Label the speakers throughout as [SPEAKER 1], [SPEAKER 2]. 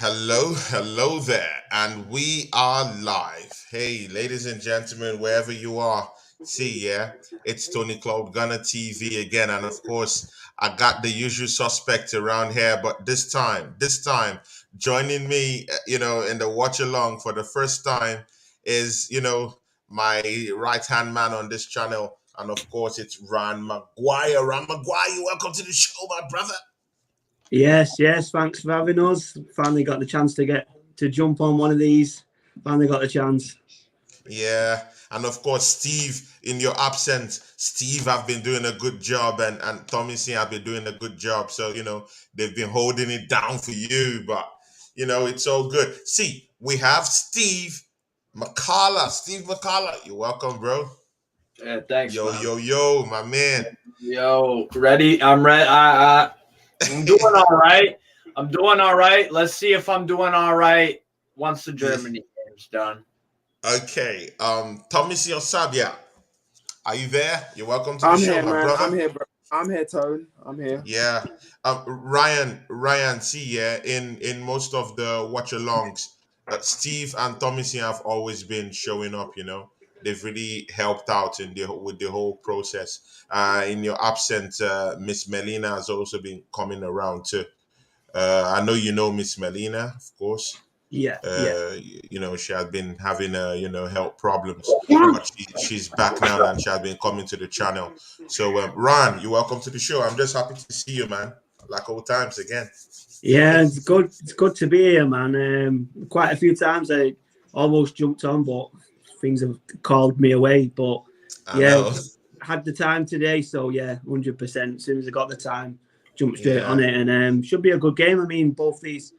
[SPEAKER 1] Hello there, and we are live. Hey, ladies and gentlemen, wherever you are, it's Tony Cloud Gunner TV again, and of course, I got the usual suspect around here, but this time, joining me, in the watch along for the first time is, my right hand man on this channel, and of course, it's Ron Maguire. Ron Maguire, welcome to the show, my brother.
[SPEAKER 2] Yes. Thanks for having us. Finally got the chance to jump on one of these. Finally got the chance.
[SPEAKER 1] Yeah, and of course, Steve, in your absence, Steve have been doing a good job, and Tommy C have been doing a good job. So they've been holding it down for you, but it's all good. See, we have Steve McCullough. Steve McCullough, you're welcome, bro.
[SPEAKER 3] Yeah, thanks,
[SPEAKER 1] Yo,
[SPEAKER 3] man.
[SPEAKER 1] yo, my man.
[SPEAKER 3] Yo, ready? I'm ready. I'm doing all right. I'm doing all right. Let's see if I'm doing all right once the Germany game's done.
[SPEAKER 1] Okay. Tommy C or Sabia, are you there? You're welcome to the
[SPEAKER 4] I'm
[SPEAKER 1] show,
[SPEAKER 4] here,
[SPEAKER 1] my
[SPEAKER 4] man.
[SPEAKER 1] brother.
[SPEAKER 4] I'm here, bro. I'm here, Tone. I'm here.
[SPEAKER 1] Yeah. Ryan, see, yeah, in most of the watch alongs, Steve and Thomason have always been showing up, They've really helped out with the whole process. In your absence, Miss Melina has also been coming around too. I know Miss Melina, of course.
[SPEAKER 2] Yeah.
[SPEAKER 1] She had been having health problems, but she's back now and she has been coming to the channel. So Ron, you're welcome to the show. I'm just happy to see you, man, like old times again.
[SPEAKER 2] Yeah, it's good to be here, man. Quite a few times I almost jumped on, but things have called me away. But had the time today, so 100%. As soon as I got the time, jumped straight on it, and should be a good game. I mean, both these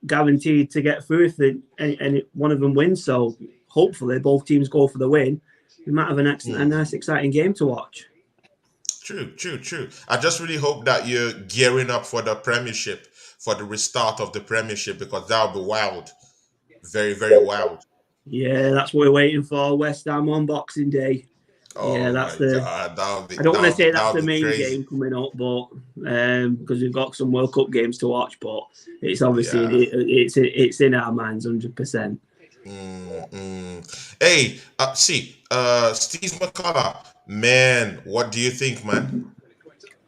[SPEAKER 2] guaranteed to get through if one of them wins. So hopefully both teams go for the win. We might have a nice, exciting game to watch.
[SPEAKER 1] True. I just really hope that you're gearing up for the Premiership, for the restart of the Premiership, because that'll be wild. Very, very wild.
[SPEAKER 2] Yeah, that's what we're waiting for. West Ham on Boxing Day.
[SPEAKER 1] Oh,
[SPEAKER 2] that's
[SPEAKER 1] God,
[SPEAKER 2] I don't want to say that's the main game coming up, but because we've got some World Cup games to watch, but it's obviously it's in our minds 100%.
[SPEAKER 1] Hey, Steve McCullough, man, what do you think, man?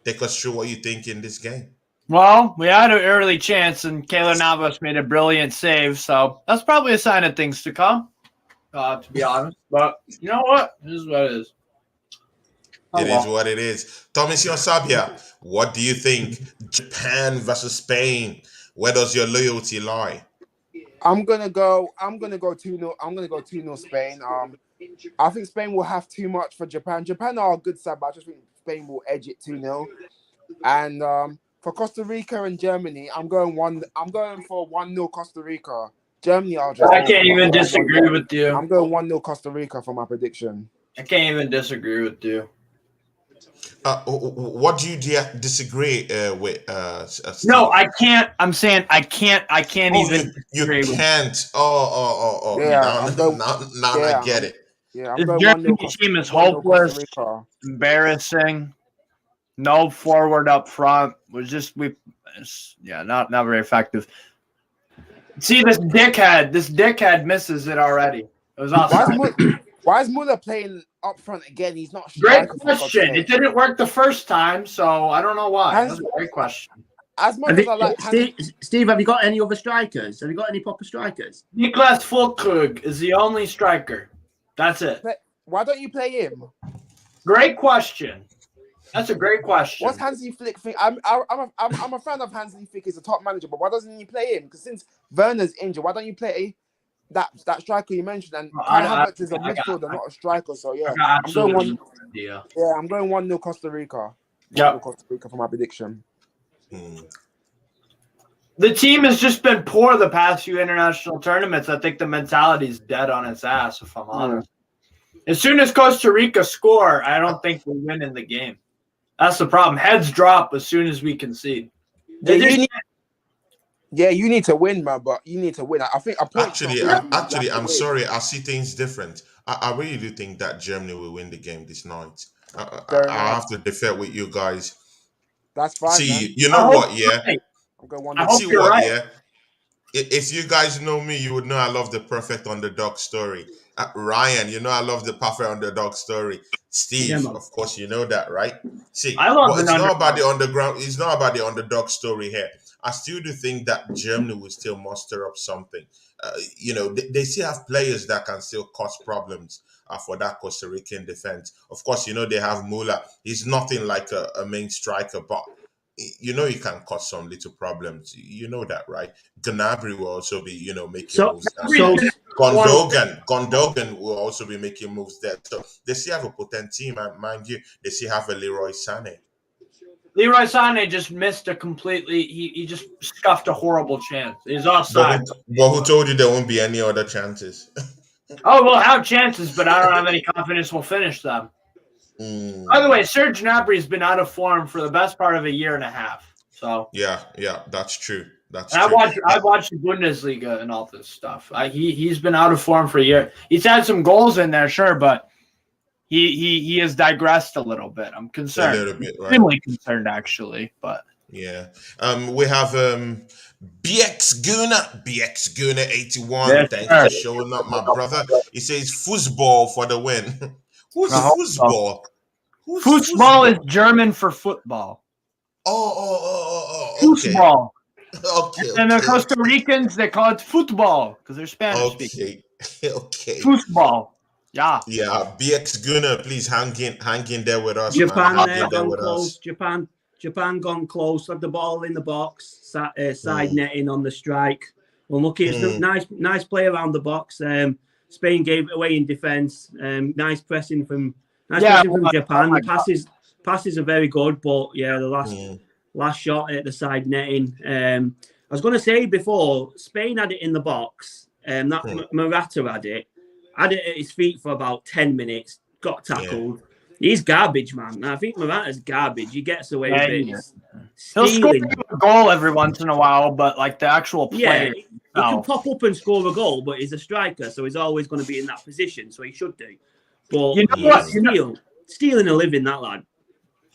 [SPEAKER 1] Take us through what you think in this game.
[SPEAKER 3] Well, we had an early chance, and Keylor Navas made a brilliant save, so that's probably a sign of things to come, to be honest. But you know what? This is what it is.
[SPEAKER 1] It is what it is. Thomas Sabia, what do you think? Japan versus Spain. Where does your loyalty lie?
[SPEAKER 4] I'm gonna go 2-0. I'm gonna go 2-0 Spain. I think Spain will have too much for Japan. Japan are a good side, but I just think Spain will edge it 2-0. And for Costa Rica and Germany, I'm going for 1-0 Costa Rica. Germany are just.
[SPEAKER 3] I can't even disagree with you.
[SPEAKER 4] I'm going 1-0 Costa Rica for my prediction.
[SPEAKER 3] I can't even disagree with you.
[SPEAKER 1] What do you disagree with?
[SPEAKER 3] No, I can't. I'm saying I can't even.
[SPEAKER 1] You can't. Oh.
[SPEAKER 4] Yeah,
[SPEAKER 1] now I get it.
[SPEAKER 4] Yeah,
[SPEAKER 3] the Germany team is hopeless, embarrassing. No forward up front. Not very effective. See, this dickhead misses it already. It was awesome.
[SPEAKER 4] Why is Muller playing up front again? He's not.
[SPEAKER 3] Great question. It didn't work the first time, so I don't know why. That's a great question.
[SPEAKER 4] As much as I like
[SPEAKER 2] Steve, have you got any other strikers? Have you got any proper strikers?
[SPEAKER 3] Niklas Füllkrug is the only striker. That's it.
[SPEAKER 4] Why don't you play him?
[SPEAKER 3] Great question. That's a great question.
[SPEAKER 4] What's Hansi Flick think? I'm a fan of Hansi Flick. He's a top manager, but why doesn't he play him? Because since Werner's injured, why don't you play that striker you mentioned? And Kai Havertz is a midfielder, not a striker. So I'm going 1-0 Costa Rica.
[SPEAKER 3] Yeah,
[SPEAKER 4] Costa Rica for my prediction.
[SPEAKER 3] The team has just been poor the past few international tournaments. I think the mentality's dead on its ass, if I'm honest. As soon as Costa Rica score, I don't think we win in the game. That's the problem. Heads drop as soon as we concede.
[SPEAKER 4] You need to win, man. But you need to win. I think
[SPEAKER 1] I'm sorry. I see things different. I really do think that Germany will win the game this night. I have to defer with you guys.
[SPEAKER 4] That's fine.
[SPEAKER 1] See, you know what? Yeah.
[SPEAKER 3] I hope you're right.
[SPEAKER 1] If you guys know me, you would know I love the perfect underdog story. Ryan, you know I love the perfect underdog story.
[SPEAKER 2] Yeah,
[SPEAKER 1] Steve,
[SPEAKER 2] man.
[SPEAKER 1] of course, you know that, right? See,
[SPEAKER 3] I love
[SPEAKER 1] but
[SPEAKER 3] an
[SPEAKER 1] it's not about
[SPEAKER 3] underdog.
[SPEAKER 1] the underground. It's not about the underdog story here. I still do think that Germany will still muster up something. They still have players that can still cause problems for that Costa Rican defense. Of course, they have Muller. He's nothing like a main striker, but he can cause some little problems. You know that, right? Gnabry will also be, making
[SPEAKER 2] So,
[SPEAKER 1] moves down
[SPEAKER 2] so
[SPEAKER 1] there. Gondogan will also be making moves there. So they still have a potent team, and mind you, they still have a Leroy Sané.
[SPEAKER 3] Leroy Sané just missed a completely. He just scuffed a horrible chance. He's
[SPEAKER 1] But
[SPEAKER 3] offside.
[SPEAKER 1] who told you there won't be any other chances?
[SPEAKER 3] Oh, we'll have chances, but I don't have any confidence we'll finish them. By the way, Serge Gnabry's been out of form for the best part of a year and a half. So
[SPEAKER 1] Yeah, that's true. That's
[SPEAKER 3] and
[SPEAKER 1] true.
[SPEAKER 3] I watched the Bundesliga and all this stuff. He's been out of form for a year. He's had some goals in there, sure, but he has digressed a little bit. I'm
[SPEAKER 1] A
[SPEAKER 3] concerned.
[SPEAKER 1] little bit, right?
[SPEAKER 3] Extremely concerned, actually. But
[SPEAKER 1] Yeah. We have BX Guna 81.
[SPEAKER 3] yes,
[SPEAKER 1] Thanks
[SPEAKER 3] sir.
[SPEAKER 1] for showing up, my brother. He says football for the win. Who's
[SPEAKER 3] Uh-huh.
[SPEAKER 1] football? Who's
[SPEAKER 3] Football is German for football.
[SPEAKER 1] Okay.
[SPEAKER 3] Football.
[SPEAKER 1] Okay.
[SPEAKER 3] And the Costa Ricans, they call it football because they're Spanish speaking.
[SPEAKER 1] Okay.
[SPEAKER 3] Football. Yeah.
[SPEAKER 1] Yeah, BX Guna, please hang in there with us,
[SPEAKER 2] Japan
[SPEAKER 1] man. Hang in there
[SPEAKER 2] gone
[SPEAKER 1] with
[SPEAKER 2] close.
[SPEAKER 1] us.
[SPEAKER 2] Japan gone close. Had the ball in the box. Side netting on the strike. Unlucky. It's a nice play around the box. Spain gave it away in defence. Nice pressing from Japan. The passes are very good, but yeah, the last shot at the side netting. I was going to say before, Spain had it in the box. Morata had it at his feet for about 10 minutes. Got tackled. Yeah. He's garbage, man. I think Morata's garbage. He gets away with it.
[SPEAKER 3] He'll score a goal every once in a while, but like the actual play.
[SPEAKER 2] Yeah, he can pop up and score a goal, but he's a striker, so he's always going to be in that position, so he should do. But stealing a living, that lad.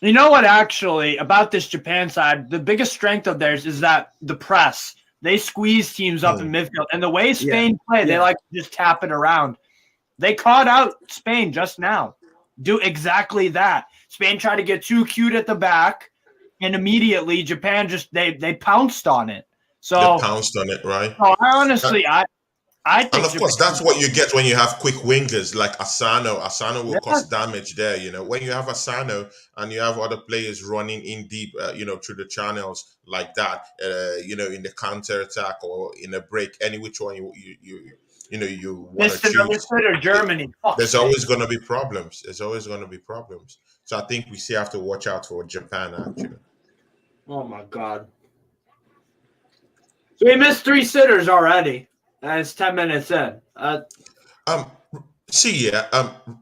[SPEAKER 3] You know what, actually, about this Japan side, the biggest strength of theirs is that the press. They squeeze teams up in midfield. And the way Spain play, they like to just tap it around. They caught out Spain just now. Do exactly that. Spain tried to get too cute at the back, and immediately Japan just they pounced on it. So
[SPEAKER 1] they pounced on it, right?
[SPEAKER 3] So I think,
[SPEAKER 1] and of course, that's what you get when you have quick wingers like Asano. Asano will cause damage there. When you have Asano and you have other players running in deep, through the channels like that, in the counter attack or in a break, any which one you want to choose.
[SPEAKER 3] Or Germany.
[SPEAKER 1] There's always going to be problems. So I think we still have to watch out for Japan, actually.
[SPEAKER 3] Oh my God! So we missed 3 sitters already. And it's 10 minutes in.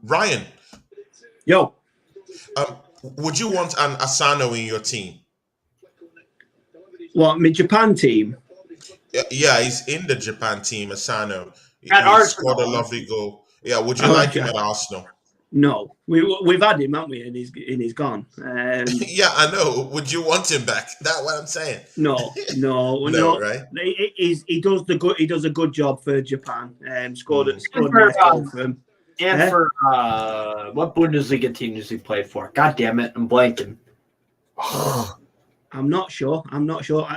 [SPEAKER 1] Ryan.
[SPEAKER 2] Yo.
[SPEAKER 1] Would you want an Asano in your team?
[SPEAKER 2] What, my Japan team?
[SPEAKER 1] Yeah, he's in the Japan team, Asano. He
[SPEAKER 3] Arsenal.
[SPEAKER 1] scored a lovely goal. Yeah, would you like him at Arsenal?
[SPEAKER 2] No, we've had him, haven't we? And he's gone.
[SPEAKER 1] Yeah, I know. Would you want him back? That's what I'm saying.
[SPEAKER 2] No,
[SPEAKER 1] right?
[SPEAKER 2] He does a good job for Japan. Scored a nice goal for him.
[SPEAKER 3] And for what Bundesliga team does he play for? God damn it, I'm blanking.
[SPEAKER 2] I'm not sure. I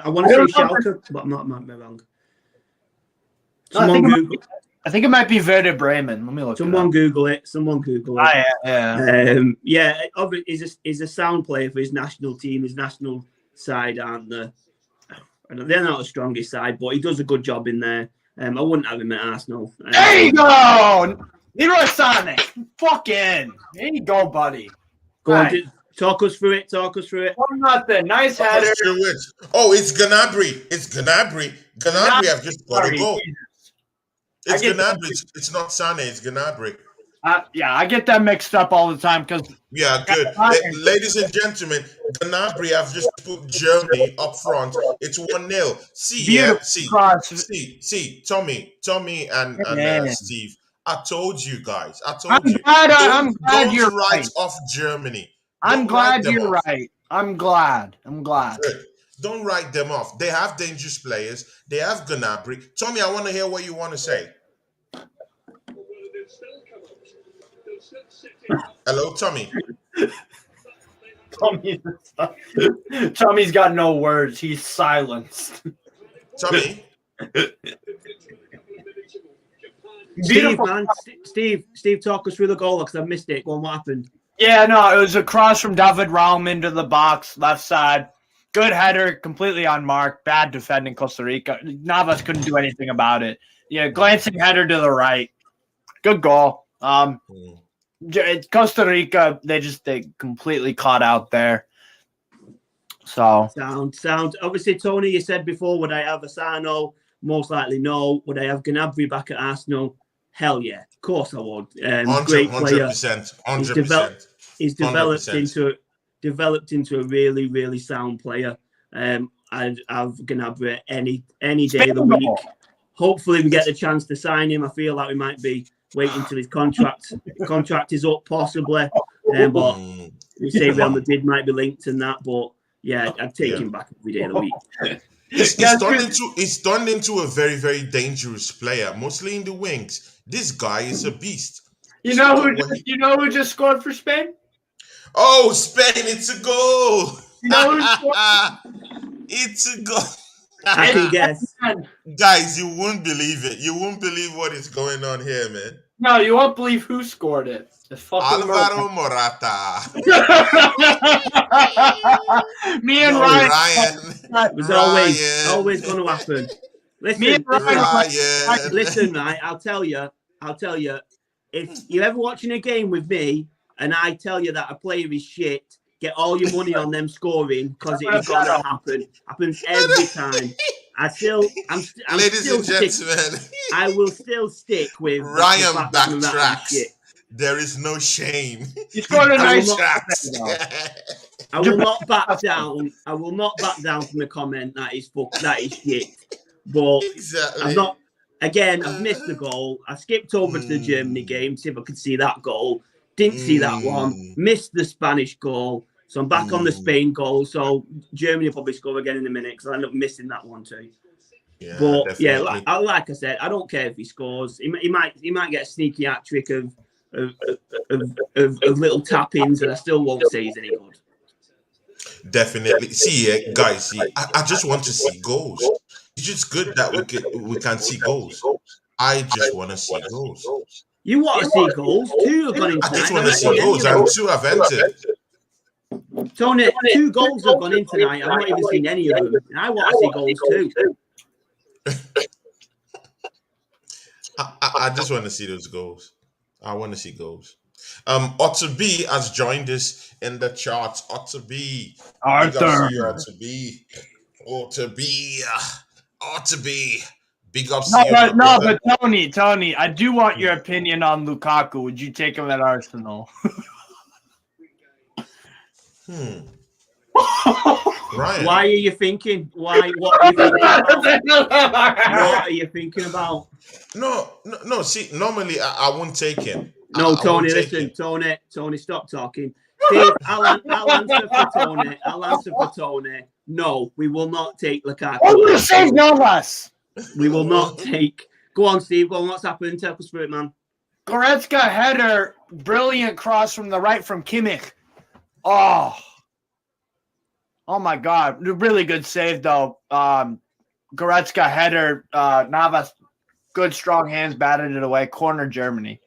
[SPEAKER 2] want to say Schalke, but I'm not wrong.
[SPEAKER 3] I think it might be Werder Bremen. Let me look.
[SPEAKER 2] Someone Google it. He's a sound player for his national team, his national side, aren't they? They're not the strongest side, but he does a good job in there. I wouldn't have him at Arsenal.
[SPEAKER 3] There you go, Leroy Sané. Fucking. There you go, buddy.
[SPEAKER 2] Go on, talk us through it.
[SPEAKER 3] 1-0. Nice header.
[SPEAKER 1] Oh, it's Gnabry. Gnabry have just got a goal. It's Gnabry. It's not Sané. It's Gnabry.
[SPEAKER 3] I get that mixed up all the time because.
[SPEAKER 1] Yeah, good. Ladies and gentlemen, Gnabry have just put Germany up front. It's 1-0. See, Tommy and Steve. I told you guys.
[SPEAKER 3] I'm glad you're
[SPEAKER 1] write
[SPEAKER 3] right.
[SPEAKER 1] off Germany.
[SPEAKER 3] I'm glad you're right. I'm glad.
[SPEAKER 1] Good. Don't write them off. They have dangerous players. They have Gnabry. Tommy, I want to hear what you want to say. Hello, Tommy.
[SPEAKER 3] Tommy's got no words. He's silenced.
[SPEAKER 1] Tommy.
[SPEAKER 2] Steve, man, Steve, talk us through the goal because I missed it. Go on, what happened?
[SPEAKER 3] Yeah, no, it was a cross from David Raum into the box, left side. Good header, completely unmarked. Bad defending Costa Rica. Navas couldn't do anything about it. Yeah, glancing header to the right. Good goal. Costa Rica, they completely caught out there. So
[SPEAKER 2] sound. Obviously, Tony, you said before, would I have Asano? Most likely no. Would I have Gnabry back at Arsenal? Hell yeah, of course I would. Great player.
[SPEAKER 1] 100%.
[SPEAKER 2] He's developed into a really, really sound player. I'd have Gnabry any day of the week. Hopefully, we get the chance to sign him. I feel like we might be waiting until his contract is up, possibly. But we say Real Madrid might be linked in that. But yeah, I'd take him back every day of the week.
[SPEAKER 1] He's turned into a very, very dangerous player, mostly in the wings. This guy is a beast.
[SPEAKER 3] You know who just scored for Spain?
[SPEAKER 1] Oh, Spain! It's a goal.
[SPEAKER 3] You know who scored?
[SPEAKER 1] It's a goal.
[SPEAKER 2] I can guess.
[SPEAKER 1] Guys, you won't believe it. You won't believe what is going on here, man.
[SPEAKER 3] No, you won't believe who scored it.
[SPEAKER 1] Alvaro Morata.
[SPEAKER 3] Me and Ryan.
[SPEAKER 2] It was always going to happen. Listen, right? I'll tell you. If you're ever watching a game with me and I tell you that a player is shit, get all your money on them scoring because it's going to happen. Happens every time.
[SPEAKER 1] Ladies and gentlemen,
[SPEAKER 2] I will still stick with
[SPEAKER 1] Ryan backtracks. There is no shame.
[SPEAKER 3] You scored a nice
[SPEAKER 2] I will not back down. I will not back down from the comment that is shit. But
[SPEAKER 1] exactly.
[SPEAKER 2] I'm not. Again, I've missed the goal. I skipped over to the Germany game to see if I could see that goal. Didn't see that one. Missed the Spanish goal. So I'm back on the Spain goal. So Germany will probably score again in a minute because I end up missing that one too.
[SPEAKER 1] Yeah,
[SPEAKER 2] but
[SPEAKER 1] definitely.
[SPEAKER 2] yeah, like I said, I don't care if he scores. He might get a sneaky hat trick of little tap-ins, and I still won't say he's any good.
[SPEAKER 1] Definitely. See, guys, I just want to see goals. It's just good that we can see goals. I just want to see goals.
[SPEAKER 2] You want to see goals? 2 have gone in tonight.
[SPEAKER 1] I just want to see goals, and 2 have entered.
[SPEAKER 2] Tony, 2 goals have gone in tonight. I've not even seen any of them. And I want to see goals too.
[SPEAKER 1] I just want to see those goals. I want to see goals. Otter B has joined us in the chat. Otter B.
[SPEAKER 3] Arthur.
[SPEAKER 1] Otter B. Big ups
[SPEAKER 3] No,
[SPEAKER 1] to you.
[SPEAKER 3] but Tony, I do want your opinion on Lukaku. Would you take him at Arsenal?
[SPEAKER 1] Ryan.
[SPEAKER 2] Why are you thinking? What are you thinking about? What are you thinking about?
[SPEAKER 1] No. See, normally I won't take him.
[SPEAKER 2] No, Tony, listen. Tony, stop talking. Steve, I'll answer for Tony. No, we will not take Lukaku.
[SPEAKER 3] Oh, save Navas.
[SPEAKER 2] We will not take. Go on, Steve. Go on. What's happened? Tell us through it, man.
[SPEAKER 3] Goretzka header, brilliant cross from the right from Kimmich. Oh my God. Really good save, though. Goretzka header, Navas, good strong hands, batted it away, corner Germany.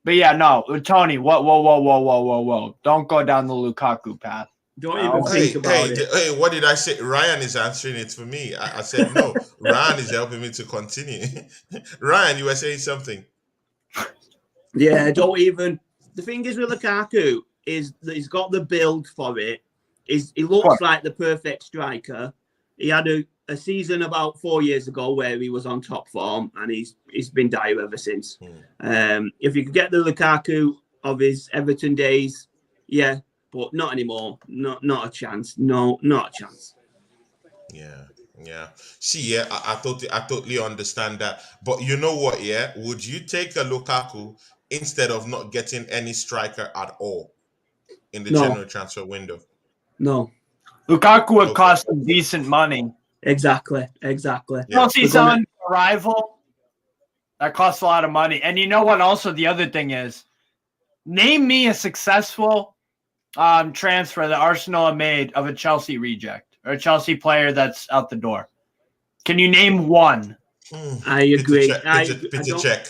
[SPEAKER 3] But yeah, no, Tony, whoa. Don't go down the Lukaku path.
[SPEAKER 2] Don't even think about it.
[SPEAKER 1] Hey, what did I say? Ryan is answering it for me. I said no. Ryan is helping me to continue. Ryan, you were saying something.
[SPEAKER 2] Yeah, don't even. The thing is with Lukaku is that he's got the build for it. He looks like the perfect striker. He had a season about 4 years ago where he was on top form, and he's been dire ever since. If you could get the Lukaku of his Everton days, yeah, but not anymore. Not a chance. No, not a chance.
[SPEAKER 1] Yeah. See, yeah, I totally understand that. But you know what? Yeah, would you take a Lukaku instead of not getting any striker at all in the general transfer window?
[SPEAKER 2] No.
[SPEAKER 3] Lukaku would cost them decent money.
[SPEAKER 2] Exactly.
[SPEAKER 3] Chelsea selling a rival, that costs a lot of money. And you know what? Also, the other thing is, name me a successful transfer that Arsenal have made of a Chelsea reject or a Chelsea player that's out the door. Can you name one?
[SPEAKER 2] I agree.
[SPEAKER 1] Peter check.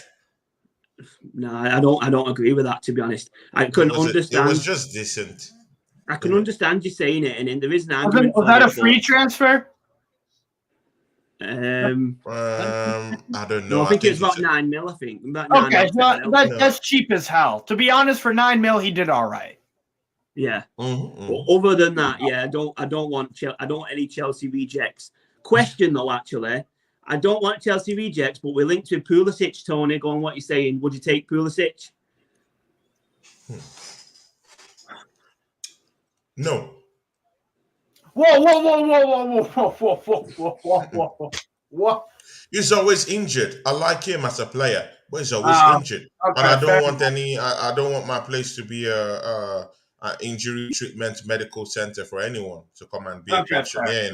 [SPEAKER 2] No, I don't agree with that. To be honest, I couldn't understand.
[SPEAKER 1] It was just decent.
[SPEAKER 2] I can understand you saying it, and there is an argument.
[SPEAKER 3] Was that a free transfer?
[SPEAKER 1] I don't know.
[SPEAKER 2] No, I think it's about 9 mil. I think.
[SPEAKER 3] Okay, that's cheap as hell. To be honest, for 9 mil, he did all right.
[SPEAKER 2] Yeah. Other than that, yeah, I don't want any Chelsea rejects. Question though, actually, I don't want Chelsea rejects, but we're linked to Pulisic. Tony, go on. What you're saying? Would you take Pulisic?
[SPEAKER 1] No.
[SPEAKER 3] Whoa.
[SPEAKER 1] He's always injured. I like him as a player, but he's always injured.
[SPEAKER 3] Okay,
[SPEAKER 1] and I don't want I don't want my place to be a injury treatment medical center for anyone to come and be a patient. Yeah,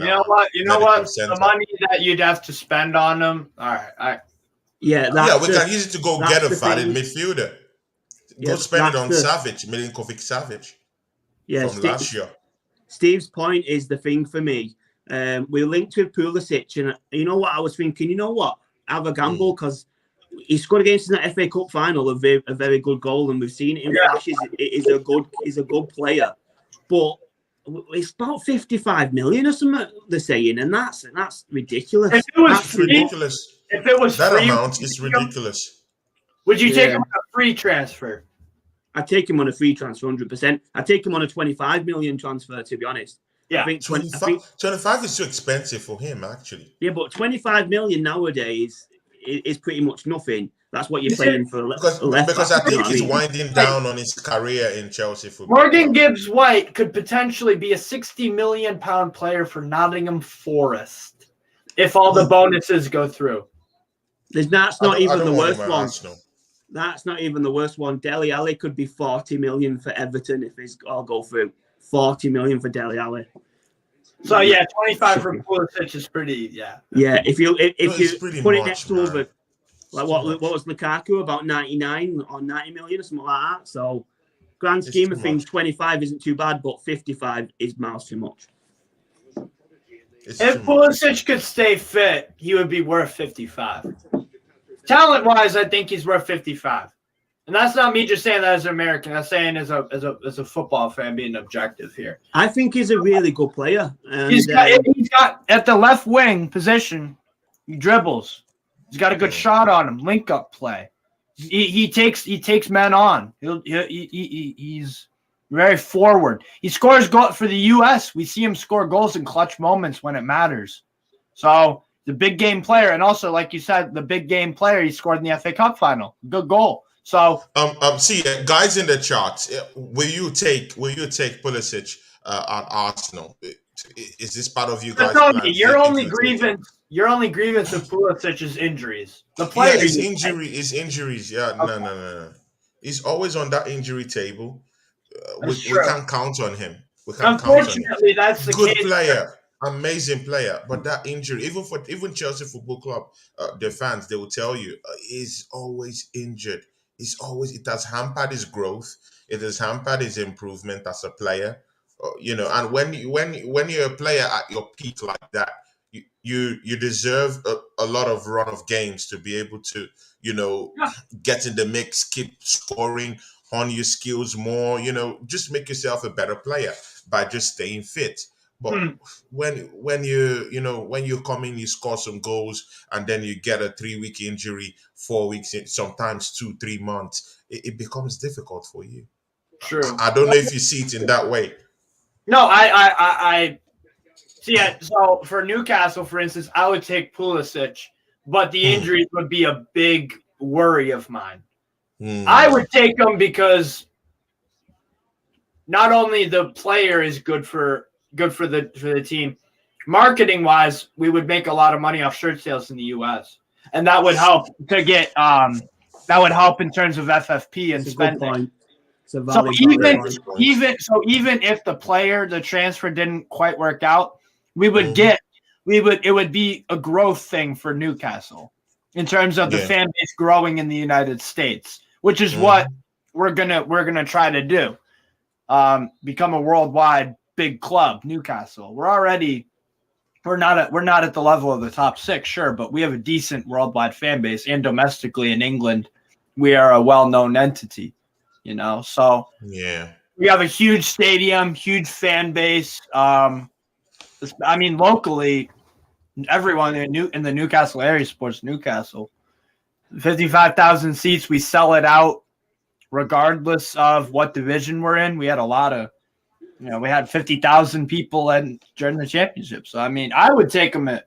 [SPEAKER 3] you know what? Center. The money that you'd have to spend on them. All right.
[SPEAKER 1] We can use it to go get a valid midfielder. Go spend it on Savage, Milinkovic-Savic.
[SPEAKER 2] Yeah,
[SPEAKER 1] from last year.
[SPEAKER 2] Steve's point is the thing for me. We're linked with Pulisic, and you know what I was thinking? You know what? Have a gamble because he scored against us in the FA Cup final a very good goal, and we've seen it in flashes. He's a good player, but it's about 55 million or something they're saying, and that's ridiculous.
[SPEAKER 1] If it was ridiculous.
[SPEAKER 3] If it was
[SPEAKER 1] that
[SPEAKER 3] free,
[SPEAKER 1] amount is ridiculous.
[SPEAKER 3] Would you take him on a free transfer?
[SPEAKER 2] I'd take him on a free transfer, 100%. I'd take him on a 25 million transfer, to be honest.
[SPEAKER 3] Yeah,
[SPEAKER 2] I think
[SPEAKER 1] 25 is too expensive for him, actually.
[SPEAKER 2] Yeah, but 25 million nowadays is pretty much nothing. That's what you're paying for.
[SPEAKER 1] Because I think he's winding down on his career in Chelsea football.
[SPEAKER 3] Morgan Gibbs-White could potentially be a £60 million player for Nottingham Forest if all the bonuses go through.
[SPEAKER 2] That's not even the worst one. That's not even the worst one. Dele Alli could be 40 million for Everton if it's all go through. 40 million for Dele Alli.
[SPEAKER 3] So yeah, 25 for Pulisic is pretty. Yeah.
[SPEAKER 2] If you put it next to over, like what was Lukaku, about 99 or 90 million or something like that. So grand scheme of things, 25 isn't too bad, but 55 is miles too much.
[SPEAKER 3] If Pulisic could stay fit, he would be worth 55. Talent-wise, I think he's worth 55. And that's not me just saying that as an American. I'm saying as a football fan being objective here.
[SPEAKER 2] I think he's a really good player. And,
[SPEAKER 3] he's got at the left wing position, he dribbles. He's got a good shot on him, link-up play. He takes men on. He's very forward. He scores goals for the U.S. We see him score goals in clutch moments when it matters. So the big game player, and also, like you said, the big game player, he scored in the FA Cup final. Good goal. So
[SPEAKER 1] see, guys in the chat, will you take Pulisic at Arsenal? Is this part of you guys' plan?
[SPEAKER 3] Your only grievance with Pulisic is injuries. The player
[SPEAKER 1] is injuries. Yeah, okay. No. He's always on that injury table. We can't count on him.
[SPEAKER 3] Unfortunately, that's the
[SPEAKER 1] good
[SPEAKER 3] case.
[SPEAKER 1] Player. Amazing player, but that injury, even Chelsea Football Club, the fans, they will tell you, he's always injured. It has hampered his growth. It has hampered his improvement as a player. And when you're a player at your peak like that, you deserve a lot of run of games to be able to get in the mix, keep scoring, hone your skills more. Just make yourself a better player by just staying fit. But when you come in, you score some goals, and then you get a 3-week injury, 4 weeks, sometimes 2-3 months, it becomes difficult for you.
[SPEAKER 3] True.
[SPEAKER 1] I don't know if you see it in that way.
[SPEAKER 3] No, I see it. So for Newcastle, for instance, I would take Pulisic, but the injuries would be a big worry of mine. I would take him because not only the player is good for the team. Marketing wise, we would make a lot of money off shirt sales in the US. And that would help to get that would help in terms of FFP and spending.
[SPEAKER 2] It's a
[SPEAKER 3] So
[SPEAKER 2] valid
[SPEAKER 3] even if the transfer didn't quite work out, it would be a growth thing for Newcastle in terms of the fan base growing in the United States, which is what we're gonna try to do. Become a worldwide big club, Newcastle. We're not at the level of the top 6, sure, but we have a decent worldwide fan base, and domestically in England, we are a well-known entity. So we have a huge stadium, huge fan base. Locally, everyone in the Newcastle area supports Newcastle. 55,000 seats. We sell it out regardless of what division we're in. We had a lot of, we had 50,000 people during the championship. So I would take them at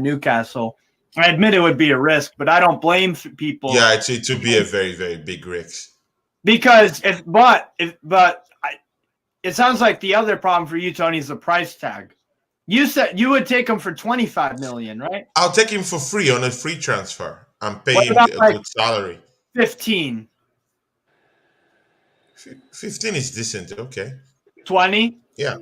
[SPEAKER 3] Newcastle. I admit it would be a risk, but I don't blame people.
[SPEAKER 1] Yeah, it would be a very, very big risk.
[SPEAKER 3] Because it sounds like the other problem for you, Tony, is the price tag. You said you would take him for 25 million, right?
[SPEAKER 1] I'll take him for free on a free transfer. I'm paying a good salary.
[SPEAKER 3] 15.
[SPEAKER 1] 15 is decent. Okay.
[SPEAKER 3] 20?
[SPEAKER 1] Yeah.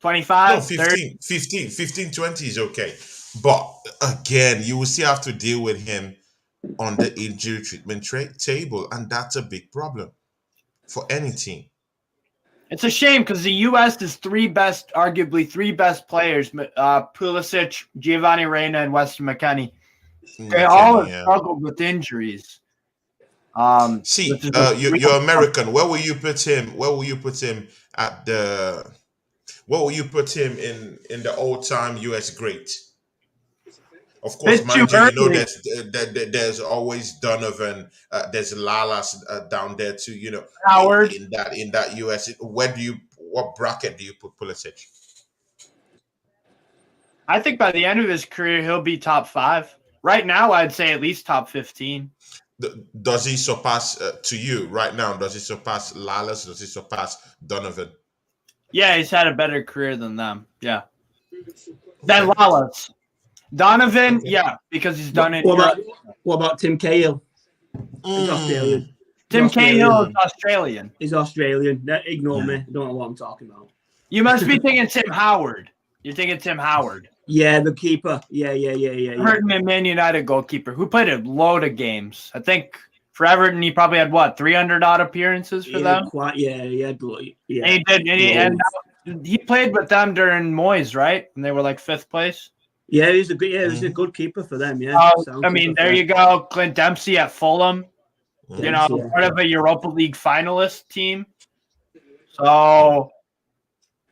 [SPEAKER 3] 25?
[SPEAKER 1] No, 15, 15, 15, 20 is okay. But again, you will still have to deal with him on the injury treatment table, and that's a big problem for any team.
[SPEAKER 3] It's a shame because the U.S. is arguably three best players, Pulisic, Giovanni Reina, and Weston McKennie. They all have struggled with injuries.
[SPEAKER 1] You're American. Where will you put him? Where will you put him in the all-time U.S. great? Of course, mind you, that there's always Donovan, there's Lalas down there too.
[SPEAKER 3] Howard
[SPEAKER 1] in that US. What bracket do you put Pulisic?
[SPEAKER 3] I think by the end of his career, he'll be top 5. Right now, I'd say at least top 15.
[SPEAKER 1] Does he surpass to you right now? Does he surpass Lalas? Does he surpass Donovan?
[SPEAKER 3] Yeah, he's had a better career than them. Yeah, than Lalas. Donovan, yeah, because he's done it.
[SPEAKER 2] What about Tim Cahill? He's Australian.
[SPEAKER 3] Tim Cahill is Australian.
[SPEAKER 2] He's Australian. Ignore me. I don't know what I'm talking about.
[SPEAKER 3] You must be thinking Tim Howard. You're thinking Tim Howard.
[SPEAKER 2] Yeah, the keeper. Yeah.
[SPEAKER 3] Everton Man United goalkeeper who played a load of games. I think for Everton, he probably had 300 odd appearances for them.
[SPEAKER 2] He had.
[SPEAKER 3] And he did, and he played with them during Moyes, right? And they were like 5th place.
[SPEAKER 2] Yeah, he was a good keeper for them. Yeah,
[SPEAKER 3] there you go. Clint Dempsey at Fulham, part of a Europa League finalist team. So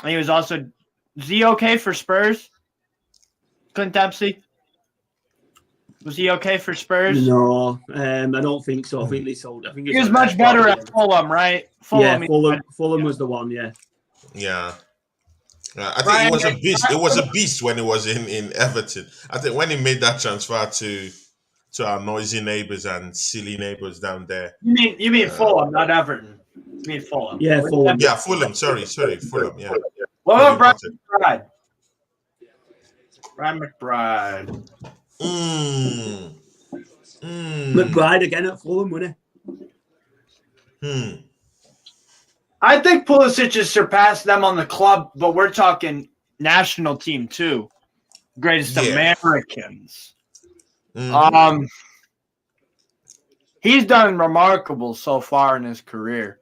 [SPEAKER 3] he was also. Is he okay for Spurs? Clint Dempsey. Was he okay for Spurs?
[SPEAKER 2] No, I don't think so. I think they sold. I think
[SPEAKER 3] he was much better at Fulham, right?
[SPEAKER 2] Fulham was the one. Yeah.
[SPEAKER 1] Yeah. I think it was a beast. It was a beast when it was in Everton. I think when he made that transfer to our noisy neighbors and silly neighbors down there.
[SPEAKER 3] You mean Fulham, not Everton. You mean Fulham?
[SPEAKER 2] Yeah, Fulham.
[SPEAKER 1] Yeah, Fulham. Sorry, Fulham. Yeah.
[SPEAKER 3] What about Brian McBride? Brian McBride.
[SPEAKER 2] McBride again at Fulham, wasn't
[SPEAKER 1] he?
[SPEAKER 3] I think Pulisic has surpassed them on the club, but we're talking national team too. Greatest Americans. He's done remarkable so far in his career.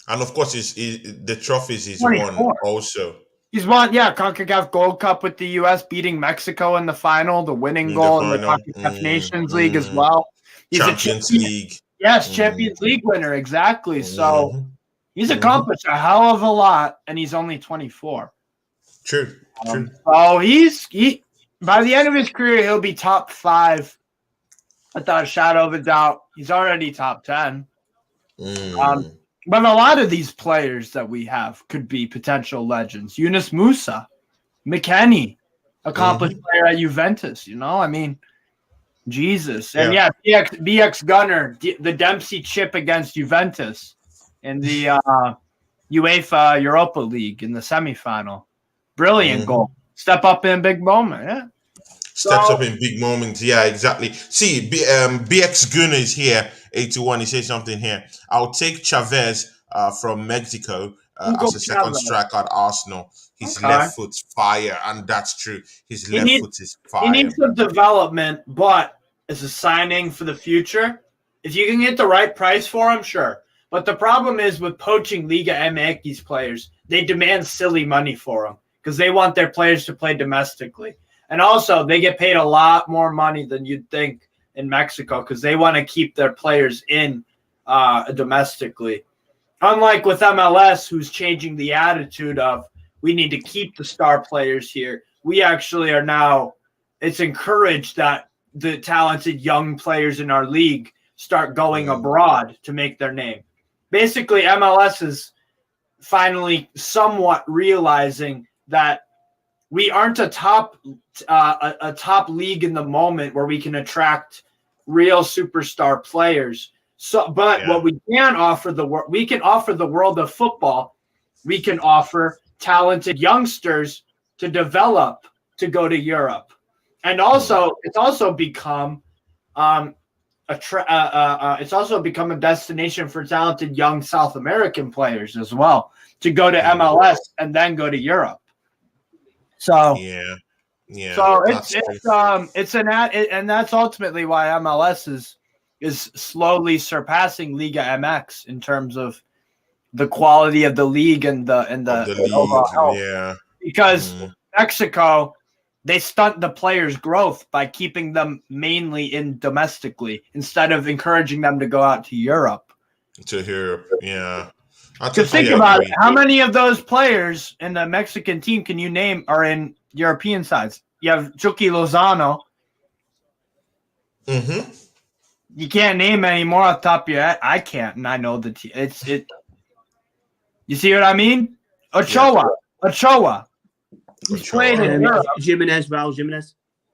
[SPEAKER 1] And of course, the trophies he's won also.
[SPEAKER 3] He's won, CONCACAF Gold Cup with the U.S., beating Mexico in the final, the winning goal in the CONCACAF Nations League as well. He's
[SPEAKER 1] Champions League.
[SPEAKER 3] Yes, Champions League winner, exactly. So he's accomplished a hell of a lot, and he's only 24.
[SPEAKER 1] True.
[SPEAKER 3] So he by the end of his career, he'll be top 5. Without a shadow of a doubt. He's already top 10. But a lot of these players that we have could be potential legends. Yunus Musa, McKennie, accomplished player at Juventus, Jesus. And BX Gunner, the Dempsey chip against Juventus in the UEFA Europa League in the semifinal. Brilliant goal. Step up in a big moment, yeah.
[SPEAKER 1] Steps up in big moments. Yeah, exactly. See, BX Gunner is here. 81. He says something here. I'll take Chavez from Mexico
[SPEAKER 3] Hugo
[SPEAKER 1] as a second
[SPEAKER 3] Chavez.
[SPEAKER 1] striker at Arsenal. His
[SPEAKER 3] Okay.
[SPEAKER 1] left foot's fire, and that's true. His
[SPEAKER 3] He
[SPEAKER 1] left
[SPEAKER 3] needs-
[SPEAKER 1] foot is
[SPEAKER 3] He
[SPEAKER 1] fire.
[SPEAKER 3] needs some development, but as a signing for the future, if you can get the right price for him, sure. But the problem is with poaching Liga MX players, they demand silly money for them because they want their players to play domestically. And also, they get paid a lot more money than you'd think in Mexico because they want to keep their players in domestically. Unlike with MLS, who's changing the attitude of we need to keep the star players here. We actually are now, it's encouraged that the talented young players in our league start going abroad to make their name. Basically, MLS is finally somewhat realizing that we aren't a top league in the moment where we can attract real superstar players. So, but what we can offer we can offer the world of football. We can offer talented youngsters to develop to go to Europe, and also it's also become it's also become a destination for talented young South American players as well to go to MLS and then go to Europe. So so and that's ultimately why MLS is slowly surpassing Liga MX in terms of the quality of the league and the overall health. Because Mexico, they stunt the players' growth by keeping them mainly in domestically instead of encouraging them to go out to Europe. Because think about it, how many of those players in the Mexican team can you name are in European sides? You have Chucky Lozano. You can't name any more off the top of your head. I can't, and I know the team. You see what I mean? Ochoa. He's played in Europe.
[SPEAKER 2] Jimenez.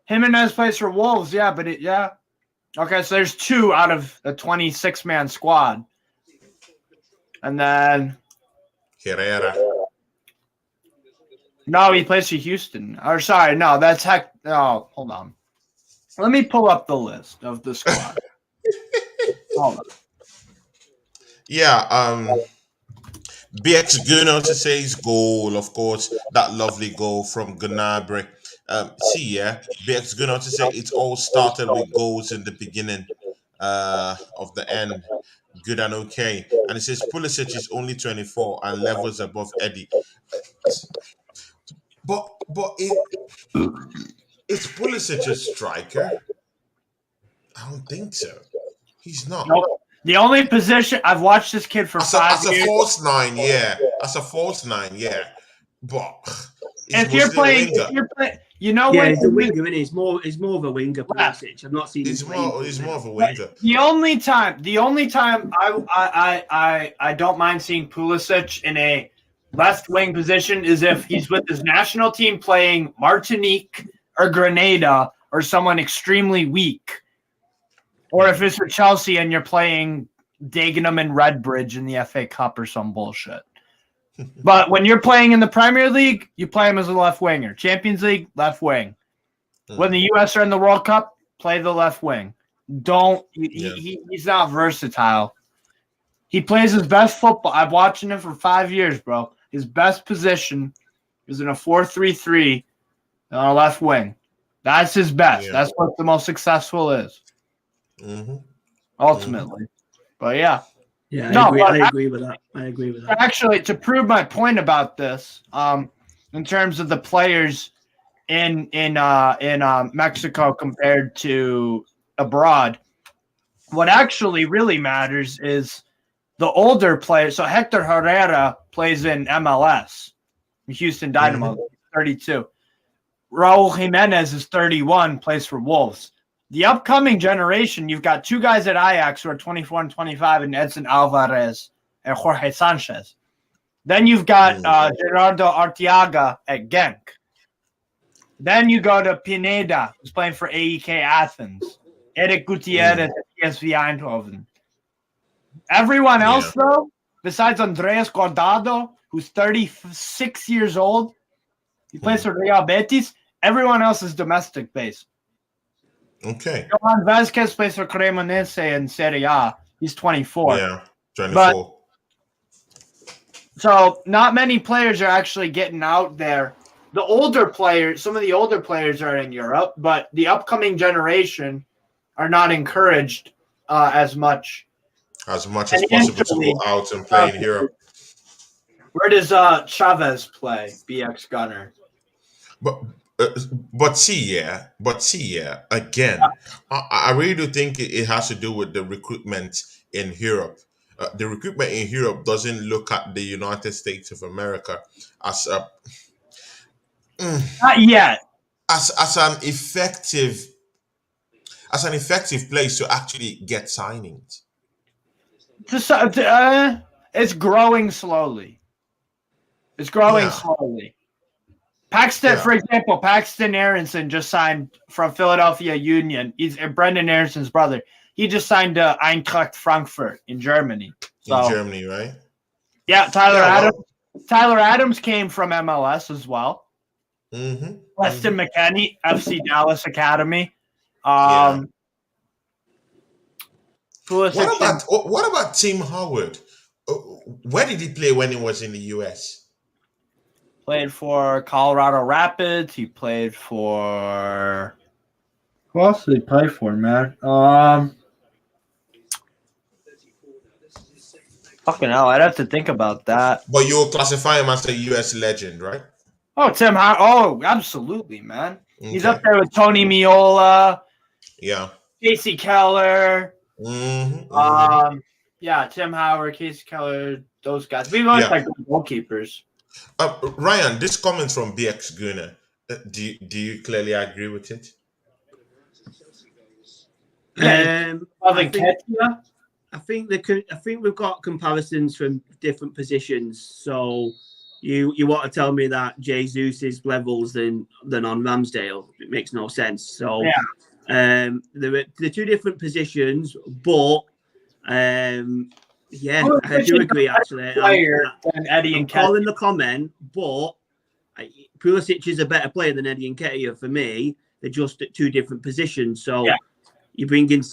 [SPEAKER 3] Jimenez plays for Wolves, Okay, so there's 2 out of a 26-man squad. And then
[SPEAKER 1] Herrera.
[SPEAKER 3] No, he plays for Houston. Or sorry, no, that's heck. Oh, hold on. Let me pull up the list of the squad. Hold on.
[SPEAKER 1] BX Guno to say his goal, of course, that lovely goal from Gnabry. BX Guno to say it all started with goals in the beginning of the end. Good and okay. And it says Pulisic is only 24 and levels above Eddie. But is Pulisic a striker? I don't think so. He's not.
[SPEAKER 3] Nope. The only position I've watched this kid for 5 years.
[SPEAKER 1] As a false nine, As a false nine, But
[SPEAKER 3] if you're playing, you know what?
[SPEAKER 2] He's a winger, isn't he? He's more of a winger. Pulisic. I've not seen.
[SPEAKER 1] He's more of a winger.
[SPEAKER 3] The only time I don't mind seeing Pulisic in a left wing position is if he's with his national team playing Martinique or Grenada or someone extremely weak. Or if it's for Chelsea and you're playing Dagenham and Redbridge in the FA Cup or some bullshit. But when you're playing in the Premier League, you play him as a left winger. Champions League, left wing. When the US are in the World Cup, play the left wing. He's not versatile. He plays his best football. I've watched him for 5 years, bro. His best position is in a 4-3-3 on a left wing. That's his best. Yeah. That's what the most successful is. Ultimately. But
[SPEAKER 2] I agree with that.
[SPEAKER 3] Actually, to prove my point about this, in terms of the players in Mexico compared to abroad, what actually really matters is the older players. So Hector Herrera plays in MLS, Houston Dynamo, 32. Raul Jimenez is 31, plays for Wolves. The upcoming generation, you've got 2 guys at Ajax who are 24 and 25, and Edson Alvarez and Jorge Sanchez. Then you've got Gerardo Arteaga at Genk. Then you go to Pineda, who's playing for AEK Athens. Eric Gutierrez at PSV Eindhoven. Everyone else, though, besides Andres Guardado, who's 36 years old, he plays for Real Betis. Everyone else is domestic based.
[SPEAKER 1] Okay.
[SPEAKER 3] Johan Vazquez plays for Cremonese in Serie A. He's 24.
[SPEAKER 1] Yeah, 24.
[SPEAKER 3] But so not many players are actually getting out there. The older players, some of the older players are in Europe, but the upcoming generation are not encouraged as much.
[SPEAKER 1] As possible to go out and play in Europe.
[SPEAKER 3] Where does Chavez play, BX Gunner?
[SPEAKER 1] But see, again, I really do think it has to do with the recruitment in Europe. The recruitment in Europe doesn't look at the United States of America as a
[SPEAKER 3] Not yet.
[SPEAKER 1] as an effective place to actually get signings.
[SPEAKER 3] It's growing slowly. Slowly. Paxton, for example, Paxton Aronson just signed from Philadelphia Union. He's Brendan Aaronson's brother. He just signed to Eintracht Frankfurt in Germany. So,
[SPEAKER 1] in Germany, right?
[SPEAKER 3] Yeah, Tyler Adams came from MLS as well.
[SPEAKER 1] Mm-hmm.
[SPEAKER 3] Weston McKennie, FC Dallas Academy.
[SPEAKER 1] What about Tim Howard? Where did he play when he was in the US?
[SPEAKER 3] Played for Colorado Rapids. He played for. Who else did he play for, man? Fucking hell, I'd have to think about that.
[SPEAKER 1] But you'll classify him as a US legend, right?
[SPEAKER 3] Oh, Tim Howard. Oh, absolutely, man. Okay. He's up there with Tony Miola.
[SPEAKER 1] Yeah.
[SPEAKER 3] Casey Keller.
[SPEAKER 1] Mm-hmm.
[SPEAKER 3] Yeah, Tim Howard, Casey Keller, those guys. We've always like goalkeepers.
[SPEAKER 1] Ryan, this comment from BX Gunner. Do you clearly agree with it?
[SPEAKER 2] I think we've got comparisons from different positions. So you want to tell me that Jesus' levels than on Ramsdale? It makes no sense. So they're two different positions, but I do agree actually. I'm calling the comment, but Pulisic is a better player than Eddie Nketiah for me. They're just at two different positions. So you bring in.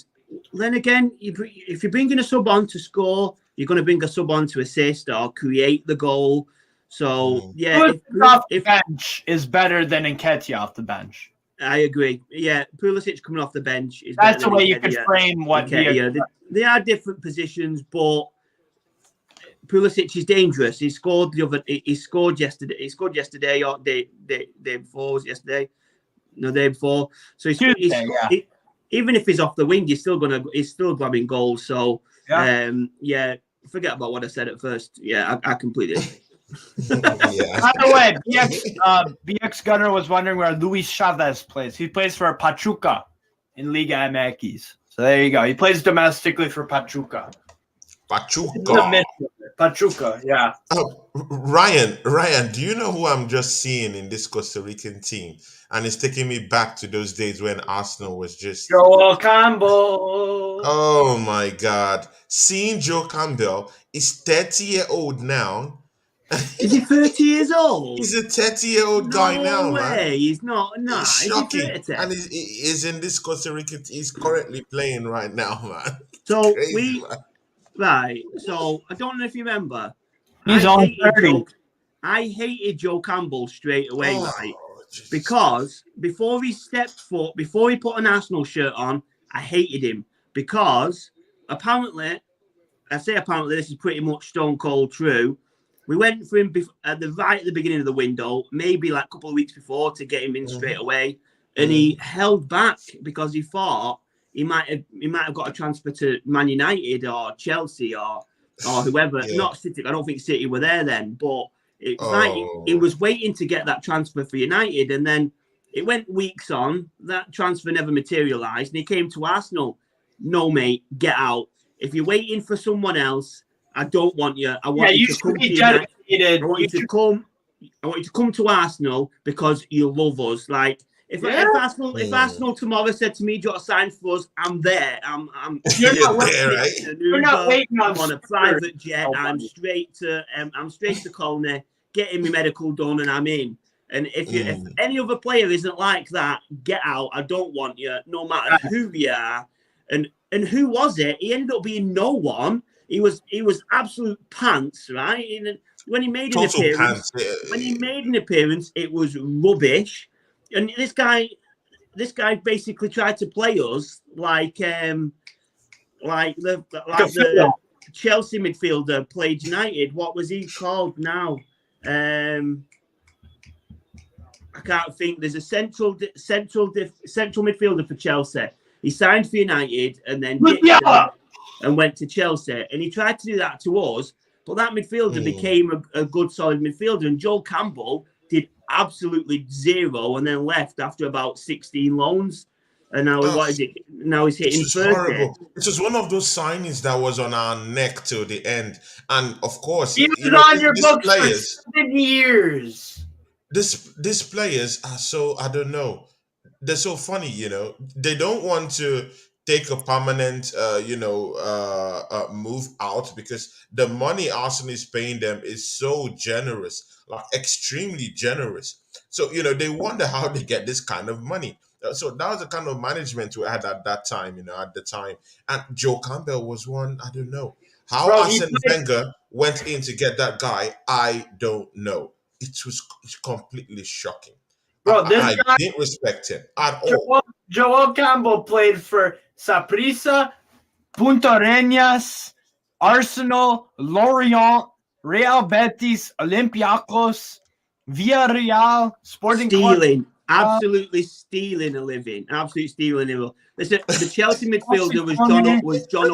[SPEAKER 2] Then again, if you're bringing a sub on to score, you're going to bring a sub on to assist or create the goal. So
[SPEAKER 3] off the bench is better than Nketiah off the bench.
[SPEAKER 2] I agree. Yeah, Pulisic coming off the bench is.
[SPEAKER 3] That's the way you could frame what.
[SPEAKER 2] They are different positions, but Pulisic is dangerous. He scored He scored yesterday. He scored yesterday or day before. Was yesterday? No, day before. So even if he's off the wing, he's still grabbing goals. So forget about what I said at first. Yeah, I completely agree.
[SPEAKER 3] By the way, BX Gunner was wondering where Luis Chavez plays. He plays for Pachuca in Liga MX. So there you go. He plays domestically for Pachuca. Pachuca, yeah.
[SPEAKER 1] Ryan, do you know who I'm just seeing in this Costa Rican team? And it's taking me back to those days when Arsenal was just
[SPEAKER 3] Joel Campbell.
[SPEAKER 1] Oh my God! Seeing Joe Campbell is 30-year-old now.
[SPEAKER 2] Is he 30 years old?
[SPEAKER 1] He's a 30-year-old guy now, man.
[SPEAKER 2] He's not. No,
[SPEAKER 1] it's shocking. And he's in this Costa Rica. He's currently playing right now, man.
[SPEAKER 2] So So I don't know if you remember.
[SPEAKER 3] He's on 30.
[SPEAKER 2] I hated Joe Campbell straight away, because before he put an Arsenal shirt on, I hated him because apparently, this is pretty much stone cold true. We went for him at the beginning of the window, maybe like a couple of weeks before, to get him in straight away, and he held back because he thought he might have got a transfer to Man United or Chelsea or whoever. Not City. I don't think City were there then, but it's like he was waiting to get that transfer for United, and then it went weeks on. That transfer never materialised, and he came to Arsenal. No, mate, get out. If you're waiting for someone else, I don't want you. I want you to come to United. I want you to come to Arsenal because you love us. Like if Arsenal tomorrow said to me, "Do you want to sign for us?" I'm there.
[SPEAKER 3] You're not waiting
[SPEAKER 2] on a private jet. I'm straight to Colney, getting my medical done, and I'm in. And if any other player isn't like that, get out. I don't want you, no matter who you are. And And who was it? He ended up being no one. He was absolute pants, right? And when he made an
[SPEAKER 1] Total
[SPEAKER 2] appearance,
[SPEAKER 1] pants.
[SPEAKER 2] it was rubbish. And this guy basically tried to play us like the Chelsea midfielder played United. What was he called now? I can't think. There's a central midfielder for Chelsea. He signed for United and then and went to Chelsea. And he tried to do that to us, but that midfielder became a good, solid midfielder. And Joel Campbell did absolutely zero and then left after about 16 loans. And now, what is it? Now he's hitting 30.
[SPEAKER 1] Horrible. It was one of those signings that was on our neck till the end. And of course,
[SPEAKER 3] he was on your books for 7 years.
[SPEAKER 1] These players are so, I don't know. They're so funny, They don't want to take a permanent, move out because the money Arsenal is paying them is so generous, like extremely generous. So, they wonder how they get this kind of money. So that was the kind of management we had at that time, at the time. And Joe Campbell was one, I don't know. How Arsene Wenger went in to get that guy, I don't know. It was completely shocking.
[SPEAKER 3] Bro,
[SPEAKER 1] I didn't respect him at all.
[SPEAKER 3] Joel Campbell played for Saprissa, Punta Arenas, Arsenal, Lorient, Real Betis, Olympiacos, Villarreal, Sporting
[SPEAKER 2] Stealing. Absolutely stealing a living. Absolutely stealing a living. Listen, the Chelsea midfielder was John.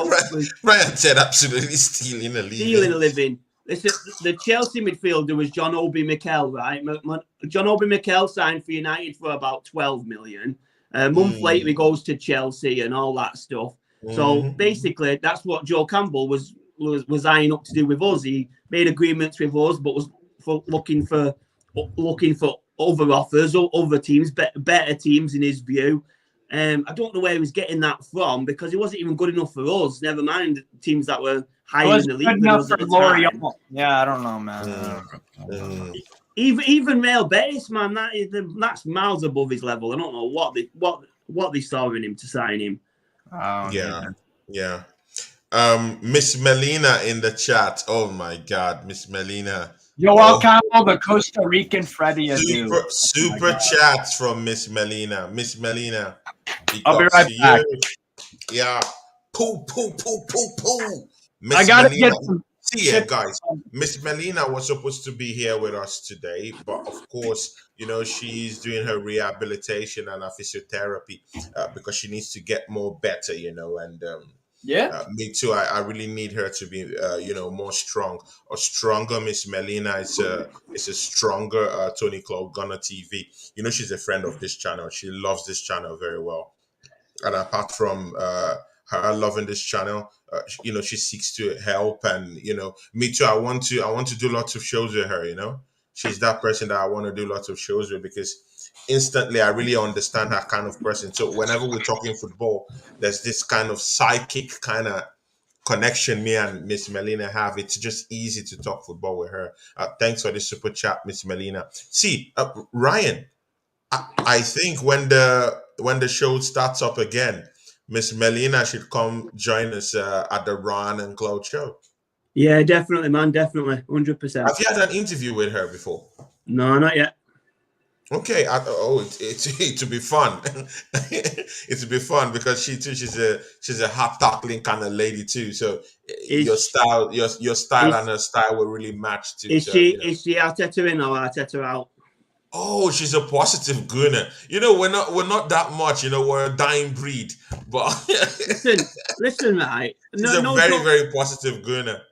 [SPEAKER 1] Ryan said absolutely stealing a living.
[SPEAKER 2] Stealing a living. Listen, the Chelsea midfielder was John Obi Mikel, right? John Obi Mikel signed for United for about 12 million. A month later, he goes to Chelsea and all that stuff. So basically, that's what Joe Campbell was eyeing up to do with us. He made agreements with us, but was looking for other offers, other teams, better teams in his view. I don't know where he was getting that from because he wasn't even good enough for us. Never mind teams that were higher in the league than us at the time.
[SPEAKER 3] Yeah, I don't know, man.
[SPEAKER 2] Even Real Betis, man, that's miles above his level. I don't know what they saw in him to sign him.
[SPEAKER 1] Yeah. Miss Melina in the chat. Oh my God, Miss Melina.
[SPEAKER 3] Joel Campbell, the Costa Rican Freddie
[SPEAKER 1] Super chats from Miss Melina. Miss Melina.
[SPEAKER 3] I'll be right back.
[SPEAKER 1] Yeah. Poo.
[SPEAKER 3] I gotta get some.
[SPEAKER 1] See ya, guys. Miss Melina was supposed to be here with us today, but of course, she's doing her rehabilitation and her physiotherapy because she needs to get more better, and me too. I really need her to be, more strong or stronger. Miss Melina is a stronger Tony Cloud Gunner TV. She's a friend of this channel. She loves this channel very well. And apart from her loving this channel, she seeks to help. And me too. I want to do lots of shows with her. She's that person that I want to do lots of shows with because instantly I really understand her kind of person. So whenever we're talking football, there's this kind of psychic kind of connection me and Miss Melina have. It's just easy to talk football with her. Thanks for the super chat, Miss Melina. See, Ryan, I think when the show starts up again, Miss Melina should come join us at the Ron and Cloud show.
[SPEAKER 2] Yeah, definitely, man. Definitely. 100%.
[SPEAKER 1] Have you had an interview with her before?
[SPEAKER 2] No, not yet.
[SPEAKER 1] Okay. It to be fun. It to be fun because she too. She's a hot tackling kind of lady too. So your style and her style will really match too.
[SPEAKER 2] Is she Arteta in or Arteta out?
[SPEAKER 1] Oh, she's a positive gunner. We're not that much. We're a dying breed. But
[SPEAKER 2] listen, right?
[SPEAKER 1] She's a very positive gunner.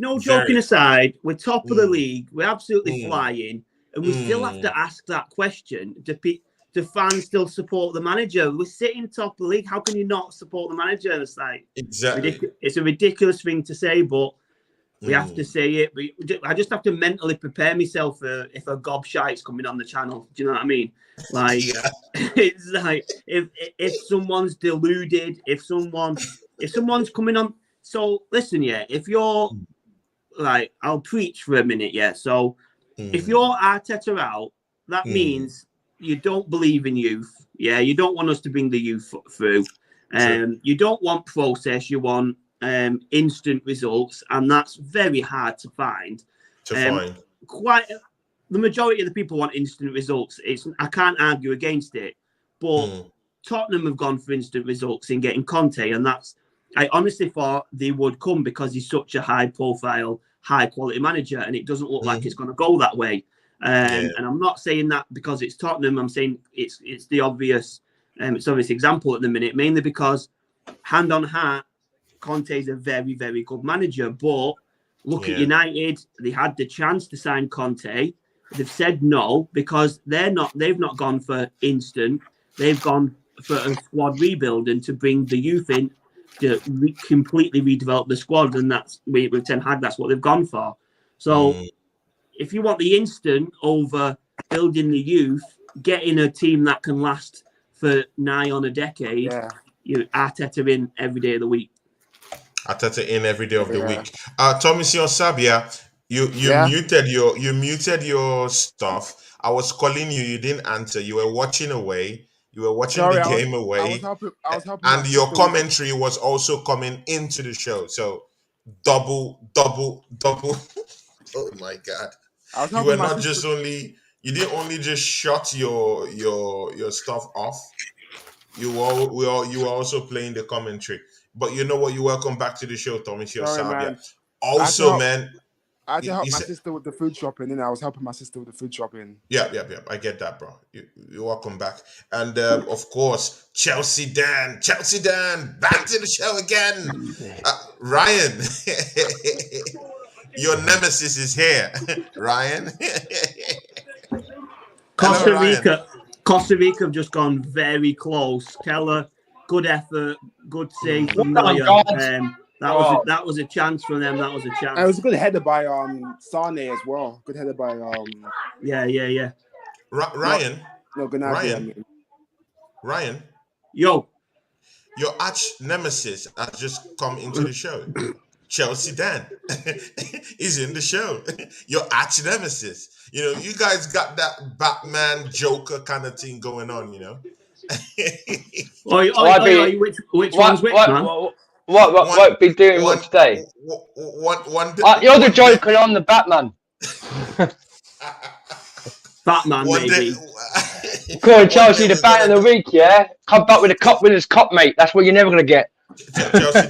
[SPEAKER 2] No joking aside, we're top of the league. We're absolutely flying, and we still have to ask that question: do fans still support the manager? We're sitting top of the league. How can you not support the manager? And it's like
[SPEAKER 1] exactly.
[SPEAKER 2] It's a ridiculous thing to say, but we have to say it. I just have to mentally prepare myself for if a gobshite's coming on the channel. Do you know what I mean? Like, it's like if someone's deluded, if someone's coming on. So listen, if you're like, I'll preach for a minute, So if you're Arteta out, that means you don't believe in youth. Yeah, you don't want us to bring the youth through. You don't want process, you want instant results, and that's very hard to find. Quite the majority of the people want instant results. I can't argue against it, but Tottenham have gone for instant results in getting Conte, and I honestly thought they would come because he's such a high-profile, high-quality manager, and it doesn't look like it's going to go that way. And I'm not saying that because it's Tottenham. I'm saying it's the obvious example at the minute, mainly because hand on heart, Conte is a very, very good manager. But look at United; they had the chance to sign Conte. They've said no because they've not gone for instant. They've gone for a squad rebuild and to bring the youth in to completely redevelop the squad, and that's with Ten Hag. That's what they've gone for. So. If you want the instant over building the youth, getting a team that can last for nigh on a decade, Arteta in every day of the week.
[SPEAKER 1] Arteta in every day of the week. Tommy Sabia, you muted your stuff. I was calling you, you didn't answer. You were watching away. You were watching the game away.
[SPEAKER 4] I was helping
[SPEAKER 1] and your commentary was also coming into the show. So double. Oh my God. You were not just you didn't only just shut your stuff off. You were also playing the commentary. But you know what? You're welcome back to the show, Tommy Sabia. Also, man.
[SPEAKER 4] I had to help my sister with the food shopping, and I was helping my sister with the food shopping.
[SPEAKER 1] Yeah. I get that, bro. You're welcome back. And of course, Chelsea Dan, back to the show again. Ryan. Your nemesis is here, Ryan.
[SPEAKER 2] Costa Rica have just gone very close. Keller, good effort, good save from Neuer. That was a chance from them. That was a chance.
[SPEAKER 4] And it was a good header by Sane as well. Good header by
[SPEAKER 2] Yeah.
[SPEAKER 1] Ryan.
[SPEAKER 4] Gnabry.
[SPEAKER 1] Ryan.
[SPEAKER 2] Yo.
[SPEAKER 1] Your arch nemesis has just come into the show. Chelsea Dan is in the show. Your arch nemesis. You know, you guys got that Batman Joker kind of thing going on, you know.
[SPEAKER 2] Which one's which, man?
[SPEAKER 5] What be doing what today? You're the Joker on the Batman.
[SPEAKER 2] Batman, maybe.
[SPEAKER 5] Go on, Chelsea, the bat of the week, yeah? Come back with a cup winners' cup, mate. That's what you're never going to get.
[SPEAKER 1] Chelsea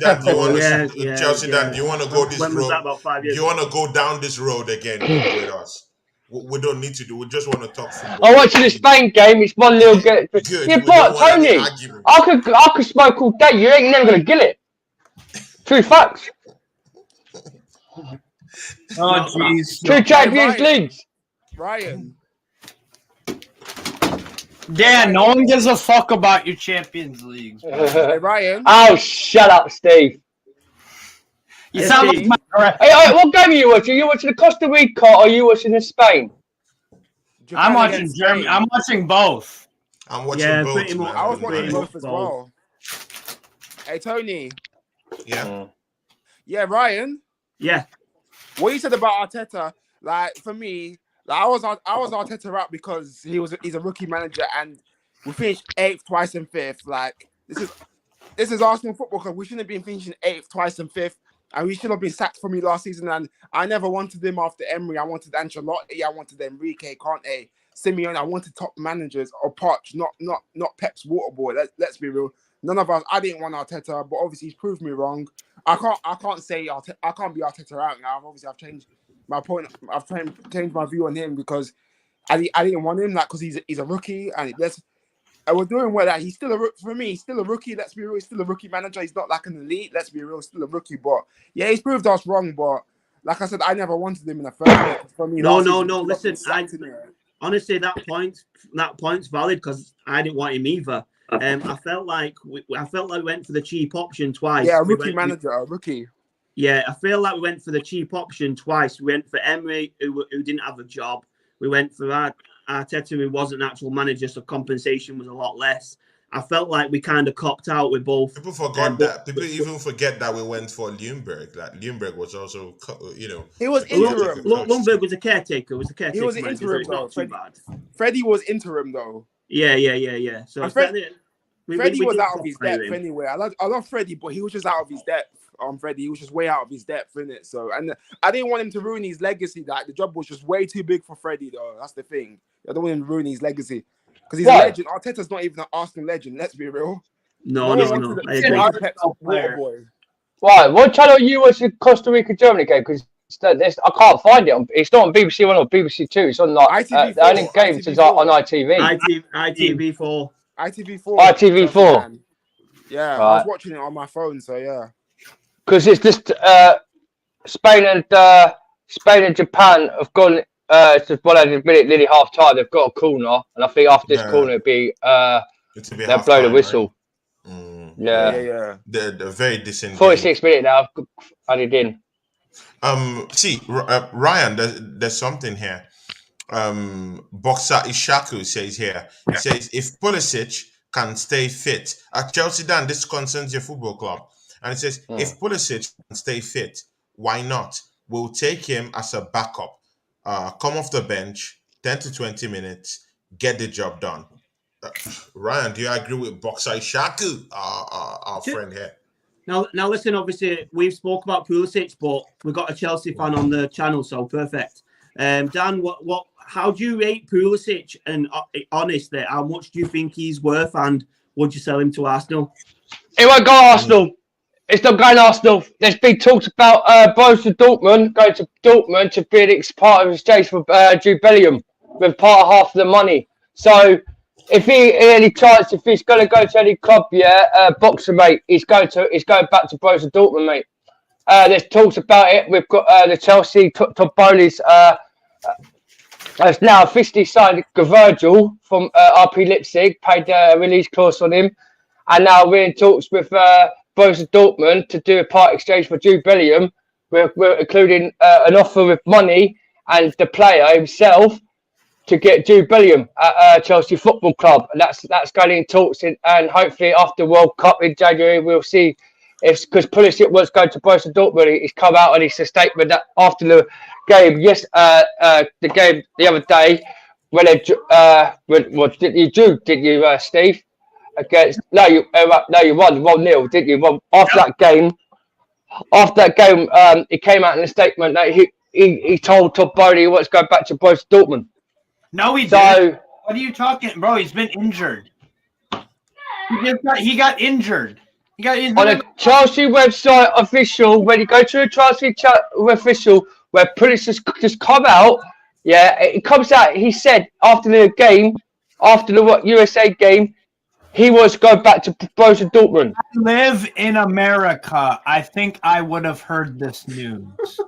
[SPEAKER 1] Dan, do you want to go this
[SPEAKER 2] when
[SPEAKER 1] road?
[SPEAKER 2] Was that, about 5 years
[SPEAKER 1] do you want to go down this road again with us? We don't need to do. We just want to talk football.
[SPEAKER 5] I watched the Spain game. It's one little get. Yeah, but Tony, I could smoke all day. You ain't never gonna get it. True facts.
[SPEAKER 3] Oh jeez.
[SPEAKER 5] Two Champions Leagues.
[SPEAKER 4] Ryan.
[SPEAKER 3] Dan, no one gives a fuck about your Champions League.
[SPEAKER 4] Hey, Ryan.
[SPEAKER 5] Oh, shut up, Steve.
[SPEAKER 3] You sound like my...
[SPEAKER 5] Hey, what game are you watching? Are you watching the Costa Rica or are you watching the Spain?
[SPEAKER 3] I'm watching Germany. I'm watching both.
[SPEAKER 1] I'm watching both.
[SPEAKER 4] I was watching both as well. Hey, Tony.
[SPEAKER 1] Yeah.
[SPEAKER 4] Yeah, Ryan.
[SPEAKER 2] Yeah.
[SPEAKER 4] What you said about Arteta, like for me, like, I was Arteta out because he's a rookie manager and we finished 8th twice and 5th. Like this is Arsenal Football Club. We shouldn't have been finishing 8th twice and 5th. And we should have been sacked for me last season. And I never wanted him after Emery. I wanted Ancelotti. I wanted Enrique, Conte, Simeone. I wanted top managers or Poch, not Pep's waterboy. Let's be real. None of us. I didn't want Arteta, but obviously he's proved me wrong. I can't say Arteta. I can't be Arteta out now. I've changed my point. I've changed my view on him because I didn't want him, like, because he's a rookie and we're doing well. Like, he's still for me. He's still a rookie. Let's be real. He's still a rookie manager. He's not like an elite. Let's be real. Still a rookie. But yeah, he's proved us wrong. But like I said, I never wanted him in the first place. For me,
[SPEAKER 2] no. Listen, honestly, that point's valid because I didn't want him either. I felt like we went for the cheap option twice.
[SPEAKER 4] Yeah, a rookie.
[SPEAKER 2] Yeah, I feel like we went for the cheap option twice. We went for Emery, who didn't have a job. We went for Arteta, who wasn't an actual manager, so compensation was a lot less. I felt like we kind of copped out with both.
[SPEAKER 1] People forgot that. People even forget that we went for Ljungberg. Like Ljungberg was also,
[SPEAKER 4] he was interim.
[SPEAKER 2] Ljungberg was a caretaker.
[SPEAKER 4] He was interim though. Freddie was interim though.
[SPEAKER 2] Yeah. So
[SPEAKER 4] Freddie was out of his
[SPEAKER 2] play
[SPEAKER 4] depth
[SPEAKER 2] him.
[SPEAKER 4] anyway. I love Freddie, but he was just out of his depth. Freddie, he was just way out of his depth, innit? So, and I didn't want him to ruin his legacy. Like the job was just way too big for Freddie, though. That's the thing. I don't want him to ruin his legacy because he's a legend. Arteta's not even an Arsenal legend. Let's be real.
[SPEAKER 2] No.
[SPEAKER 4] He's an Arsenal player. Boy.
[SPEAKER 5] Right, what channel you watch the Costa Rica Germany game? Because I can't find it. It's not on BBC One or BBC Two. It's on like
[SPEAKER 4] ITV4,
[SPEAKER 5] the only games is on ITV.
[SPEAKER 2] ITV4.
[SPEAKER 4] ITV4.
[SPEAKER 5] ITV4.
[SPEAKER 4] Yeah,
[SPEAKER 5] right.
[SPEAKER 4] I was watching it on my phone, so yeah.
[SPEAKER 5] Because it's just Spain and Japan have gone. It's just 100 minute, nearly half time. They've got a corner, and I think after this corner, it'll be they'll blow the whistle.
[SPEAKER 1] Right? Mm.
[SPEAKER 4] Yeah.
[SPEAKER 1] They're very disengaged.
[SPEAKER 5] 46 minutes now. Added in.
[SPEAKER 1] See, Ryan, there's something here. Boxer Ishaku says here. He says if Pulisic can stay fit at Chelsea, Dan, this concerns your football club, and it says if Pulisic can stay fit, why not? We'll take him as a backup. Come off the bench, 10 to 20 minutes, get the job done. Ryan, do you agree with Boxer Ishaku, our friend here?
[SPEAKER 2] Now, listen. Obviously, we've spoke about Pulisic, but we've got a Chelsea fan on the channel, so perfect. Dan, how do you rate Pulisic? And honestly, how much do you think he's worth? And would you sell him to Arsenal?
[SPEAKER 5] It won't go Arsenal. It's not going Arsenal. There's been talks about Borussia Dortmund going to Dortmund to be part of exchange for Jude Bellingham with part of half of the money. So if any chance, if he's going to go to any club, Boxer mate, he's going back to Borussia Dortmund, mate. There's talks about it. We've got the Chelsea Todd Bowley's has now officially signed Virgil from RP Leipzig, paid a release clause on him, and now we're in talks with Borussia Dortmund to do a part exchange for Jude Bellingham. We're including an offer with money and the player himself to get Jude Bellingham at Chelsea Football Club, and that's going in talks, and hopefully after World Cup in January we'll see if, because Pulisic was going to Borussia Dortmund. He's come out and it's a statement that after the game, the game the other day when didn't you Steve? Against you won 1-0, didn't you? After that game, he came out in a statement that he told Todd Bowley he wants to go back to Borussia Dortmund.
[SPEAKER 3] No, he didn't. What are you talking, bro? He's been injured. He got injured. He got injured
[SPEAKER 5] On a Chelsea website official, when you go to a Chelsea official, where Pulisic just come out, it comes out. He said after the game, after the USA game, he was going back to Borussia Dortmund.
[SPEAKER 3] I live in America. I think I would have heard this news.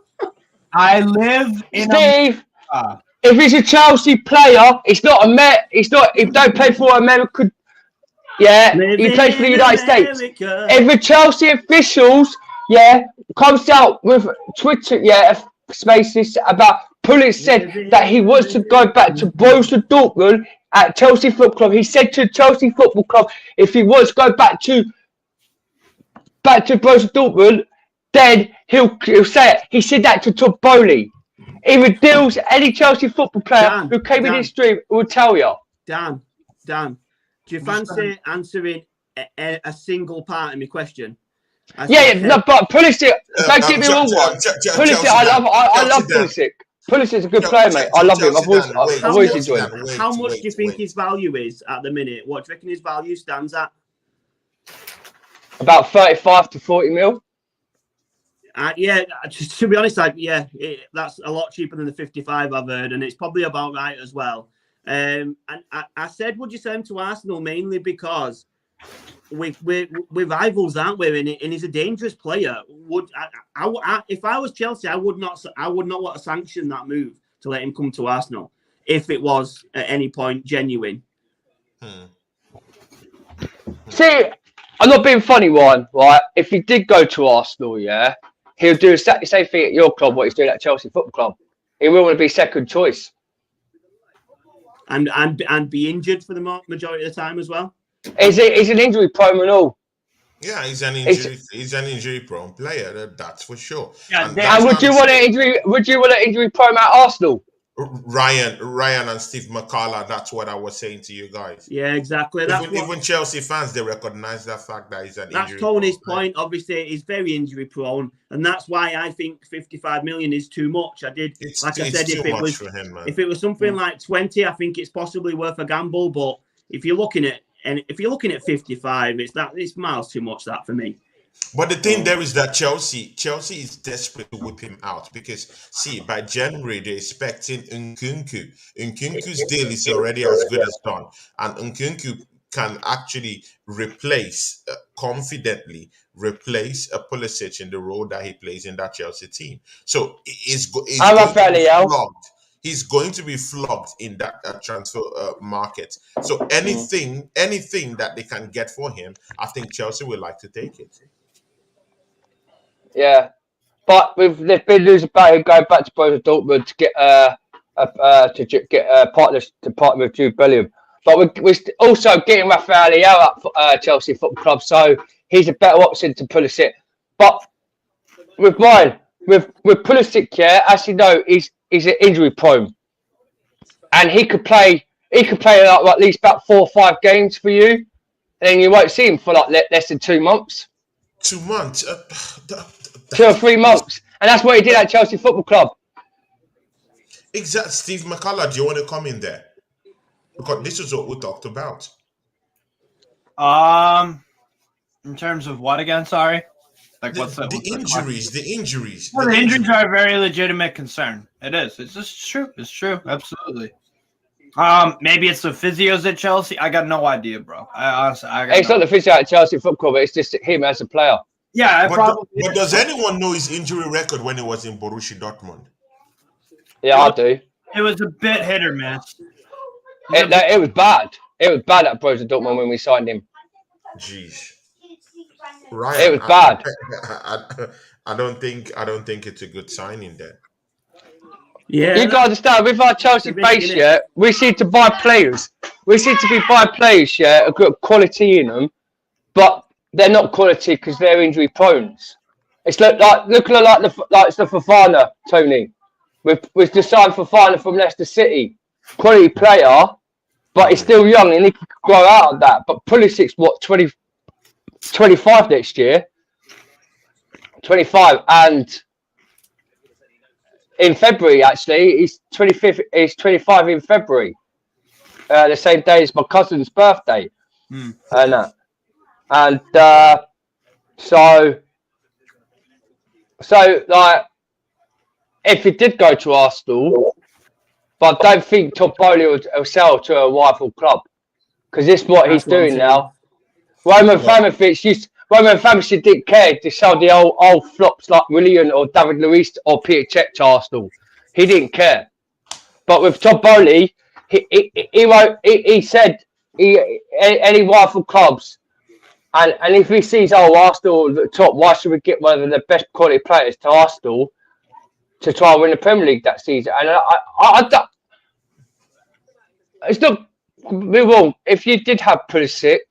[SPEAKER 3] I live in
[SPEAKER 5] Steve,
[SPEAKER 3] America.
[SPEAKER 5] If he's a Chelsea player, it's not a Met. It's not. He don't play for America. Yeah, he plays for the United States. If the Chelsea officials, comes out with Twitter, spaces about Pulisic said that he wants to go back to Borussia Dortmund at Chelsea Football Club. He said to Chelsea Football Club, if he wants to go back to Borussia Dortmund, then he'll say it. He said that to Todd Bowley. If it deals any Chelsea football player who came in this stream will tell you.
[SPEAKER 2] Dan, do you fancy answering a single part of my question?
[SPEAKER 5] But Pulisic, don't get me wrong. Pulisic, I love Pulisic. Pulisic's a good player, mate. I love him. I've always enjoyed him.
[SPEAKER 2] How much do you think his value is at the minute? What do you reckon his value stands at?
[SPEAKER 5] About 35 to 40 mil.
[SPEAKER 2] To be honest, that's a lot cheaper than the 55 I've heard, and it's probably about right as well. And I said, would you send him to Arsenal mainly because we're rivals, aren't we? And he's a dangerous player. If I was Chelsea, I would not want to sanction that move to let him come to Arsenal if it was at any point genuine.
[SPEAKER 5] See, I'm not being funny, Ryan. Right? If he did go to Arsenal, he'll do exactly the same thing at your club what he's doing at Chelsea Football Club. He will want to be second choice.
[SPEAKER 2] And be injured for the majority of the time as well.
[SPEAKER 5] He's an injury prone and all.
[SPEAKER 1] Yeah, he's an injury prone player. That's for sure.
[SPEAKER 5] And would you want an injury prone at Arsenal?
[SPEAKER 1] Ryan and Steve McCullough. That's what I was saying to you guys.
[SPEAKER 2] Yeah, exactly.
[SPEAKER 1] Even Chelsea fans, they recognize that fact that he's an
[SPEAKER 2] That's
[SPEAKER 1] injury.
[SPEAKER 2] Tony's point. Obviously, he's very injury prone, and that's why I think 55 million is too much. I said, if it was something like 20, I think it's possibly worth a gamble. But if you're looking at 55, it's miles too much that for me.
[SPEAKER 1] But the thing there is that Chelsea is desperate to whip him out because see by January they're expecting Nkunku. Nkunku's deal is already as good as done, and Nkunku can actually confidently replace a Pulisic in the role that he plays in that Chelsea team. So he's going to be flogged in that transfer market. So anything that they can get for him, I think Chelsea would like to take it.
[SPEAKER 5] Yeah, but they've been losing battle going back to Borussia Dortmund to get partners to partner with Jude Bellingham. But we're also getting Rafael Leao up for Chelsea Football Club, so he's a better option to Pulisic. But with Pulisic, yeah, as you know, he's an injury prone, and he could play like at least about 4 or 5 games for you, and then you won't see him for like less than 2 months.
[SPEAKER 1] 2 months.
[SPEAKER 5] 2 or 3 months, and that's what he did at Chelsea Football Club.
[SPEAKER 1] Exactly. Steve McCullough, do you want to come in there? Because this is what we talked about.
[SPEAKER 3] In terms of what again? Sorry. Like
[SPEAKER 1] the injuries? The injuries.
[SPEAKER 3] Well, the injuries are a very legitimate concern. It is. It's just true. It's true. Absolutely. Maybe it's the physios at Chelsea. I got no idea, bro.
[SPEAKER 5] It's not the physio at Chelsea Football Club, but it's just him as a player.
[SPEAKER 3] Yeah,
[SPEAKER 1] but does anyone know his injury record when he was in Borussia Dortmund?
[SPEAKER 5] Yeah, I do.
[SPEAKER 3] It was a bit hit or miss.
[SPEAKER 5] It was bad. It was bad at Borussia Dortmund when we signed him.
[SPEAKER 1] Jeez, Ryan,
[SPEAKER 5] it was bad.
[SPEAKER 1] I don't think it's a good signing there.
[SPEAKER 5] Yeah, you got to understand with our Chelsea base, yeah, we seem to buy players. We seem to be buy players, yeah, a good quality in them, but they're not quality because they're injury prone. It's looking like it's the Fofana, Tony. We've decided Fofana from Leicester City, quality player, but he's still young and he can grow out of that. But Pulisic's what 25 next year, 25, and in February actually he's 25 in February, the same day as my cousin's birthday, and so like if he did go to Arsenal, but I don't think Todd Bowley will sell to a rival club because this is what he's doing now. Roman Abramovich didn't care to sell the old flops like Willian or David Luiz or Peter Cech to Arsenal. He didn't care. But with Todd Bowley, he said any rival clubs. And if he sees, Arsenal at the top, why should we get one of the best quality players to Arsenal to try and win the Premier League that season? And I don't, it's not be wrong. If you did have Pulisic,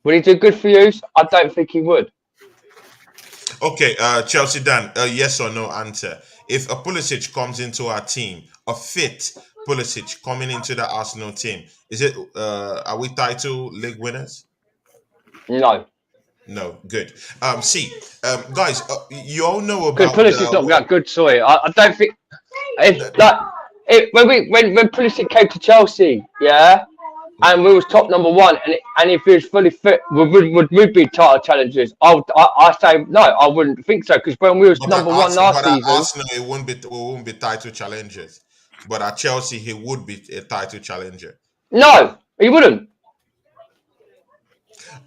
[SPEAKER 5] would he do good for you? I don't think he would.
[SPEAKER 1] Okay, Chelsea Dan, yes or no answer. If a Pulisic comes into our team, a fit Pulisic coming into the Arsenal team, are we title league winners?
[SPEAKER 5] No,
[SPEAKER 1] good. Guys, you all know about.
[SPEAKER 5] Pulisic's not that good. Sorry, I don't think. When Pulisic came to Chelsea, yeah, and we was top number 1, and if he was fully fit, would we be title challengers? I say no, I wouldn't think so because when we was number 1 last season,
[SPEAKER 1] at Arsenal we won't be title challengers, but at Chelsea he would be a title challenger.
[SPEAKER 5] No, he wouldn't.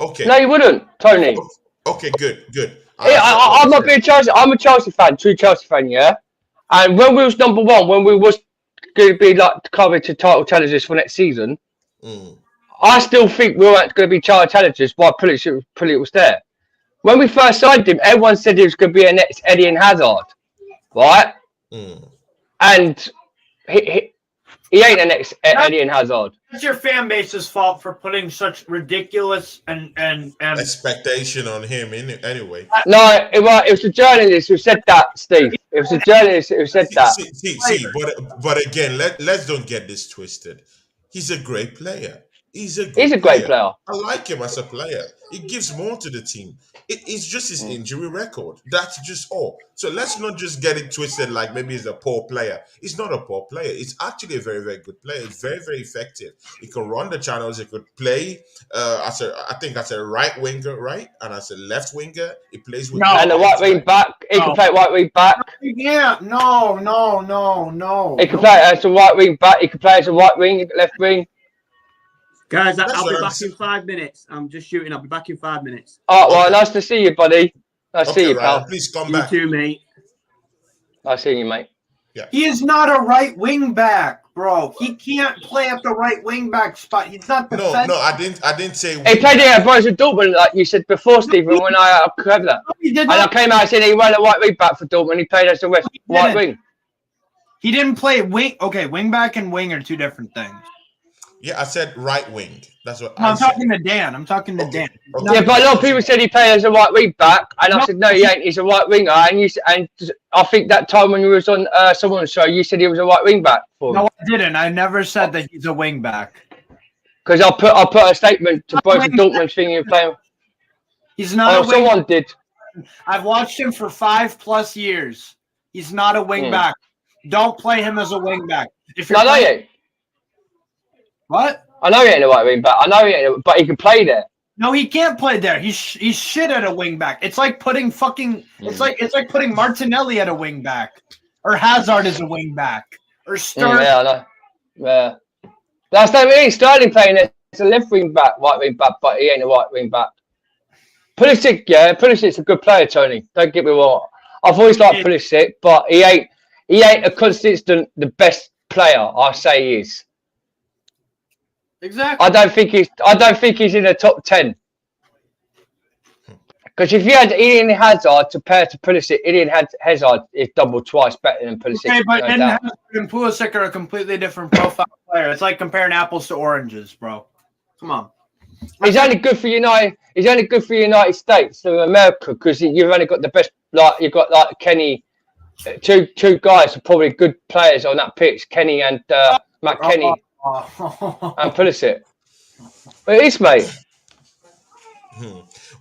[SPEAKER 1] Okay.
[SPEAKER 5] No, you wouldn't, Tony.
[SPEAKER 1] Okay, good.
[SPEAKER 5] I'm not being Chelsea. I'm a Chelsea fan, true Chelsea fan, yeah. And when we was number 1, when we was going to be like covered to title challengers for next season, I still think we weren't going to be title challengers while Pulisic was there. When we first signed him, everyone said he was going to be a next Eddie and Hazard, right? And He ain't the next Eden Hazard.
[SPEAKER 3] It's your fan base's fault for putting such ridiculous and
[SPEAKER 1] expectation on him anyway.
[SPEAKER 5] No, it was a journalist who said that, Steve. It was a journalist who said that.
[SPEAKER 1] But again, let's don't get this twisted. He's a great player. He's a
[SPEAKER 5] great player.
[SPEAKER 1] I like him as a player. He gives more to the team. It's just his injury record. That's just all. So let's not just get it twisted like maybe he's a poor player. He's not a poor player. He's actually a very, very good player. He's very, very effective. He can run the channels. He could play as a right winger, right? And as a left winger, he plays with
[SPEAKER 5] and a right wing back. He can play right wing back.
[SPEAKER 3] Yeah, no.
[SPEAKER 5] He can play as a right wing back. He can play as a right wing, left wing.
[SPEAKER 2] Guys, I'll be back in 5 minutes. I'm just shooting. I'll be back in 5 minutes.
[SPEAKER 5] Oh, well, nice to see you, buddy. Nice to see you, pal.
[SPEAKER 1] Please come back.
[SPEAKER 2] You too, mate.
[SPEAKER 5] Nice seeing you, mate.
[SPEAKER 1] Yeah.
[SPEAKER 3] He is not a right wing back, bro. He can't play at the right wing back spot. He's not defensive.
[SPEAKER 1] No, I didn't say.
[SPEAKER 5] He played at Borussia Dortmund, like you said before, Stephen. When I covered that, and I came out and said he went a right wing back for Dortmund. He played as a right wing.
[SPEAKER 3] He didn't play wing. Okay, wing back and wing are two different things.
[SPEAKER 1] Yeah, I said right wing. That's what
[SPEAKER 3] I'm talking to Dan. I'm talking to Dan.
[SPEAKER 1] Okay.
[SPEAKER 5] Yeah, but a lot of people said he played as a right wing back, and I said no, he ain't. He's a right winger. And I think that time when you was on someone's show, you said he was a right wing back.
[SPEAKER 3] No, I didn't. I never said that he's a wing back.
[SPEAKER 5] Because I put a statement to both Dortmund thing you playing.
[SPEAKER 3] He's not.
[SPEAKER 5] Oh, someone did.
[SPEAKER 3] I've watched him for 5+ years. He's not a wing back. Don't play him as a wing back. If you're What?
[SPEAKER 5] I know he ain't a right wing back. I know he ain't, but he can play there.
[SPEAKER 3] No, he can't play there. He's shit at a wing back. It's like putting it's like putting Martinelli at a wing back, or Hazard as a wing back, or Sterling.
[SPEAKER 5] Yeah, I know. Yeah, that's what I mean. Sterling playing it. It's a left wing back, right wing back, but he ain't a right wing back. Pulisic's a good player, Tony. Don't get me wrong. I've always liked Pulisic, but he ain't a consistent, the best player. I say he is.
[SPEAKER 3] Exactly.
[SPEAKER 5] I don't think he's in the top 10. Because if you had Eden Hazard to pair to Pulisic, Eden Hazard is double twice better than Pulisic.
[SPEAKER 3] Okay, but Eden Hazard and Pulisic are a completely different profile player. It's like comparing apples to oranges, bro. Come on.
[SPEAKER 5] He's only good for United. He's only good for United States of America because you've only got the best. Like you've got like Kenny, two guys are probably good players on that pitch. Kenny and Matt Kenny. And Pulisic. But it is, mate.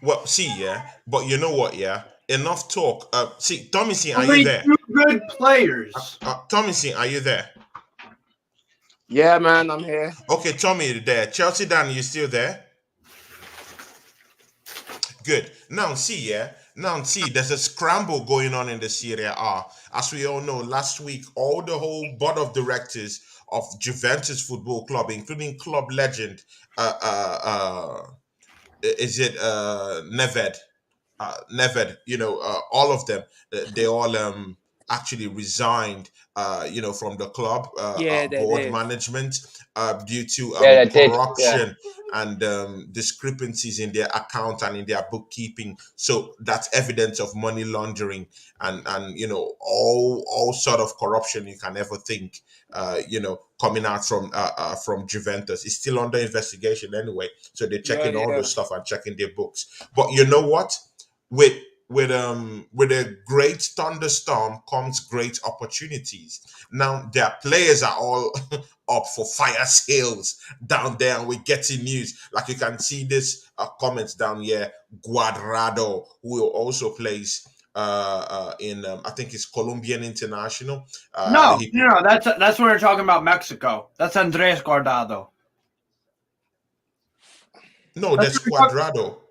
[SPEAKER 1] Well, see, yeah. But you know what, yeah? Enough talk. See, Tommy C, are you there?
[SPEAKER 3] Two good players.
[SPEAKER 1] Tommy C, are you there?
[SPEAKER 4] Yeah, man, I'm here.
[SPEAKER 1] Okay, Tommy, you're there. Chelsea Dan, you still there? Good. Now, see, yeah. Now, see, there's a scramble going on in the Serie A. As we all know, last week, the whole board of directors of Juventus Football Club, including club legend, Neved? Neved, all of them, they all actually resigned, from the club board management due to corruption and discrepancies in their account and in their bookkeeping. So that's evidence of money laundering and all sort of corruption you can ever think, coming out from Juventus. It's still under investigation anyway. So they're checking all the stuff and checking their books. But you know what? With a great thunderstorm comes great opportunities. Now their players are all up for fire sales down there, and we're getting news. Like you can see this comments down here. Guadrado, who also plays in I think it's Colombian International.
[SPEAKER 3] No, that's when we're talking about Mexico. That's Andres Guardado.
[SPEAKER 1] No, that's Guadrado.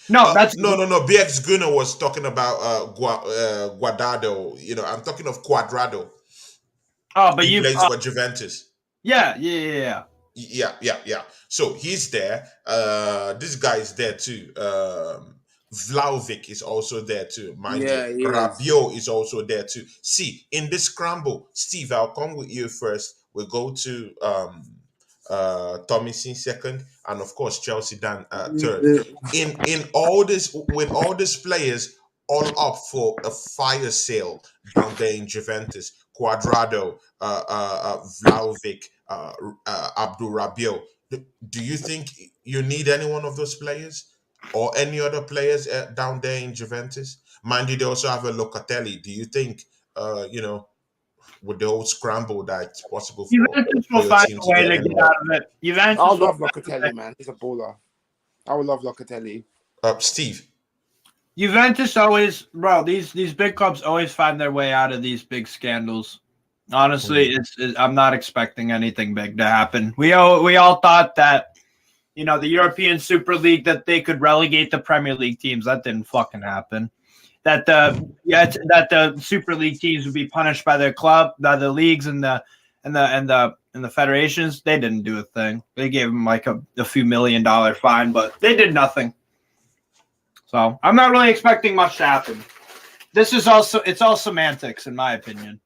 [SPEAKER 3] No, that's
[SPEAKER 1] no. BX Gunnar was talking about Guardado. I'm talking of Cuadrado.
[SPEAKER 3] Oh, but
[SPEAKER 1] he plays for Juventus.
[SPEAKER 3] Yeah.
[SPEAKER 1] So he's there. This guy is there too. Vlahovic is also there too. Mind you, Rabiot is also there too. See, in this scramble, Steve, I'll come with you first. We'll go to Tommy C second, and of course Chelsea Dan third. In all this, with all these players all up for a fire sale down there in Juventus, Cuadrado, Vlahovic, Abdul Rabiot. Do you think you need any one of those players or any other players down there in Juventus? Mind you, they also have a Locatelli. Do you think, with the whole scramble, that it's possible
[SPEAKER 3] Juventus
[SPEAKER 1] for
[SPEAKER 3] will
[SPEAKER 1] your
[SPEAKER 3] find
[SPEAKER 1] team
[SPEAKER 3] a
[SPEAKER 1] to
[SPEAKER 3] way
[SPEAKER 1] get
[SPEAKER 3] to
[SPEAKER 1] any
[SPEAKER 3] get
[SPEAKER 1] more?
[SPEAKER 3] out of it. Juventus
[SPEAKER 4] I
[SPEAKER 3] will
[SPEAKER 4] love
[SPEAKER 3] find a way.
[SPEAKER 4] Locatelli, man. He's a baller. I would love Locatelli.
[SPEAKER 1] Steve.
[SPEAKER 3] Juventus always, bro. These big clubs always find their way out of these big scandals. Honestly, I'm not expecting anything big to happen. We all thought that, the European Super League, that they could relegate the Premier League teams. That didn't fucking happen. That the Super League teams would be punished by their club, by the leagues and the federations. They didn't do a thing. They gave them like a few $1 million fine, but they did nothing. So I'm not really expecting much to happen. It's all semantics, in my opinion.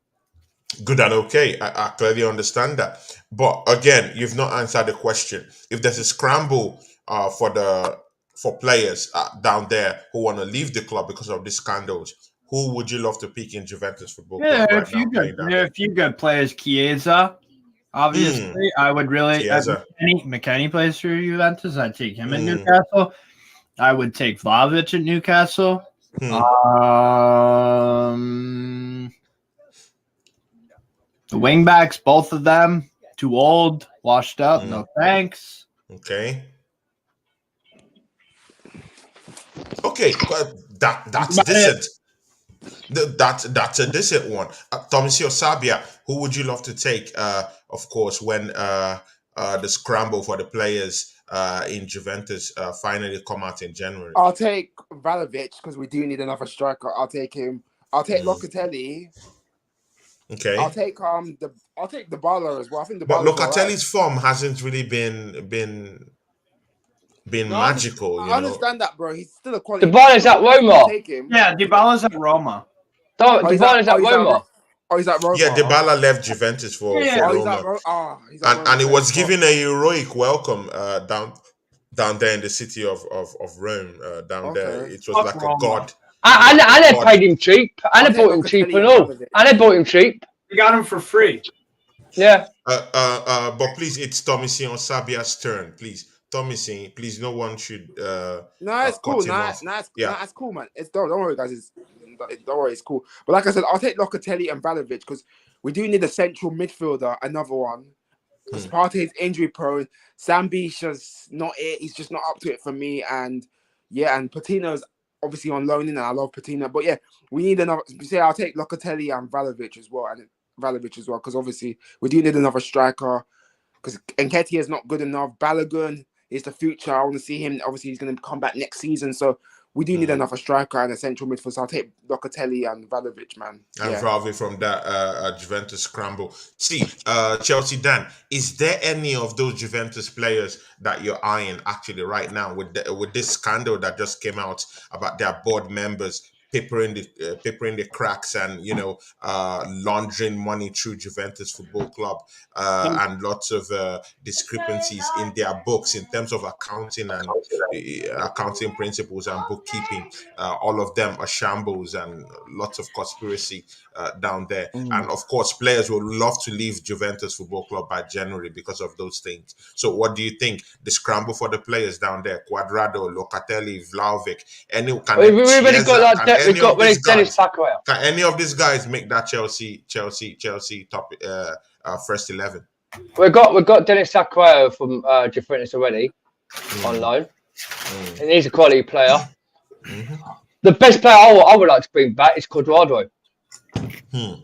[SPEAKER 1] Good and okay. I clearly understand that. But again, you've not answered the question. If there's a scramble for players down there who want to leave the club because of these scandals, who would you love to pick in Juventus Football Club right now playing down there?
[SPEAKER 3] A few good players. Chiesa, obviously. I would really.
[SPEAKER 1] Chiesa.
[SPEAKER 3] McKennie plays for Juventus. I'd take him in Newcastle. I would take Vlahovic at Newcastle. The wingbacks, both of them, too old, washed up. No thanks.
[SPEAKER 1] Okay. That's decent. That's a decent one. Tomisio Sabia, who would you love to take? Of course, when the scramble for the players in Juventus finally come out in January.
[SPEAKER 4] I'll take Vlahovic because we do need another striker. I'll take him. I'll take Locatelli.
[SPEAKER 1] Okay.
[SPEAKER 4] I'll take the baller as well. I think
[SPEAKER 1] but Locatelli's form hasn't really been magical.
[SPEAKER 4] I understand that, bro. He's still a quality.
[SPEAKER 5] Dybala's at Roma.
[SPEAKER 4] Take him.
[SPEAKER 3] Yeah, Dybala's at Roma.
[SPEAKER 5] Dybala's at Roma.
[SPEAKER 4] He's at Roma.
[SPEAKER 1] Yeah, Dybala left Juventus for Roma. And it was given a heroic welcome down there in the city of Rome. There, it was like a god.
[SPEAKER 5] And they paid him cheap. And they bought him cheap and all. And they bought him cheap.
[SPEAKER 3] You got him for free.
[SPEAKER 5] Yeah.
[SPEAKER 1] But please, it's Tomisin Sabia's turn. Please, Tomisin, please, no one should.
[SPEAKER 4] No, it's cool. It's cool, man. Don't worry, guys. Don't worry, it's cool. But like I said, I'll take Locatelli and Vlahovic because we do need a central midfielder, another one. Because Partey's injury prone. Sam Bisha's not it. He's just not up to it for me. And Patino's obviously on loan, and I love Patino. But yeah, we need another. I'll take Locatelli and Vlahovic as well, because obviously we do need another striker. Because Nketiah is not good enough. Balogun is the future. I want to see him. Obviously, he's going to come back next season. So we do need another striker and a central midfield. So I'll take Locatelli and Vlahovic, man.
[SPEAKER 1] And Vlahovic from that Juventus scramble. See, Chelsea Dan, is there any of those Juventus players that you're eyeing actually right now with this scandal that just came out about their board members peppering the cracks and laundering money through Juventus Football Club and lots of discrepancies in their books in terms of accounting and accounting principles and bookkeeping? All of them are shambles and lots of conspiracy down there. And of course, players would love to leave Juventus Football Club by January because of those things. So what do you think? The scramble for the players down there, Cuadrado, Locatelli, Vlahovic,
[SPEAKER 5] we've got Dennis Zakaria.
[SPEAKER 1] Can any of these guys make that Chelsea top first 11?
[SPEAKER 5] We've got Dennis Zakaria from Juventus already on loan, and he's a quality player. The best player I would like to bring back is Cuadrado.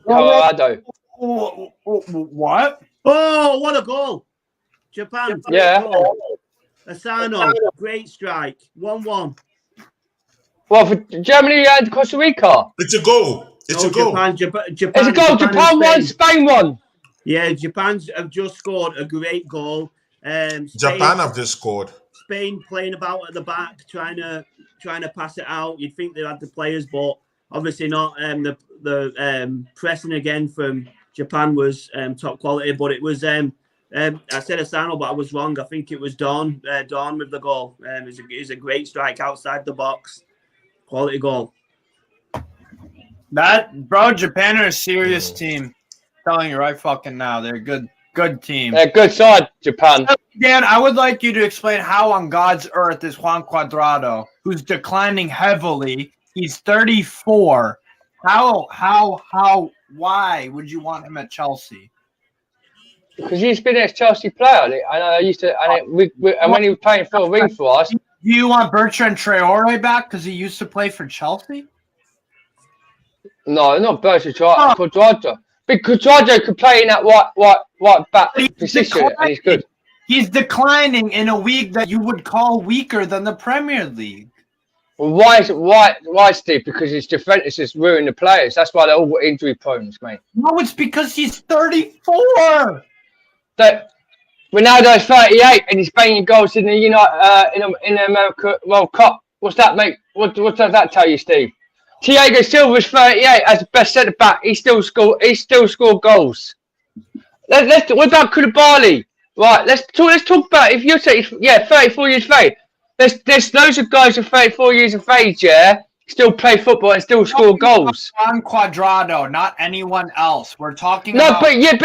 [SPEAKER 5] Colorado.
[SPEAKER 3] What?
[SPEAKER 2] Oh, what a goal! Japan.
[SPEAKER 5] Yeah.
[SPEAKER 2] Goal. Asano, great strike. 1-1.
[SPEAKER 5] Well, for Germany and Costa Rica.
[SPEAKER 1] It's a goal. It's a goal.
[SPEAKER 2] Japan.
[SPEAKER 5] It's a goal. Japan won. Spain won.
[SPEAKER 2] Yeah, Japan have just scored a great goal.
[SPEAKER 1] Japan have just scored.
[SPEAKER 2] Spain playing about at the back, trying to pass it out. You'd think they had the players, but obviously not. The pressing again from Japan was top quality, but it was. I said Asano, but I was wrong. I think it was Dawn with the goal. It was a great strike outside the box. Quality goal.
[SPEAKER 3] Japan are a serious team. I'm telling you right fucking now. They're a good Good team.
[SPEAKER 5] Good side, Japan.
[SPEAKER 3] Dan, I would like you to explain how on God's earth is Juan Cuadrado, who's declining heavily. He's 34. Why would you want him at Chelsea?
[SPEAKER 5] Because he's been a Chelsea player. I used to, and when he was playing for a ring for us.
[SPEAKER 3] Do you want Bertrand Traore back because he used to play for Chelsea?
[SPEAKER 5] No, not Bertrand Cuadrado. But Cuadrado could play in that right back position, and he's good.
[SPEAKER 3] He's declining in a league that you would call weaker than the Premier League.
[SPEAKER 5] Well, why, Steve? Because his defenders just ruin the players. That's why they're all injury prone, mate.
[SPEAKER 3] No, it's because he's 34.
[SPEAKER 5] That Ronaldo's 38 and he's banging goals in the in the America World Cup. What's that, mate? What does that tell you, Steve? Thiago Silva's 38 as the best centre back. He still scored goals. What about Koulibaly? Right, let's talk about if you're saying 34 years of age. There's loads of guys of 34 years of age, still play football and still score goals.
[SPEAKER 3] On Cuadrado, not anyone else. We're talking
[SPEAKER 5] No,
[SPEAKER 3] about
[SPEAKER 5] but you're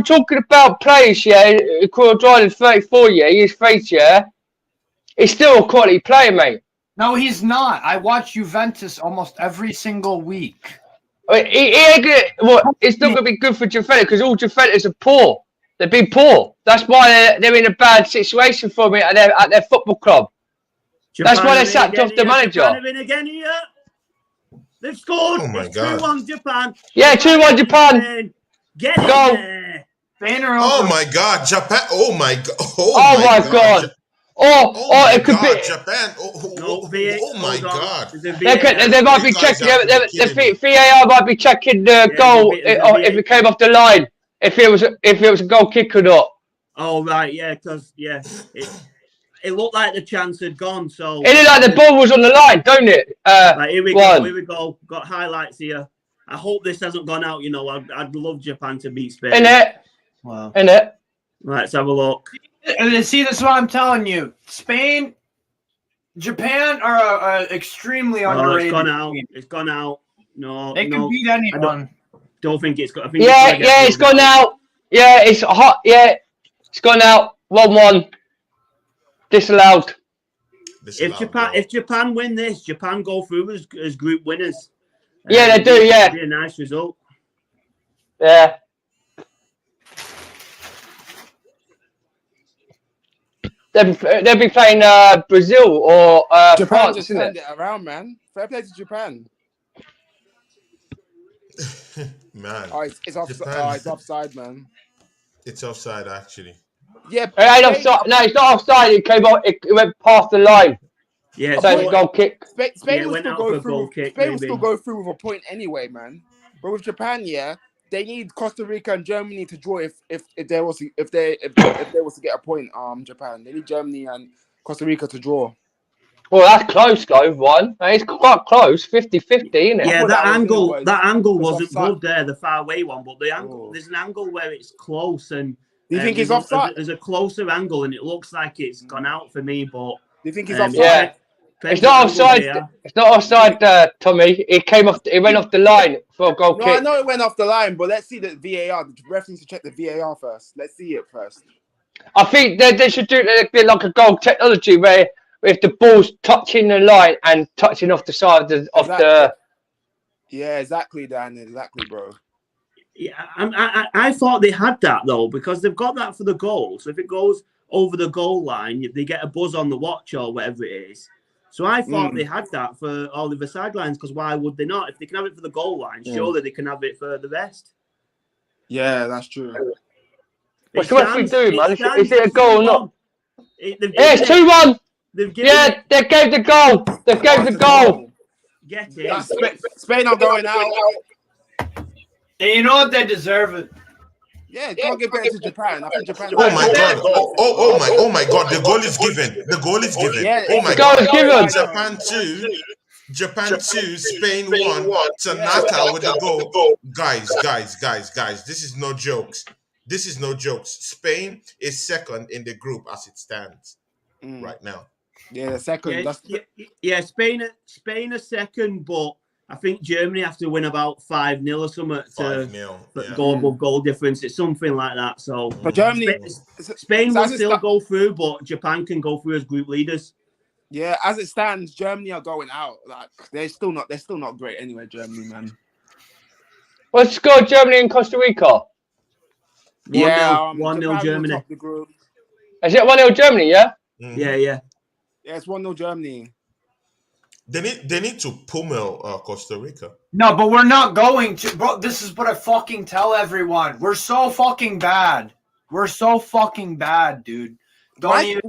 [SPEAKER 5] talking about players, Cuadrado's 34 he's face, He's still a quality player, mate.
[SPEAKER 3] No, he's not. I watch Juventus almost every single week.
[SPEAKER 5] It's not going to be good for Juventus because all Juventus are poor. They've been poor. That's why they're in a bad situation for me at their football club.
[SPEAKER 2] Japan,
[SPEAKER 5] that's why they sacked off the manager.
[SPEAKER 2] Japan again here. They've scored.
[SPEAKER 1] Oh my
[SPEAKER 2] It's
[SPEAKER 1] God.
[SPEAKER 2] 2-1 Japan.
[SPEAKER 5] Yeah, 2-1 Japan.
[SPEAKER 2] Get it
[SPEAKER 5] Go.
[SPEAKER 2] there.
[SPEAKER 1] Oh my God, Japan! Oh my God!
[SPEAKER 5] Oh my God!
[SPEAKER 1] Oh
[SPEAKER 5] it could
[SPEAKER 1] God,
[SPEAKER 5] be.
[SPEAKER 1] Japan!
[SPEAKER 2] No,
[SPEAKER 1] Oh my God!
[SPEAKER 5] They might be
[SPEAKER 1] You guys
[SPEAKER 5] checking.
[SPEAKER 1] have to be kidding me.
[SPEAKER 5] VAR might be checking the goal if it came off the line. If it was a goal kick or not.
[SPEAKER 2] Oh right, yeah, because it looked like the chance had gone. So
[SPEAKER 5] It looked like the ball was on the line, don't it?
[SPEAKER 2] Right, here we go. Here we go. Got highlights here. I hope this hasn't gone out. I'd love Japan to beat Spain.
[SPEAKER 5] In it.
[SPEAKER 2] Wow.
[SPEAKER 5] In it.
[SPEAKER 2] Right, let's have a look.
[SPEAKER 3] See, this is what I'm telling you. Spain, Japan are extremely underrated.
[SPEAKER 2] It's gone out. It's gone out. No,
[SPEAKER 3] they can beat anyone.
[SPEAKER 2] Don't think it's got. I think
[SPEAKER 5] it's gone out. Yeah, it's hot. Yeah, it's gone out. 1-1. Disallowed.
[SPEAKER 2] If Japan win this, Japan go through as group winners.
[SPEAKER 5] Yeah, they do. Yeah,
[SPEAKER 2] it'd be a nice result.
[SPEAKER 5] Yeah. They'll be playing Brazil or
[SPEAKER 4] Japan
[SPEAKER 5] France,
[SPEAKER 4] just
[SPEAKER 5] isn't
[SPEAKER 4] turned
[SPEAKER 5] it?
[SPEAKER 4] it around, man. Fair play to Japan.
[SPEAKER 1] Man,
[SPEAKER 4] it's offside. It's offside, man.
[SPEAKER 1] It's offside, actually.
[SPEAKER 4] Yeah,
[SPEAKER 5] It ain't offside. No, it's not offside. It came off. It went past the line.
[SPEAKER 2] Yeah,
[SPEAKER 5] so it's a goal kick.
[SPEAKER 4] Spain will still go through. Spain will still go through with a point anyway, man. But with Japan, they need Costa Rica and Germany to draw if they was to get a point. Japan, they need Germany and Costa Rica to draw.
[SPEAKER 5] Well, that's close, though. One, it's quite close, 50-50, isn't it?
[SPEAKER 2] Yeah, that angle wasn't good there, the far away one. But the angle, there's an angle where it's close, and
[SPEAKER 4] do you think it's offside?
[SPEAKER 2] There's a closer angle, and it looks like it's gone out for me. But
[SPEAKER 4] do you think it's offside?
[SPEAKER 5] Yeah. It's not offside. It's not offside, Tommy. It came off. It went off the line for a goal kick.
[SPEAKER 4] I know it went off the line, but let's see the VAR. The ref needs to check the VAR first. Let's see it first.
[SPEAKER 5] I think they should do it a bit like a goal technology where if the ball's touching the line and touching off the side of the.
[SPEAKER 4] Yeah, exactly, Dan. Exactly, bro.
[SPEAKER 2] Yeah, I thought they had that though because they've got that for the goal. So if it goes over the goal line, they get a buzz on the watch or whatever it is. So I thought they had that for all the sidelines because why would they not? If they can have it for the goal line, surely they can have it for the rest.
[SPEAKER 4] Yeah, that's true.
[SPEAKER 5] What's the rest we do, man? Is it a goal or not? It's 2-1. Yeah, they gave the goal. They gave the goal.
[SPEAKER 2] Get it.
[SPEAKER 4] Spain are going out.
[SPEAKER 3] And you know what? They deserve it.
[SPEAKER 4] Yeah, can't get better to Japan. I think Japan.
[SPEAKER 1] Oh my God! Oh my God! The goal is given. The goal is given.
[SPEAKER 4] Yeah,
[SPEAKER 1] oh my
[SPEAKER 5] God!
[SPEAKER 1] Given. Japan 2, Spain 1. Tanaka with a goal. Guys! This is no jokes. This is no jokes. Spain is second in the group as it stands right now.
[SPEAKER 4] Yeah, the second.
[SPEAKER 2] Yeah, Spain are second, but I think Germany have to win about 5-0 or something to
[SPEAKER 1] 5-0.
[SPEAKER 2] go above goal difference. It's something like that. So
[SPEAKER 4] But Germany,
[SPEAKER 2] Spain will still go through, but Japan can go through as group leaders.
[SPEAKER 4] Yeah, as it stands, Germany are going out. Like they're still not great anyway. Germany, man.
[SPEAKER 5] Let's go Germany and Costa Rica.
[SPEAKER 2] 1-0
[SPEAKER 4] Japan
[SPEAKER 2] Germany.
[SPEAKER 4] will top the group.
[SPEAKER 5] Is it 1-0 Germany? Yeah.
[SPEAKER 2] Yeah.
[SPEAKER 4] Yeah, it's 1-0 Germany.
[SPEAKER 1] They need to pummel Costa Rica.
[SPEAKER 3] No, but we're not going to, bro. This is what I fucking tell everyone. We're so fucking bad. We're so fucking bad, dude.
[SPEAKER 4] Why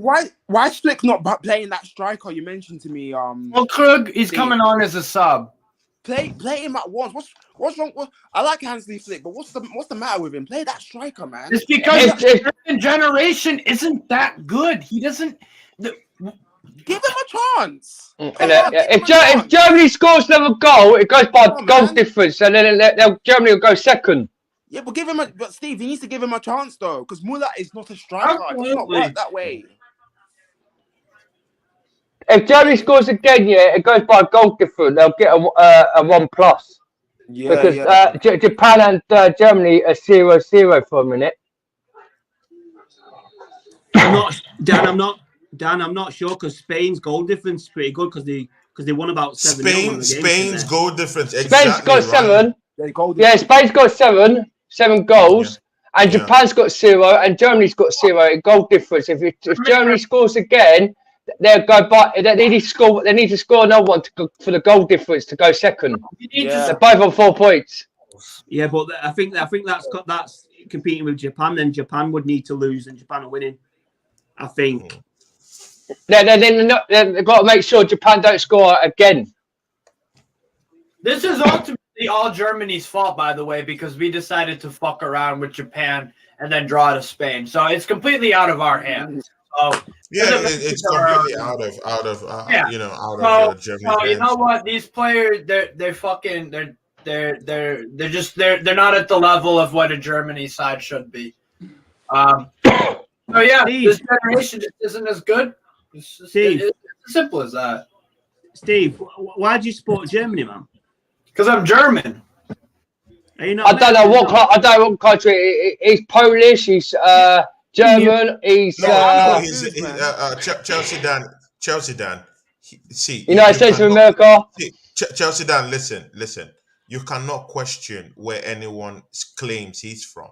[SPEAKER 4] Flick not playing that striker you mentioned to me?
[SPEAKER 3] Well, Krug, he's coming on as a sub.
[SPEAKER 4] Play him at once. What's wrong? I like Hansley Flick, but what's the matter with him? Play that striker, man.
[SPEAKER 3] It's because the German generation isn't that good. He doesn't.
[SPEAKER 4] Give him a chance.
[SPEAKER 5] If Germany scores another goal, it goes by goal difference, and then Germany will go second.
[SPEAKER 4] Yeah, but but Steve, he needs to give him a chance though, because Muller is not a striker. It does not work that way.
[SPEAKER 5] If Germany scores again, it goes by goal difference. They'll get a 1+.
[SPEAKER 4] Yeah,
[SPEAKER 5] because Japan and Germany are 0-0 for a minute.
[SPEAKER 2] I'm not sure because Spain's goal difference is pretty good because they won about 7.
[SPEAKER 1] Spain's goal difference.
[SPEAKER 5] Spain's got 7.
[SPEAKER 4] Yeah,
[SPEAKER 5] Spain's got 7 goals, and Japan's got 0, and Germany's got 0 goal difference. If Germany scores again, they'll go by. They need to score another one for the goal difference to go second. They're both on 4 points.
[SPEAKER 2] Yeah, but I think that's competing with Japan. Then Japan would need to lose, and Japan are winning. I think.
[SPEAKER 5] They've got to make sure Japan don't score again.
[SPEAKER 3] This is ultimately all Germany's fault, by the way, because we decided to fuck around with Japan and then draw to Spain. So it's completely out of our hands. So
[SPEAKER 1] it's completely out of Germany.
[SPEAKER 3] So you know what? These players, they're not at the level of what a Germany side should be. So yeah, this generation just isn't as good. It's as simple as that.
[SPEAKER 2] Steve, why do you support Germany, man?
[SPEAKER 3] Because I'm German.
[SPEAKER 5] I don't know what country. He's Polish. He's German. He's
[SPEAKER 1] Chelsea Dan. See,
[SPEAKER 5] United States of America.
[SPEAKER 1] Chelsea Dan. Listen. You cannot question where anyone claims he's from.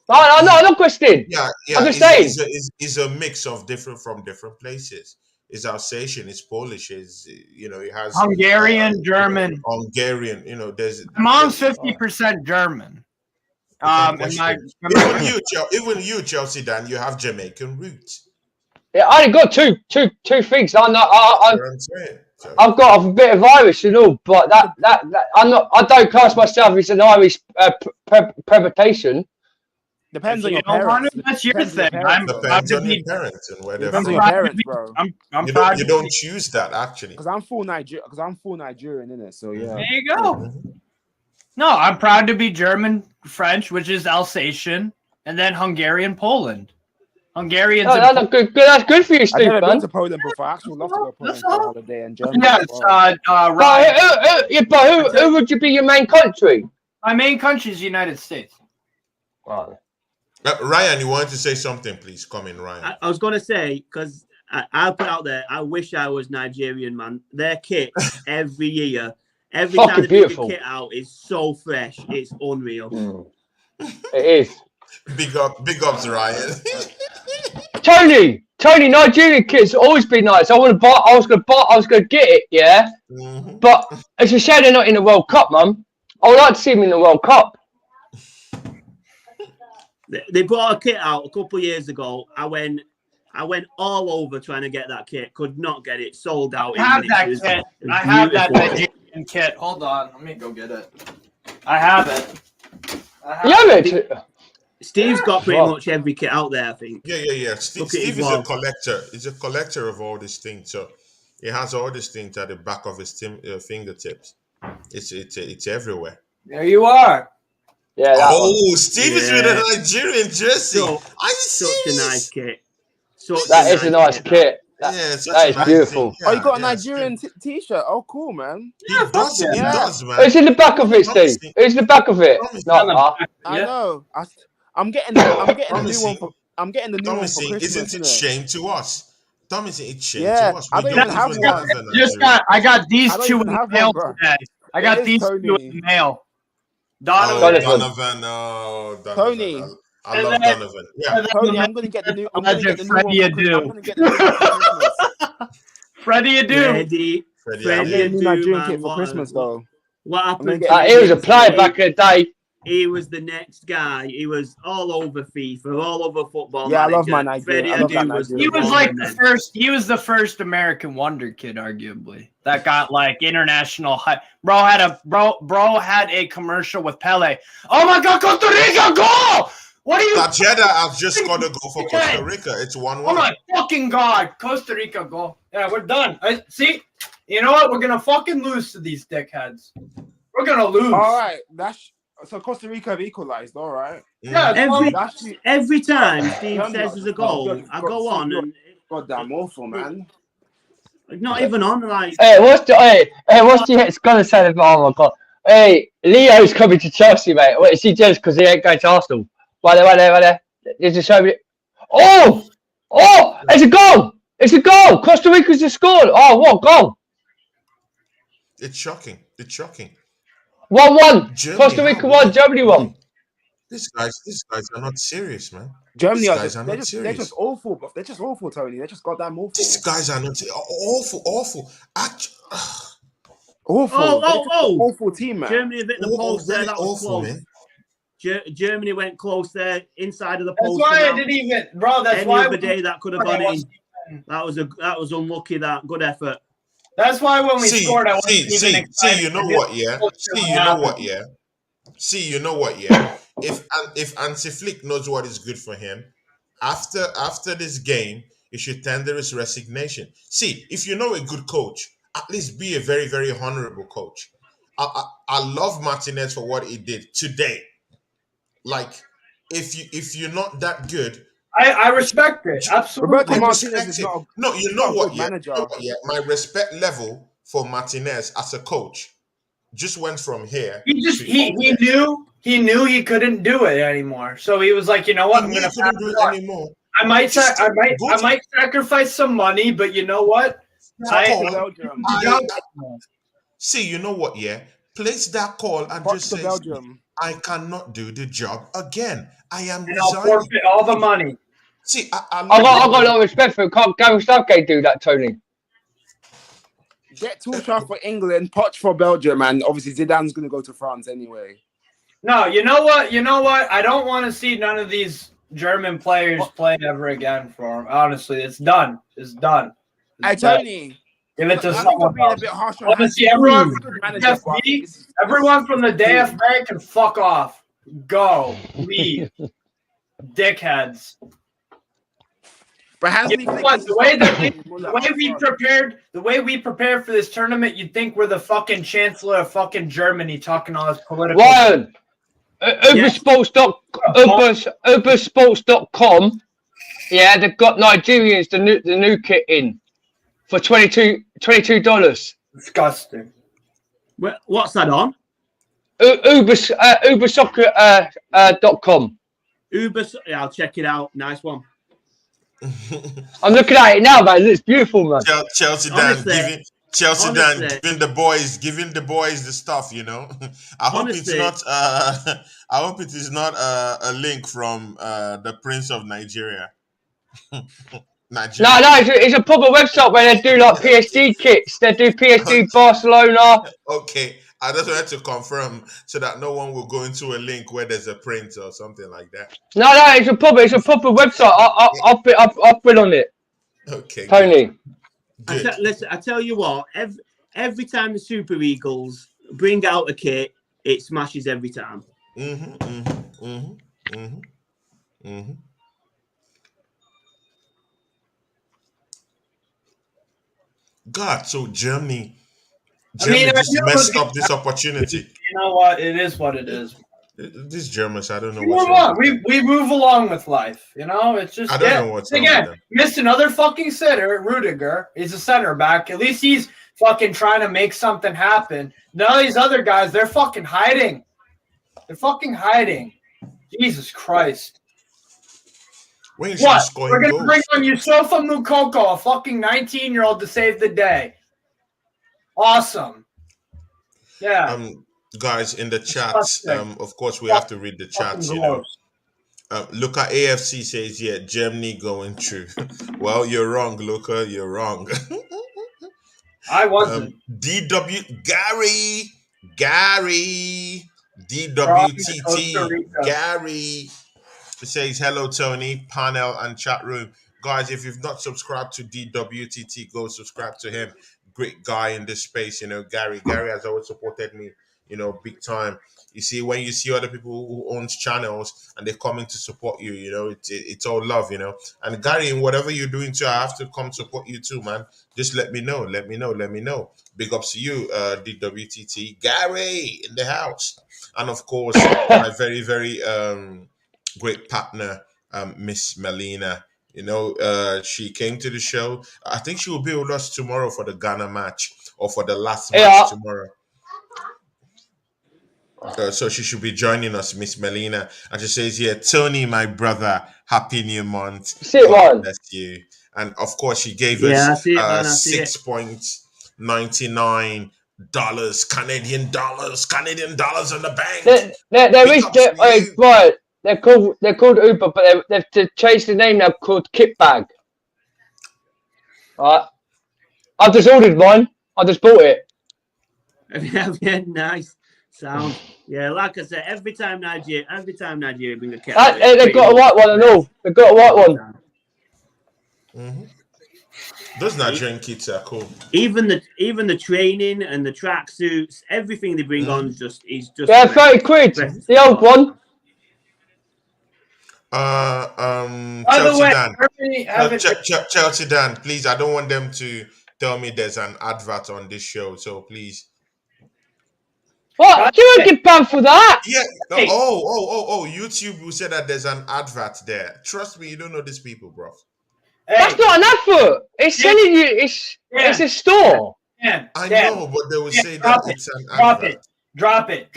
[SPEAKER 5] I'm not questioning.
[SPEAKER 1] Yeah.
[SPEAKER 5] I'm just saying.
[SPEAKER 1] It's a mix of different places. It's Alsatian, it's Polish, it has
[SPEAKER 3] Hungarian, German.
[SPEAKER 1] Hungarian, there's.
[SPEAKER 3] I'm 50% German.
[SPEAKER 1] Even you, Chelsea Dan, you have Jamaican roots.
[SPEAKER 5] Yeah, I only got two things. I've got a bit of Irish and all, but that I'm not. I don't class myself as an Irish presentation.
[SPEAKER 4] Depends on your parents.
[SPEAKER 3] That's your thing.
[SPEAKER 1] Depends on your parents and where they're from.
[SPEAKER 4] Depends on your parents, bro.
[SPEAKER 1] You don't choose that actually.
[SPEAKER 4] Because I'm full Nigerian, innit? So yeah.
[SPEAKER 3] There you go. No, I'm proud to be German, French, which is Alsatian, and then Hungarian, Poland. Hungarians.
[SPEAKER 5] That's good. That's good for you, Steve.
[SPEAKER 4] I've never been to Poland before. I actually love to go to Poland for a holiday and Germany.
[SPEAKER 3] Yes,
[SPEAKER 5] right. But who would you be your main country?
[SPEAKER 3] My main country is the United States.
[SPEAKER 5] Wow.
[SPEAKER 1] Ryan, you wanted to say something, please. Come in, Ryan.
[SPEAKER 2] I was going to say, because I'll put out there, I wish I was Nigerian, man. Their kit every year, every time they bring a kit out, is so fresh. It's unreal.
[SPEAKER 5] It is.
[SPEAKER 1] Big ups, Ryan.
[SPEAKER 5] Tony, Nigerian kit's always been nice. I was gonna get it, yeah. Mm-hmm. But it's a shame they're not in the World Cup, man. I would like to see them in the World Cup.
[SPEAKER 2] They brought a kit out a couple of years ago. I went all over trying to get that kit. Could not get it. Sold out.
[SPEAKER 3] I have that kit. I have that Nigerian kit. Hold on. Let me go get it. I have it.
[SPEAKER 5] You have it?
[SPEAKER 2] Steve's got pretty much every kit out there, I think.
[SPEAKER 1] Yeah. Steve is a collector. He's a collector of all these things. So he has all these things at the back of his fingertips. It's everywhere.
[SPEAKER 3] There you are.
[SPEAKER 5] Yeah.
[SPEAKER 1] Steve is with a Nigerian jersey.
[SPEAKER 2] Such a nice kit.
[SPEAKER 5] That is a nice kit.
[SPEAKER 1] Yeah, such
[SPEAKER 5] That
[SPEAKER 1] a
[SPEAKER 5] is
[SPEAKER 1] nice
[SPEAKER 5] beautiful.
[SPEAKER 1] thing.
[SPEAKER 4] Oh, you
[SPEAKER 1] Yeah,
[SPEAKER 4] got a
[SPEAKER 1] yeah, it's good.
[SPEAKER 4] Nigerian T-shirt. Oh, cool, man.
[SPEAKER 1] He does it. He
[SPEAKER 4] yeah.
[SPEAKER 1] does, man.
[SPEAKER 5] It's in the back of it, Steve.
[SPEAKER 1] Promising.
[SPEAKER 5] It's the back of it.
[SPEAKER 1] Promising.
[SPEAKER 5] No, no.
[SPEAKER 4] I know. I'm getting the new one
[SPEAKER 1] Promising.
[SPEAKER 4] for. I'm getting the new one for
[SPEAKER 1] Promising.
[SPEAKER 4] Christmas,
[SPEAKER 1] Isn't it
[SPEAKER 4] isn't it?
[SPEAKER 1] shame to us? Promising. It's shame to
[SPEAKER 4] Yeah,
[SPEAKER 1] us.
[SPEAKER 4] I
[SPEAKER 1] We
[SPEAKER 4] don't
[SPEAKER 1] don't
[SPEAKER 4] even have
[SPEAKER 1] even
[SPEAKER 4] one.
[SPEAKER 1] have a
[SPEAKER 3] Just
[SPEAKER 1] Nigerian.
[SPEAKER 3] I got these
[SPEAKER 4] I don't
[SPEAKER 3] two
[SPEAKER 4] even
[SPEAKER 3] in the
[SPEAKER 4] have
[SPEAKER 3] mail
[SPEAKER 4] one, bro.
[SPEAKER 3] today. I
[SPEAKER 4] It
[SPEAKER 3] got
[SPEAKER 4] is
[SPEAKER 3] these two
[SPEAKER 4] Tony.
[SPEAKER 3] in the mail.
[SPEAKER 1] Oh,
[SPEAKER 3] Donovan.
[SPEAKER 1] Donovan. Oh, Donovan.
[SPEAKER 4] Tony.
[SPEAKER 1] I
[SPEAKER 3] And
[SPEAKER 1] love
[SPEAKER 3] then,
[SPEAKER 1] Donovan. Yeah.
[SPEAKER 3] and then
[SPEAKER 4] Tony,
[SPEAKER 3] the
[SPEAKER 4] I'm gonna get the new. I'm gonna
[SPEAKER 3] legend
[SPEAKER 4] get the new one
[SPEAKER 3] Freddie
[SPEAKER 4] for. I'm
[SPEAKER 3] Adu.
[SPEAKER 4] gonna get the new one for Christmas.
[SPEAKER 3] Freddie Adu.
[SPEAKER 2] Freddie,
[SPEAKER 1] Freddie
[SPEAKER 4] I'm
[SPEAKER 1] Adu.
[SPEAKER 4] getting a new
[SPEAKER 2] Adu,
[SPEAKER 4] Nigerian
[SPEAKER 2] man.
[SPEAKER 4] kit for Christmas, though.
[SPEAKER 2] What
[SPEAKER 4] I'm gonna
[SPEAKER 2] happened?
[SPEAKER 4] get
[SPEAKER 2] to
[SPEAKER 4] it.
[SPEAKER 5] He was a
[SPEAKER 2] him
[SPEAKER 5] player
[SPEAKER 2] yesterday?
[SPEAKER 5] back in the day.
[SPEAKER 2] He was the next guy. He was all over FIFA, all over Football
[SPEAKER 4] Yeah, I
[SPEAKER 2] Manager.
[SPEAKER 4] love my Nigerian.
[SPEAKER 2] Freddie
[SPEAKER 4] I love that
[SPEAKER 2] Adu was the
[SPEAKER 3] He
[SPEAKER 4] Nigerian.
[SPEAKER 3] was
[SPEAKER 2] one.
[SPEAKER 3] like
[SPEAKER 2] and
[SPEAKER 3] the
[SPEAKER 2] then-
[SPEAKER 3] first. He was the first American wonder kid, arguably, that got like international hype. Bro had a commercial with Pele. Oh my God, Costa Rica goal! What are you?
[SPEAKER 1] Tajeda has just got a goal for Costa Rica. It's 1-1.
[SPEAKER 3] Oh my fucking God, Costa Rica goal. Yeah, we're done. See, you know what? We're gonna fucking lose to these dickheads. We're gonna lose.
[SPEAKER 4] All right, so Costa Rica have equalized. All right.
[SPEAKER 3] Yeah,
[SPEAKER 2] every time Steve
[SPEAKER 4] Germany
[SPEAKER 2] says
[SPEAKER 4] are
[SPEAKER 2] there's a
[SPEAKER 4] just-
[SPEAKER 2] goal,
[SPEAKER 4] you're-
[SPEAKER 2] I go on
[SPEAKER 4] you're
[SPEAKER 2] and
[SPEAKER 4] goddamn awful, man.
[SPEAKER 2] not even on like.
[SPEAKER 5] Hey, what's the ex gonna say? Oh my God. Hey, Leo's coming to Chelsea, mate. Wait, is he just because he ain't going to Arsenal? Right there. There's a show me. Oh, it's a goal! It's a goal! Costa Rica's just scored. Oh, what goal?
[SPEAKER 1] It's shocking. It's shocking.
[SPEAKER 5] 1-1.
[SPEAKER 1] Germany,
[SPEAKER 5] Costa Rica won. Germany won.
[SPEAKER 1] These guys are not serious, man.
[SPEAKER 4] Germany
[SPEAKER 1] These
[SPEAKER 4] are
[SPEAKER 1] guys
[SPEAKER 4] just,
[SPEAKER 1] are
[SPEAKER 4] they're
[SPEAKER 1] not
[SPEAKER 4] just,
[SPEAKER 1] serious.
[SPEAKER 4] they're just awful, bro. They're just awful, Tony. They're just goddamn awful.
[SPEAKER 1] These guys are not awful.
[SPEAKER 4] Awful.
[SPEAKER 2] Oh,
[SPEAKER 4] They're just an awful team, man.
[SPEAKER 2] Germany hit the post there.
[SPEAKER 1] Really
[SPEAKER 2] That was
[SPEAKER 1] awful,
[SPEAKER 2] close.
[SPEAKER 1] man.
[SPEAKER 2] Germany went close there, inside of the
[SPEAKER 3] That's
[SPEAKER 2] post.
[SPEAKER 3] why I
[SPEAKER 2] now.
[SPEAKER 3] didn't even, bro. That's
[SPEAKER 2] Any
[SPEAKER 3] why.
[SPEAKER 2] other day that could have gone in. That was unlucky. That good effort.
[SPEAKER 3] That's why when we scored, I wasn't even excited.
[SPEAKER 1] You know what? Yeah. You know what? Yeah. If Hansi Flick knows what is good for him, after this game, he should tender his resignation. See, if you know a good coach, at least be a very, very honorable coach. I love Martinez for what he did today. Like, if you're not that good,
[SPEAKER 3] I respect it. Absolutely.
[SPEAKER 4] Roberto
[SPEAKER 1] I
[SPEAKER 4] Martinez
[SPEAKER 1] respect
[SPEAKER 4] is
[SPEAKER 1] it.
[SPEAKER 4] not
[SPEAKER 1] No, you know
[SPEAKER 4] not a
[SPEAKER 1] what?
[SPEAKER 4] good
[SPEAKER 1] Yeah,
[SPEAKER 4] manager.
[SPEAKER 1] you know what, yeah. My respect level for Martinez as a coach just went from here.
[SPEAKER 3] He knew he couldn't do it anymore. So he was like, you know what? I'm gonna
[SPEAKER 1] couldn't do it anymore.
[SPEAKER 3] I might sacrifice some money, but you know what?
[SPEAKER 4] Belgium.
[SPEAKER 1] See, you know what? Yeah, place that call and just say,
[SPEAKER 4] Belgium.
[SPEAKER 1] I cannot do the job again. I am
[SPEAKER 3] And I'll
[SPEAKER 1] resigning.
[SPEAKER 3] forfeit all the money.
[SPEAKER 1] See, I
[SPEAKER 5] got a lot of respect for him. Can't Gary Southgate do that, Tony?
[SPEAKER 4] Get Tuchel for England, Poch for Belgium, and obviously Zidane's going to go to France anyway.
[SPEAKER 3] No, you know what? I don't want to see none of these German players play ever again for him. Honestly, it's done. It's done.
[SPEAKER 4] Hey, Tony.
[SPEAKER 3] Give it to
[SPEAKER 4] I think I'm
[SPEAKER 3] someone
[SPEAKER 4] being a
[SPEAKER 3] else.
[SPEAKER 4] bit harsh on
[SPEAKER 3] Honestly, everyone from the DFA can fuck off. Go. Leave. Dickheads.
[SPEAKER 4] But Hansi
[SPEAKER 3] You know
[SPEAKER 4] Flick
[SPEAKER 3] what?
[SPEAKER 4] is-
[SPEAKER 3] The way we prepared for this tournament, you'd think we're the fucking chancellor of fucking Germany talking all this political.
[SPEAKER 5] Ryan, Ubersports.com. Yeah, they've got Nigerians the new kit in for $22.
[SPEAKER 3] Disgusting.
[SPEAKER 2] What's that on?
[SPEAKER 5] Ubersoccer.com.
[SPEAKER 2] Uber. Yeah, I'll check it out. Nice one.
[SPEAKER 5] I'm looking at it now, man. It's beautiful, man.
[SPEAKER 1] Chelsea Dan giving the boys the stuff, you know. I hope it's not a link from the Prince of Nigeria.
[SPEAKER 5] No, it's a proper website where they do like PSG kits. They do PSG Barcelona.
[SPEAKER 1] Okay, I just wanted to confirm so that no one will go into a link where there's a print or something like that.
[SPEAKER 5] No, it's a proper website. I'll put on it.
[SPEAKER 1] Okay,
[SPEAKER 5] Tony.
[SPEAKER 2] Listen, I tell you what. Every time the Super Eagles bring out a kit, it smashes every time.
[SPEAKER 1] God, so Germany
[SPEAKER 3] I mean,
[SPEAKER 1] just messed up this opportunity.
[SPEAKER 3] You know what? It is what it is.
[SPEAKER 1] These Germans, I don't know
[SPEAKER 3] We
[SPEAKER 1] what's
[SPEAKER 3] move
[SPEAKER 1] wrong.
[SPEAKER 3] on. We move along with life. You know, it's just
[SPEAKER 1] I don't know what's wrong with
[SPEAKER 3] again
[SPEAKER 1] them.
[SPEAKER 3] missed another fucking sitter. Rudiger. He's a center back. At least he's fucking trying to make something happen. None of these other guys, they're fucking hiding. They're fucking hiding. Jesus Christ.
[SPEAKER 1] When you
[SPEAKER 3] What?
[SPEAKER 1] should score
[SPEAKER 3] We're
[SPEAKER 1] in
[SPEAKER 3] gonna bring
[SPEAKER 1] goals.
[SPEAKER 3] on Yusufa Mukoko, a fucking 19-year-old, to save the day. Awesome. Yeah.
[SPEAKER 1] Guys in the chat,
[SPEAKER 3] Disgusting.
[SPEAKER 1] of course we have to read the
[SPEAKER 3] Fucking
[SPEAKER 1] chats, you know.
[SPEAKER 3] gross.
[SPEAKER 1] Luca AFC says, yeah, Germany going through. Well, you're wrong, Luca. You're wrong.
[SPEAKER 3] I wasn't.
[SPEAKER 1] DW Gary
[SPEAKER 3] From Costa
[SPEAKER 1] DWTT
[SPEAKER 3] Rica.
[SPEAKER 1] Gary says hello, Tony, panel and chat room. Guys, if you've not subscribed to DWTT, go subscribe to him. Great guy in this space, you know. Gary has always supported me, you know, big time. You see, when you see other people who owns channels and they're coming to support you, you know, it's all love, you know. And Gary, in whatever you're doing too, I have to come support you too, man. Just let me know. Big ups to you, DWTT. Gary in the house. And of course, my very, very great partner, Miss Melina. You know, she came to the show. I think she will be with us tomorrow for the Ghana match or for the last match tomorrow. So she should be joining us, Miss Melina. And she says, yeah, Tony, my brother, happy new month. God bless you. And of course, she gave us $6.99 Canadian dollars in the bank.
[SPEAKER 5] Right. They're called Uber, but they've changed the name now, called Kitbag. All right. I've just ordered mine. I just bought it.
[SPEAKER 2] Yeah, nice. Sound. Yeah, like I said, every time Nigeria bring a cat.
[SPEAKER 5] They've got a white one and all. They've got a white one.
[SPEAKER 1] Mm-hmm. Those Nigerian kids are cool.
[SPEAKER 2] Even the training and the track suits, everything they bring on is just.
[SPEAKER 5] Yeah, 30 quid. The old one.
[SPEAKER 1] Chelsea Dan, please. I don't want them to tell me there's an advert on this show, so please.
[SPEAKER 5] What? You won't get banned for that.
[SPEAKER 1] Yeah. No, oh. YouTube will say that there's an advert there. Trust me, you don't know these people, bro.
[SPEAKER 5] Hey. That's not an advert. It's telling you it's a store.
[SPEAKER 3] Yeah.
[SPEAKER 1] I know, but they will say that it's an advert.
[SPEAKER 3] Drop it.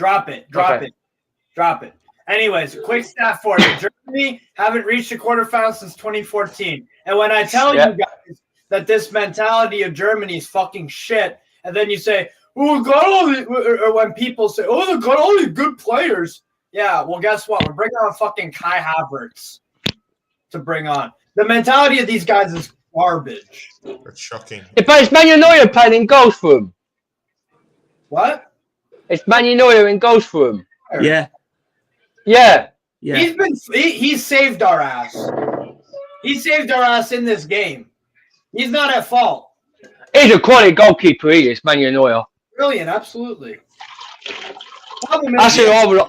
[SPEAKER 3] Anyways, quick stat for you. Germany haven't reached the quarterfinals since 2014. And when I tell you guys that this mentality of Germany is fucking shit, and then you say, oh, got all the, or when people say, oh, they got all these good players. Yeah, well, guess what? We're bringing on fucking Kai Havertz to bring on. The mentality of these guys is garbage.
[SPEAKER 1] That's shocking.
[SPEAKER 5] But it's Manuel Neuer playing in goals for him.
[SPEAKER 3] What?
[SPEAKER 5] It's Manuel Neuer in goals for him.
[SPEAKER 2] Yeah.
[SPEAKER 3] He's saved our ass. He saved our ass in this game. He's not at fault.
[SPEAKER 5] He's a quality goalkeeper, he is, Manuel Neuer.
[SPEAKER 3] Brilliant, absolutely.
[SPEAKER 5] That's who I would.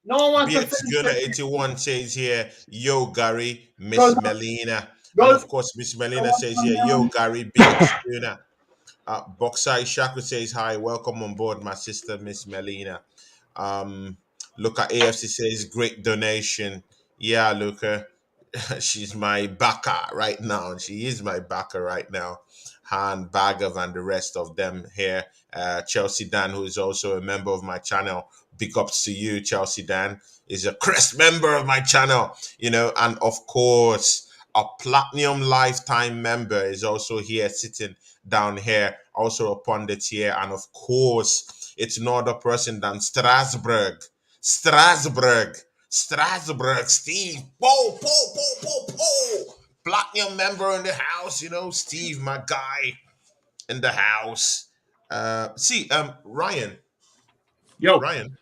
[SPEAKER 3] No one wants
[SPEAKER 1] BX
[SPEAKER 3] to
[SPEAKER 1] Gunner 81 says here, yo, Gary, Miss Melina. And of course, Miss Melina says here, yo, Gary, BX Gunner. Boxai Shaku says, hi, welcome on board, my sister, Miss Melina. Luca AFC says, great donation. Yeah, Luca, she's my backer right now. She is my backer right now. Han Bagav and the rest of them here. Chelsea Dan, who is also a member of my channel. Big ups to you, Chelsea Dan. Is a crest member of my channel, you know, and of course, a platinum lifetime member is also here, sitting down here, also a pundit here, and of course, it's no other person than Strasbourg, Steve, platinum member in the house, you know, Steve, my guy in the house. Ryan.
[SPEAKER 2] Yo.
[SPEAKER 1] Ryan.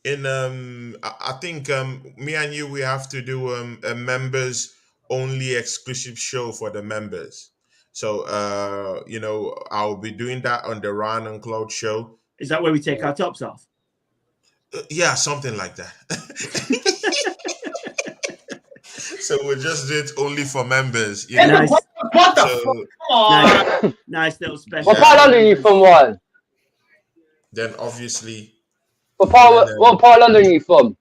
[SPEAKER 1] I think me and you, we have to do a members only exclusive show for the members. So you know, I'll be doing that on the Ryan and Claude show.
[SPEAKER 2] Is that where we take our tops off?
[SPEAKER 1] Yeah, something like that. So we'll just do it only for members. You know?
[SPEAKER 2] Nice.
[SPEAKER 3] What the fuck? Come on.
[SPEAKER 2] Nice little special.
[SPEAKER 5] What part are you from one?
[SPEAKER 1] Then obviously.
[SPEAKER 5] What part of London are you from?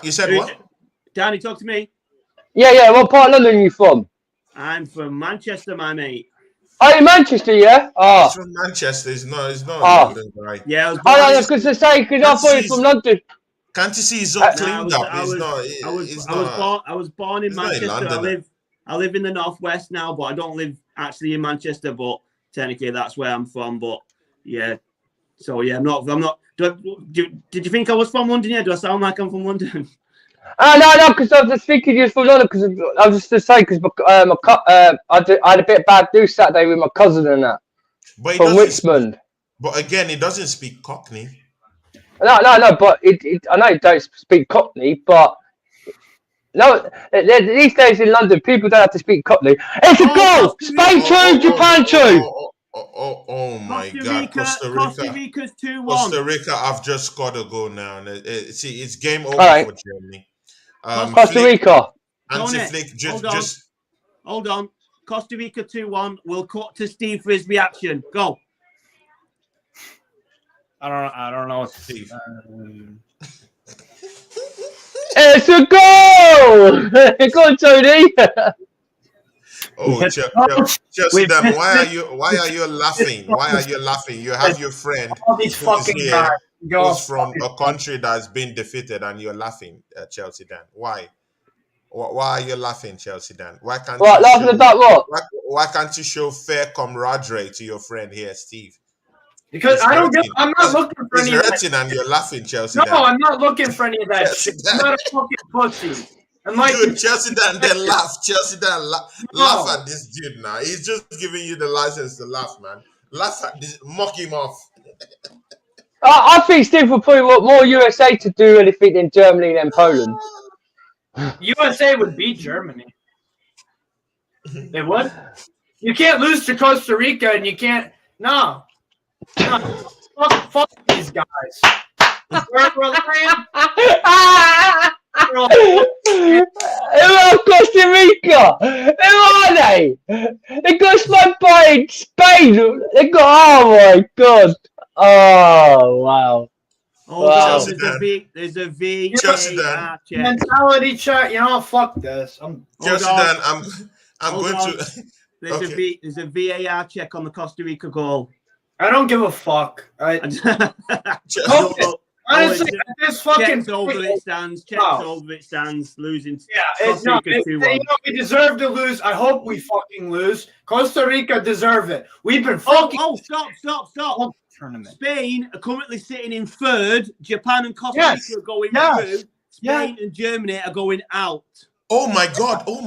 [SPEAKER 1] You said what?
[SPEAKER 2] Danny, talk to me.
[SPEAKER 5] Yeah. What part of London are you from?
[SPEAKER 2] I'm from Manchester, my mate.
[SPEAKER 5] Oh, you Manchester, yeah? Oh.
[SPEAKER 1] He's from Manchester. It's not London, right?
[SPEAKER 2] Yeah, I was
[SPEAKER 5] I was going to say, because I thought he was from London.
[SPEAKER 1] Can't you see he's all cleaned up?
[SPEAKER 2] I was born in Manchester. I live in the northwest now, but I don't live actually in Manchester. But technically, that's where I'm from. But yeah, so yeah, I'm not. Did you think I was from London? Yeah, do I sound like I'm from London?
[SPEAKER 5] No, because I was just thinking you was from London. Because I was just to say, because I had a bit of bad news Saturday with my cousin and that from Richmond.
[SPEAKER 1] But again, he doesn't speak Cockney.
[SPEAKER 5] No, but I know you don't speak Cockney, but no, these days in London, people don't have to speak Cockney. It's a goal! Spain 2, Japan 2!
[SPEAKER 1] Oh my God. Costa
[SPEAKER 2] Rica's 2-1.
[SPEAKER 1] Costa Rica, I've just scored a goal now. See, it's game over for Germany.
[SPEAKER 5] Costa Rica.
[SPEAKER 2] Hold on. Costa Rica 2-1. We'll cut to Steve for his reaction. Go.
[SPEAKER 3] I don't know.
[SPEAKER 1] Steve.
[SPEAKER 5] It's a goal! Go on, Tony.
[SPEAKER 1] Chelsea, Dan, why are you laughing? Why are you laughing? You have your friend who's from a country that's been defeated, and you're laughing at Chelsea, Dan. Why? Why are you laughing, Chelsea, Dan? Why can't
[SPEAKER 5] laughing about what?
[SPEAKER 1] Why can't you show fair camaraderie to your friend here, Steve?
[SPEAKER 3] Because I'm not looking for any of that.
[SPEAKER 1] And you're laughing, Chelsea.
[SPEAKER 3] No,
[SPEAKER 1] Dan.
[SPEAKER 3] I'm not looking for any of that shit. I'm not a fucking pussy.
[SPEAKER 1] Dude, Chelsea Dan, then laugh. Chelsea Dan, laugh at this dude now. He's just giving you the license to laugh, man. Laugh at this, mock him off.
[SPEAKER 5] I think Steve would probably want more USA to do anything than Germany than Poland.
[SPEAKER 3] USA would beat Germany. They would. You can't lose to Costa Rica, and you can't. No. Fuck these guys.
[SPEAKER 5] Who are Costa Rica? Who are they? They got smoked by Spain. They got. Oh my God. Oh wow.
[SPEAKER 2] Wow. There's a V.
[SPEAKER 3] Mentality check. You know, fuck this.
[SPEAKER 1] Chelsea Dan, I'm going to.
[SPEAKER 2] There's a VAR check on the Costa Rica goal.
[SPEAKER 3] I don't give a fuck. Honestly, this fucking
[SPEAKER 2] checks over it stands, losing.
[SPEAKER 3] Yeah, we deserve to lose. I hope we fucking lose. Costa Rica deserve it. We've been fucking.
[SPEAKER 2] Stop. Tournament. Spain are currently sitting in third. Japan and Costa Rica are going through. Spain and Germany are going out.
[SPEAKER 1] Oh my God! Oh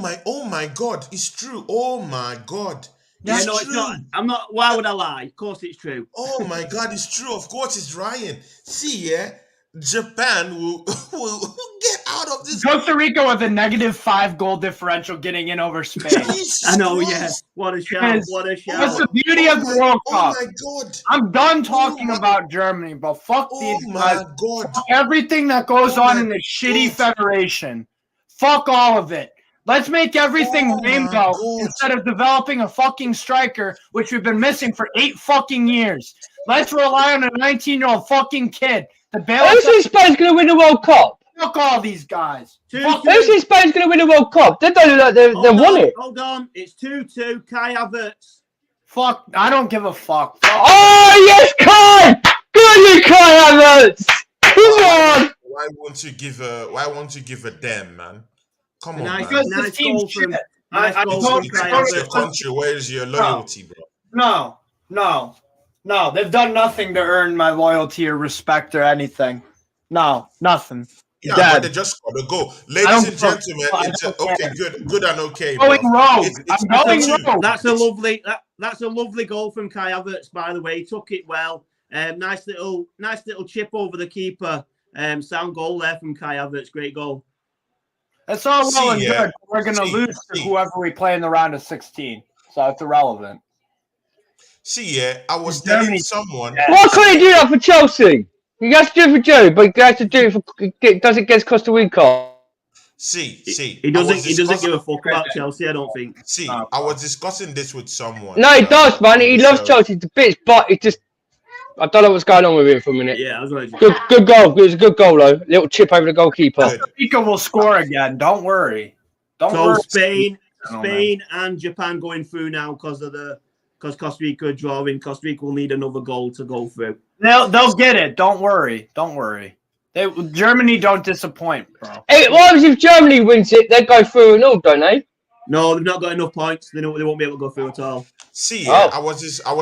[SPEAKER 1] my God! It's true. Oh my God!
[SPEAKER 2] Yeah, no, it's not. I'm not. Why would I lie? Of course, it's true.
[SPEAKER 1] Oh my God, it's true. Of course, it's Ryan. See, Japan will get out of this.
[SPEAKER 3] Costa Rica with a -5 goal differential getting in over Spain.
[SPEAKER 2] I know, yeah. What a shout.
[SPEAKER 3] That's the beauty of the World Cup.
[SPEAKER 1] Oh my God.
[SPEAKER 3] I'm done talking about Germany, but fuck these guys.
[SPEAKER 1] God.
[SPEAKER 3] Fuck everything that goes on in this shitty federation. Fuck all of it. Let's make everything rainbow instead of developing a fucking striker, which we've been missing for 8 fucking years. Let's rely on a 19-year-old fucking kid to bail us out.
[SPEAKER 5] Who thinks Spain's going to win the World Cup?
[SPEAKER 3] Fuck all these guys.
[SPEAKER 5] Who thinks Spain's going to win the World Cup? They don't look like they won it.
[SPEAKER 2] Hold on. It's 2-2. Kai Havertz.
[SPEAKER 3] Fuck. I don't give a fuck.
[SPEAKER 5] Oh, yes, Kai! Good, Kai Havertz! Come on!
[SPEAKER 1] Why won't you give a damn, man? Come on,
[SPEAKER 2] nice
[SPEAKER 3] goal
[SPEAKER 2] from
[SPEAKER 1] it's your country. Where's your loyalty, bro?
[SPEAKER 3] No. They've done nothing to earn my loyalty or respect or anything. No, nothing.
[SPEAKER 1] Yeah, but they just scored a goal. Ladies and gentlemen, good and okay.
[SPEAKER 3] Going rogue. I'm going rogue.
[SPEAKER 2] That's a lovely goal from Kai Havertz, by the way. He took it well. Nice little chip over the keeper. Sound goal there from Kai Havertz. Great goal.
[SPEAKER 3] It's all well and good. We're going to lose to whoever we play in the round of 16. So it's irrelevant.
[SPEAKER 1] I was telling someone.
[SPEAKER 5] Why can't you do that for Chelsea? You have to do it for Joe, but you have to do it for does it against Costa Rica?
[SPEAKER 2] He doesn't give a fuck about Chelsea, I don't think.
[SPEAKER 1] I was discussing this with someone.
[SPEAKER 5] No, he does, man. He loves Chelsea to bits, but it just I don't know what's going on with him for a minute.
[SPEAKER 2] Yeah, I was right.
[SPEAKER 5] Good goal. It was a good goal though. Little chip over the goalkeeper.
[SPEAKER 3] Costa Rica will score again. Don't worry. Don't worry.
[SPEAKER 2] Spain and Japan going through now because Costa Rica are drawing. Costa Rica will need another goal to go through.
[SPEAKER 3] They'll get it. Don't worry. Germany don't disappoint, bro.
[SPEAKER 5] Hey, what happens if Germany wins it? They go through and all, don't they?
[SPEAKER 2] No, they've not got enough points. They won't be able to go through at all.
[SPEAKER 1] See, I was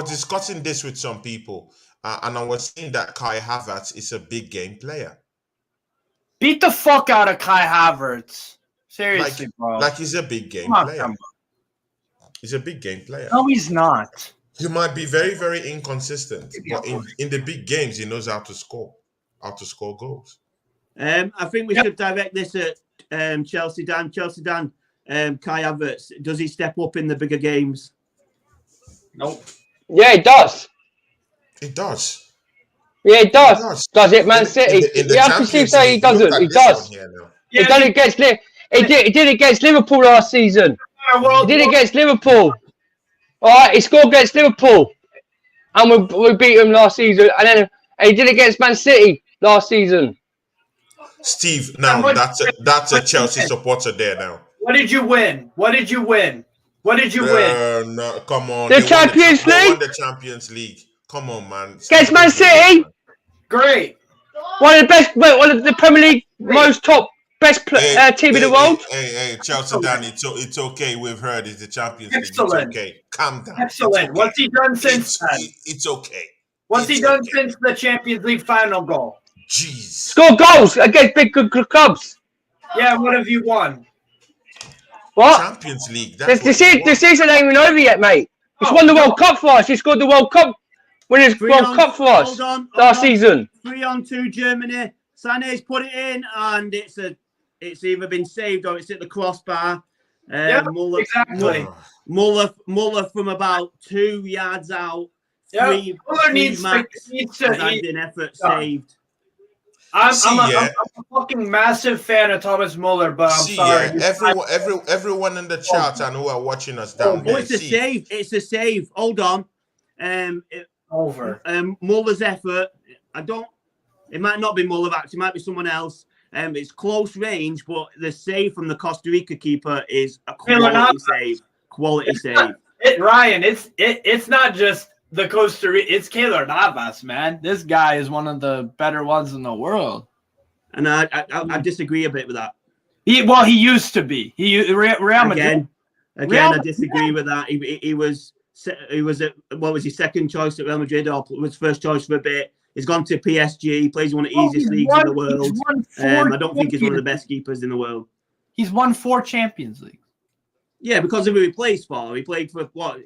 [SPEAKER 1] discussing this with some people, and I was saying that Kai Havertz is a big game player.
[SPEAKER 3] Beat the fuck out of Kai Havertz. Seriously, bro.
[SPEAKER 1] Like he's a big game player. He's a big game player.
[SPEAKER 3] No, he's not.
[SPEAKER 1] He might be very, very inconsistent, but in the big games, he knows how to score goals.
[SPEAKER 2] I think we should direct this at Chelsea Dan. Kai Havertz, does he step up in the bigger games?
[SPEAKER 3] Nope.
[SPEAKER 5] Yeah, it does.
[SPEAKER 1] It does.
[SPEAKER 5] Yeah, it does. Does it, Man City? You have to say he doesn't. He does. He did it against Liverpool last season. He did it against Liverpool. All right, he scored against Liverpool, and we beat him last season. And then he did it against Man City last season.
[SPEAKER 1] Steve, now that's a Chelsea supporter there now.
[SPEAKER 3] What did you win?
[SPEAKER 1] No, come on.
[SPEAKER 5] The Champions League?
[SPEAKER 1] They won the Champions League. Come on, man.
[SPEAKER 5] Against Man City?
[SPEAKER 3] Great.
[SPEAKER 5] One of the Premier League best team in the world.
[SPEAKER 1] Hey, Chelsea, Danny, it's okay. We've heard it's the Champions League.
[SPEAKER 3] Excellent.
[SPEAKER 1] It's okay. Calm down.
[SPEAKER 3] Excellent.
[SPEAKER 1] Okay.
[SPEAKER 3] What's he done since then?
[SPEAKER 1] It's okay.
[SPEAKER 3] What's he done since the Champions League final goal?
[SPEAKER 1] Jeez.
[SPEAKER 5] Score goals against big good clubs.
[SPEAKER 3] Yeah, what have you won?
[SPEAKER 5] What?
[SPEAKER 1] Champions League.
[SPEAKER 5] The season ain't even over yet, mate. He's won the World Cup for us. He scored the World Cup. Winning the World Cup for us last season.
[SPEAKER 2] 3-2 Germany. Sané's put it in, and it's either been saved or it's at the crossbar. Muller,
[SPEAKER 3] exactly.
[SPEAKER 2] Muller from about 2 yards out.
[SPEAKER 3] Muller needs
[SPEAKER 2] to effort saved.
[SPEAKER 3] I'm a fucking massive fan of Thomas Muller, but I'm sorry.
[SPEAKER 1] Everyone in the chat and who are watching us down there.
[SPEAKER 2] It's a save. It's a save. Hold on.
[SPEAKER 3] Over.
[SPEAKER 2] Muller's effort. It might not be Muller. Actually, it might be someone else. It's close range, but the save from the Costa Rica keeper is a quality save. Quality save.
[SPEAKER 3] Ryan, it's not just the Costa Rica. It's Keylor Navas, man. This guy is one of the better ones in the world.
[SPEAKER 2] And I disagree a bit with that.
[SPEAKER 3] He used to be. Real Madrid.
[SPEAKER 2] Again, I disagree with that. He was what was his second choice at Real Madrid or was first choice for a bit. He's gone to PSG. He plays one of the easiest leagues in the world. I don't think he's one of the best keepers in the world.
[SPEAKER 3] He's won 4 Champions Leagues.
[SPEAKER 2] Yeah, because of who he plays for. He played for what?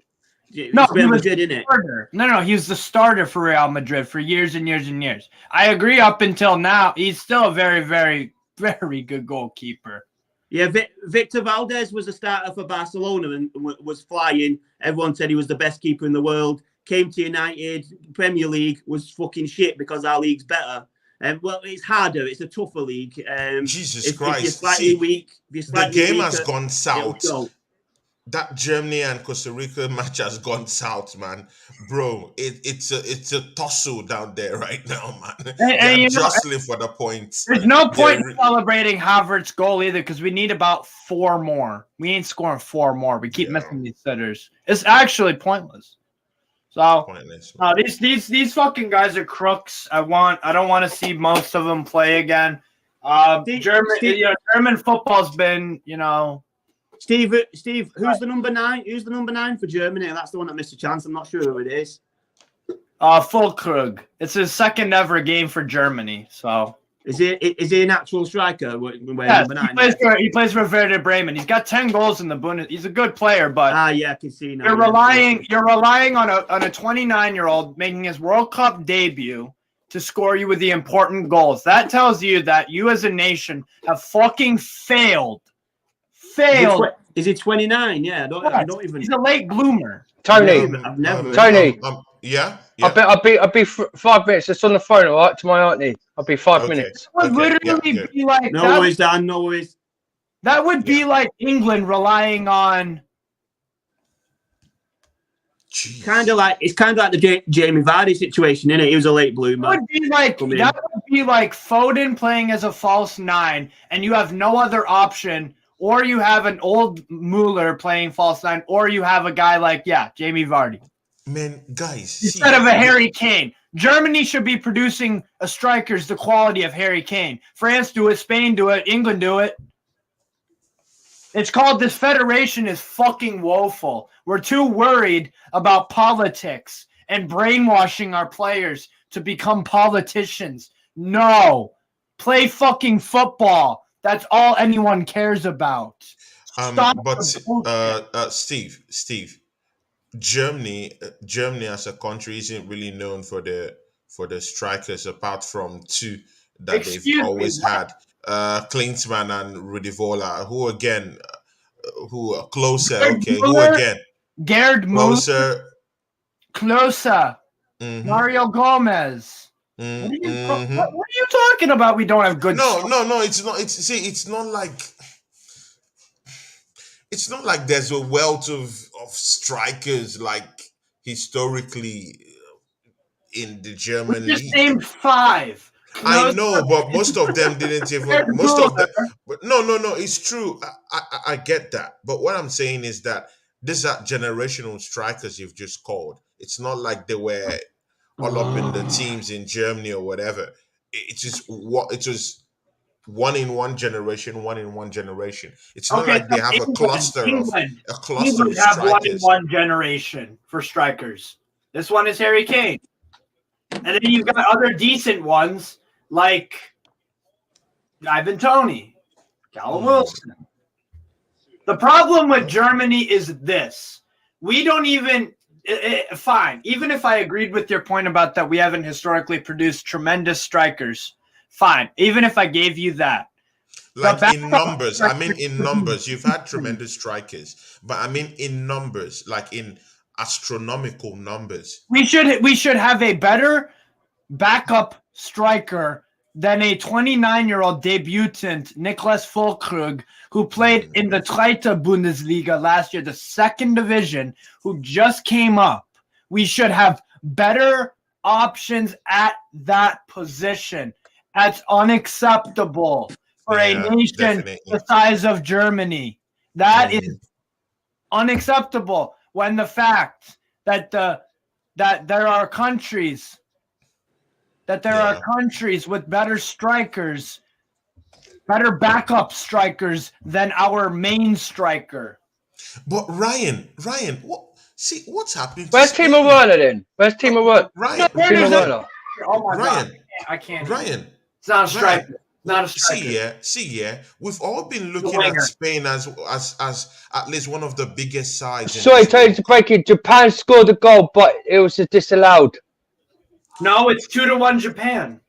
[SPEAKER 2] No, Real Madrid, innit?
[SPEAKER 3] No, he was the starter for Real Madrid for years and years and years. I agree up until now. He's still a very, very, very good goalkeeper.
[SPEAKER 2] Yeah, Victor Valdez was a starter for Barcelona and was flying. Everyone said he was the best keeper in the world. Came to United, Premier League, was fucking shit because our league's better. Well, it's harder. It's a tougher league.
[SPEAKER 1] Jesus Christ.
[SPEAKER 2] If you're slightly weak,
[SPEAKER 1] the game has gone south. That Germany and Costa Rica match has gone south, man. Bro, it's a tussle down there right now, man. They're jostling for the points.
[SPEAKER 3] There's no point in celebrating Havertz's goal either because we need about 4 more. We ain't scoring 4 more. We keep missing these sitters. It's actually pointless. So these fucking guys are crooks. I don't want to see most of them play again. German football's been,
[SPEAKER 2] Steve, who's the number 9? Who's the number 9 for Germany? That's the one that missed a chance. I'm not sure who it is.
[SPEAKER 3] Füllkrug. It's his second ever game for Germany. So
[SPEAKER 2] is he an actual striker?
[SPEAKER 3] Yes, he plays for Werder Bremen. He's got 10 goals in the Bundesliga. He's a good player, but
[SPEAKER 2] yeah, I can see now.
[SPEAKER 3] You're relying on a 29-year-old making his World Cup debut to score you with the important goals. That tells you that you as a nation have fucking failed.
[SPEAKER 2] Is he 29? Yeah, I don't even.
[SPEAKER 3] He's a late bloomer.
[SPEAKER 5] Tony.
[SPEAKER 2] I've never.
[SPEAKER 5] Tony.
[SPEAKER 1] Yeah.
[SPEAKER 5] I'll be 5 minutes. Just on the phone, all right, to my auntie. I'll be 5 minutes.
[SPEAKER 3] Would literally be like
[SPEAKER 2] no worries, Dan. No worries.
[SPEAKER 3] That would be like England relying on
[SPEAKER 2] kind of like the Jamie Vardy situation, isn't it? He was a late bloomer.
[SPEAKER 3] That would be like Foden playing as a false 9, and you have no other option, or you have an old Mueller playing false 9, or you have a guy like Jamie Vardy.
[SPEAKER 1] Man, guys,
[SPEAKER 3] instead of a Harry Kane. Germany should be producing strikers the quality of Harry Kane. France do it, Spain do it, England do it. It's called this federation is fucking woeful. We're too worried about politics and brainwashing our players to become politicians. No. Play fucking football. That's all anyone cares about.
[SPEAKER 1] Steve, Germany as a country isn't really known for the strikers apart from two that they've always had. Klinsmann and Rudivola, who are closer. Okay, who again?
[SPEAKER 3] Gerd
[SPEAKER 1] Closer.
[SPEAKER 3] Mario Gomez.
[SPEAKER 1] Mm-hmm.
[SPEAKER 3] What are you talking about? We don't have good.
[SPEAKER 1] No. It's not. It's not like there's a wealth of strikers like historically in the German league.
[SPEAKER 3] Just named 5.
[SPEAKER 1] I know, but most of them didn't even. Most of them, but no. It's true. I get that, but what I'm saying is that these are generational strikers you've just called. It's not like they were all up in the teams in Germany or whatever. It was one in one generation. It's not like they have a cluster of strikers.
[SPEAKER 3] Have one in one generation for strikers. This one is Harry Kane, and then you've got other decent ones like Ivan Toney, Callum Wilson. The problem with Germany is this: we don't even. Fine, even if I agreed with your point about that, we haven't historically produced tremendous strikers. Fine, even if I gave you that.
[SPEAKER 1] Like in numbers, you've had tremendous strikers, but I mean in numbers, like in astronomical numbers.
[SPEAKER 3] We should have a better backup striker than a 29-year-old debutant, Niklas Füllkrug, who played in the Zweite Bundesliga last year, the second division, who just came up. We should have better options at that position. That's unacceptable for a nation the size of Germany. That is unacceptable when the fact that there are countries with better strikers, better backup strikers than our main striker.
[SPEAKER 1] But Ryan, what's happening?
[SPEAKER 5] Where's Timo Werner then? Where's Timo Werner?
[SPEAKER 1] Ryan,
[SPEAKER 3] oh my God, I can't. Ryan, it's not a striker. Not a striker.
[SPEAKER 1] See, we've all been looking at Spain as at least one of the biggest sides.
[SPEAKER 5] Sorry, to break it. Japan scored a goal, but it was disallowed.
[SPEAKER 3] No, it's 2-1 Japan.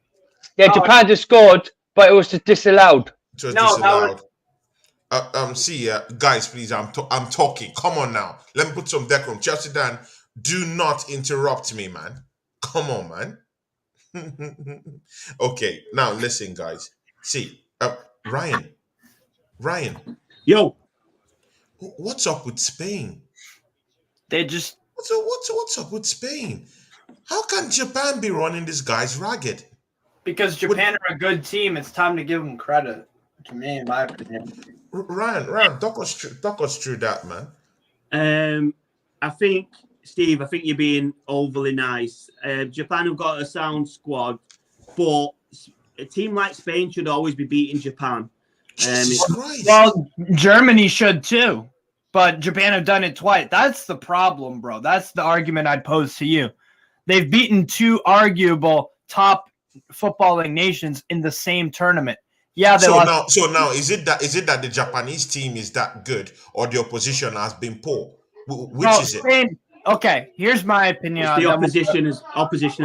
[SPEAKER 5] Yeah, Japan just scored, but it was disallowed.
[SPEAKER 1] It was disallowed. Guys, please, I'm talking. Come on now. Let me put some decorum. Chelsea Dan, do not interrupt me, man. Come on, man. Okay, now listen, guys. See, Ryan.
[SPEAKER 2] Yo.
[SPEAKER 1] What's up with Spain?
[SPEAKER 3] They just...
[SPEAKER 1] What's up with Spain? How can Japan be running these guys ragged?
[SPEAKER 3] Because Japan are a good team. It's time to give them credit. To me, in my opinion.
[SPEAKER 1] Ryan, talk us through that, man.
[SPEAKER 2] I think, Steve, you're being overly nice. Japan have got a sound squad, but a team like Spain should always be beating Japan.
[SPEAKER 3] Well, Germany should too, but Japan have done it twice. That's the problem, bro. That's the argument I'd pose to you. They've beaten two arguable top footballing nations in the same tournament. Yeah,
[SPEAKER 1] so now is it that the Japanese team is that good or the opposition has been poor? Which is it?
[SPEAKER 3] Okay, here's my opinion.
[SPEAKER 2] The opposition has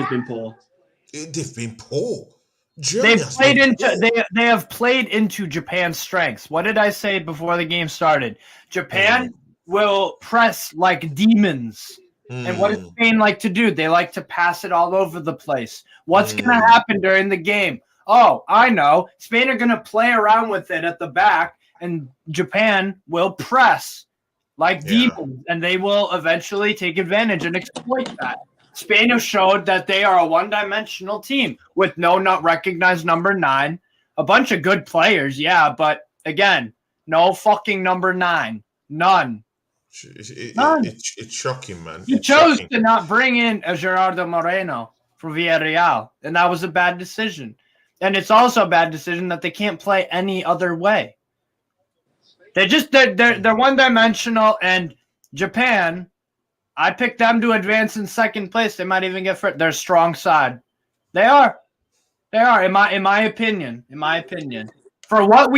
[SPEAKER 2] been poor.
[SPEAKER 1] They've been poor.
[SPEAKER 3] They have played into Japan's strengths. What did I say before the game started? Japan will press like demons. And what does Spain like to do? They like to pass it all over the place. What's going to happen during the game? Oh, I know. Spain are going to play around with it at the back, and Japan will press. like demons, and they will eventually take advantage and exploit that. Spain have showed that they are a one-dimensional team with no not recognized number 9. A bunch of good players, yeah, but again, no fucking number 9. None. None.
[SPEAKER 1] It's shocking, man.
[SPEAKER 3] He chose to not bring in a Gerardo Moreno from Villarreal, and that was a bad decision. And it's also a bad decision that they can't play any other way. They're one-dimensional, and Japan, I picked them to advance in second place. They might even get first. They're a strong side. They are. In my opinion. For what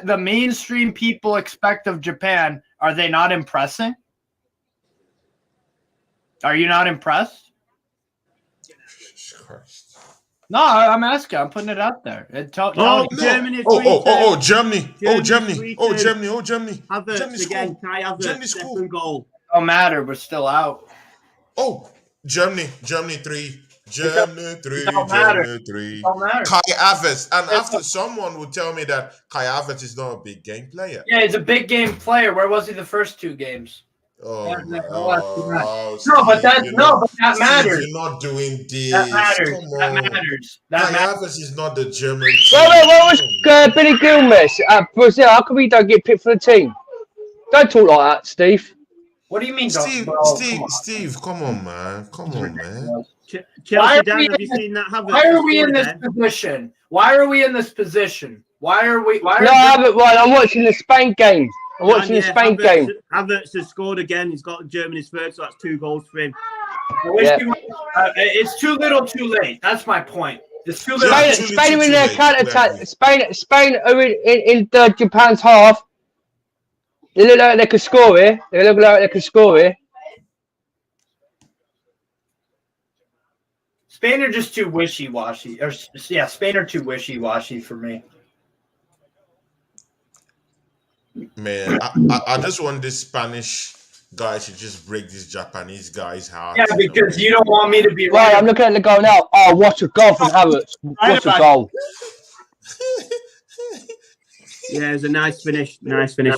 [SPEAKER 3] the mainstream people expect of Japan, are they not impressing? Are you not impressed?
[SPEAKER 1] Christ.
[SPEAKER 3] No, I'm asking. I'm putting it out there.
[SPEAKER 2] Germany.
[SPEAKER 1] Germany.
[SPEAKER 2] Havertz again. Kai Havertz, second goal.
[SPEAKER 3] Don't matter. We're still out.
[SPEAKER 1] Oh, Germany 3. Germany 3.
[SPEAKER 3] Don't matter.
[SPEAKER 1] Germany 3.
[SPEAKER 3] Don't matter.
[SPEAKER 1] Kai Havertz. And after someone would tell me that Kai Havertz is not a big game player.
[SPEAKER 3] Yeah, he's a big game player. Where was he the first 2 games?
[SPEAKER 1] Oh,
[SPEAKER 3] no, but that matters.
[SPEAKER 1] You're not doing this.
[SPEAKER 3] That matters.
[SPEAKER 1] Come on.
[SPEAKER 3] That matters.
[SPEAKER 1] Kai Havertz is not the German team.
[SPEAKER 5] Wait, what was Billy Gilmes at Brazil? How come he don't get picked for the team? Don't talk like that, Steve.
[SPEAKER 3] What do you mean,
[SPEAKER 1] Steve, come on, man.
[SPEAKER 2] Chelsea Dan, have you seen that Havertz?
[SPEAKER 3] Why are we in this position? Why are we in this position?
[SPEAKER 5] I'm watching the Spain game.
[SPEAKER 2] Havertz has scored again. He's got Germany's first, so that's 2 goals for him.
[SPEAKER 3] It's too little, too late. That's my point. It's too little.
[SPEAKER 5] Spain are in their counter-attack. Spain are in Japan's half. They look like they could score here.
[SPEAKER 3] Spain are just too wishy-washy. Spain are too wishy-washy for me.
[SPEAKER 1] Man, I just want this Spanish guy to just break this Japanese guy's heart.
[SPEAKER 3] Yeah, because you don't want me to be
[SPEAKER 5] right. I'm looking at the goal now. Oh, what a goal from Havertz. What a goal.
[SPEAKER 2] Yeah, it was a nice finish. Nice finish.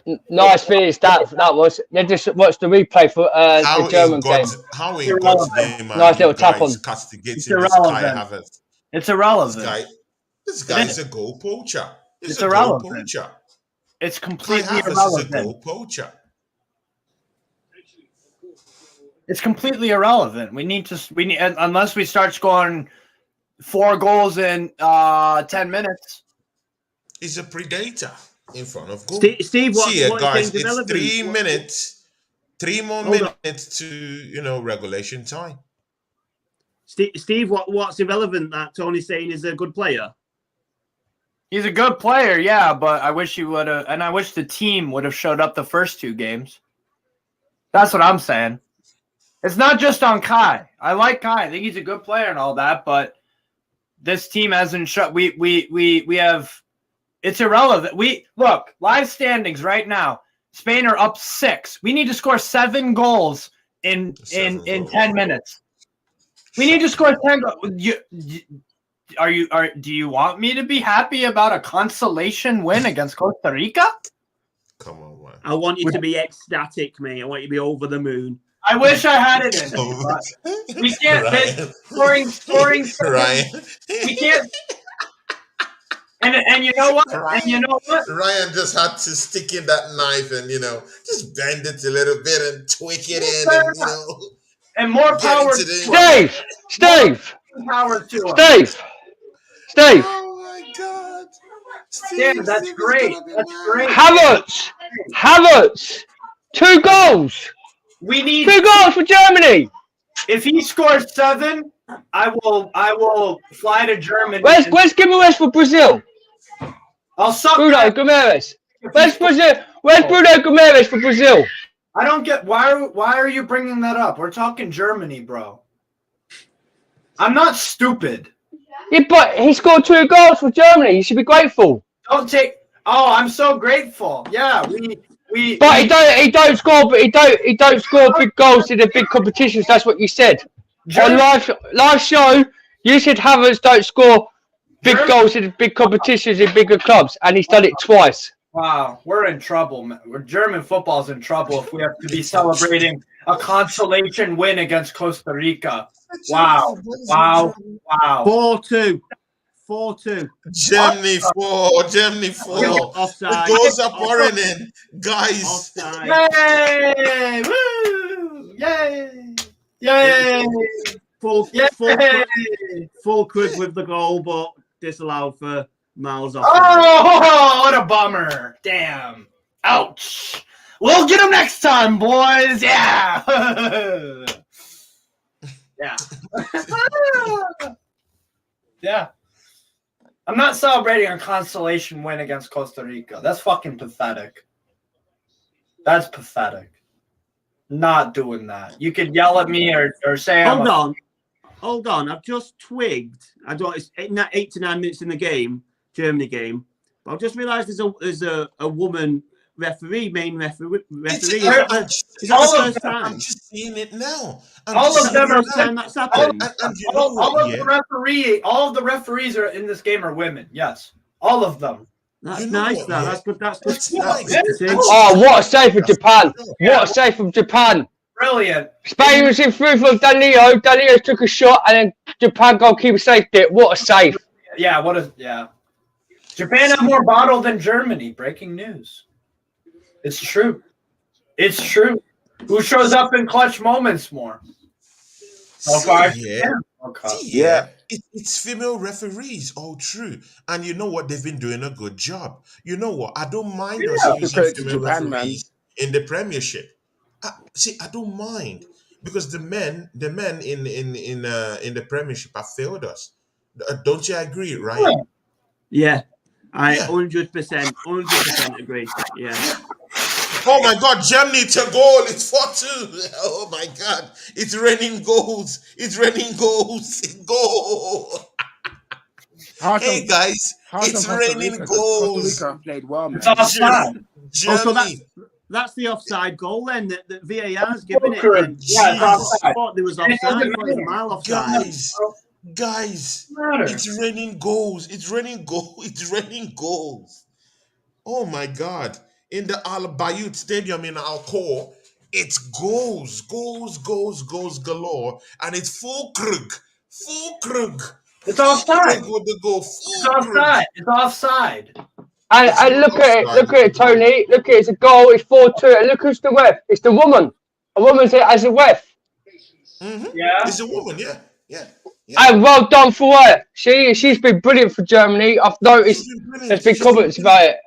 [SPEAKER 5] That was. They just watched the replay for the German game.
[SPEAKER 1] How in God's name,
[SPEAKER 5] nice little tap on.
[SPEAKER 3] It's irrelevant. It's irrelevant.
[SPEAKER 1] This guy is a goal poacher.
[SPEAKER 3] It's irrelevant. It's completely irrelevant.
[SPEAKER 1] A goal poacher.
[SPEAKER 3] It's completely irrelevant. We need unless we start scoring 4 goals in 10 minutes.
[SPEAKER 1] He's a predator in front of goal.
[SPEAKER 2] Steve, what
[SPEAKER 1] guys, it's 3 minutes. 3 more minutes to regulation time.
[SPEAKER 2] Steve, what's irrelevant that Tony's saying is a good player?
[SPEAKER 3] He's a good player, yeah, but I wish he would have, and I wish the team would have showed up the first 2 games. That's what I'm saying. It's not just on Kai. I like Kai. I think he's a good player and all that, but this team hasn't shut. We have. It's irrelevant. Look, live standings right now. Spain are up 6. We need to score 7 goals in 10 minutes. We need to score 10 goals. Do you want me to be happy about a consolation win against Costa Rica?
[SPEAKER 1] Come on, man.
[SPEAKER 2] I want you to be ecstatic, mate. I want you to be over the moon.
[SPEAKER 3] I wish I had it in me, but we can't scoring.
[SPEAKER 1] Ryan.
[SPEAKER 3] We can't. And you know what?
[SPEAKER 1] Ryan just had to stick in that knife and just bend it a little bit and tweak it in, and
[SPEAKER 3] and more power.
[SPEAKER 5] Steve.
[SPEAKER 3] Power to him.
[SPEAKER 5] Steve.
[SPEAKER 1] Oh my God.
[SPEAKER 3] Steve, that's great. That's great.
[SPEAKER 5] Havertz. 2 goals.
[SPEAKER 3] We need
[SPEAKER 5] 2 goals for Germany.
[SPEAKER 3] If he scores 7, I will fly to Germany.
[SPEAKER 5] Where's Gimenez for Brazil?
[SPEAKER 3] I'll suck
[SPEAKER 5] Bruno Gimenez. Where's Brazil? Where's Bruno Gimenez for Brazil?
[SPEAKER 3] I don't get why are you bringing that up? We're talking Germany, bro. I'm not stupid.
[SPEAKER 5] Yeah, but he scored 2 goals for Germany. You should be grateful.
[SPEAKER 3] I'm so grateful. Yeah,
[SPEAKER 5] But he don't score big goals in the big competitions. That's what you said. On live show, you said Havertz don't score big goals in big competitions in bigger clubs, and he's done it twice.
[SPEAKER 3] Wow, we're in trouble, man. German football's in trouble if we have to be celebrating a consolation win against Costa Rica. Wow, wow, wow.
[SPEAKER 2] 4-2. 4-2.
[SPEAKER 1] Germany 4. Germany 4.
[SPEAKER 2] Offside.
[SPEAKER 1] The goals are pouring in. Guys.
[SPEAKER 2] Offside.
[SPEAKER 3] Yay! Woo! Yay! Yay!
[SPEAKER 2] Full crib with the goal, but disallowed for Miles offside.
[SPEAKER 3] Oh, what a bummer. Damn. Ouch. We'll get him next time, boys. Yeah. Yeah. Yeah. I'm not celebrating a consolation win against Costa Rica. That's fucking pathetic. That's pathetic. Not doing that. You could yell at me or say
[SPEAKER 2] Hold on. I've just twigged. I don't. It's 8 to 9 minutes in the game, Germany game. But I've just realised there's a woman referee, main referee. Is that the first time?
[SPEAKER 1] I'm just seeing it now.
[SPEAKER 3] All of them are
[SPEAKER 2] time that's happened.
[SPEAKER 3] All of the referees are in this game are women. Yes, all of them.
[SPEAKER 2] That's nice. That's good. That's good.
[SPEAKER 5] Oh, what a save from Japan! What a save from Japan!
[SPEAKER 3] Brilliant.
[SPEAKER 5] Spain was in through for Danilo. Danilo took a shot, and then Japan goalkeeper saved it. What a save!
[SPEAKER 3] Yeah. Japan have more bottle than Germany. Breaking news. It's true. It's true. Who shows up in clutch moments more?
[SPEAKER 1] It's female referees, all true. And you know what? They've been doing a good job. You know what? I don't mind us using female referees in the Premiership. I don't mind because the men in the Premiership have failed us. Don't you agree, Ryan?
[SPEAKER 2] Yeah, I 100% agree. Yeah.
[SPEAKER 1] Oh my God, Germany to goal. It's 4-2. Oh my God. It's raining goals. Goal. Hey guys, it's raining goals.
[SPEAKER 4] Costa Rica played well, man.
[SPEAKER 3] It's offside.
[SPEAKER 1] Germany.
[SPEAKER 2] That's the offside goal then that VAR's given it.
[SPEAKER 3] Yeah, it's offside.
[SPEAKER 2] I thought there was offside. I thought it was a mile offside.
[SPEAKER 1] Guys, it's raining goals. It's raining goals. Oh my God. In the Al Bayut Stadium in Alcor, it's goals galore. And it's full krug.
[SPEAKER 3] It's offside.
[SPEAKER 1] With the goal.
[SPEAKER 3] It's offside.
[SPEAKER 5] And look at it, Tony. Look at it, it's a goal, it's 4-2. And look who's the ref. It's the woman. A woman's there as a ref.
[SPEAKER 1] Mm-hmm.
[SPEAKER 3] Yeah.
[SPEAKER 1] It's a woman, yeah.
[SPEAKER 5] And well done for her. She's been brilliant for Germany. I've noticed there's been comments about it.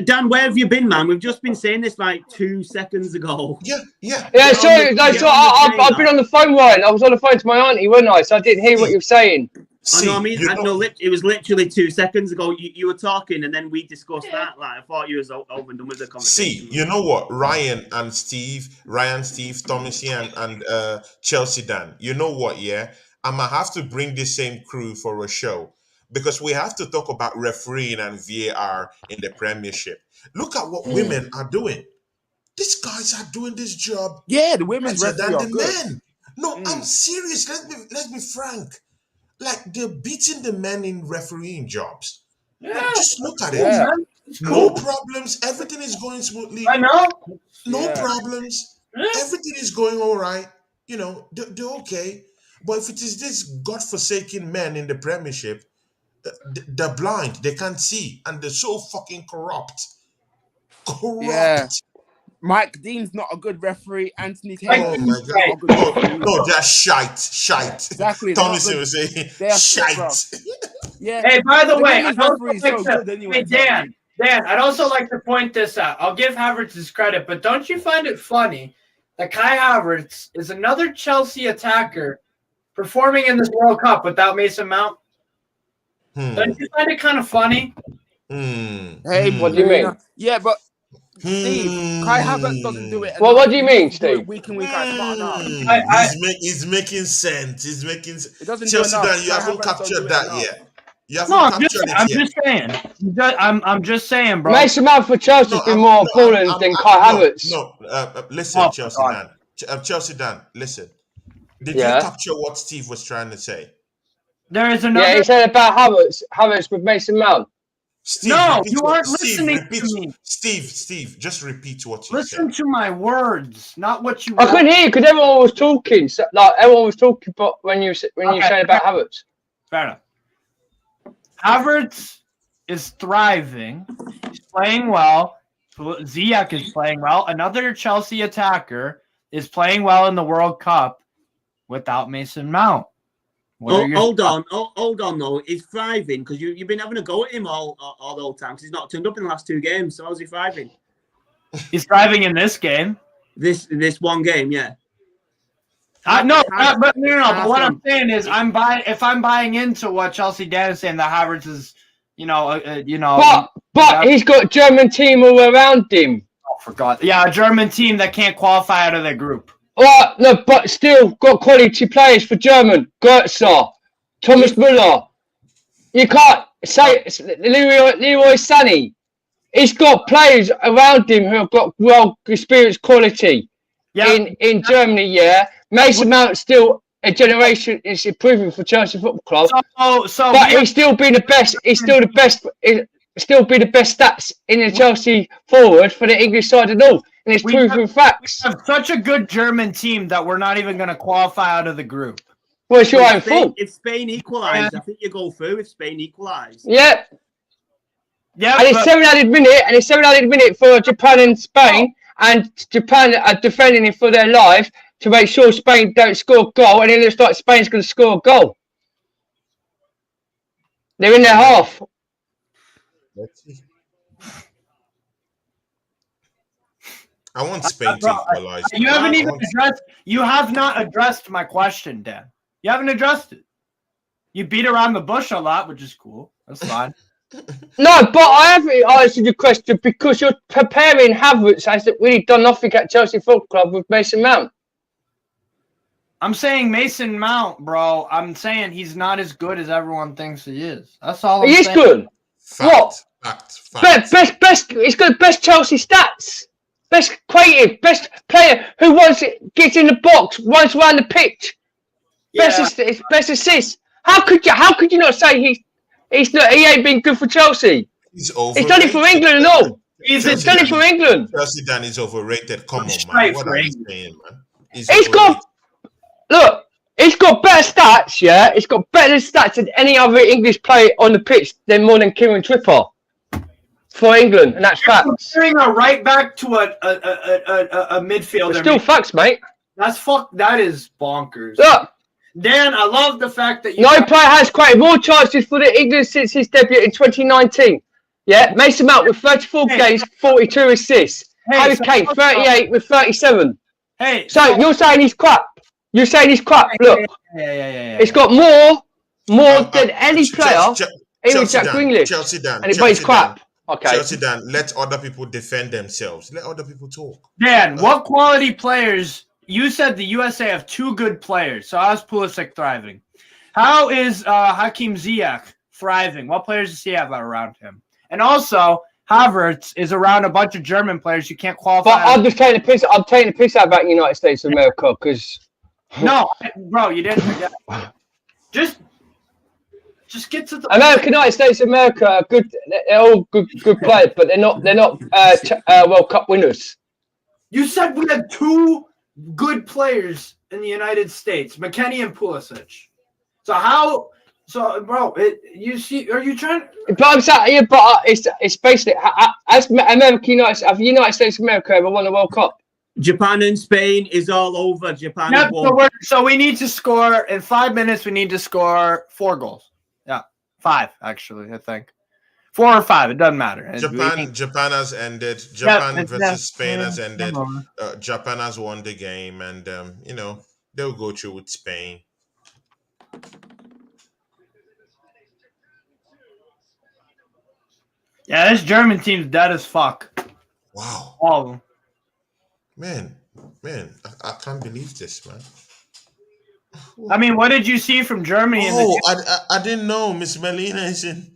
[SPEAKER 2] Dan, where have you been, man? We've just been saying this like 2 seconds ago.
[SPEAKER 1] Yeah.
[SPEAKER 5] Sorry, I've been on the phone, Ryan. I was on the phone to my auntie, wasn't I? So I didn't hear what you were saying.
[SPEAKER 2] It was literally 2 seconds ago. You were talking, and then we discussed that. Like I thought you was over and done with the conversation.
[SPEAKER 1] See, you know what? Ryan, Steve, Thomas and Chelsea Dan. You know what? Yeah, I'm gonna have to bring the same crew for a show because we have to talk about refereeing and VAR in the Premiership. Look at what women are doing. These guys are doing this job.
[SPEAKER 4] Yeah, the women's
[SPEAKER 1] better
[SPEAKER 4] referee
[SPEAKER 1] than the
[SPEAKER 4] are good.
[SPEAKER 1] men. No, I'm serious. Let's be frank. Like they're beating the men in refereeing jobs.
[SPEAKER 3] Yeah.
[SPEAKER 1] Like, just look at it.
[SPEAKER 4] Yeah.
[SPEAKER 1] No problems. Everything is going smoothly.
[SPEAKER 3] I know.
[SPEAKER 1] No problems.
[SPEAKER 3] Yeah.
[SPEAKER 1] Everything is going all right. You know, they're okay. But if it is this godforsaken men in the Premiership, they're blind. They can't see. And they're so fucking corrupt.
[SPEAKER 4] Yeah. Mike Dean's not a good referee. Anthony Taylor.
[SPEAKER 1] Oh my God. No, they're shite.
[SPEAKER 4] Exactly.
[SPEAKER 1] Thomas was saying shite.
[SPEAKER 4] Yeah.
[SPEAKER 3] Hey, by the way,
[SPEAKER 4] Dan,
[SPEAKER 3] I'd also like to point this out. I'll give Havertz his credit, but don't you find it funny that Kai Havertz is another Chelsea attacker performing in this World Cup without Mason Mount? Don't you find it kind of funny?
[SPEAKER 4] Hey,
[SPEAKER 5] what do you mean?
[SPEAKER 4] Yeah, but Steve, Kai Havertz doesn't do it.
[SPEAKER 5] Well, what do you mean, Steve?
[SPEAKER 4] Week in, week out.
[SPEAKER 1] He's making sense.
[SPEAKER 4] It doesn't
[SPEAKER 1] Chelsea
[SPEAKER 4] do enough.
[SPEAKER 1] Dan, you haven't captured that yet.
[SPEAKER 3] I'm just saying, bro.
[SPEAKER 5] Mason Mount for Chelsea has been more appalling than Kai Havertz.
[SPEAKER 1] Listen, Chelsea Dan, listen. Did you capture what Steve was trying to say?
[SPEAKER 3] There is another.
[SPEAKER 5] Yeah, he said about Havertz with Mason Mount.
[SPEAKER 1] Steve,
[SPEAKER 3] No,
[SPEAKER 1] repeat
[SPEAKER 3] you
[SPEAKER 1] what,
[SPEAKER 3] aren't
[SPEAKER 1] Steve,
[SPEAKER 3] listening
[SPEAKER 1] repeat,
[SPEAKER 3] to me.
[SPEAKER 1] Steve, just repeat what you
[SPEAKER 3] Listen
[SPEAKER 1] said.
[SPEAKER 3] to my words, not what you
[SPEAKER 5] I
[SPEAKER 3] want.
[SPEAKER 5] couldn't hear you because everyone was talking. So, like everyone was talking, but when you saying about Havertz.
[SPEAKER 3] Fair enough. Havertz is thriving. He's playing well. Ziyech is playing well. Another Chelsea attacker is playing well in the World Cup without Mason Mount.
[SPEAKER 2] Hold on, though. He's thriving because you've been having a go at him all the time because he's not turned up in the last 2 games. So how's he thriving?
[SPEAKER 3] He's thriving in this game.
[SPEAKER 2] This one game, yeah.
[SPEAKER 3] But what I'm saying is, if I'm buying into what Chelsea Dan is saying, that Havertz is,
[SPEAKER 5] But he's got German team all around him.
[SPEAKER 3] Oh, forgot. Yeah, a German team that can't qualify out of their group.
[SPEAKER 5] Well, no, but still got quality players for German. Götze, Thomas Müller. You can't say Leroy Sané. He's got players around him who have got well experienced quality. In Germany, yeah. Mason Mount still a generation is improving for Chelsea Football Club. But he's still been the best. He's still the best. Still be the best stats in the Chelsea forward for the English side and all. And it's proven facts.
[SPEAKER 3] We have such a good German team that we're not even going to qualify out of the group.
[SPEAKER 5] Well, it's your own fault.
[SPEAKER 2] If Spain equalise, I think you go through if Spain equalise.
[SPEAKER 5] Yeah.
[SPEAKER 3] Yeah.
[SPEAKER 5] And it's 7 added minute for Japan and Spain. And Japan are defending it for their life to make sure Spain don't score a goal. And it looks like Spain's going to score a goal. They're in their half.
[SPEAKER 1] Let's see. I want Spain to equalize.
[SPEAKER 3] You have not addressed my question, Dan. You haven't addressed it. You beat around the bush a lot, which is cool. That's fine.
[SPEAKER 5] No, but I haven't answered your question because you're preparing Havertz has really done nothing at Chelsea Football Club with Mason Mount.
[SPEAKER 3] I'm saying Mason Mount, bro. I'm saying he's not as good as everyone thinks he is. That's all I'm saying.
[SPEAKER 5] He is good.
[SPEAKER 1] Fact.
[SPEAKER 5] Best. He's got best Chelsea stats. Best creative, best player who gets in the box, runs around the pitch.
[SPEAKER 3] Yeah.
[SPEAKER 5] Best assist. How could you not say he ain't been good for Chelsea?
[SPEAKER 1] He's done
[SPEAKER 5] it for England and all. He's done it for England.
[SPEAKER 1] Chelsea Dan is overrated. Come on, man. What are you saying, man? He's got better stats, yeah. He's got better stats than any other English player on the pitch than more than Kieran Trippier for England, and that's facts.
[SPEAKER 3] Comparing a right back to a midfielder.
[SPEAKER 5] It's still facts, mate.
[SPEAKER 3] That is bonkers.
[SPEAKER 5] Look,
[SPEAKER 3] Dan, I love the fact that
[SPEAKER 5] no player has created more chances for the England since his debut in 2019. Yeah, Mason Mount with 34 games, 42 assists. Harry Kane, 38 with 37. So you're saying he's crap? You're saying he's crap? Look, it's got more than any player. Even Jack Grealish.
[SPEAKER 1] Chelsea Dan.
[SPEAKER 5] And he's crap. Okay.
[SPEAKER 1] Chelsea Dan, let other people defend themselves. Let other people talk.
[SPEAKER 3] Dan, what quality players? You said the USA have 2 good players. So how's Pulisic thriving? How is Hakim Ziyech thriving? What players does he have around him? And also, Havertz is around a bunch of German players you can't qualify.
[SPEAKER 5] But I'm just taking the piss. I'm taking the piss out about United States of America because.
[SPEAKER 3] No, bro, you didn't. Just get to the
[SPEAKER 5] United States of America are good. They're all good players, but they're not World Cup winners.
[SPEAKER 3] You said we had 2 good players in the United States, McKennie and Pulisic. Bro, you see, are you trying?
[SPEAKER 5] But I'm saying, yeah, but it's basically as United States of America ever won the World Cup?
[SPEAKER 2] Japan and Spain is all over. Japan.
[SPEAKER 3] Yep, so we need to score in 5 minutes. We need to score 4 goals. Yeah, 5 actually. I think 4 or 5. It doesn't matter.
[SPEAKER 1] Japan has ended. Japan versus Spain has ended. Japan has won the game, and they'll go through with Spain.
[SPEAKER 3] Yeah, this German team's dead as fuck.
[SPEAKER 1] Wow.
[SPEAKER 3] All of them.
[SPEAKER 1] Man, I can't believe this, man.
[SPEAKER 3] I mean, what did you see from Germany?
[SPEAKER 1] I didn't know Miss Melina is in.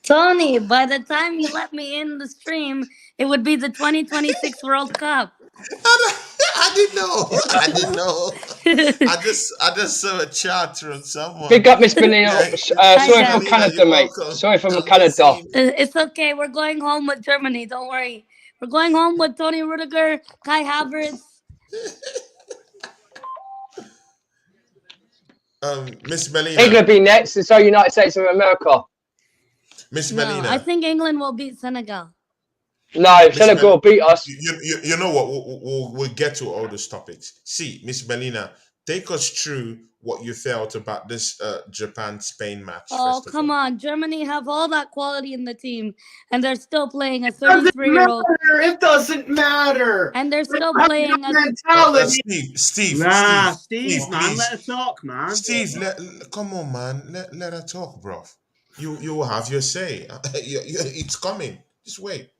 [SPEAKER 6] Tony, by the time you let me in the stream, it would be the 2026 World Cup.
[SPEAKER 1] I didn't know. I just saw a chat from someone.
[SPEAKER 5] Big up, Miss Melina. Sorry from
[SPEAKER 1] Melina,
[SPEAKER 5] Canada,
[SPEAKER 1] you're
[SPEAKER 5] mate.
[SPEAKER 1] welcome.
[SPEAKER 5] Sorry from
[SPEAKER 1] I've
[SPEAKER 5] Canada.
[SPEAKER 1] seen-
[SPEAKER 6] It's okay. We're going home with Germany. Don't worry. We're going home with Tony Rudiger, Kai Havertz.
[SPEAKER 1] Miss Melina.
[SPEAKER 5] England be next, and so United States of America.
[SPEAKER 1] Miss
[SPEAKER 6] No,
[SPEAKER 1] Melina.
[SPEAKER 6] I think England will beat Senegal.
[SPEAKER 5] No, Senegal will beat us.
[SPEAKER 1] You know what? We'll get to all those topics. See, Miss Melina, take us through what you felt about this Japan-Spain match.
[SPEAKER 6] Oh,
[SPEAKER 1] first of
[SPEAKER 6] come
[SPEAKER 1] all.
[SPEAKER 6] on. Germany have all that quality in the team, and they're still playing a
[SPEAKER 3] Doesn't
[SPEAKER 6] 33-year-old.
[SPEAKER 3] matter. It doesn't matter.
[SPEAKER 6] And they're still
[SPEAKER 3] Have
[SPEAKER 6] playing
[SPEAKER 3] the
[SPEAKER 6] a
[SPEAKER 3] mentality.
[SPEAKER 1] Steve,
[SPEAKER 2] Steve, man,
[SPEAKER 1] please.
[SPEAKER 2] let her talk, man.
[SPEAKER 1] Steve, come on, man. Let her talk, bro. You will have your say. It's coming. Just wait.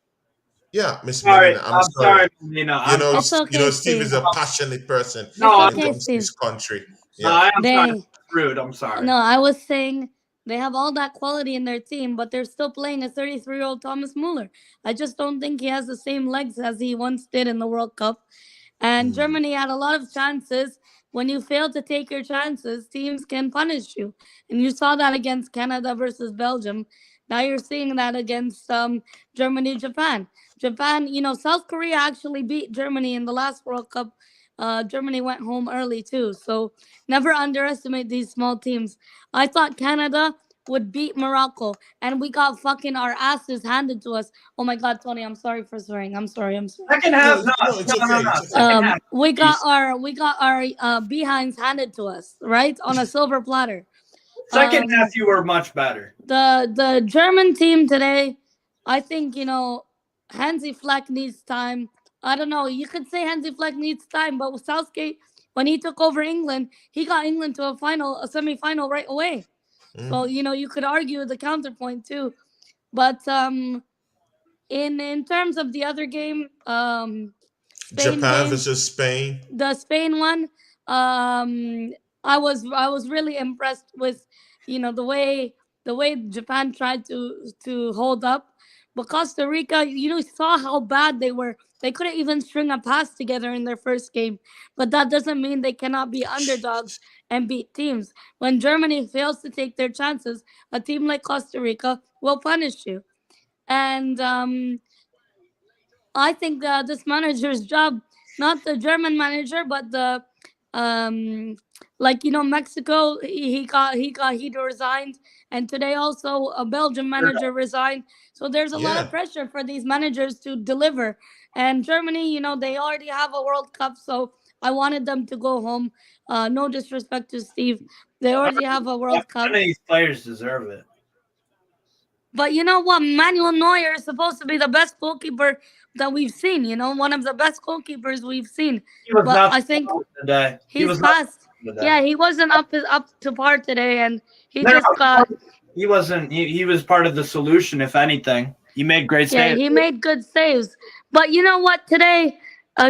[SPEAKER 1] Yeah, Miss
[SPEAKER 3] Sorry,
[SPEAKER 1] Melina,
[SPEAKER 3] I'm sorry, Melina.
[SPEAKER 6] It's okay,
[SPEAKER 1] Steve is
[SPEAKER 6] Steve.
[SPEAKER 1] a passionate person
[SPEAKER 3] No,
[SPEAKER 1] when
[SPEAKER 6] It's
[SPEAKER 1] it
[SPEAKER 6] okay,
[SPEAKER 1] comes to his
[SPEAKER 6] Steve.
[SPEAKER 1] country.
[SPEAKER 3] No,
[SPEAKER 1] Yeah.
[SPEAKER 3] I am
[SPEAKER 6] They-
[SPEAKER 3] sorry. Rude. I'm sorry.
[SPEAKER 6] No, I was saying they have all that quality in their team, but they're still playing a 33-year-old Thomas Muller. I just don't think he has the same legs as he once did in the World Cup. And Germany had a lot of chances. When you fail to take your chances, teams can punish you. And you saw that against Canada versus Belgium. Now you're seeing that against Germany, Japan. Japan, South Korea actually beat Germany in the last World Cup. Germany went home early too. So never underestimate these small teams. I thought Canada would beat Morocco, and we got fucking our asses handed to us. Oh my God, Tony, I'm sorry for swearing. I'm sorry.
[SPEAKER 3] Second half,
[SPEAKER 1] No, it's okay. It's okay.
[SPEAKER 3] Second half,
[SPEAKER 6] We got
[SPEAKER 3] please.
[SPEAKER 6] our behinds handed to us, right, on a silver platter.
[SPEAKER 3] Second half, you were much better.
[SPEAKER 6] The German team today, I think Hansi Flick needs time. I don't know. You could say Hansi Flick needs time, but with Southgate, when he took over England, he got England to a semi-final right away. So you could argue the counterpoint too, but in terms of the other game, Spain
[SPEAKER 1] Japan
[SPEAKER 6] game,
[SPEAKER 1] versus Spain.
[SPEAKER 6] the Spain one, I was really impressed with the way Japan tried to hold up. But Costa Rica, saw how bad they were. They couldn't even string a pass together in their first game. But that doesn't mean they cannot be underdogs and beat teams. When Germany fails to take their chances, a team like Costa Rica will punish you. And I think this manager's job, not the German manager, but the Mexico, he resigned, and today also a Belgian manager resigned. So there's a lot of
[SPEAKER 1] Yeah.
[SPEAKER 6] pressure for these managers to deliver. And Germany, they already have a World Cup, so I wanted them to go home. No disrespect to Steve, they already have a World Cup.
[SPEAKER 3] None of these players deserve it.
[SPEAKER 6] But you know what? Manuel Neuer is supposed to be the best goalkeeper that we've seen. One of the best goalkeepers we've seen.
[SPEAKER 3] He was
[SPEAKER 6] But
[SPEAKER 3] not
[SPEAKER 6] I think
[SPEAKER 3] today.
[SPEAKER 6] he's fast. Yeah, he wasn't up to par today, and he just got.
[SPEAKER 3] He wasn't. He was part of the solution, if anything. He made great
[SPEAKER 6] Yeah,
[SPEAKER 3] saves.
[SPEAKER 6] he made good saves. But you know what? Today,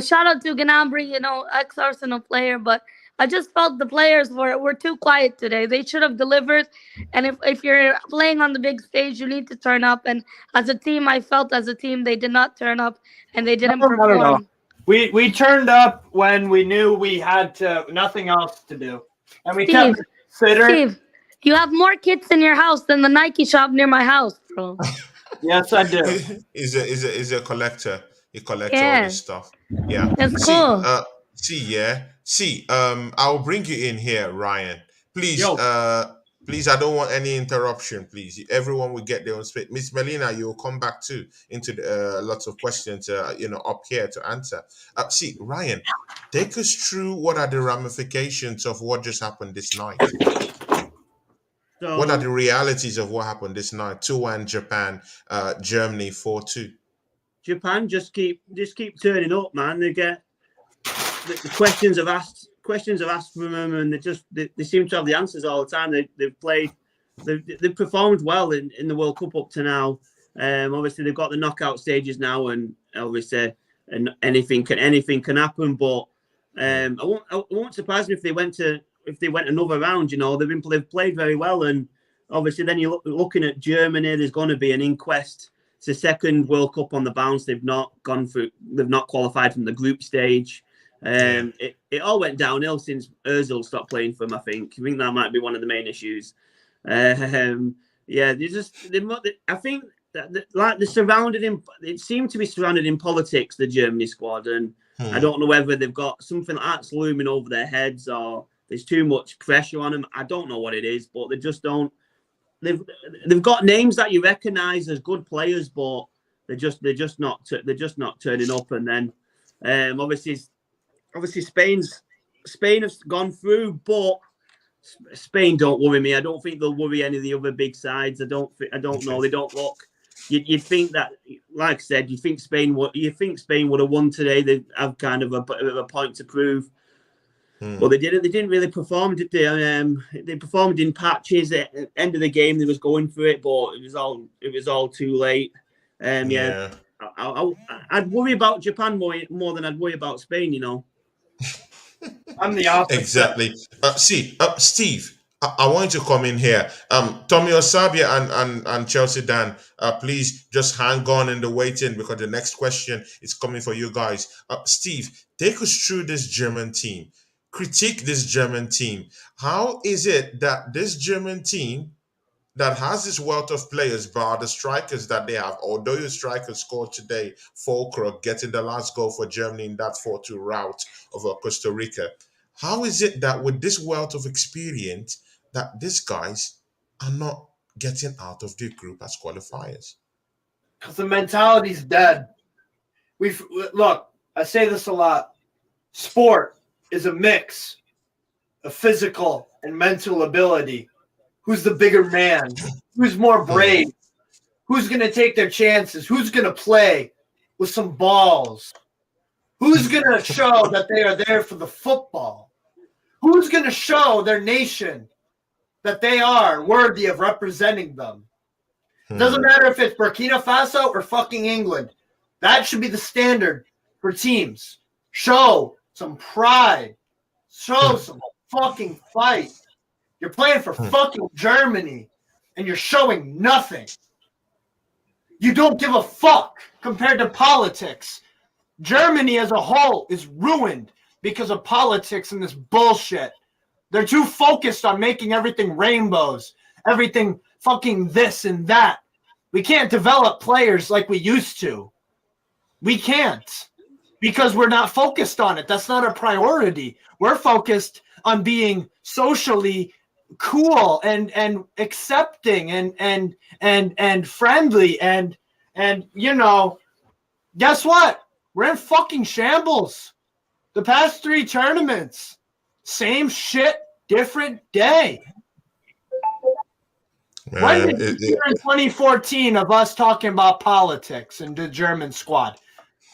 [SPEAKER 6] shout out to Gnabry, ex-Arsenal player, but I just felt the players were too quiet today. They should have delivered. And if you're playing on the big stage, you need to turn up. And as a team, I felt they did not turn up and they didn't perform.
[SPEAKER 3] We turned up when we knew we had nothing else to do. And we kept considering.
[SPEAKER 6] Steve, you have more kits in your house than the Nike shop near my house, bro.
[SPEAKER 3] Yes, I do.
[SPEAKER 1] Is a collector. He collects all this stuff. Yeah.
[SPEAKER 6] That's cool.
[SPEAKER 1] I'll bring you in here, Ryan. Please, please, I don't want any interruption, please. Everyone will get their own space. Miss Melina, you'll come back too into lots of questions, up here to answer. Ryan, take us through what are the ramifications of what just happened this night.
[SPEAKER 2] So,
[SPEAKER 1] what are the realities of what happened this night? 2-1 Japan, Germany 4-2.
[SPEAKER 2] Japan just keep turning up, man. They get the questions have asked from them, and they seem to have the answers all the time. They've performed well in the World Cup up to now. Obviously they've got the knockout stages now, and obviously anything can happen. But I won't surprise me if they went another round. They've played very well, and obviously then you're looking at Germany. There's going to be an inquest. It's the second World Cup on the bounce. They've not qualified from the group stage. It all went downhill since Özil stopped playing for them. I think that might be one of the main issues. I think that like they're surrounded in. It seemed to be surrounded in politics, the Germany squad, and I don't know whether they've got something like that's looming over their heads or there's too much pressure on them. I don't know what it is, but they just don't. They've got names that you recognise as good players, but they're just not turning up. And then obviously Spain have gone through, but Spain don't worry me. I don't think they'll worry any of the other big sides. I don't know. They don't look. You'd think that, like I said, you think Spain would have won today. They have kind of a bit of a point to prove. Well, they didn't. They didn't really perform, did they? They performed in patches. At the end of the game, they was going for it, but it was all too late. I'd worry about Japan more than I'd worry about Spain. You know.
[SPEAKER 3] I'm the opposite.
[SPEAKER 1] Exactly. Steve, I want you to come in here. Tommy Osabia and Chelsea Dan, please just hang on in the waiting because the next question is coming for you guys. Steve, take us through this German team. Critique this German team. How is it that this German team that has this wealth of players, but the strikers that they have, although your striker scored today, Fulkrug getting the last goal for Germany in that 4-2 rout over Costa Rica, how is it that with this wealth of experience that these guys are not getting out of the group as qualifiers?
[SPEAKER 3] Because the mentality's dead. Look, I say this a lot. Sport is a mix of physical and mental ability. Who's the bigger man? Who's more brave? Who's going to take their chances? Who's going to play with some balls? Who's going to show that they are there for the football? Who's going to show their nation that they are worthy of representing them? Doesn't matter if it's Burkina Faso or fucking England. That should be the standard for teams. Show some pride. Show some fucking fight. You're playing for fucking Germany, and you're showing nothing. You don't give a fuck compared to politics. Germany as a whole is ruined because of politics and this bullshit. They're too focused on making everything rainbows, everything fucking this and that. We can't develop players like we used to. We can't because we're not focused on it. That's not a priority. We're focused on being socially cool and accepting and friendly and you know, guess what? We're in fucking shambles. The past 3 tournaments, same shit, different day. When did you hear in 2014 of us talking about politics and the German squad?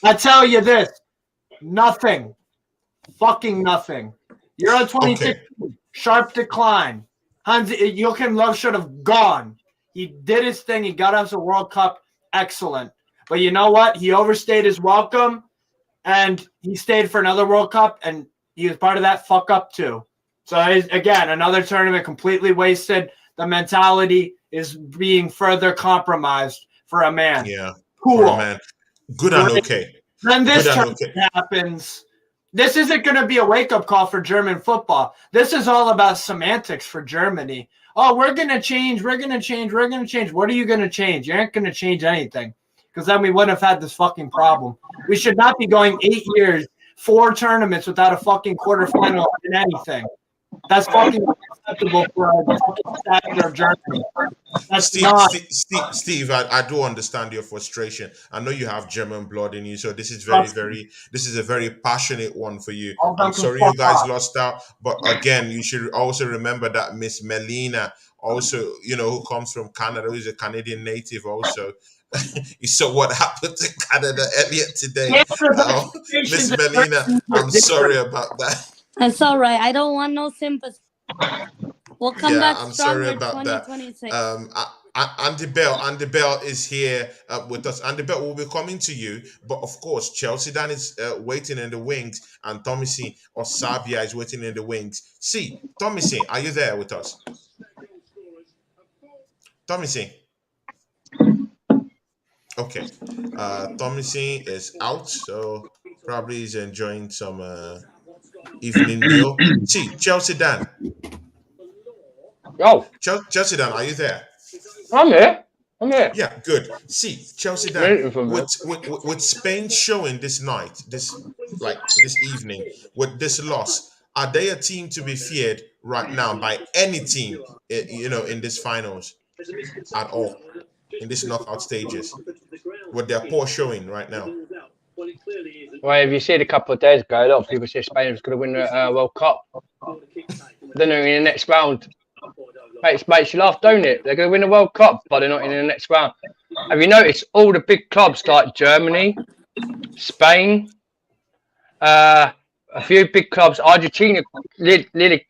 [SPEAKER 3] I tell you this, nothing. Fucking nothing. You're on 2016. Okay. Sharp decline. Joachim Löw should have gone. He did his thing. He got us a World Cup. Excellent. But you know what? He overstayed his welcome, and he stayed for another World Cup, and he was part of that fuck up too. So, again, another tournament completely wasted. The mentality is being further compromised for a man.
[SPEAKER 1] Yeah.
[SPEAKER 3] Cool.
[SPEAKER 1] For a man. Good and okay.
[SPEAKER 3] Then this tournament happens. This isn't going to be a wake-up call for German football. This is all about semantics for Germany. Oh, we're going to change. We're going to change. We're going to change. What are you going to change? You aren't going to change anything because then we wouldn't have had this fucking problem. We should not be going 8 years, 4 tournaments without a fucking quarterfinal in anything. That's fucking unacceptable for a fucking of Germany. That's
[SPEAKER 1] Steve, I do understand your frustration. I know you have German blood in you, so this is a very passionate one for you. I'm sorry you guys lost out, but again, you should also remember that Miss Melina, also, you know, who comes from Canada, who is a Canadian native also. You saw what happened to Canada earlier today. Miss Melina, I'm sorry about that.
[SPEAKER 6] That's all right. I don't want no sympathy. We'll come back
[SPEAKER 1] I'm
[SPEAKER 6] stronger
[SPEAKER 1] sorry about
[SPEAKER 6] 2026.
[SPEAKER 1] That. Andy Bell is here with us. Andy Bell will be coming to you, but of course, Chelsea Dan is waiting in the wings, and Tomisi or Sabia is waiting in the wings. See, Tomisi, are you there with us? Tomisi. Okay. Tomisi is out, so Probably he's enjoying some evening meal. See, Chelsea Dan.
[SPEAKER 5] Oh,
[SPEAKER 1] Chelsea Dan, are you there?
[SPEAKER 5] I'm here. I'm here.
[SPEAKER 1] Yeah, good. See, Chelsea Dan,
[SPEAKER 5] Waiting for me.
[SPEAKER 1] with Spain showing this night, this evening, with this loss, are they a team to be feared right now by any team, in this finals at all, in this knockout stages, with their poor showing right now?
[SPEAKER 5] Well, if you see it a couple of days ago, a lot of people said Spain was going to win the World Cup. Then they're in the next round. Makes you laugh, don't it? They're going to win the World Cup, but they're not in the next round. Have you noticed all the big clubs like Germany, Spain, a few big clubs, Argentina nearly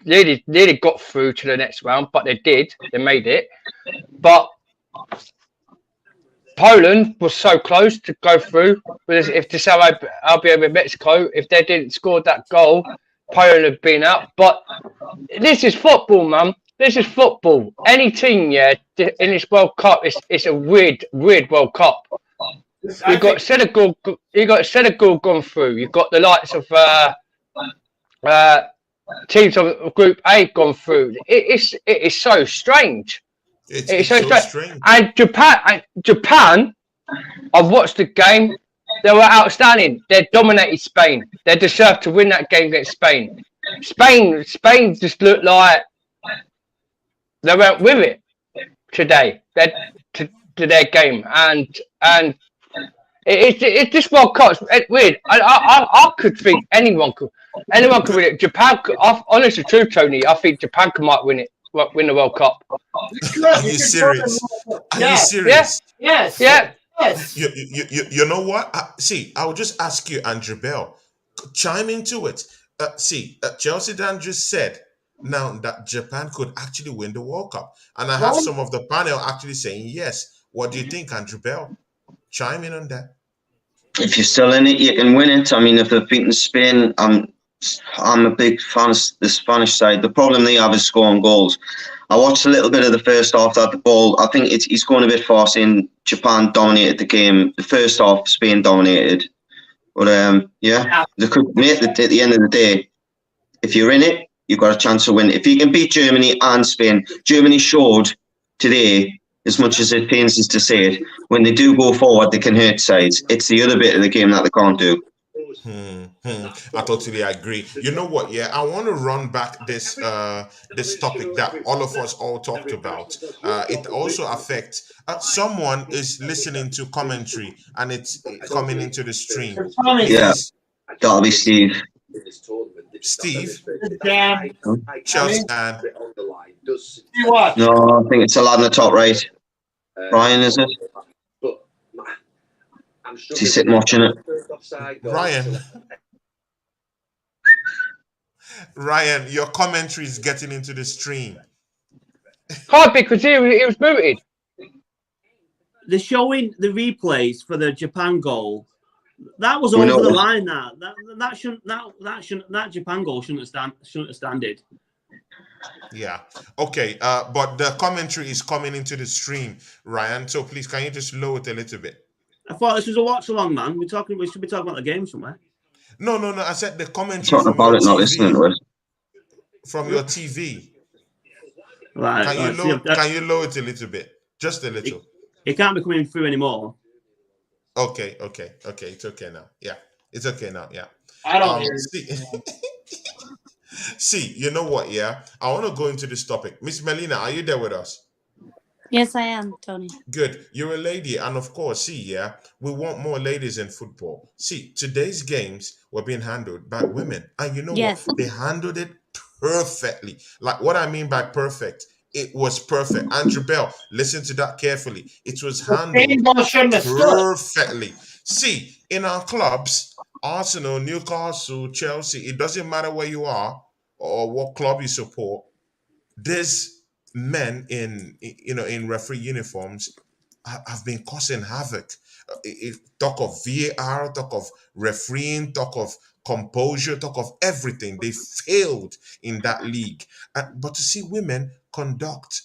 [SPEAKER 5] got through to the next round, but they did. They made it. But Poland was so close to go through. If this Albion with Mexico, if they didn't score that goal, Poland had been out. But this is football, man. This is football. Any team, in this World Cup, it's a weird World Cup. You've got Senegal gone through. You've got the likes of teams of Group A gone through. It is so strange.
[SPEAKER 1] It's so strange.
[SPEAKER 5] And Japan, I've watched the game. They were outstanding. They dominated Spain. They deserved to win that game against Spain. Spain just looked like they went with it today. To their game, and it's this World Cup. It's weird. I could think anyone could win it. Japan. Honestly, true, Tony. I think Japan might win the World Cup.
[SPEAKER 1] Are you serious? Are you serious?
[SPEAKER 3] Yes.
[SPEAKER 5] Yeah.
[SPEAKER 3] Yes.
[SPEAKER 1] You know what? I will just ask you, Andrew Bell, chime into it. Chelsea Dan just said now that Japan could actually win the World Cup, and I have some of the panel actually saying yes. What do you think, Andrew Bell? Chime in on that.
[SPEAKER 7] If you're still in it, you can win it. I mean, if they've beaten Spain, I'm a big fan of the Spanish side. The problem they have is scoring goals. I watched a little bit of the first half. That the ball, I think he's going a bit far, saying Japan dominated the game. The first half, Spain dominated. But they could make it at the end of the day. If you're in it, you've got a chance to win. If you can beat Germany and Spain, Germany showed today, as much as it pains us to say it, when they do go forward, they can hurt sides. It's the other bit of the game that they can't do.
[SPEAKER 1] I totally agree. You know what? Yeah, I want to run back this topic that all of us all talked about. It also affects someone is listening to commentary and it's coming into the stream.
[SPEAKER 7] Yeah, that'll be Steve.
[SPEAKER 1] Steve,
[SPEAKER 3] Dan.
[SPEAKER 1] Chelsea, and
[SPEAKER 3] What?
[SPEAKER 7] No, I think it's a lad in the top right. Ryan, is it? Is he sitting watching it?
[SPEAKER 1] Ryan, your commentary is getting into the stream.
[SPEAKER 5] Can't be because he was muted.
[SPEAKER 2] They're showing the replays for the Japan goal. That was over the line. That Japan goal shouldn't have standed.
[SPEAKER 1] Yeah. Okay. But the commentary is coming into the stream, Ryan. So please, can you just lower it a little bit?
[SPEAKER 2] I thought this was a watch along, man. We should be talking about the game somewhere.
[SPEAKER 1] No. I said the commentary.
[SPEAKER 7] Talking about it, not listening to it.
[SPEAKER 1] From your TV.
[SPEAKER 2] Right.
[SPEAKER 1] Can you lower it a little bit? Just a little.
[SPEAKER 2] It can't be coming through anymore.
[SPEAKER 1] Okay. It's okay now. Yeah. It's okay now. Yeah.
[SPEAKER 3] I don't hear it.
[SPEAKER 1] See, you know what? Yeah. I want to go into this topic. Miss Melina, are you there with us?
[SPEAKER 6] Yes, I am, Tony.
[SPEAKER 1] Good. You're a lady. And of course, we want more ladies in football. See, today's games were being handled by women. And you know
[SPEAKER 6] Yes.
[SPEAKER 1] what? They handled it perfectly. Like what I mean by perfect, it was perfect. Andrew Bell, listen to that carefully. It was handled perfectly. See, in our clubs, Arsenal, Newcastle, Chelsea, it doesn't matter where you are or what club you support, there's men in referee uniforms have been causing havoc. Talk of VAR, talk of refereeing, talk of composure, talk of everything. They failed in that league. But to see women conduct,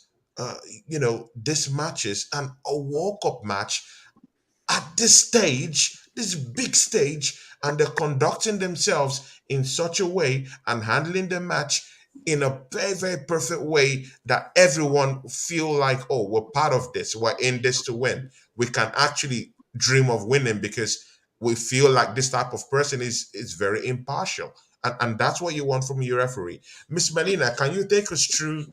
[SPEAKER 1] these matches and a World Cup match at this stage, this big stage, and they're conducting themselves in such a way and handling the match in a very, very perfect way that everyone feel like, oh, we're part of this. We're in this to win. We can actually dream of winning because we feel like this type of person is very impartial. And that's what you want from your referee. Miss Melina, can you take us through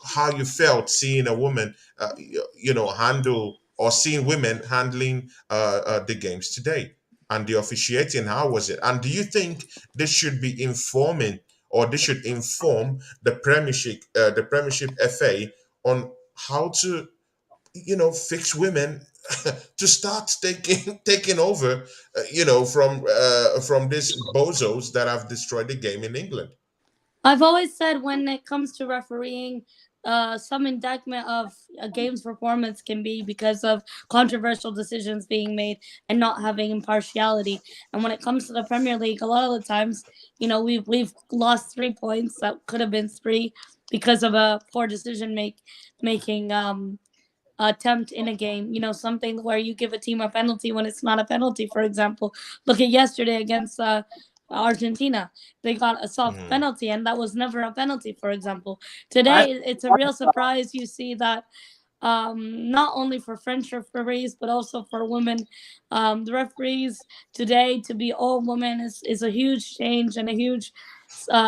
[SPEAKER 1] how you felt seeing a woman, handle or seeing women handling the games today and the officiating? How was it? And do you think this should be informing or this should inform the Premiership FA on how to, fix women to start taking over, from these bozos that have destroyed the game in England?
[SPEAKER 6] I've always said when it comes to refereeing, some indictment of a game's performance can be because of controversial decisions being made and not having impartiality. And when it comes to the Premier League, a lot of the times, we've lost 3 points that could have been three because of a poor decision making attempt in a game. Something where you give a team a penalty when it's not a penalty. For example, look at yesterday against Argentina. They got a soft penalty, and that was never a penalty, for example. Today, it's a real surprise. You see that not only for French referees, but also for women. The referees today to be all women is a huge change and a huge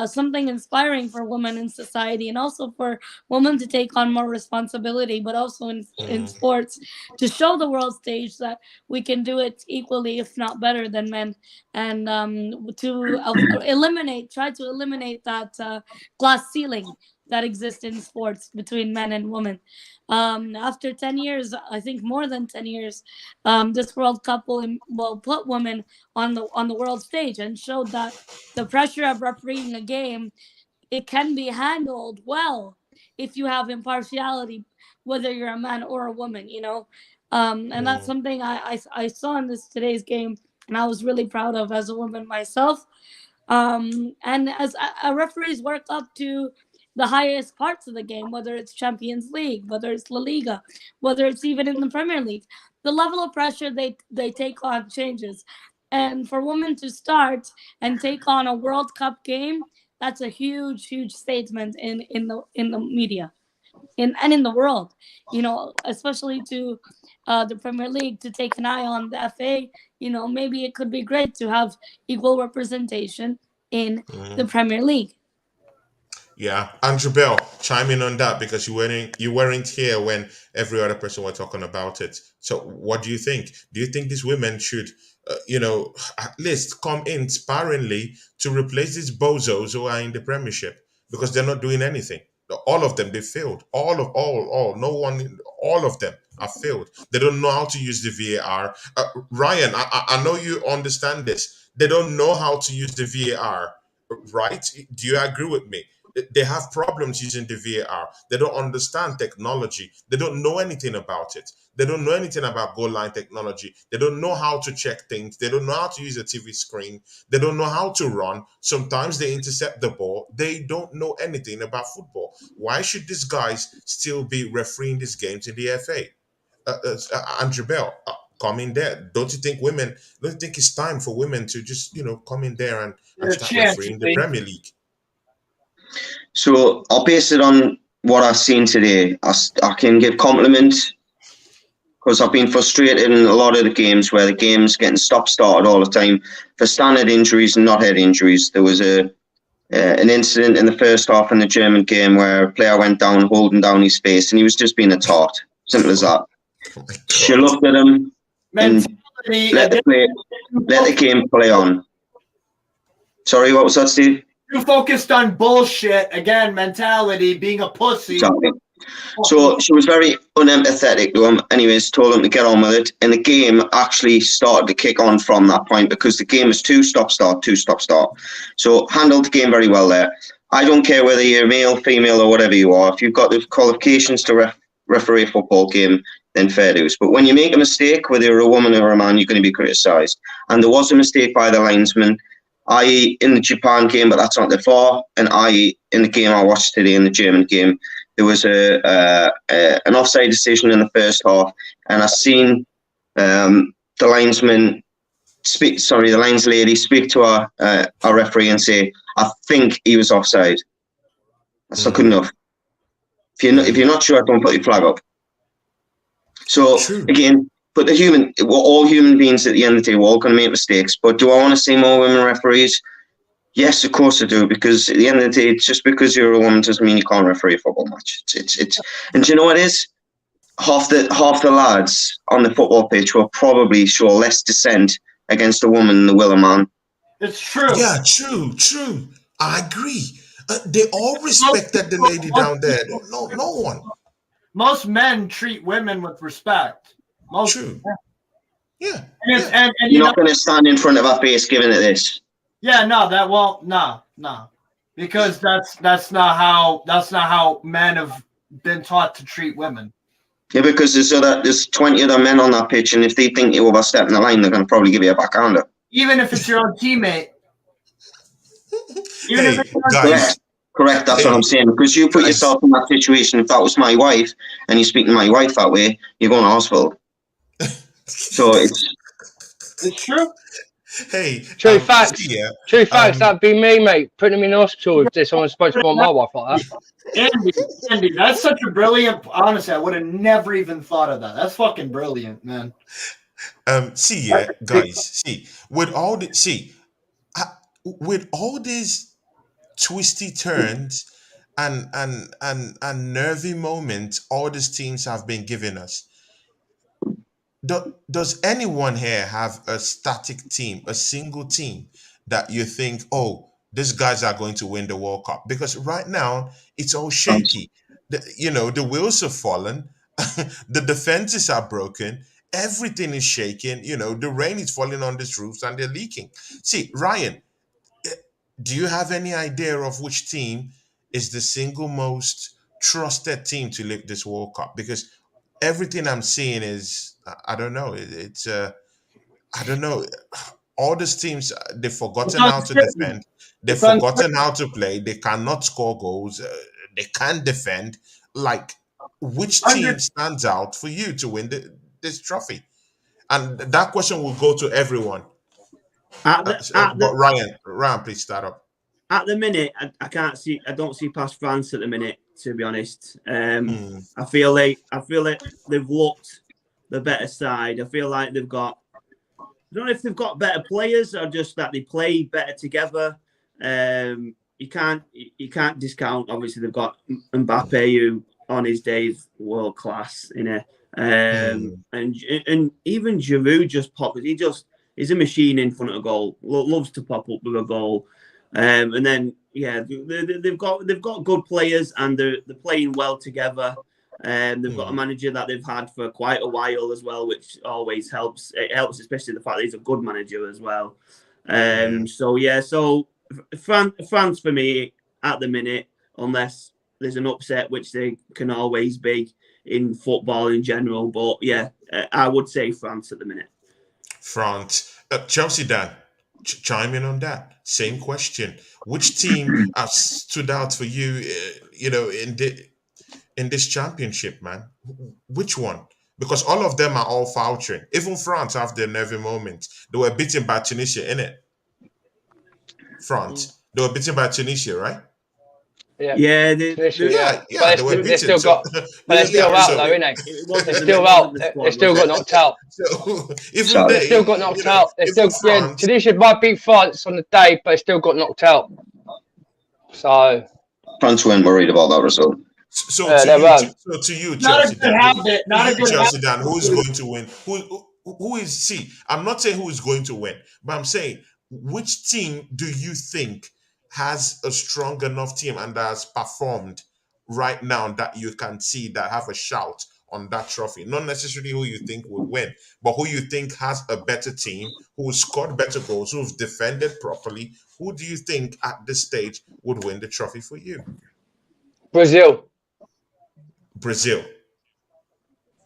[SPEAKER 6] something inspiring for women in society, and also for women to take on more responsibility, but also in sports, to show the world stage that we can do it equally, if not better than men, and to try to eliminate that glass ceiling that exists in sports between men and women. After 10 years, I think more than 10 years, this World Cup will put women on the world stage and showed that the pressure of refereeing a game, it can be handled well if you have impartiality, whether you're a man or a woman, and that's something I saw in today's game, and I was really proud of as a woman myself. And as referees work up to the highest parts of the game, whether it's Champions League, whether it's La Liga, whether it's even in the Premier League, the level of pressure they take on changes. And for women to start and take on a World Cup game, that's a huge, huge statement in the media and in the world, especially to the Premier League to take an eye on the FA. Maybe it could be great to have equal representation in the Premier League.
[SPEAKER 1] Yeah, Andrew Bell, chime in on that because you weren't here when every other person were talking about it. So, what do you think? Do you think these women should, at least come in sparingly to replace these bozos who are in the Premiership because they're not doing anything? All of them, they failed. No one, all of them are failed. They don't know how to use the VAR. Ryan, I know you understand this. They don't know how to use the VAR, right? Do you agree with me? They have problems using the VAR. They don't understand technology. They don't know anything about it. They don't know anything about goal line technology. They don't know how to check things. They don't know how to use a TV screen. They don't know how to run. Sometimes they intercept the ball. They don't know anything about football. Why should these guys still be refereeing these games in the FA? Andrew Bell, come in there. Don't you think it's time for women to just, come in there and start refereeing the Premier League?
[SPEAKER 7] So I'll base it on what I've seen today. I can give compliments because I've been frustrated in a lot of the games where the game's getting stop-started all the time for standard injuries and not head injuries. There was an incident in the first half in the German game where a player went down holding down his face and he was just being a tart. Simple as that. She looked at him and let the game play on. Sorry, what was that, Steve?
[SPEAKER 3] You focused on bullshit again, mentality, being a pussy.
[SPEAKER 7] Exactly. So she was very unempathetic to him. Anyways, told him to get on with it. And the game actually started to kick on from that point because the game is two stop start. So handled the game very well there. I don't care whether you're male, female, or whatever you are. If you've got the qualifications to referee a football game, then fair dues. But when you make a mistake, whether you're a woman or a man, you're going to be criticised. And there was a mistake by the linesman, i.e. in the Japan game, but that's not the far, and i.e. in the game I watched today in the German game. There was an offside decision in the first half, and I seen the linesman the lines lady, speak to our referee and say, I think he was offside. That's not good enough. If you're not sure, don't put your flag up. So again, but we're all human beings at the end of the day. We're all going to make mistakes. But do I want to see more women referees? Yes, of course I do. Because at the end of the day, it's just because you're a woman doesn't mean you can't referee a football match. And do you know what it is? Half the lads on the football pitch will probably show less dissent against a woman than the will of man.
[SPEAKER 3] It's true.
[SPEAKER 1] Yeah, true. I agree. They all respected the lady down there. No one.
[SPEAKER 3] Most men treat women with respect.
[SPEAKER 1] True. Yeah.
[SPEAKER 3] And
[SPEAKER 7] you're not going to stand in front of our face giving it this.
[SPEAKER 3] Yeah, no. Because that's not how men have been taught to treat women.
[SPEAKER 7] Yeah, because there's 20 other men on that pitch, and if they think you're overstepping the line, they're going to probably give you a backhander.
[SPEAKER 3] Even if it's your own teammate.
[SPEAKER 7] Correct. That's what I'm saying. Because you put yourself in that situation. If that was my wife, and you speak to my wife that way, you're going to hospital. So it's
[SPEAKER 3] true.
[SPEAKER 1] Hey,
[SPEAKER 5] true facts. True facts. That'd be me, mate. Putting me in hospital if someone's supposed to want my wife like
[SPEAKER 3] that. Andy, that's such a brilliant. Honestly, I would have never even thought of that. That's fucking brilliant, man.
[SPEAKER 1] Guys. With all these twisty turns and nervy moments all these teams have been giving us. Does anyone here have a static team, a single team that you think, oh, these guys are going to win the World Cup? Because right now it's all shaky. The wheels have fallen, the defenses are broken, everything is shaking. The rain is falling on these roofs and they're leaking. See, Ryan, do you have any idea of which team is the single most trusted team to lift this World Cup? Because everything I'm seeing is, I don't know. I don't know. All these teams, they've forgotten how to defend. They've forgotten how to play. They cannot score goals. They can't defend. Like, which team stands out for you to win this trophy? And that question will go to everyone. But Ryan, please start up.
[SPEAKER 2] At the minute, I can't see. I don't see past France at the minute. To be honest, I feel like they've looked the better side. I feel like they've got. I don't know if they've got better players or just that they play better together. You can't discount. Obviously, they've got Mbappe, who on his day is world class. And even Giroud just popped. He's a machine in front of a goal. Loves to pop up with a goal. And then they've got good players and they're playing well together. They've got a manager that they've had for quite a while as well, which always helps. It helps, especially the fact that he's a good manager as well. So France for me at the minute, unless there's an upset, which they can always be in football in general. But I would say France at the minute. France.
[SPEAKER 1] Chelsea, Dan, chime in on that. Same question. Which team has stood out for you, in this championship, man? Which one? Because all of them are all vouching. Even France have their nervy moments. They were beaten by Tunisia, innit? France. They were beaten by Tunisia, right?
[SPEAKER 2] Yeah.
[SPEAKER 1] They were beaten.
[SPEAKER 5] They're still out, though, innit? They're still out. They still got knocked out. They still got knocked out. Tunisia might beat France on the day, but they still got knocked out. So
[SPEAKER 7] France weren't worried about that result.
[SPEAKER 1] So to you, Chelsea Dan, who is going to win? Who is? See, I'm not saying who is going to win, but I'm saying which team do you think has a strong enough team and has performed right now that you can see that have a shout on that trophy? Not necessarily who you think would win, but who you think has a better team, who scored better goals, who've defended properly. Who do you think at this stage would win the trophy for you?
[SPEAKER 5] Brazil.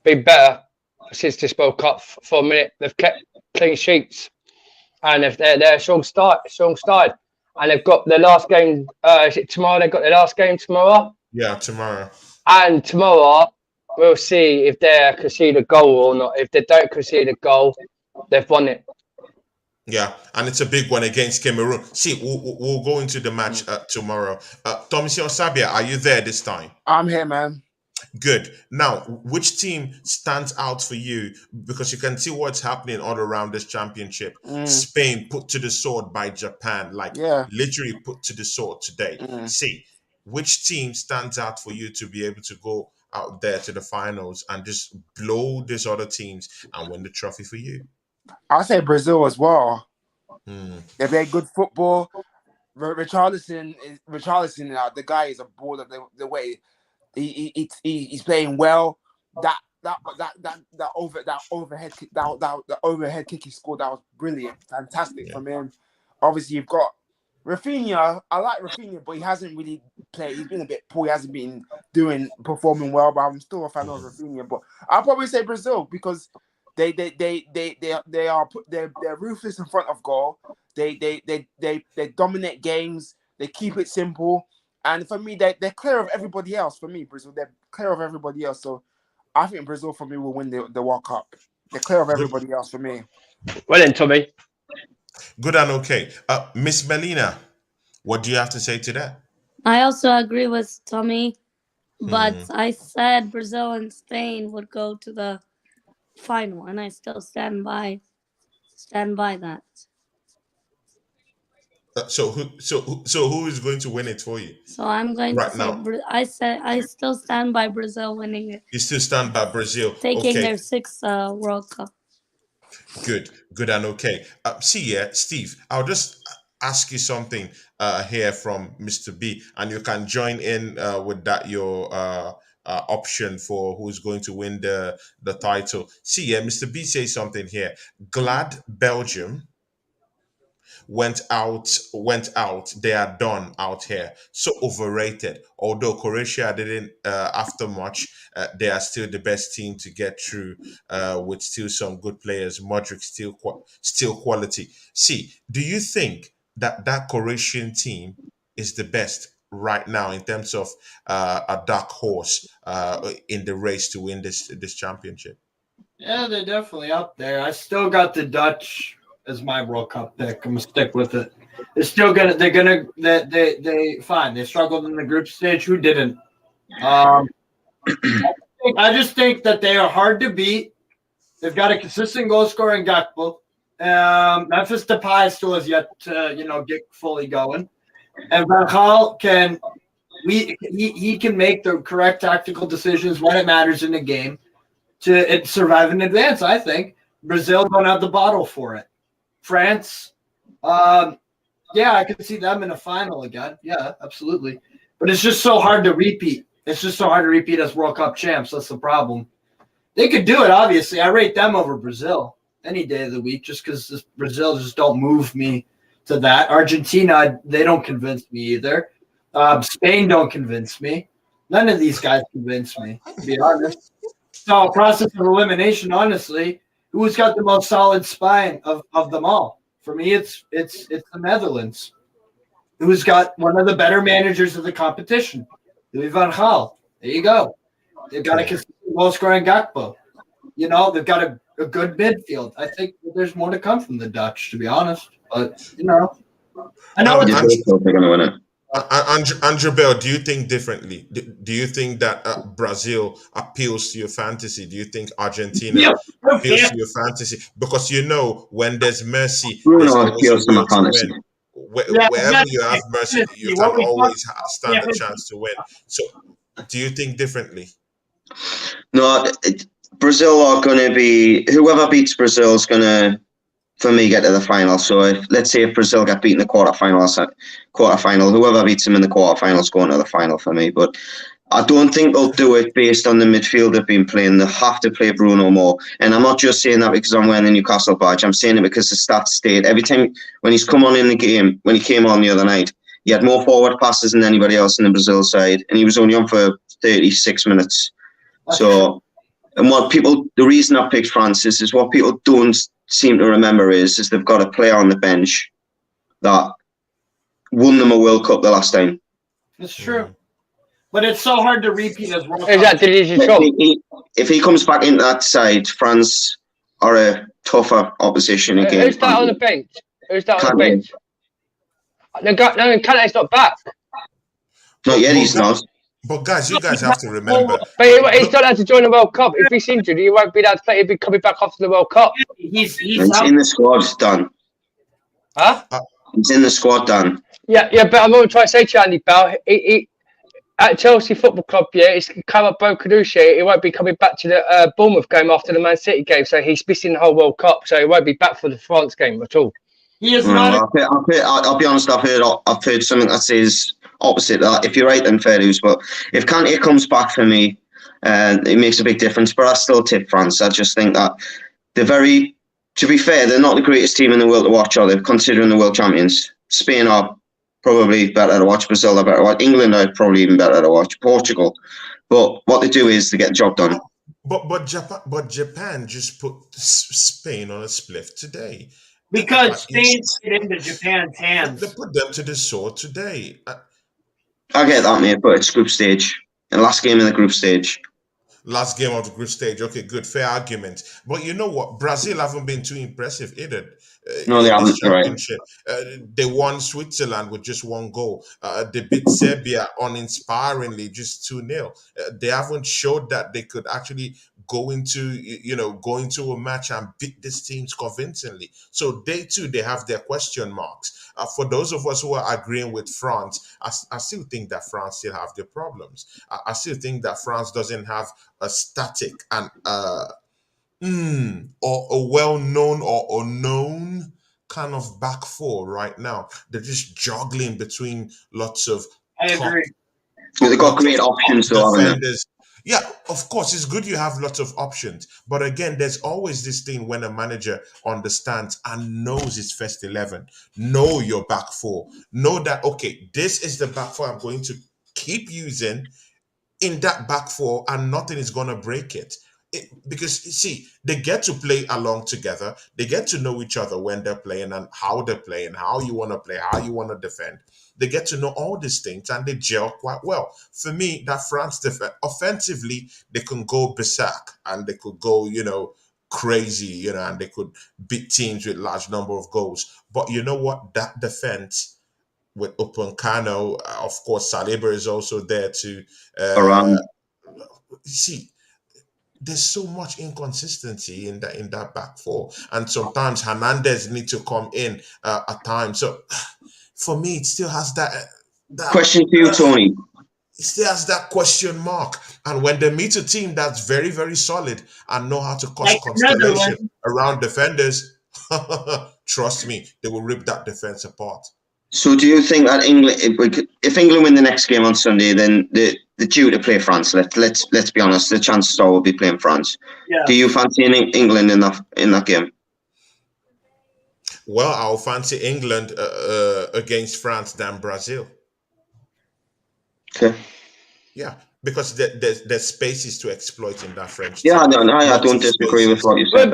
[SPEAKER 5] Been better since this World Cup for a minute. They've kept clean sheets, and if they're a strong start, and they've got their last game. Is it tomorrow? They've got their last game tomorrow.
[SPEAKER 1] Yeah, tomorrow.
[SPEAKER 5] And tomorrow we'll see if they concede a goal or not. If they don't concede a goal, they've won it.
[SPEAKER 1] Yeah, and it's a big one against Cameroon. See, we'll go into the match tomorrow. Thomas Sabia, are you there this time?
[SPEAKER 4] I'm here, man.
[SPEAKER 1] Good. Now, which team stands out for you? Because you can see what's happening all around this championship. Spain put to the sword by Japan, like literally put to the sword today. See, which team stands out for you to be able to go out there to the finals and just blow these other teams and win the trophy for you?
[SPEAKER 4] I'll say Brazil as well. They play good football. Richarlison, the guy is a baller. The way he's playing well. That overhead kick, the overhead kick he scored, that was brilliant, fantastic from him. Obviously, you've got Rafinha. I like Rafinha, but he hasn't really played. He's been a bit poor. He hasn't been performing well. But I'm still a fan of Rafinha. But I'll probably say Brazil because they're ruthless in front of goal. They dominate games. They keep it simple. And for me, they're clear of everybody else. For me, Brazil, they're clear of everybody else. So I think Brazil, for me, will win the World Cup. They're clear of everybody else for me.
[SPEAKER 5] Well then, Tommy.
[SPEAKER 1] Good and okay. Miss Melina, what do you have to say to that?
[SPEAKER 6] I also agree with Tommy, but I said Brazil and Spain would go to the final, and I still stand by that.
[SPEAKER 1] So who is going to win it for you?
[SPEAKER 6] So I'm going to say I still stand by Brazil winning it.
[SPEAKER 1] You still stand by Brazil
[SPEAKER 6] taking their 6th World Cup.
[SPEAKER 1] Good and okay. Steve, I'll just ask you something here from Mr. B, and you can join in with that your option for who's going to win the title. Mr. B says something here. Glad Belgium went out. They are done out here. So overrated. Although Croatia didn't after much, they are still the best team to get through with still some good players. Modric still quality. Do you think that Croatian team is the best right now in terms of a dark horse in the race to win this championship?
[SPEAKER 3] Yeah, they're definitely up there. I still got the Dutch as my World Cup pick. I'm gonna stick with it. They fine. They struggled in the group stage. Who didn't? I just think that they are hard to beat. They've got a consistent goal scorer in Gakpo. Memphis Depay still has yet to get fully going, and Van Gaal can make the correct tactical decisions when it matters in the game to survive and advance. I think Brazil don't have the bottle for it. France, I could see them in a final again. Yeah, absolutely. But it's just so hard to repeat. It's just so hard to repeat as World Cup champs. That's the problem. They could do it, obviously. I rate them over Brazil any day of the week just because Brazil just don't move me to that. Argentina, they don't convince me either. Spain don't convince me. None of these guys convince me, to be honest. So, process of elimination, honestly, who's got the most solid spine of them all? For me, it's the Netherlands. Who's got one of the better managers of the competition? Louis van Gaal. There you go. They've got a consistent goal scoring Gakpo. They've got a good midfield. I think there's more to come from the Dutch, to be honest. But I know
[SPEAKER 7] they're going to win it.
[SPEAKER 1] Andrew Bell, do you think differently? Do you think that Brazil appeals to your fantasy? Do you think Argentina appeals to your fantasy? Because when there's Messi, there's
[SPEAKER 7] appeals to my fantasy.
[SPEAKER 1] Wherever you have Messi, you can always stand a chance to win. So, do you think differently?
[SPEAKER 7] No, Brazil are going to be whoever beats Brazil is going to, for me, get to the final. So let's say if Brazil get beaten in the quarterfinal, whoever beats them in the quarterfinal is going to the final for me. But I don't think they'll do it based on the midfield they've been playing. They have to play Bruno more. And I'm not just saying that because I'm wearing the Newcastle badge. I'm saying it because the stats state every time when he's come on in the game, when he came on the other night, he had more forward passes than anybody else in the Brazil side. And he was only on for 36 minutes. So, and the reason I picked France is what people don't seem to remember is they've got a player on the bench that won them a World Cup the last time.
[SPEAKER 3] It's true. But it's so hard to repeat as World Cup.
[SPEAKER 7] If he comes back into that side, France are a tougher opposition again.
[SPEAKER 5] Who's that on the bench? Who's that on the bench? No, Kante's not back.
[SPEAKER 7] Not yet, he's not.
[SPEAKER 1] But guys, you guys have to remember.
[SPEAKER 5] But he's not allowed to join the World Cup. If he's injured, he won't be allowed to play. He'll be coming back after the World Cup.
[SPEAKER 3] He's
[SPEAKER 7] in the squad, done.
[SPEAKER 5] Huh?
[SPEAKER 7] He's in the squad, done.
[SPEAKER 5] Yeah, but I'm going to try to say to Andy Bell, he at Chelsea Football Club, it's come up Bo Caducci. He won't be coming back to the Bournemouth game after the Man City game, so he's missing the whole World Cup, so he won't be back for the France game at all.
[SPEAKER 3] He is not.
[SPEAKER 7] I'll be honest. I've heard something that says opposite that. If you're right, then fair dues. But if Kante comes back for me, it makes a big difference. But I still tip France. I just think that they're very. To be fair, they're not the greatest team in the world to watch, are they? Considering the world champions, Spain are probably better to watch. Brazil are better to watch. England are probably even better to watch. Portugal, but what they do is they get the job done.
[SPEAKER 1] But Japan just put Spain on a spliff today.
[SPEAKER 3] Because Spain fit into Japan's hands.
[SPEAKER 1] They put them to the sword today.
[SPEAKER 7] I get that, mate, but it's group stage. The last game in the group stage.
[SPEAKER 1] Last game of the group stage. Okay, good. Fair argument. But you know what? Brazil haven't been too impressive either.
[SPEAKER 7] No, they haven't. Right.
[SPEAKER 1] They won Switzerland with just 1 goal. They beat Serbia uninspiringly, just 2-0. They haven't showed that they could actually go into a match and beat these teams convincingly. So they have their question marks. For those of us who are agreeing with France, I still think that France still have their problems. I still think that France doesn't have a static and or a well-known or unknown kind of back four right now. They're just juggling between lots of
[SPEAKER 3] I agree.
[SPEAKER 7] They've got great options though, haven't they?
[SPEAKER 1] Yeah, of course, it's good you have lots of options. But again, there's always this thing when a manager understands and knows his first 11. Know your back four. Know that, okay, this is the back four I'm going to keep using in that back four and nothing is going to break it. Because, you see, they get to play along together. They get to know each other when they're playing and how they're playing, how you want to play, how you want to defend. They get to know all these things and they gel quite well. For me, that France offensively, they can go berserk and they could go, crazy, and they could beat teams with large number of goals. But you know what? That defense with Upamecano, of course, Saliba is also there to see. There's so much inconsistency in that back four, and sometimes Hernandez need to come in at times. So for me, it still has that
[SPEAKER 7] question to you, Tony.
[SPEAKER 1] It still has that question mark. And when they meet a team that's very, very solid and know how to cause constellation around defenders, trust me, they will rip that defense apart.
[SPEAKER 7] So do you think that if England win the next game on Sunday, then they're due to play France? Let's be honest, the chances are we'll be playing France. Yeah. Do you fancy England in that game?
[SPEAKER 1] Well, I'll fancy England against France than Brazil.
[SPEAKER 7] Okay.
[SPEAKER 1] Yeah, because there's spaces to exploit in that French
[SPEAKER 7] team. Yeah, I don't disagree with what you said.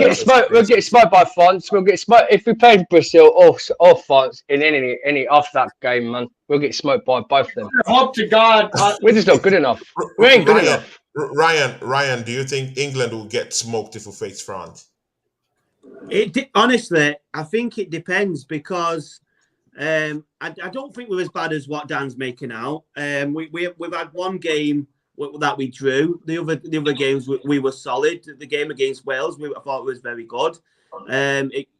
[SPEAKER 5] We'll get smoked by France. We'll get smoked if we play Brazil or France in any after that game, man. We'll get smoked by both of them.
[SPEAKER 3] Hope to God.
[SPEAKER 5] We're just not good enough. We ain't good enough.
[SPEAKER 1] Ryan, do you think England will get smoked if we face France?
[SPEAKER 2] Honestly, I think it depends because I don't think we're as bad as what Dan's making out. We've had one game that we drew. The other games we were solid. The game against Wales, I thought was very good.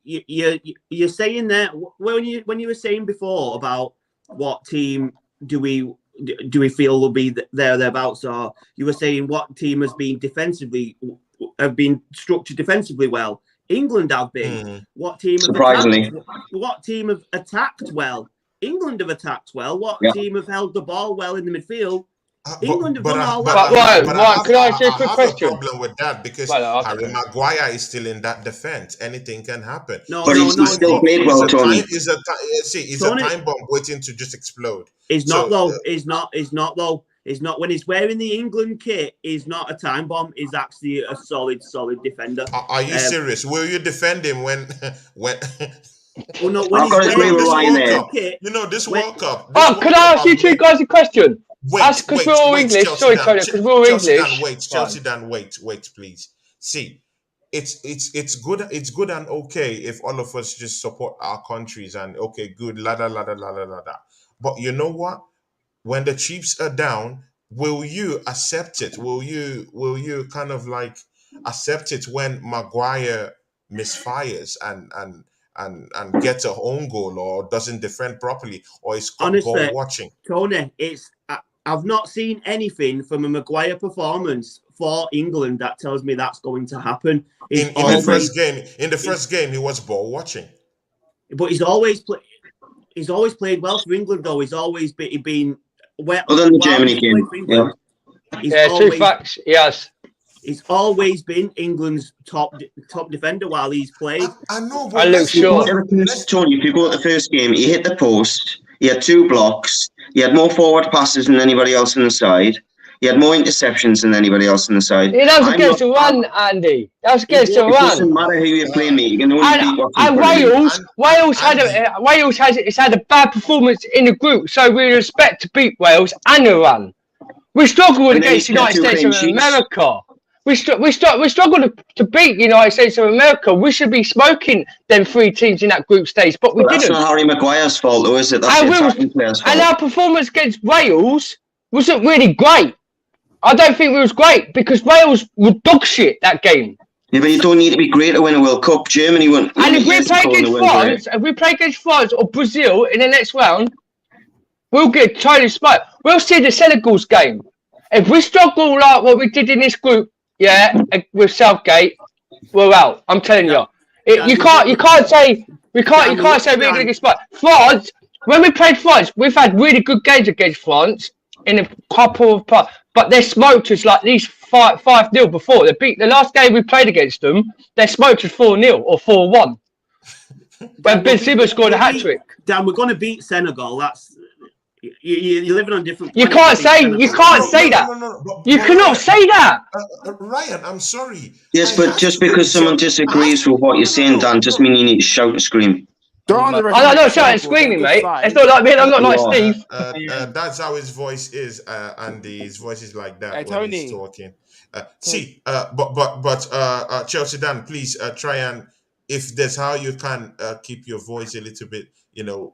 [SPEAKER 2] You're saying that when you were saying before about what team do we feel will be thereabouts, or you were saying what team have been structured defensively well. England have been. What team have attacked well? England have attacked well. What team have held the ball well in the midfield? England have done all that.
[SPEAKER 5] Right, can I ask you a quick question?
[SPEAKER 1] I have a problem with that because Harry Maguire is still in that defense. Anything can happen.
[SPEAKER 7] He's still played well, Tony.
[SPEAKER 1] He's a time bomb waiting to just explode.
[SPEAKER 2] He's not though. He's not though. He's not when he's wearing the England kit. He's not a time bomb. He's actually a solid defender.
[SPEAKER 1] Are you serious? Will you defend him when?
[SPEAKER 2] Well, no, when he's wearing this World Cup kit.
[SPEAKER 1] This World Cup.
[SPEAKER 5] Could I ask you two guys a question? Because we're all English. Sorry, Tony, because we're all English.
[SPEAKER 1] Chelsea, Dan, wait, please. See, it's good. It's good and okay if all of us just support our countries and okay, good, la da la da la da la da. But you know what? When the chips are down, will you accept it? Will you kind of like accept it when Maguire misfires and gets a own goal or doesn't defend properly or is caught goal
[SPEAKER 2] Honestly,
[SPEAKER 1] watching?
[SPEAKER 2] Tony, I've not seen anything from a Maguire performance for England that tells me that's going to happen.
[SPEAKER 1] In the first game, he was ball watching.
[SPEAKER 2] But he's always played well for England, though. He's always been well.
[SPEAKER 7] Other than the Germany game,
[SPEAKER 5] two facts. Yes,
[SPEAKER 2] he's always been England's top defender while he's played.
[SPEAKER 1] I know,
[SPEAKER 5] I look short.
[SPEAKER 7] Tony, if you go at the first game, he hit the post. He had 2 blocks. He had more forward passes than anybody else on the side. He had more interceptions than anybody else on the side.
[SPEAKER 5] Yeah, that was against the run, Andy. That was against the run.
[SPEAKER 7] It doesn't matter who you're playing, mate. You can only beat what's in front of you.
[SPEAKER 5] Wales has had a bad performance in the group, so we expect to beat Wales and the run. We struggled against the United States of America. We struggled to beat the United States of America. We should be smoking them 3 teams in that group stage, but we didn't.
[SPEAKER 7] That's not Harry Maguire's fault, though, is it? That's the attacking player's fault.
[SPEAKER 5] And our performance against Wales wasn't really great. I don't think it was great because Wales were dog shit that game.
[SPEAKER 7] Yeah, but you don't need to be great to win a World Cup. Germany won.
[SPEAKER 5] And if we play against France or Brazil in the next round, we'll get totally smart. We'll see the Senegal's game. If we struggle like what we did in this group, with Southgate, we're out. I'm telling you. You can't say we're going to get smart. France, when we played France, we've had really good games against France in a couple of parts. But they smoked us like these 5-0 before. The last game we played against them, they smoked us 4-0 or 4-1. When Ben Simmons scored a hat trick.
[SPEAKER 2] Dan, we're going to beat Senegal. That's you're living on different.
[SPEAKER 5] You can't say that. You cannot say that.
[SPEAKER 1] Ryan, I'm sorry.
[SPEAKER 7] Yes, but just because someone disagrees with what you're saying, Dan, just mean you need to shout and scream.
[SPEAKER 5] I'm not shouting and screaming, mate. It's not like me. I'm not like Steve.
[SPEAKER 1] That's how his voice is, Andy. His voice is like that when he's talking. But Chelsea Dan, please try and, if there's how you can keep your voice a little bit,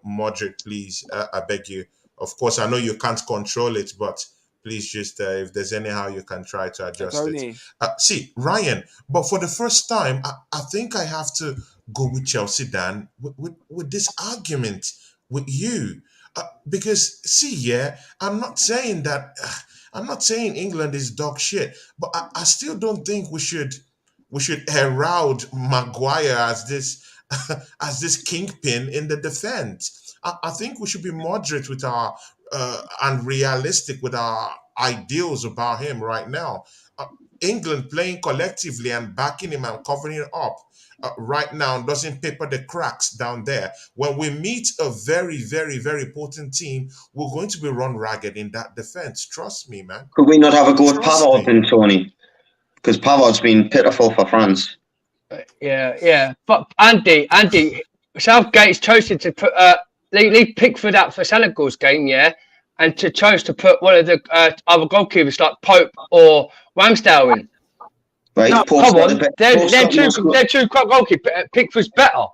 [SPEAKER 1] moderate, please. I beg you. Of course, I know you can't control it, but please just if there's any how you can try to adjust it. Ryan, but for the first time, I think I have to go with Chelsea Dan with this argument with you because I'm not saying England is dog shit, but I still don't think we should herald Maguire as this kingpin in the defense. I think we should be moderate with our and realistic with our ideals about him right now. England playing collectively and backing him and covering it up right now doesn't paper the cracks down there. When we meet a very, very, very potent team, we're going to be run ragged in that defense. Trust me, man.
[SPEAKER 7] Could we not have a go at Pavard then, Tony? Because Pavard's been pitiful for France.
[SPEAKER 5] Yeah. But Andy, Southgate's chosen to put leave Pickford out for Senegal's game, and chose to put one of the other goalkeepers like Pope or Ramsdale in.
[SPEAKER 7] Right,
[SPEAKER 5] no, come on, they're two goalkeepers. Pickford's better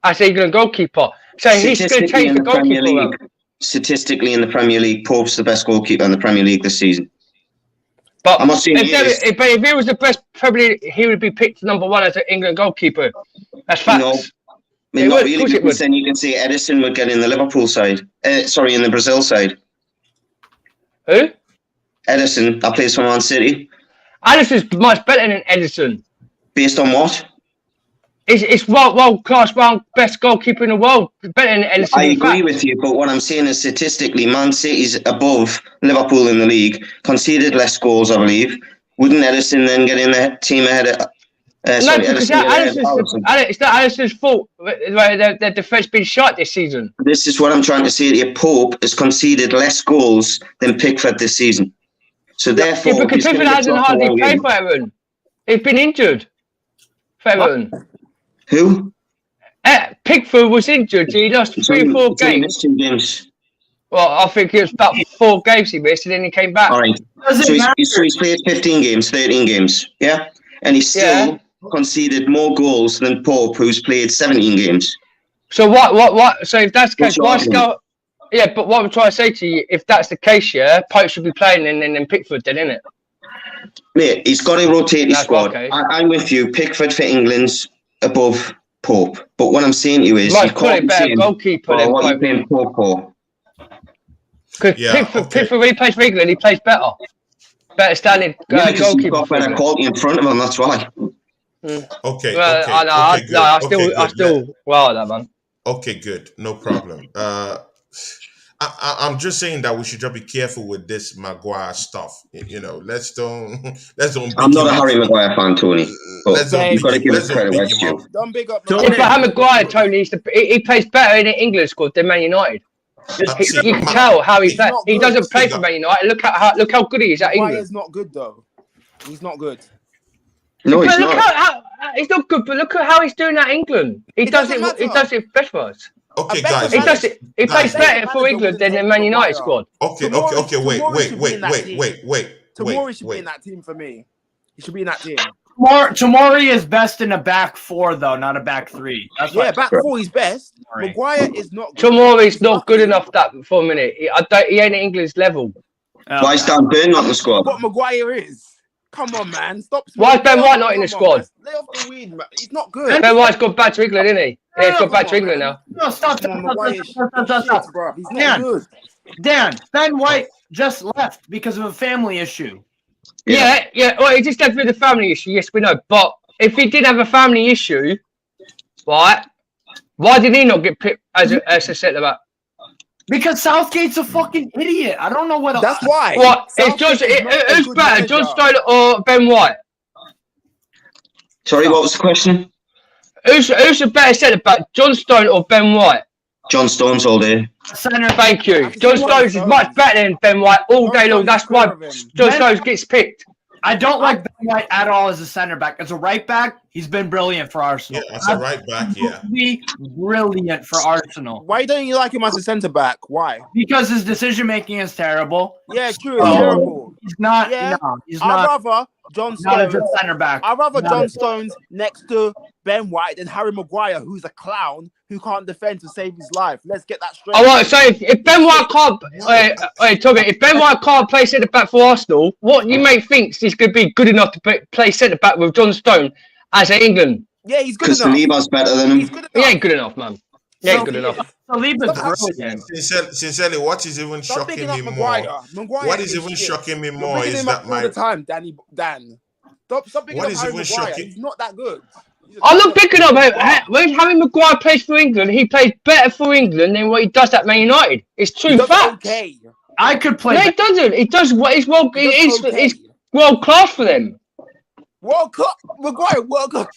[SPEAKER 5] as England goalkeeper, so he's going to change the goalkeeper around.
[SPEAKER 7] Statistically, in the Premier League, Pope's the best goalkeeper in the Premier League this season.
[SPEAKER 5] But if he was the best Premier League, he would be picked number 1 as an England goalkeeper. That's facts.
[SPEAKER 7] No. I mean, not really, because then you can say Edison would get in the Liverpool side. In the Brazil side.
[SPEAKER 5] Who?
[SPEAKER 7] Edison, that plays for Man City.
[SPEAKER 5] Edison's much better than Edison.
[SPEAKER 7] Based on what?
[SPEAKER 5] It's world class, best goalkeeper in the world. Better than Edison.
[SPEAKER 7] I agree with you, but what I'm saying is statistically, Man City's above Liverpool in the league, conceded less goals, I believe. Wouldn't Edison then get in the team ahead of...
[SPEAKER 5] it's not Alisson's fault. Their defence been shot this season.
[SPEAKER 7] This is what I'm trying to say to you. Pope has conceded less goals than Pickford this season. So therefore,
[SPEAKER 5] because Pickford hasn't hardly played for Everton. He's been injured for Everton.
[SPEAKER 7] Who?
[SPEAKER 5] Pickford was injured. He lost 3 or 4 games.
[SPEAKER 7] 2 games.
[SPEAKER 5] Well, I think it was about 4 games he missed, and then he came back.
[SPEAKER 7] All right. So he's played 15 games, 13 games. Yeah. And he's still conceded more goals than Pope, who's played 17 games.
[SPEAKER 5] So what? So if that's the case,
[SPEAKER 7] What's your argument?
[SPEAKER 5] Yeah, but what I'm trying to say to you, if that's the case, yeah, Pope should be playing in Pickford, then, isn't it?
[SPEAKER 7] Mate, he's got to rotate his
[SPEAKER 5] That's
[SPEAKER 7] squad.
[SPEAKER 5] okay.
[SPEAKER 7] I'm with you. Pickford for England's above Pope. But what I'm saying to you is,
[SPEAKER 5] Might
[SPEAKER 7] you
[SPEAKER 5] put
[SPEAKER 7] can't
[SPEAKER 5] a
[SPEAKER 7] be
[SPEAKER 5] better
[SPEAKER 7] saying,
[SPEAKER 5] goalkeeper than
[SPEAKER 7] what are you
[SPEAKER 5] Pope.
[SPEAKER 7] paying Pope for?
[SPEAKER 5] Because
[SPEAKER 1] Yeah,
[SPEAKER 5] Pickford, when he plays for England, he plays better. Better standing
[SPEAKER 7] Yeah, because he's
[SPEAKER 5] goalkeeper
[SPEAKER 7] got
[SPEAKER 5] for
[SPEAKER 7] better
[SPEAKER 5] England.
[SPEAKER 7] quality in front of him, that's why.
[SPEAKER 1] Okay,
[SPEAKER 5] Well,
[SPEAKER 1] okay,
[SPEAKER 5] I know,
[SPEAKER 1] okay, good.
[SPEAKER 5] I still, well, that man.
[SPEAKER 1] Okay, good. No problem. I'm just saying that we should just be careful with this Maguire stuff. You know, let's don't
[SPEAKER 7] I'm
[SPEAKER 1] big
[SPEAKER 7] not
[SPEAKER 1] him
[SPEAKER 7] a
[SPEAKER 1] up.
[SPEAKER 7] Harry Maguire fan, Tony. But you've got to give
[SPEAKER 1] Let's
[SPEAKER 7] us
[SPEAKER 1] don't
[SPEAKER 7] credit
[SPEAKER 1] big
[SPEAKER 7] where
[SPEAKER 1] him
[SPEAKER 7] it's due.
[SPEAKER 1] up.
[SPEAKER 4] Don't big up.
[SPEAKER 2] Tony.
[SPEAKER 5] If I have Maguire, Tony, he plays better in the England squad than Man United.
[SPEAKER 1] See,
[SPEAKER 5] You can tell how he
[SPEAKER 4] He's
[SPEAKER 5] plays.
[SPEAKER 4] not
[SPEAKER 5] He
[SPEAKER 4] good.
[SPEAKER 5] doesn't play for Man United. Look how good he is at England.
[SPEAKER 4] Maguire's not good though. He's not good.
[SPEAKER 7] No,
[SPEAKER 5] But
[SPEAKER 7] he's
[SPEAKER 5] look
[SPEAKER 7] not.
[SPEAKER 5] how he's not good. But look at how he's doing at England. He
[SPEAKER 4] It
[SPEAKER 5] does
[SPEAKER 4] doesn't
[SPEAKER 5] it. He
[SPEAKER 4] matter.
[SPEAKER 5] does it best for us.
[SPEAKER 1] Okay,
[SPEAKER 4] I bet
[SPEAKER 1] guys.
[SPEAKER 4] the
[SPEAKER 5] He does it. He
[SPEAKER 1] Guys,
[SPEAKER 5] plays better for England than the Man United squad.
[SPEAKER 1] Okay,
[SPEAKER 4] Tomorrow-
[SPEAKER 1] okay, wait,
[SPEAKER 4] tomorrow
[SPEAKER 1] wait,
[SPEAKER 4] should be
[SPEAKER 1] wait,
[SPEAKER 4] in that
[SPEAKER 1] wait,
[SPEAKER 4] team.
[SPEAKER 1] wait, wait,
[SPEAKER 4] Tomori should be
[SPEAKER 1] wait.
[SPEAKER 4] in that team for me. He should be in that team.
[SPEAKER 3] Tomori is best in a back four, though, not a back three. That's
[SPEAKER 4] Yeah,
[SPEAKER 3] what
[SPEAKER 4] back four he's best.
[SPEAKER 3] Tomori.
[SPEAKER 4] Maguire is not good.
[SPEAKER 5] Tomori's
[SPEAKER 4] He's
[SPEAKER 5] not good
[SPEAKER 4] nothing.
[SPEAKER 5] enough that for a minute. He ain't at England's level.
[SPEAKER 7] Why is Dan Burn not in the squad?
[SPEAKER 4] What Maguire is. Come on, man. Stop.
[SPEAKER 5] Why is Ben
[SPEAKER 4] Lay
[SPEAKER 5] White
[SPEAKER 4] off-
[SPEAKER 5] not in the
[SPEAKER 4] come on,
[SPEAKER 5] squad?
[SPEAKER 4] man. Lay off the weed, man. He's not good.
[SPEAKER 5] Ben White's gone back to England, isn't he? Yeah, he's gone back
[SPEAKER 4] Come
[SPEAKER 5] to
[SPEAKER 4] on,
[SPEAKER 5] England
[SPEAKER 4] man.
[SPEAKER 5] now.
[SPEAKER 3] No, stop.
[SPEAKER 4] Come on, Maguire is
[SPEAKER 3] Stop.
[SPEAKER 4] shit, bro. He's not
[SPEAKER 3] Dan.
[SPEAKER 4] good.
[SPEAKER 3] Dan, Ben White just left because of a family issue.
[SPEAKER 5] Yeah. Well, he just had with the family issue. Yes, we know. But if he did have a family issue, right? Why did he not get picked as a centre back?
[SPEAKER 3] Because Southgate's a fucking idiot. I don't know what.
[SPEAKER 4] That's why.
[SPEAKER 5] What?
[SPEAKER 4] Southgate is not a
[SPEAKER 5] Who's
[SPEAKER 4] good
[SPEAKER 5] better,
[SPEAKER 4] manager.
[SPEAKER 5] John Stone or Ben White?
[SPEAKER 7] Sorry, what was the question?
[SPEAKER 5] Who's the better centre back, John Stone or Ben White?
[SPEAKER 7] John Stones all day.
[SPEAKER 3] Center.
[SPEAKER 5] Thank you.
[SPEAKER 4] That's
[SPEAKER 5] John
[SPEAKER 4] John
[SPEAKER 5] Stones is much
[SPEAKER 4] Stones.
[SPEAKER 5] better than Ben White all
[SPEAKER 4] John
[SPEAKER 5] day long.
[SPEAKER 4] Stones
[SPEAKER 5] That's
[SPEAKER 4] is
[SPEAKER 5] why
[SPEAKER 4] clear of him.
[SPEAKER 5] John
[SPEAKER 3] Ben-
[SPEAKER 5] Stones gets picked.
[SPEAKER 3] I don't like Ben White at all as a center back. As a right back, he's been brilliant for
[SPEAKER 1] Yeah,
[SPEAKER 3] Arsenal.
[SPEAKER 1] that's a right back. Yeah.
[SPEAKER 3] Absolutely brilliant for Arsenal.
[SPEAKER 4] Why don't you like him as a centre back? Why?
[SPEAKER 3] Because his decision making is terrible.
[SPEAKER 4] Yeah, true. It's
[SPEAKER 3] Oh.
[SPEAKER 4] terrible.
[SPEAKER 3] He's not.
[SPEAKER 4] Yeah.
[SPEAKER 3] No, he's
[SPEAKER 4] I'd
[SPEAKER 3] not.
[SPEAKER 4] rather John
[SPEAKER 3] Not a
[SPEAKER 4] Stones.
[SPEAKER 3] good center back.
[SPEAKER 4] I'd rather
[SPEAKER 3] Not
[SPEAKER 4] John
[SPEAKER 3] a-
[SPEAKER 4] Stones next to Ben White than Harry Maguire, who's a clown who can't defend to save his life. Let's get that straight.
[SPEAKER 5] I want to say if Ben White can't, Tommy, if Ben White can't play centre back for Arsenal, what you may think he's going to be good enough to play centre back with John Stone as at England?
[SPEAKER 4] Yeah, he's good
[SPEAKER 7] Because
[SPEAKER 4] enough.
[SPEAKER 7] Saliba's better than
[SPEAKER 4] He's
[SPEAKER 7] him.
[SPEAKER 4] good
[SPEAKER 5] He
[SPEAKER 4] enough.
[SPEAKER 5] ain't good enough, man. He ain't good enough.
[SPEAKER 3] Saliba's
[SPEAKER 4] Stop
[SPEAKER 3] brilliant.
[SPEAKER 1] Sincerely, what is even
[SPEAKER 4] Stop
[SPEAKER 1] shocking
[SPEAKER 4] picking
[SPEAKER 1] me
[SPEAKER 4] up
[SPEAKER 1] more?
[SPEAKER 4] Maguire. Maguire
[SPEAKER 1] What is even
[SPEAKER 4] shit.
[SPEAKER 1] shocking me
[SPEAKER 4] You're
[SPEAKER 1] more
[SPEAKER 4] picking
[SPEAKER 1] is
[SPEAKER 4] him
[SPEAKER 1] that
[SPEAKER 4] up all the time, Dan. Stop picking
[SPEAKER 1] What
[SPEAKER 4] up
[SPEAKER 1] is
[SPEAKER 4] Harry
[SPEAKER 1] even
[SPEAKER 4] Maguire.
[SPEAKER 1] shocking-
[SPEAKER 4] He's not that good.
[SPEAKER 5] I'm not picking up when Harry Maguire plays for England. He plays better for England than what he does at Man United. It's
[SPEAKER 4] He
[SPEAKER 5] true
[SPEAKER 4] does
[SPEAKER 5] facts.
[SPEAKER 4] okay.
[SPEAKER 3] I could play.
[SPEAKER 5] No, he doesn't. He does what he's well.
[SPEAKER 4] He does okay.
[SPEAKER 5] It's world class for them.
[SPEAKER 4] World Cup, Maguire, World Cup.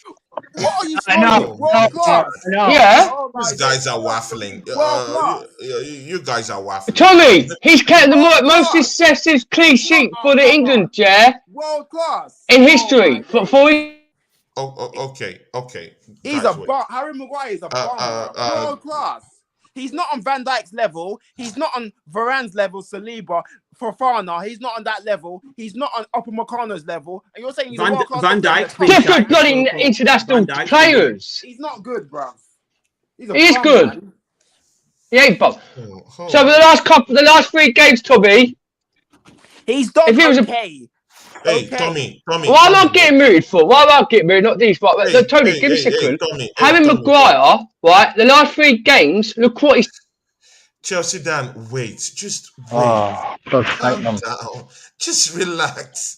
[SPEAKER 4] What are you
[SPEAKER 3] I know.
[SPEAKER 4] saying? World class.
[SPEAKER 3] No.
[SPEAKER 5] Yeah.
[SPEAKER 4] Oh my
[SPEAKER 1] these guys are
[SPEAKER 4] God.
[SPEAKER 1] waffling.
[SPEAKER 4] World class.
[SPEAKER 1] You guys are waffling.
[SPEAKER 5] Tommy, he's kept the
[SPEAKER 4] World
[SPEAKER 5] most
[SPEAKER 4] class.
[SPEAKER 5] successive clean sheet for the England, yeah,
[SPEAKER 4] World class.
[SPEAKER 5] in
[SPEAKER 4] Oh
[SPEAKER 5] history.
[SPEAKER 4] my
[SPEAKER 5] For
[SPEAKER 4] days.
[SPEAKER 1] Okay.
[SPEAKER 4] He's
[SPEAKER 1] Guys,
[SPEAKER 4] a
[SPEAKER 1] wait.
[SPEAKER 4] bum. Harry Maguire is a bum. World class. He's not on Van Dijk's level. He's not on Varane's level, Saliba, Fofana. He's not on that level. He's not on Upper Meccano's level. And you're saying he's a world class.
[SPEAKER 2] Van Dijk's been
[SPEAKER 5] different
[SPEAKER 2] sacked
[SPEAKER 5] bloody
[SPEAKER 2] before.
[SPEAKER 5] international
[SPEAKER 2] Van Dijk's
[SPEAKER 5] players.
[SPEAKER 4] He's not good, bruv. He's a
[SPEAKER 5] He is
[SPEAKER 4] bum,
[SPEAKER 5] good.
[SPEAKER 4] man.
[SPEAKER 5] He ain't bum.
[SPEAKER 1] Oh,
[SPEAKER 5] So for the last 3 games, Tommy,
[SPEAKER 4] He's done
[SPEAKER 5] If he was a-
[SPEAKER 4] okay.
[SPEAKER 1] Hey,
[SPEAKER 4] Okay.
[SPEAKER 1] Tommy.
[SPEAKER 5] why am I getting mooted for? Why am I getting mooted? Not these, but
[SPEAKER 1] Hey,
[SPEAKER 5] Tony,
[SPEAKER 1] hey,
[SPEAKER 5] give me a
[SPEAKER 1] hey,
[SPEAKER 5] second.
[SPEAKER 1] Tommy,
[SPEAKER 5] Harry
[SPEAKER 1] Tommy.
[SPEAKER 5] Maguire, right? The last 3 games, look what he's.
[SPEAKER 1] Chelsea Dan, wait. Just wait.
[SPEAKER 5] God's
[SPEAKER 1] Calm down. Just relax.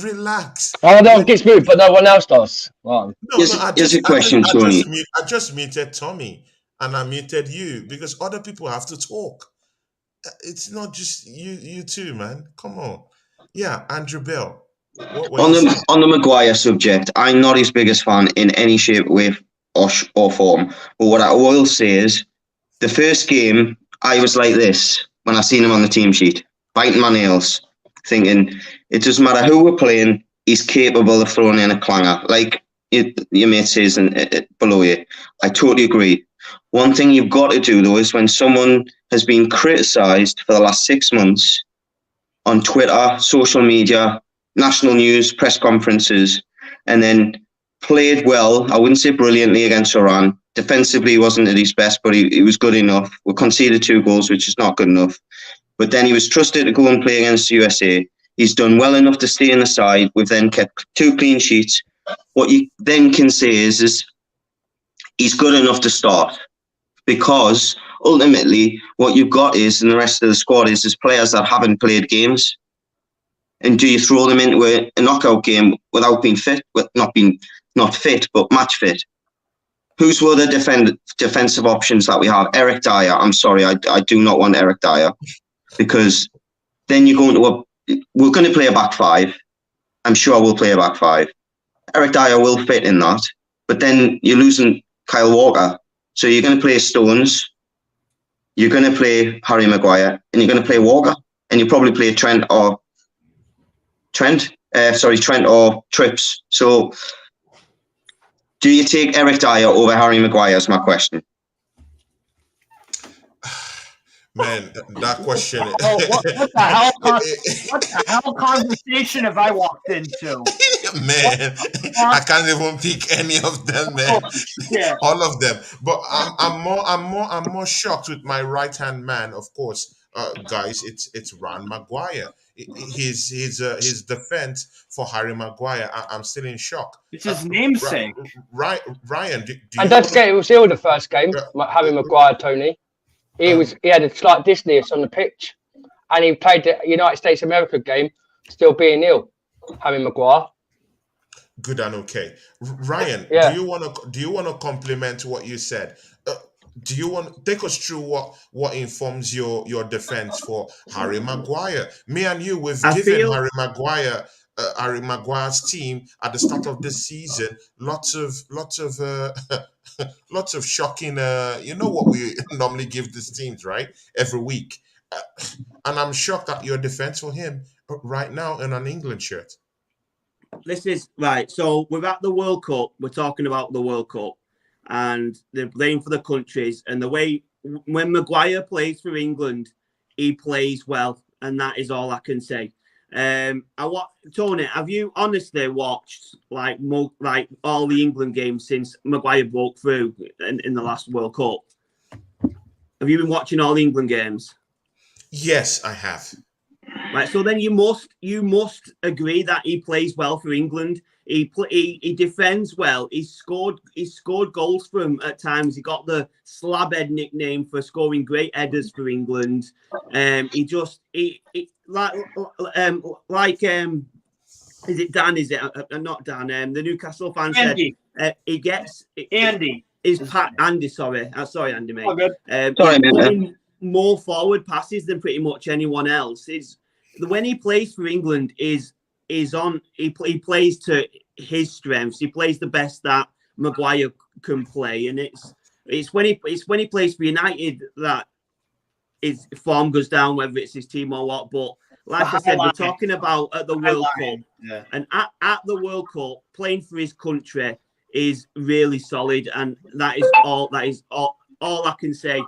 [SPEAKER 1] Relax.
[SPEAKER 5] I don't get moved, but no one else does. Right.
[SPEAKER 7] Here's a question, Tony.
[SPEAKER 1] I just muted Tommy and I muted you because other people have to talk. It's not just you two, man. Come on. Yeah, Andrew Bell. What
[SPEAKER 7] On the Maguire subject, I'm not his biggest fan in any shape, way, or form. But what I will say is, the first game, I was like this when I seen him on the team sheet, biting my nails, thinking it doesn't matter who we're playing, he's capable of throwing in a clanger. Like your mate says below you. I totally agree. One thing you've got to do, though, is when someone has been criticised for the last 6 months on Twitter, social media, national news, press conferences, and then played well. I wouldn't say brilliantly against Iran. Defensively, he wasn't at his best, but he was good enough. We conceded 2 goals, which is not good enough. But then he was trusted to go and play against the USA. He's done well enough to stay in the side. We've then kept 2 clean sheets. What you then can say is he's good enough to start, because ultimately what you've got is, and the rest of the squad is players that haven't played games. And do you throw them into a knockout game without being fit, not fit, but match fit? Who's were the defensive options that we have? Eric Dyer. I'm sorry, I do not want Eric Dyer, because then you're going to we're going to play a back 5. I'm sure we'll play a back 5. Eric Dyer will fit in that, but then you're losing Kyle Walker. So you're going to play Stones, you're going to play Harry Maguire, and you're going to play Walker, and you probably play Trent or Trips. So do you take Eric Dyer over Harry Maguire is my question.
[SPEAKER 1] Man, that question.
[SPEAKER 3] What the hell conversation have I walked into?
[SPEAKER 1] Man, I can't even pick any of them, man.
[SPEAKER 3] Yeah.
[SPEAKER 1] All of them. But I'm more shocked with my right hand man, of course. Guys, it's Ron Maguire. His defense for Harry Maguire. I'm still in shock.
[SPEAKER 3] It's his namesake.
[SPEAKER 1] Ryan, do
[SPEAKER 5] and don't forget, it was ill the first game. Harry Maguire, Tony. He had a slight dyspnea on the pitch, and he played the United States America game still being ill. Harry Maguire.
[SPEAKER 1] Good and okay. Ryan,
[SPEAKER 5] Yeah.
[SPEAKER 1] do you want to compliment what you said? Do you want to take us through what informs your defense for Harry Maguire? Me and you, we've given Harry Maguire's team at the start of this season lots of lots of shocking. You know what we normally give these teams, right? Every week, and I'm shocked at your defense for him right now in an England shirt.
[SPEAKER 2] This is right. So we're at the World Cup. We're talking about the World Cup, and they're playing for the countries. And the way when Maguire plays for England, he plays well, and that is all I can say. Tony, have you honestly watched like all the England games since Maguire broke through in the last World Cup? Have you been watching all the England games?
[SPEAKER 1] Yes, I have.
[SPEAKER 2] Right, so then you must agree that he plays well for England. He defends well. He scored goals for him at times. He got the slabhead nickname for scoring great headers for England. Is it Dan? Is it not Dan? The Newcastle fan
[SPEAKER 3] Andy.
[SPEAKER 2] said he gets
[SPEAKER 3] Andy.
[SPEAKER 2] Andy, sorry, Andy, mate.
[SPEAKER 3] Oh, good.
[SPEAKER 7] Sorry,
[SPEAKER 2] he's
[SPEAKER 7] man.
[SPEAKER 2] putting more forward passes than pretty much anyone else. When he plays for England, he plays to his strengths. He plays the best that Maguire can play, and it's when he plays for United that his form goes down, whether it's his team or what. But like I said, we're talking about at the World Cup, and at the World Cup, playing for his country is really solid, and that is all I can say.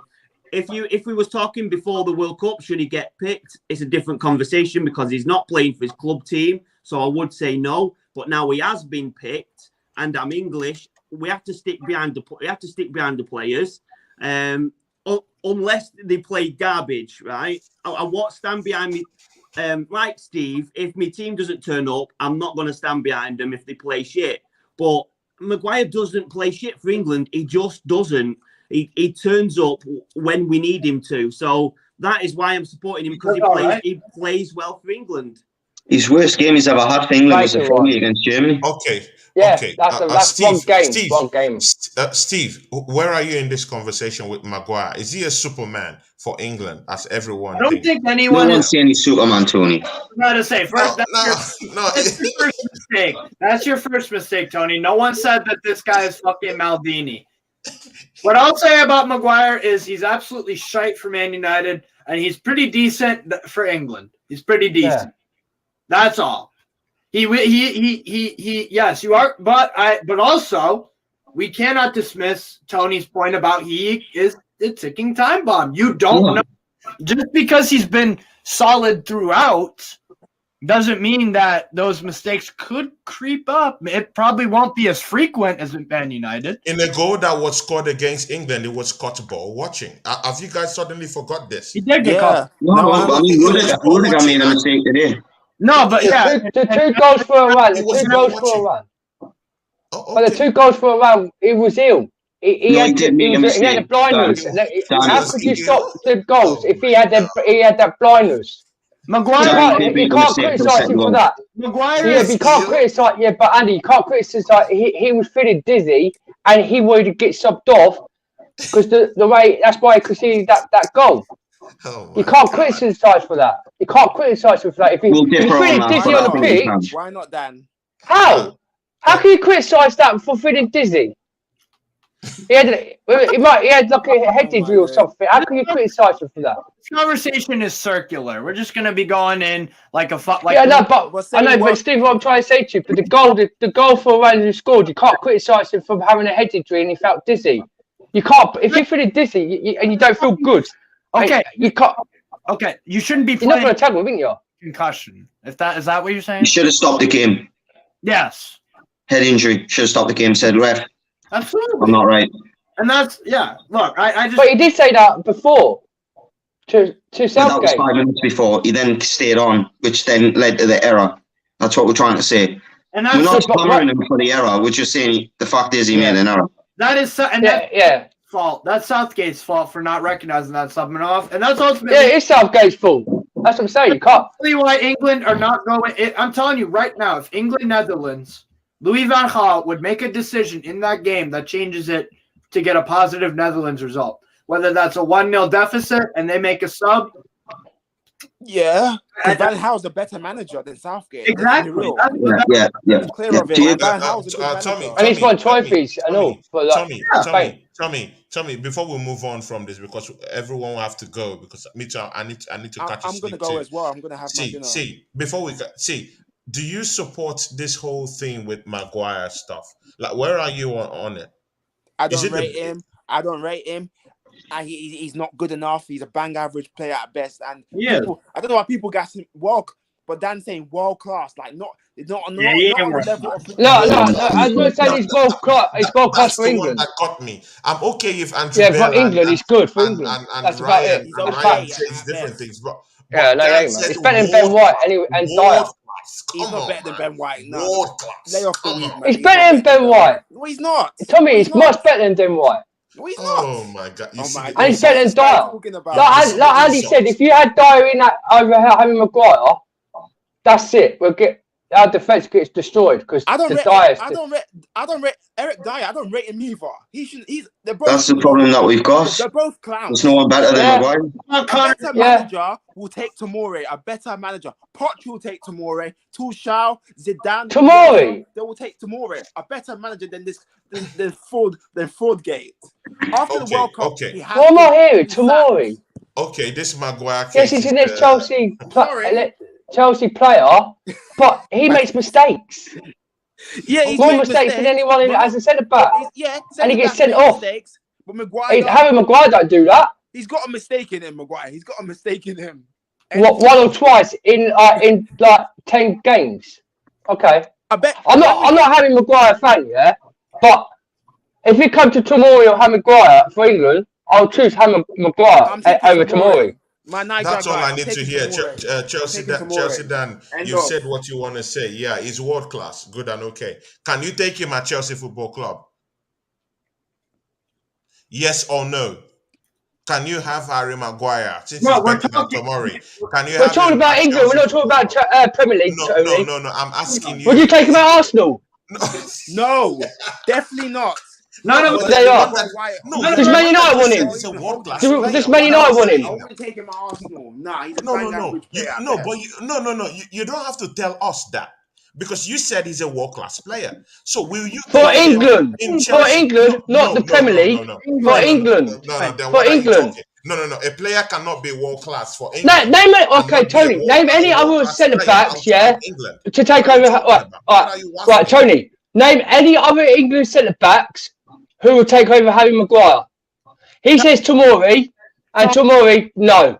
[SPEAKER 2] If we was talking before the World Cup, should he get picked? It's a different conversation because he's not playing for his club team. So I would say no. But now he has been picked, and I'm English. We have to stick behind the players, unless they play garbage, right? I won't stand behind me. Like Steve, if my team doesn't turn up, I'm not going to stand behind them if they play shit. But Maguire doesn't play shit for England. He just doesn't. He turns up when we need him to. So that is why I'm supporting him, because he plays well for England.
[SPEAKER 7] His worst game he's ever had for England was a friendly against Germany.
[SPEAKER 1] Okay.
[SPEAKER 5] Yeah,
[SPEAKER 1] okay.
[SPEAKER 5] that's
[SPEAKER 1] Steve,
[SPEAKER 5] one game.
[SPEAKER 1] Steve, where are you in this conversation with Maguire? Is he a Superman for England, as everyone
[SPEAKER 3] I don't
[SPEAKER 1] thinks?
[SPEAKER 3] think anyone
[SPEAKER 7] No one's saying he's Superman, Tony.
[SPEAKER 3] I gotta say, first, that's your first mistake. That's your first mistake, Tony. No one said that this guy is fucking Maldini. What I'll say about Maguire is he's absolutely shite for Man United, and he's pretty decent for England. He's pretty decent.
[SPEAKER 5] Yeah.
[SPEAKER 3] That's all. He yes, you are, but also we cannot dismiss Tony's point about he is a ticking time bomb. You don't know, just because he's been solid throughout doesn't mean that those mistakes could creep up. It probably won't be as frequent as in Man United.
[SPEAKER 1] In a goal that was scored against England, it was caught ball watching. Have you guys suddenly forgot this?
[SPEAKER 3] He did get
[SPEAKER 4] Yeah.
[SPEAKER 3] caught.
[SPEAKER 7] No, I mean, Rudiger made a mistake today.
[SPEAKER 3] No, but yeah.
[SPEAKER 5] The two goals for a run. The
[SPEAKER 1] He was
[SPEAKER 5] two
[SPEAKER 1] not
[SPEAKER 5] goals for a
[SPEAKER 1] watching.
[SPEAKER 5] run.
[SPEAKER 1] Oh,
[SPEAKER 5] But the
[SPEAKER 1] okay.
[SPEAKER 5] 2 goals for a run, he was ill. He
[SPEAKER 7] No, he did make a
[SPEAKER 5] he had
[SPEAKER 7] mistake.
[SPEAKER 5] the blindness.
[SPEAKER 7] Dan.
[SPEAKER 5] How could you stop the goals if he had that blindness?
[SPEAKER 3] Maguire,
[SPEAKER 7] Dan,
[SPEAKER 5] You
[SPEAKER 7] he made a
[SPEAKER 5] can't
[SPEAKER 7] mistake for the
[SPEAKER 5] criticise
[SPEAKER 7] second
[SPEAKER 5] him for
[SPEAKER 7] goal.
[SPEAKER 5] that.
[SPEAKER 3] Maguire
[SPEAKER 5] Yeah,
[SPEAKER 3] is
[SPEAKER 5] but you can't criticise. Yeah, but Andy, you can't criticise. He was feeling dizzy and he wanted to get subbed off because the way that's why he conceded that goal.
[SPEAKER 1] Oh
[SPEAKER 5] You
[SPEAKER 1] my
[SPEAKER 5] can't
[SPEAKER 1] God.
[SPEAKER 5] criticise for that. You can't criticise him for that. If
[SPEAKER 7] We'll
[SPEAKER 5] he's
[SPEAKER 7] differ on
[SPEAKER 5] feeling
[SPEAKER 7] that,
[SPEAKER 5] dizzy
[SPEAKER 7] but
[SPEAKER 5] on the
[SPEAKER 7] I think we
[SPEAKER 5] pitch,
[SPEAKER 4] Why not, Dan?
[SPEAKER 5] how? How can you criticise that for feeling dizzy? He had like a head injury or something. How can you criticise him for that?
[SPEAKER 3] This conversation is circular. We're just gonna be going in like a
[SPEAKER 5] Yeah, no, but
[SPEAKER 4] We're
[SPEAKER 5] I
[SPEAKER 4] saying
[SPEAKER 5] know,
[SPEAKER 4] what-
[SPEAKER 5] but Steve, what I'm trying to say to you, but the goal for Rangers who scored, you can't criticise him for having a head injury and he felt dizzy. You can't. If you're feeling dizzy and you don't feel good,
[SPEAKER 3] Okay,
[SPEAKER 5] you can't.
[SPEAKER 3] okay. You shouldn't be
[SPEAKER 5] You're not
[SPEAKER 3] playing
[SPEAKER 5] going to tackle, aren't you?
[SPEAKER 3] concussion. Is that what you're saying?
[SPEAKER 7] You should have stopped the game.
[SPEAKER 3] Yes,
[SPEAKER 7] Head injury. Should have stopped the game. Said, ref,
[SPEAKER 3] absolutely.
[SPEAKER 7] I'm not right.
[SPEAKER 3] And that's Look, I just
[SPEAKER 5] But he did say that before to
[SPEAKER 7] But that was
[SPEAKER 5] Southgate.
[SPEAKER 7] 5 minutes before. He then stayed on, which then led to the error. That's what we're trying to say.
[SPEAKER 3] and
[SPEAKER 7] We're
[SPEAKER 3] that's
[SPEAKER 7] not
[SPEAKER 5] but
[SPEAKER 7] clamoring him for the error. We're just saying the fact is he made an error.
[SPEAKER 3] that is and
[SPEAKER 5] Yeah,
[SPEAKER 3] that's
[SPEAKER 5] yeah,
[SPEAKER 3] fault. That's Southgate's fault for not recognizing that subbing off, and that's ultimately
[SPEAKER 5] yeah. It's Southgate's fault. That's what I'm saying. You can't.
[SPEAKER 3] tell you why England are not going. I'm telling you right now, if England Netherlands, Louis van Gaal would make a decision in that game that changes it to get a positive Netherlands result, whether that's a 1-0 deficit and they make a sub.
[SPEAKER 4] Yeah, because Van Gaal's a better manager than Southgate. Let's be
[SPEAKER 3] Exactly.
[SPEAKER 4] real.
[SPEAKER 7] Yeah.
[SPEAKER 4] He's clear of it.
[SPEAKER 7] Do you-
[SPEAKER 4] And Van Gaal's a good
[SPEAKER 1] Tommy,
[SPEAKER 4] manager.
[SPEAKER 5] And he's won
[SPEAKER 1] Tommy,
[SPEAKER 5] trophies and all. But like,
[SPEAKER 1] Tommy, before we move on from this, because everyone will have to go, because me too, I need to catch a
[SPEAKER 4] I'm gonna
[SPEAKER 1] sleep
[SPEAKER 4] go
[SPEAKER 1] too.
[SPEAKER 4] as well. I'm gonna have my dinner.
[SPEAKER 1] Before we do you support this whole thing with Maguire stuff? Like, where are you on it?
[SPEAKER 4] I
[SPEAKER 1] Is
[SPEAKER 4] don't
[SPEAKER 1] it
[SPEAKER 4] rate him. I don't rate him. And he's not good enough. He's a bang average player at best. And
[SPEAKER 3] Yeah.
[SPEAKER 4] people, I don't know why people gas him but Dan saying world class, like not on the level of
[SPEAKER 5] I'm not saying he's world class. He's world class
[SPEAKER 1] That's
[SPEAKER 5] for
[SPEAKER 1] the one
[SPEAKER 5] England.
[SPEAKER 1] that got me. I'm okay if Andrew
[SPEAKER 5] Yeah,
[SPEAKER 1] Bear
[SPEAKER 5] for England, he's good for
[SPEAKER 1] and
[SPEAKER 5] England.
[SPEAKER 1] and
[SPEAKER 5] That's about
[SPEAKER 1] Ryan,
[SPEAKER 5] it.
[SPEAKER 4] He's
[SPEAKER 1] and
[SPEAKER 4] okay
[SPEAKER 1] Ryan
[SPEAKER 4] at
[SPEAKER 1] says different
[SPEAKER 4] best.
[SPEAKER 1] things, but
[SPEAKER 5] Yeah, no,
[SPEAKER 1] Dan
[SPEAKER 5] yeah, man.
[SPEAKER 1] said
[SPEAKER 5] It's better than Ben
[SPEAKER 1] world
[SPEAKER 5] White anyway, and
[SPEAKER 1] world
[SPEAKER 5] Dyer.
[SPEAKER 1] class.
[SPEAKER 4] He's
[SPEAKER 1] Come
[SPEAKER 4] not
[SPEAKER 1] on,
[SPEAKER 4] better than
[SPEAKER 1] man.
[SPEAKER 4] Ben White. No.
[SPEAKER 1] World class.
[SPEAKER 4] Lay off the
[SPEAKER 1] Come
[SPEAKER 4] weed,
[SPEAKER 1] on.
[SPEAKER 4] man.
[SPEAKER 5] He's better than Ben White.
[SPEAKER 4] No, he's not.
[SPEAKER 5] Tommy, he's
[SPEAKER 4] not.
[SPEAKER 5] much better than Ben White.
[SPEAKER 4] No, he's not.
[SPEAKER 1] Oh my God! You
[SPEAKER 4] Oh
[SPEAKER 1] see
[SPEAKER 4] my
[SPEAKER 1] the
[SPEAKER 5] And he's
[SPEAKER 4] God.
[SPEAKER 5] better than
[SPEAKER 4] What's this guy
[SPEAKER 5] Dyer.
[SPEAKER 4] talking about?
[SPEAKER 5] Like Andy said, if you had Dyer in that over Harry Maguire, that's it. Our defense gets destroyed because
[SPEAKER 4] I don't
[SPEAKER 5] the
[SPEAKER 4] rate.
[SPEAKER 5] Dyer's.
[SPEAKER 4] I don't rate Eric Dyer. I don't rate him either. He shouldn't. They're both.
[SPEAKER 7] That's the problem that we've got.
[SPEAKER 4] They're both clowns.
[SPEAKER 7] There's no one better than
[SPEAKER 5] Yeah.
[SPEAKER 7] Maguire.
[SPEAKER 4] A better
[SPEAKER 5] Yeah.
[SPEAKER 4] manager will take Tomori. A better manager. Poch will take Tomori. Tuchel, Zidane.
[SPEAKER 5] Tomori?
[SPEAKER 4] They will take Tomori. A better manager than this. Than Fraudgate. After the
[SPEAKER 1] Okay,
[SPEAKER 4] World Cup,
[SPEAKER 1] okay.
[SPEAKER 4] he has
[SPEAKER 5] What am I
[SPEAKER 4] to
[SPEAKER 5] hearing?
[SPEAKER 4] be
[SPEAKER 5] Tomori.
[SPEAKER 1] Okay, this Maguire case.
[SPEAKER 5] Yes, he's in this
[SPEAKER 1] is,
[SPEAKER 5] Chelsea player, but he makes mistakes.
[SPEAKER 4] sacked. Yeah, he's
[SPEAKER 5] More
[SPEAKER 4] made
[SPEAKER 5] mistakes than anyone
[SPEAKER 4] but-
[SPEAKER 5] as a centre back.
[SPEAKER 4] Yeah,
[SPEAKER 5] And he gets
[SPEAKER 4] centre-backs
[SPEAKER 5] sent
[SPEAKER 4] make
[SPEAKER 5] off.
[SPEAKER 4] mistakes, but Maguire,
[SPEAKER 5] Harry Maguire don't do that.
[SPEAKER 4] he's got a mistake in him. Maguire, he's got a mistake in him.
[SPEAKER 5] What, one or twice in like 10 games. Okay.
[SPEAKER 4] I bet.
[SPEAKER 5] I'm not Harry Maguire fan, yeah, but if it comes to Tomori or Harry Maguire for England, I'll choose Harry Maguire
[SPEAKER 4] I'm taking
[SPEAKER 5] over Tomori.
[SPEAKER 4] My Niger
[SPEAKER 1] That's all
[SPEAKER 4] guy,
[SPEAKER 1] I
[SPEAKER 4] I'm
[SPEAKER 1] need to
[SPEAKER 4] taking
[SPEAKER 1] hear.
[SPEAKER 4] Tomori.
[SPEAKER 1] Chelsea,
[SPEAKER 4] taking Tomori.
[SPEAKER 1] Chelsea Dan,
[SPEAKER 4] End
[SPEAKER 1] you
[SPEAKER 4] of.
[SPEAKER 1] said what you want to say. Yeah, he's world class, good and okay. Can you take him at Chelsea Football Club? Yes or no? Can you have Harry Maguire since
[SPEAKER 3] No,
[SPEAKER 1] he's
[SPEAKER 3] we're
[SPEAKER 1] better than Tomori? Can you
[SPEAKER 5] We're
[SPEAKER 1] have
[SPEAKER 5] talking
[SPEAKER 1] him
[SPEAKER 5] about
[SPEAKER 1] at
[SPEAKER 5] England. We're not
[SPEAKER 1] Chelsea
[SPEAKER 5] talking
[SPEAKER 1] Football
[SPEAKER 5] about Premier League.
[SPEAKER 1] No,
[SPEAKER 5] Tony.
[SPEAKER 1] no. I'm asking you.
[SPEAKER 5] Would you take him at Arsenal?
[SPEAKER 4] No, definitely not.
[SPEAKER 3] No,
[SPEAKER 1] But
[SPEAKER 5] they
[SPEAKER 1] the
[SPEAKER 5] are.
[SPEAKER 1] one that-
[SPEAKER 3] No,
[SPEAKER 5] Does Man United want him?
[SPEAKER 1] He's a world class
[SPEAKER 5] Does
[SPEAKER 1] player.
[SPEAKER 5] Man United want him?
[SPEAKER 4] I wouldn't take him at Arsenal. Nah, he's a
[SPEAKER 1] No.
[SPEAKER 4] bang average player. at best.
[SPEAKER 1] You don't have to tell us that because you said he's a world class player. So will you
[SPEAKER 5] For
[SPEAKER 1] take him
[SPEAKER 5] England.
[SPEAKER 1] in
[SPEAKER 5] For
[SPEAKER 1] Chelsea?
[SPEAKER 5] England, not the Premier League. For England.
[SPEAKER 1] No. Then
[SPEAKER 5] For
[SPEAKER 1] what are you
[SPEAKER 5] England.
[SPEAKER 1] talking? No. A player cannot be world class for England.
[SPEAKER 5] Name it.
[SPEAKER 1] and
[SPEAKER 5] Okay,
[SPEAKER 1] not be a
[SPEAKER 5] Tony. Name any other
[SPEAKER 1] world-class
[SPEAKER 5] centre
[SPEAKER 1] player
[SPEAKER 5] backs,
[SPEAKER 1] outside
[SPEAKER 5] yeah,
[SPEAKER 1] England.
[SPEAKER 5] to take
[SPEAKER 1] What are you
[SPEAKER 5] over.
[SPEAKER 1] talking about? What are you
[SPEAKER 5] Right,
[SPEAKER 1] asking?
[SPEAKER 5] Tony. Name any other England centre backs who will take over Harry Maguire. He says Tomori, and Tomori, no.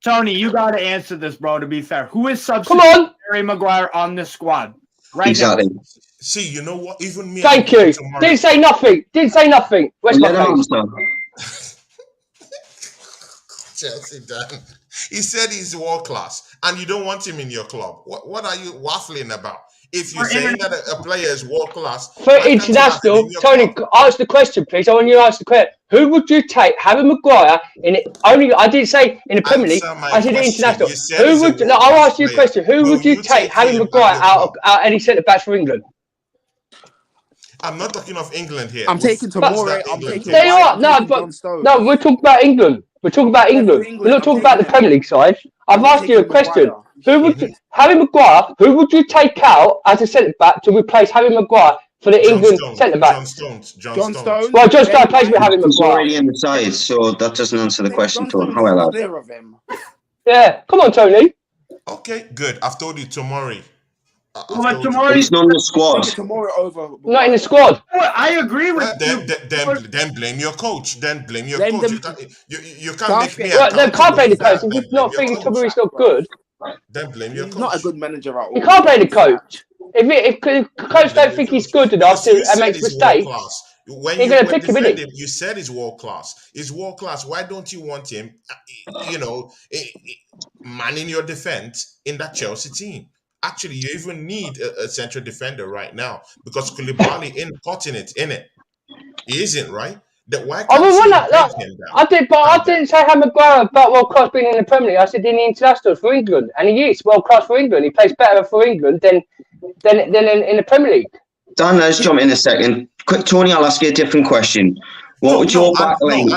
[SPEAKER 3] Tony, you got to answer this, bro. To be fair, who is
[SPEAKER 5] Come
[SPEAKER 3] substituting
[SPEAKER 5] on.
[SPEAKER 3] Harry Maguire on this squad right
[SPEAKER 7] Exactly.
[SPEAKER 3] now?
[SPEAKER 1] See, you know what? Even me.
[SPEAKER 5] Thank you. Didn't say nothing. Didn't say nothing. Where's my
[SPEAKER 7] Let him
[SPEAKER 5] face?
[SPEAKER 7] answer.
[SPEAKER 1] Chelsea Dan. He said he's world class, and you don't want him in your club. What are you waffling about? If you're saying that a player is world class
[SPEAKER 5] For international, Tony, answer the question, please. I want you to answer the question. Who would you take, Harry Maguire, in it? Only I didn't say in the Premier League. I said international. Who would? No, I'll ask you a question. Who would you take Harry Maguire out any centre backs for England?
[SPEAKER 1] I'm not talking of England here.
[SPEAKER 4] I'm taking Tomori. I'm taking.
[SPEAKER 5] There you are. No, we're talking about England. We're talking about England. We're not talking about the Premier League side. I've asked you a question. Who would Harry Maguire? Who would you take out as a centre back to replace Harry Maguire for the England centre back?
[SPEAKER 1] John Stones.
[SPEAKER 5] Well, John Stones plays with Harry
[SPEAKER 7] He's
[SPEAKER 5] Maguire.
[SPEAKER 7] already in the side, so that doesn't answer the question, Tony. However,
[SPEAKER 5] Yeah, come on, Tony.
[SPEAKER 1] Okay, good. I've told you Tomori.
[SPEAKER 7] he's not in the squad.
[SPEAKER 5] Not in the squad.
[SPEAKER 3] I agree with you.
[SPEAKER 1] Then blame your coach. Then blame your coach. You can't make me.
[SPEAKER 5] Well, they can't play the coach. If you not think Tomori's not good,
[SPEAKER 1] then blame your coach.
[SPEAKER 4] He's not a good manager at all.
[SPEAKER 5] you can't play the coach. If the coach don't think he's good enough to make mistakes,
[SPEAKER 1] When
[SPEAKER 5] you're going to pick him, innit?
[SPEAKER 1] you said he's world class. He's world class. Why don't you want him, manning your defense in that Chelsea team? Actually, you even need a central defender right now because Koulibaly ain't cutting it, innit? He isn't, right? Why can't
[SPEAKER 5] I didn't say Harry Maguire about world class being in the Premier League. I said in the international for England, and he is world class for England. He plays better for England than in the Premier League.
[SPEAKER 7] Dan, let's jump in a second. Quick, Tony, I'll ask you a different question. What would your backline?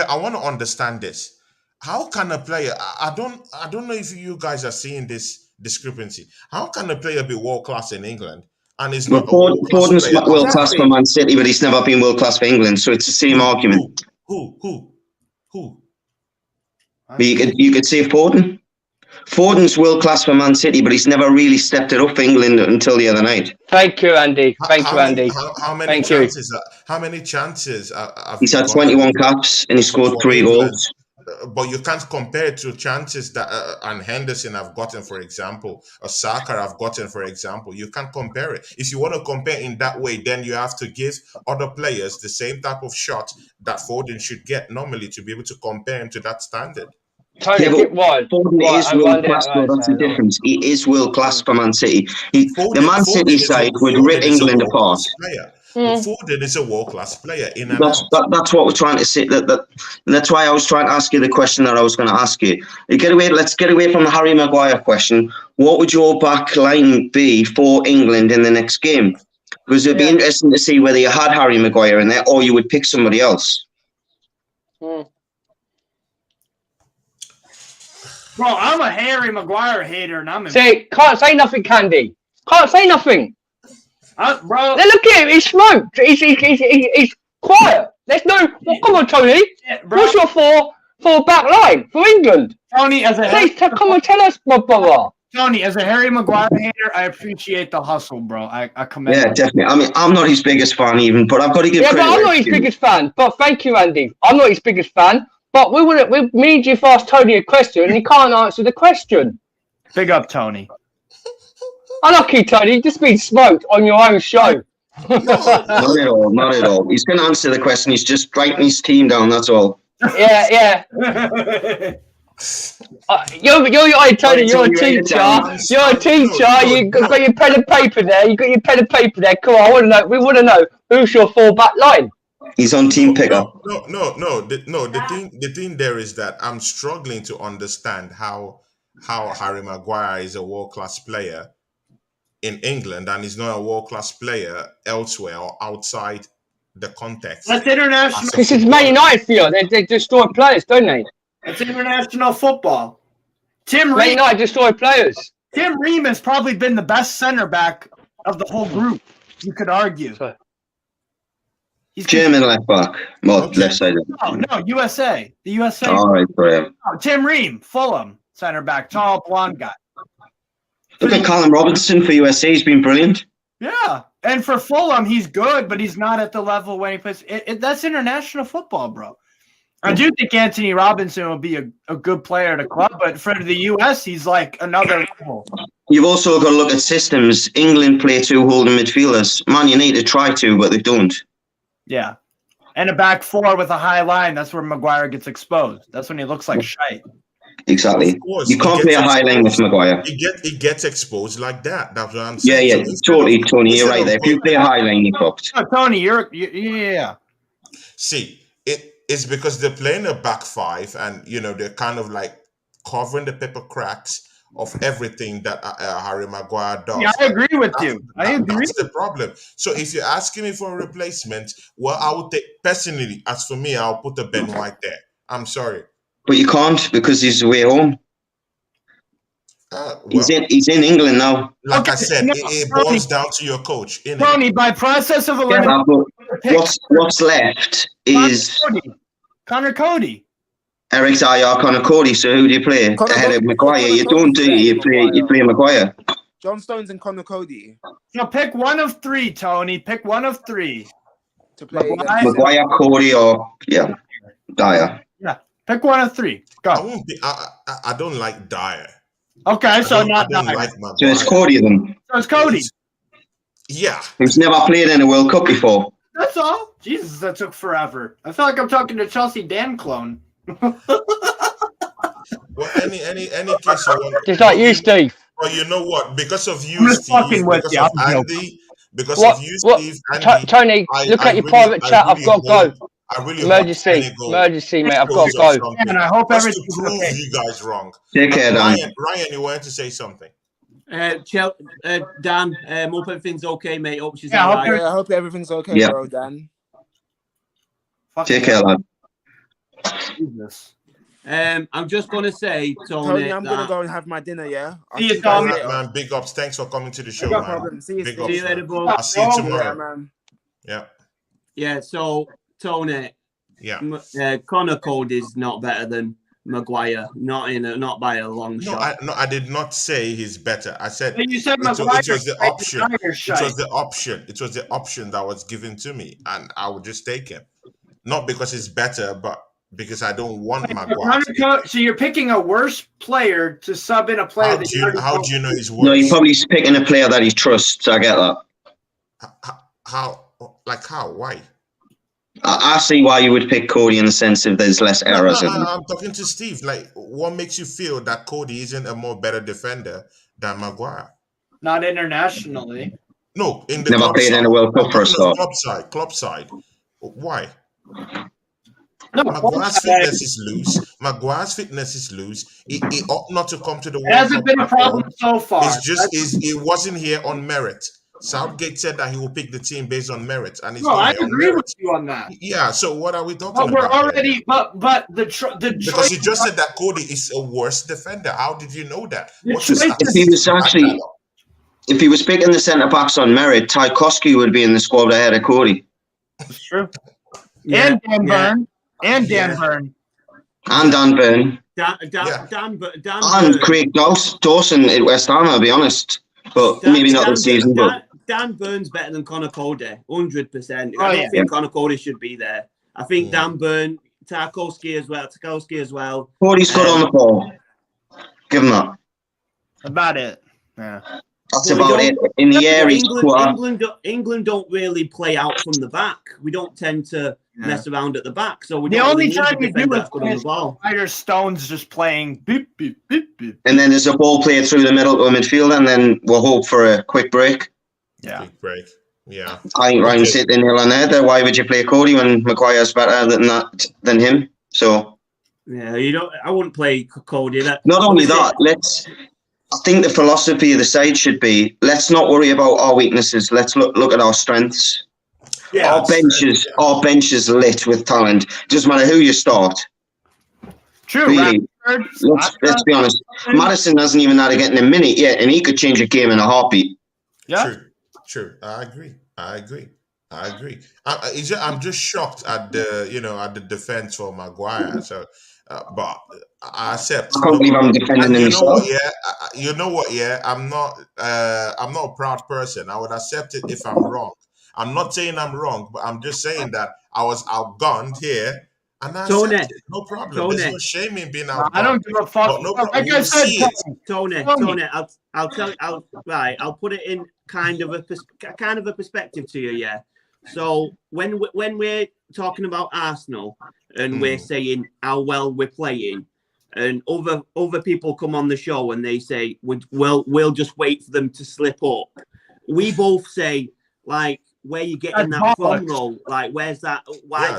[SPEAKER 1] I want to understand this. How can a player? I don't know if you guys are seeing this discrepancy. How can a player be world class in England and is not
[SPEAKER 7] Foden's world class for Man City, but he's never been world class for England, so it's the same argument.
[SPEAKER 1] Who?
[SPEAKER 7] But you could say Foden. Foden's world class for Man City, but he's never really stepped it up for England until the other night.
[SPEAKER 5] Thank you, Andy.
[SPEAKER 1] How many chances?
[SPEAKER 7] He's had 21 caps and he scored 3 goals.
[SPEAKER 1] But you can't compare it to chances that and Henderson have gotten, for example, or Saka have gotten, for example. You can't compare it. If you want to compare in that way, then you have to give other players the same type of shot that Foden should get normally to be able to compare him to that standard.
[SPEAKER 5] Tony,
[SPEAKER 7] Foden is world class, though. That's the difference. He is world class for Man City. The Man City side would rip England apart.
[SPEAKER 1] Foden is a world-class player in and
[SPEAKER 7] that's what we're trying to say. That's why I was trying to ask you the question that I was going to ask you. Let's get away from the Harry Maguire question. What would your back line be for England in the next game? Because it'd be interesting to see whether you had Harry Maguire in there or you would pick somebody else.
[SPEAKER 3] Bro, I'm a Harry Maguire hater, and I'm
[SPEAKER 5] can't say nothing, Candy. Can't say nothing.
[SPEAKER 3] Bro,
[SPEAKER 5] look at him. He's smoked. He's quiet. There's no. Well, come on, Tony. What's your four back line for England?
[SPEAKER 3] Tony,
[SPEAKER 5] come on, tell us, my brother.
[SPEAKER 3] Tony, as a Harry Maguire hater, I appreciate the hustle, bro. I commend.
[SPEAKER 7] Yeah, definitely. I mean, I'm not his biggest fan even, but I've got to give credit.
[SPEAKER 5] Yeah, but I'm not his biggest fan. But thank you, Andy. I'm not his biggest fan. But we need you to ask Tony a question, and he can't answer the question.
[SPEAKER 3] Big up, Tony.
[SPEAKER 5] Unlucky, Tony. You've just been smoked on your own show.
[SPEAKER 7] Not at all. He's going to answer the question. He's just writing his team down. That's all.
[SPEAKER 5] Yeah. Tony. You're a teacher. You're a teacher. You've got your pen and paper there. Come on, I want to know. We want to know who's your full-back line.
[SPEAKER 7] He's on team picker.
[SPEAKER 1] No. The thing there is that I'm struggling to understand how Harry Maguire is a world-class player in England and he's not a world-class player elsewhere or outside the context.
[SPEAKER 3] That's international.
[SPEAKER 5] This is Man United for you. They destroy players, don't they?
[SPEAKER 3] It's international football.
[SPEAKER 5] Man United destroy players.
[SPEAKER 3] Tim Ream has probably been the best center back of the whole group. You could argue.
[SPEAKER 7] He's German left back. Well, left side.
[SPEAKER 3] No, USA. The USA.
[SPEAKER 7] All right, brilliant.
[SPEAKER 3] Tim Ream, Fulham center back, tall blonde guy.
[SPEAKER 7] Look at Colin Robinson for USA. He's been brilliant.
[SPEAKER 3] Yeah, and for Fulham, he's good, but he's not at the level when he plays. That's international football, bro. I do think Anthony Robinson will be a good player at a club, but for the US, he's like another level.
[SPEAKER 7] You've also got to look at systems. England play 2 holding midfielders. Man, you need to try to, but they don't.
[SPEAKER 3] Yeah. And a back 4 with a high line. That's where Maguire gets exposed. That's when he looks like shite.
[SPEAKER 7] Exactly.
[SPEAKER 1] Of course,
[SPEAKER 7] You can't play a high line with Maguire.
[SPEAKER 1] It gets exposed like that. That's what I'm
[SPEAKER 7] Yeah,
[SPEAKER 1] saying.
[SPEAKER 7] yeah, totally, Tony. You're right there. If you play a high line, you're fucked.
[SPEAKER 3] Oh, Tony, yeah.
[SPEAKER 1] See, it's because they're playing a back 5, and they're kind of like covering the paper cracks of everything that Harry Maguire does.
[SPEAKER 3] Yeah, I agree with you. I agree.
[SPEAKER 1] That's the problem. So if you're asking me for a replacement, well, I would take personally. As for me, I'll put a Ben White there. I'm sorry,
[SPEAKER 7] but you can't because he's away home.
[SPEAKER 1] Well,
[SPEAKER 7] he's in England now.
[SPEAKER 1] Like I said, it boils down to your coach.
[SPEAKER 3] Tony, by process of elimination,
[SPEAKER 7] what's left is
[SPEAKER 3] Connor Cody.
[SPEAKER 7] Eric Dyer, Connor Cody. So who do you play ahead of Maguire? You don't, do you? You play Maguire.
[SPEAKER 4] John Stones and Connor Cody.
[SPEAKER 3] No, pick one of 3, Tony. Pick one of 3
[SPEAKER 4] to play.
[SPEAKER 7] Maguire, Cody, or Dyer.
[SPEAKER 3] Yeah, pick one of 3. Go.
[SPEAKER 1] I don't like Dyer.
[SPEAKER 3] Okay, so not Dyer.
[SPEAKER 1] Like
[SPEAKER 7] so it's Cody then.
[SPEAKER 3] So it's Cody.
[SPEAKER 1] Yeah.
[SPEAKER 7] He's never played in a World Cup before.
[SPEAKER 3] That's all. Jesus, that took forever. I feel like I'm talking to Chelsea Dan clone.
[SPEAKER 1] Well, any case you want.
[SPEAKER 5] Just like you, Steve.
[SPEAKER 1] Well, you know what? Because of you, Steve, because of Andy, because of you, Steve, Andy,
[SPEAKER 5] Tony, look at your private chat. I've got to go.
[SPEAKER 1] I really
[SPEAKER 5] emergency, mate. I've got to go.
[SPEAKER 3] And I hope everything's
[SPEAKER 1] to prove
[SPEAKER 3] okay.
[SPEAKER 1] you guys wrong.
[SPEAKER 7] Take care, Dan.
[SPEAKER 1] Ryan, you wanted to say something.
[SPEAKER 2] Dan, hope everything's okay, mate. Hope she's
[SPEAKER 4] all
[SPEAKER 2] right.
[SPEAKER 4] I hope everything's okay, bro, Dan.
[SPEAKER 7] Take care, lad.
[SPEAKER 3] Jesus.
[SPEAKER 2] I'm just gonna say,
[SPEAKER 4] Tony, I'm gonna go and have my dinner. Yeah.
[SPEAKER 3] See you, Tony.
[SPEAKER 1] Man, big ups. Thanks for coming to the show,
[SPEAKER 4] No
[SPEAKER 1] man.
[SPEAKER 4] problem. See you,
[SPEAKER 1] big
[SPEAKER 2] see you later, bro.
[SPEAKER 1] I'll see you tomorrow.
[SPEAKER 4] Yeah, man.
[SPEAKER 1] Yeah.
[SPEAKER 2] Yeah. So, Tony.
[SPEAKER 1] Yeah.
[SPEAKER 2] Connor Cody is not better than Maguire. Not by a long shot.
[SPEAKER 1] I did not say he's better. I said
[SPEAKER 3] you said
[SPEAKER 1] it was the option. It was the option that was given to me, and I would just take him. Not because he's better, but because I don't want Maguire.
[SPEAKER 3] So you're picking a worse player to sub in a player.
[SPEAKER 1] How do you know he's worse?
[SPEAKER 7] No, you're probably picking a player that he trusts. I get that.
[SPEAKER 1] How? Why?
[SPEAKER 7] I see why you would pick Cody in the sense of there's less errors.
[SPEAKER 1] I'm talking to Steve. Like, what makes you feel that Cody isn't a more better defender than Maguire?
[SPEAKER 3] Not internationally.
[SPEAKER 1] No, in the
[SPEAKER 7] never played in a World Cup for a start.
[SPEAKER 1] Club side. Why?
[SPEAKER 3] No,
[SPEAKER 1] Maguire's fitness is loose. He ought not to come to the World Cup.
[SPEAKER 3] It hasn't been a problem so far.
[SPEAKER 1] It's just he wasn't here on merit. Southgate said that he will pick the team based on merit, and
[SPEAKER 3] I agree with you on that.
[SPEAKER 1] Yeah. So what are we talking about?
[SPEAKER 3] We're already, but the
[SPEAKER 1] because you just said that Cody is a worse defender. How did you know that?
[SPEAKER 7] If he was picking the centre backs on merit, Tchaikovsky would be in the squad ahead of Cody.
[SPEAKER 3] That's true. And Dan Burn. And Dan Burn.
[SPEAKER 7] And Dan Burn. And Craig Dawson at West Ham, I'll be honest. But maybe not this season. But
[SPEAKER 2] Dan Burn's better than Connor Cody, 100%. I don't think Connor Cody should be there. I think Dan Burn, Tarkowski as well.
[SPEAKER 7] Cody's good on the ball. Give him that.
[SPEAKER 3] About it. Yeah.
[SPEAKER 7] That's about it. In the air,
[SPEAKER 2] England don't really play out from the back. We don't tend to mess around at the back. So
[SPEAKER 3] the only time you do is Spider Stones just playing beep, beep, beep, beep.
[SPEAKER 7] And then there's a ball played through the middle to a midfield, and then we'll hope for a quick break.
[SPEAKER 3] Yeah.
[SPEAKER 1] Quick break. Yeah.
[SPEAKER 7] I think Ryan's hit the nail on the head. Why would you play Cody when Maguire's better than him? So
[SPEAKER 2] yeah, I wouldn't play Cody.
[SPEAKER 7] Not only that, I think the philosophy of the side should be: let's not worry about our weaknesses. Let's look at our strengths. Yeah, our bench is lit with talent. Doesn't matter who you start.
[SPEAKER 3] True.
[SPEAKER 7] Really, let's be honest. Madison hasn't even had to get in a minute yet, and he could change a game in a heartbeat.
[SPEAKER 3] Yeah.
[SPEAKER 1] True. I agree. I'm just shocked at the defense for Maguire. So. But I accept.
[SPEAKER 7] I can't believe I'm defending himself.
[SPEAKER 1] You know what? Yeah, I'm not a proud person. I would accept it if I'm wrong. I'm not saying I'm wrong, but I'm just saying that I was outgunned here, And I
[SPEAKER 2] Tony,
[SPEAKER 1] accept it. No problem. There's
[SPEAKER 2] Tony.
[SPEAKER 1] no shame in being
[SPEAKER 3] I
[SPEAKER 1] out.
[SPEAKER 3] don't give a fuck.
[SPEAKER 1] But no problem.
[SPEAKER 3] Like I
[SPEAKER 1] We'll
[SPEAKER 3] said,
[SPEAKER 1] see it.
[SPEAKER 2] Tony, I'll tell I'll put it in kind of a perspective to you, yeah. So when we're talking about Arsenal and we're saying how well we're playing, and other people come on the show and they say we'll just wait for them to slip up. We both say, like, where you getting that from, though? Like, where's that? Why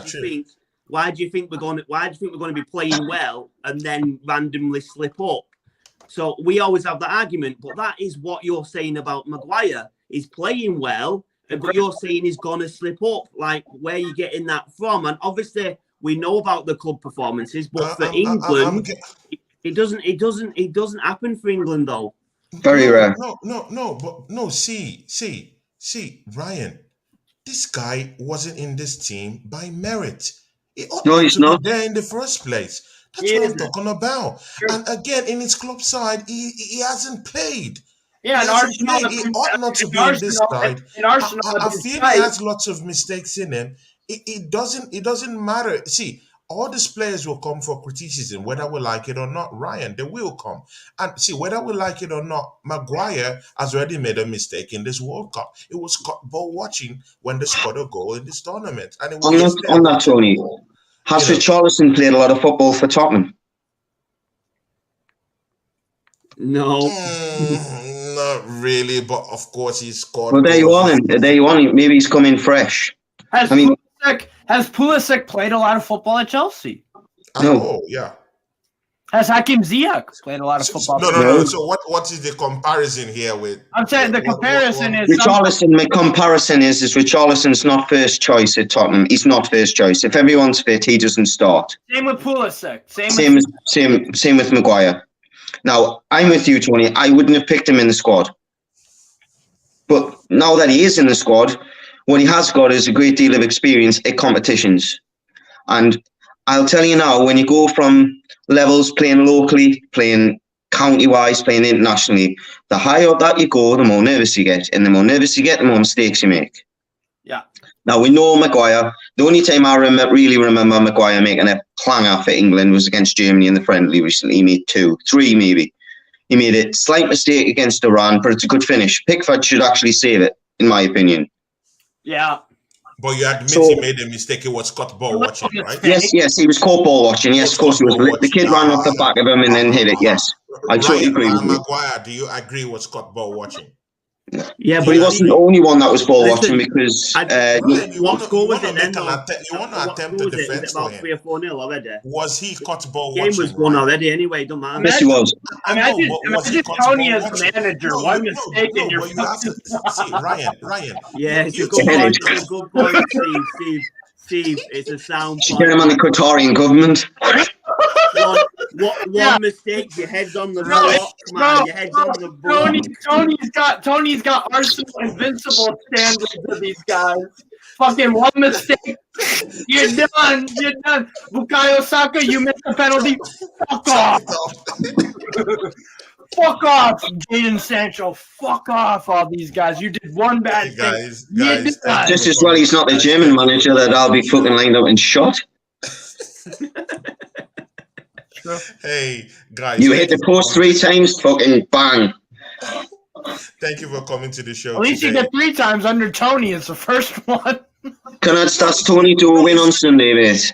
[SPEAKER 2] do you think we're going to be playing well and then randomly slip up? So we always have that argument, but that is what you're saying about Maguire. He's playing well, but you're saying he's going to slip up. Like, where are you getting that from? And obviously, we know about the club performances, but for England, it doesn't happen for England, though.
[SPEAKER 7] Very rare.
[SPEAKER 1] See, Ryan, this guy wasn't in this team by merit. He ought
[SPEAKER 7] He's
[SPEAKER 1] to
[SPEAKER 7] not
[SPEAKER 1] be there in the first place. That's what I'm talking about. Sure. And again, in his club side, he hasn't played.
[SPEAKER 3] Yeah,
[SPEAKER 1] he ought not to be in this side. I feel he has lots of mistakes in him. It doesn't matter. See, all these players will come for criticism, whether we like it or not. Ryan, they will come. And see, whether we like it or not, Maguire has already made a mistake in this World Cup. It was caught ball watching when they scored a goal in this tournament. And it was
[SPEAKER 7] on that, Tony, has Richarlison played a lot of football for Tottenham?
[SPEAKER 2] No.
[SPEAKER 1] Not really, but of course he scored.
[SPEAKER 7] Well, there you are. Maybe he's coming fresh.
[SPEAKER 3] Has Pulisic played a lot of football at Chelsea?
[SPEAKER 1] No. Yeah.
[SPEAKER 3] Has Hakim Ziyech played a lot of football?
[SPEAKER 1] No. So what is the comparison here with?
[SPEAKER 3] I'm saying the comparison is
[SPEAKER 7] Richarlison. My comparison is Richarlison's not first choice at Tottenham. He's not first choice. If everyone's fit, he doesn't start.
[SPEAKER 3] Same with Pulisic.
[SPEAKER 7] Same with Maguire. Now I'm with you, Tony. I wouldn't have picked him in the squad, but now that he is in the squad, what he has got is a great deal of experience at competitions. And I'll tell you now, when you go from levels playing locally, playing county-wise, playing internationally, the higher up that you go, the more nervous you get. And the more nervous you get, the more mistakes you make.
[SPEAKER 3] Yeah.
[SPEAKER 7] Now, we know Maguire. The only time I really remember Maguire making a clanger for England was against Germany in the friendly recently. He made 3 maybe. He made a slight mistake against Iran, but it's a good finish. Pickford should actually save it, in my opinion.
[SPEAKER 3] Yeah.
[SPEAKER 1] But you admit he made a mistake. It was caught ball watching, right?
[SPEAKER 7] Yes, he was caught ball watching. Yes, of course he was. The kid ran off the back of him and then hit it. Yes, I totally agree with you.
[SPEAKER 1] Maguire, do you agree was caught ball watching?
[SPEAKER 2] Yeah,
[SPEAKER 7] but he wasn't the only one that was ball watching because
[SPEAKER 2] what score was it then?
[SPEAKER 1] You want to attempt the defense for him?
[SPEAKER 2] 3 or 4-0 already.
[SPEAKER 1] Was he caught ball
[SPEAKER 2] watching?
[SPEAKER 1] Game
[SPEAKER 2] was won already anyway. Don't matter.
[SPEAKER 7] Yes, he was.
[SPEAKER 3] Imagine Tony as manager. One mistake and you're
[SPEAKER 1] see, Ryan.
[SPEAKER 2] Yeah, it's a good point, Steve. It's a sound point.
[SPEAKER 7] Get him on the Qatarian government.
[SPEAKER 2] One mistake, your head's on the block, man. Your head's on the block.
[SPEAKER 3] Tony's got Arsenal invincible standards of these guys. Fucking one mistake, you're done. Bukayo Saka, you missed the penalty. Fuck off. Fuck off, Jadon Sancho. Fuck off, all these guys. You did one bad thing.
[SPEAKER 1] Guys,
[SPEAKER 7] just as well he's not the German manager that I'll be fucking lined up and shot.
[SPEAKER 1] Hey, guys.
[SPEAKER 7] You hit the post 3 times, fucking bang.
[SPEAKER 1] Thank you for coming to the show.
[SPEAKER 3] At least you get 3 times under Tony. It's the first one.
[SPEAKER 7] That's Tony to a win on Sunday, mate.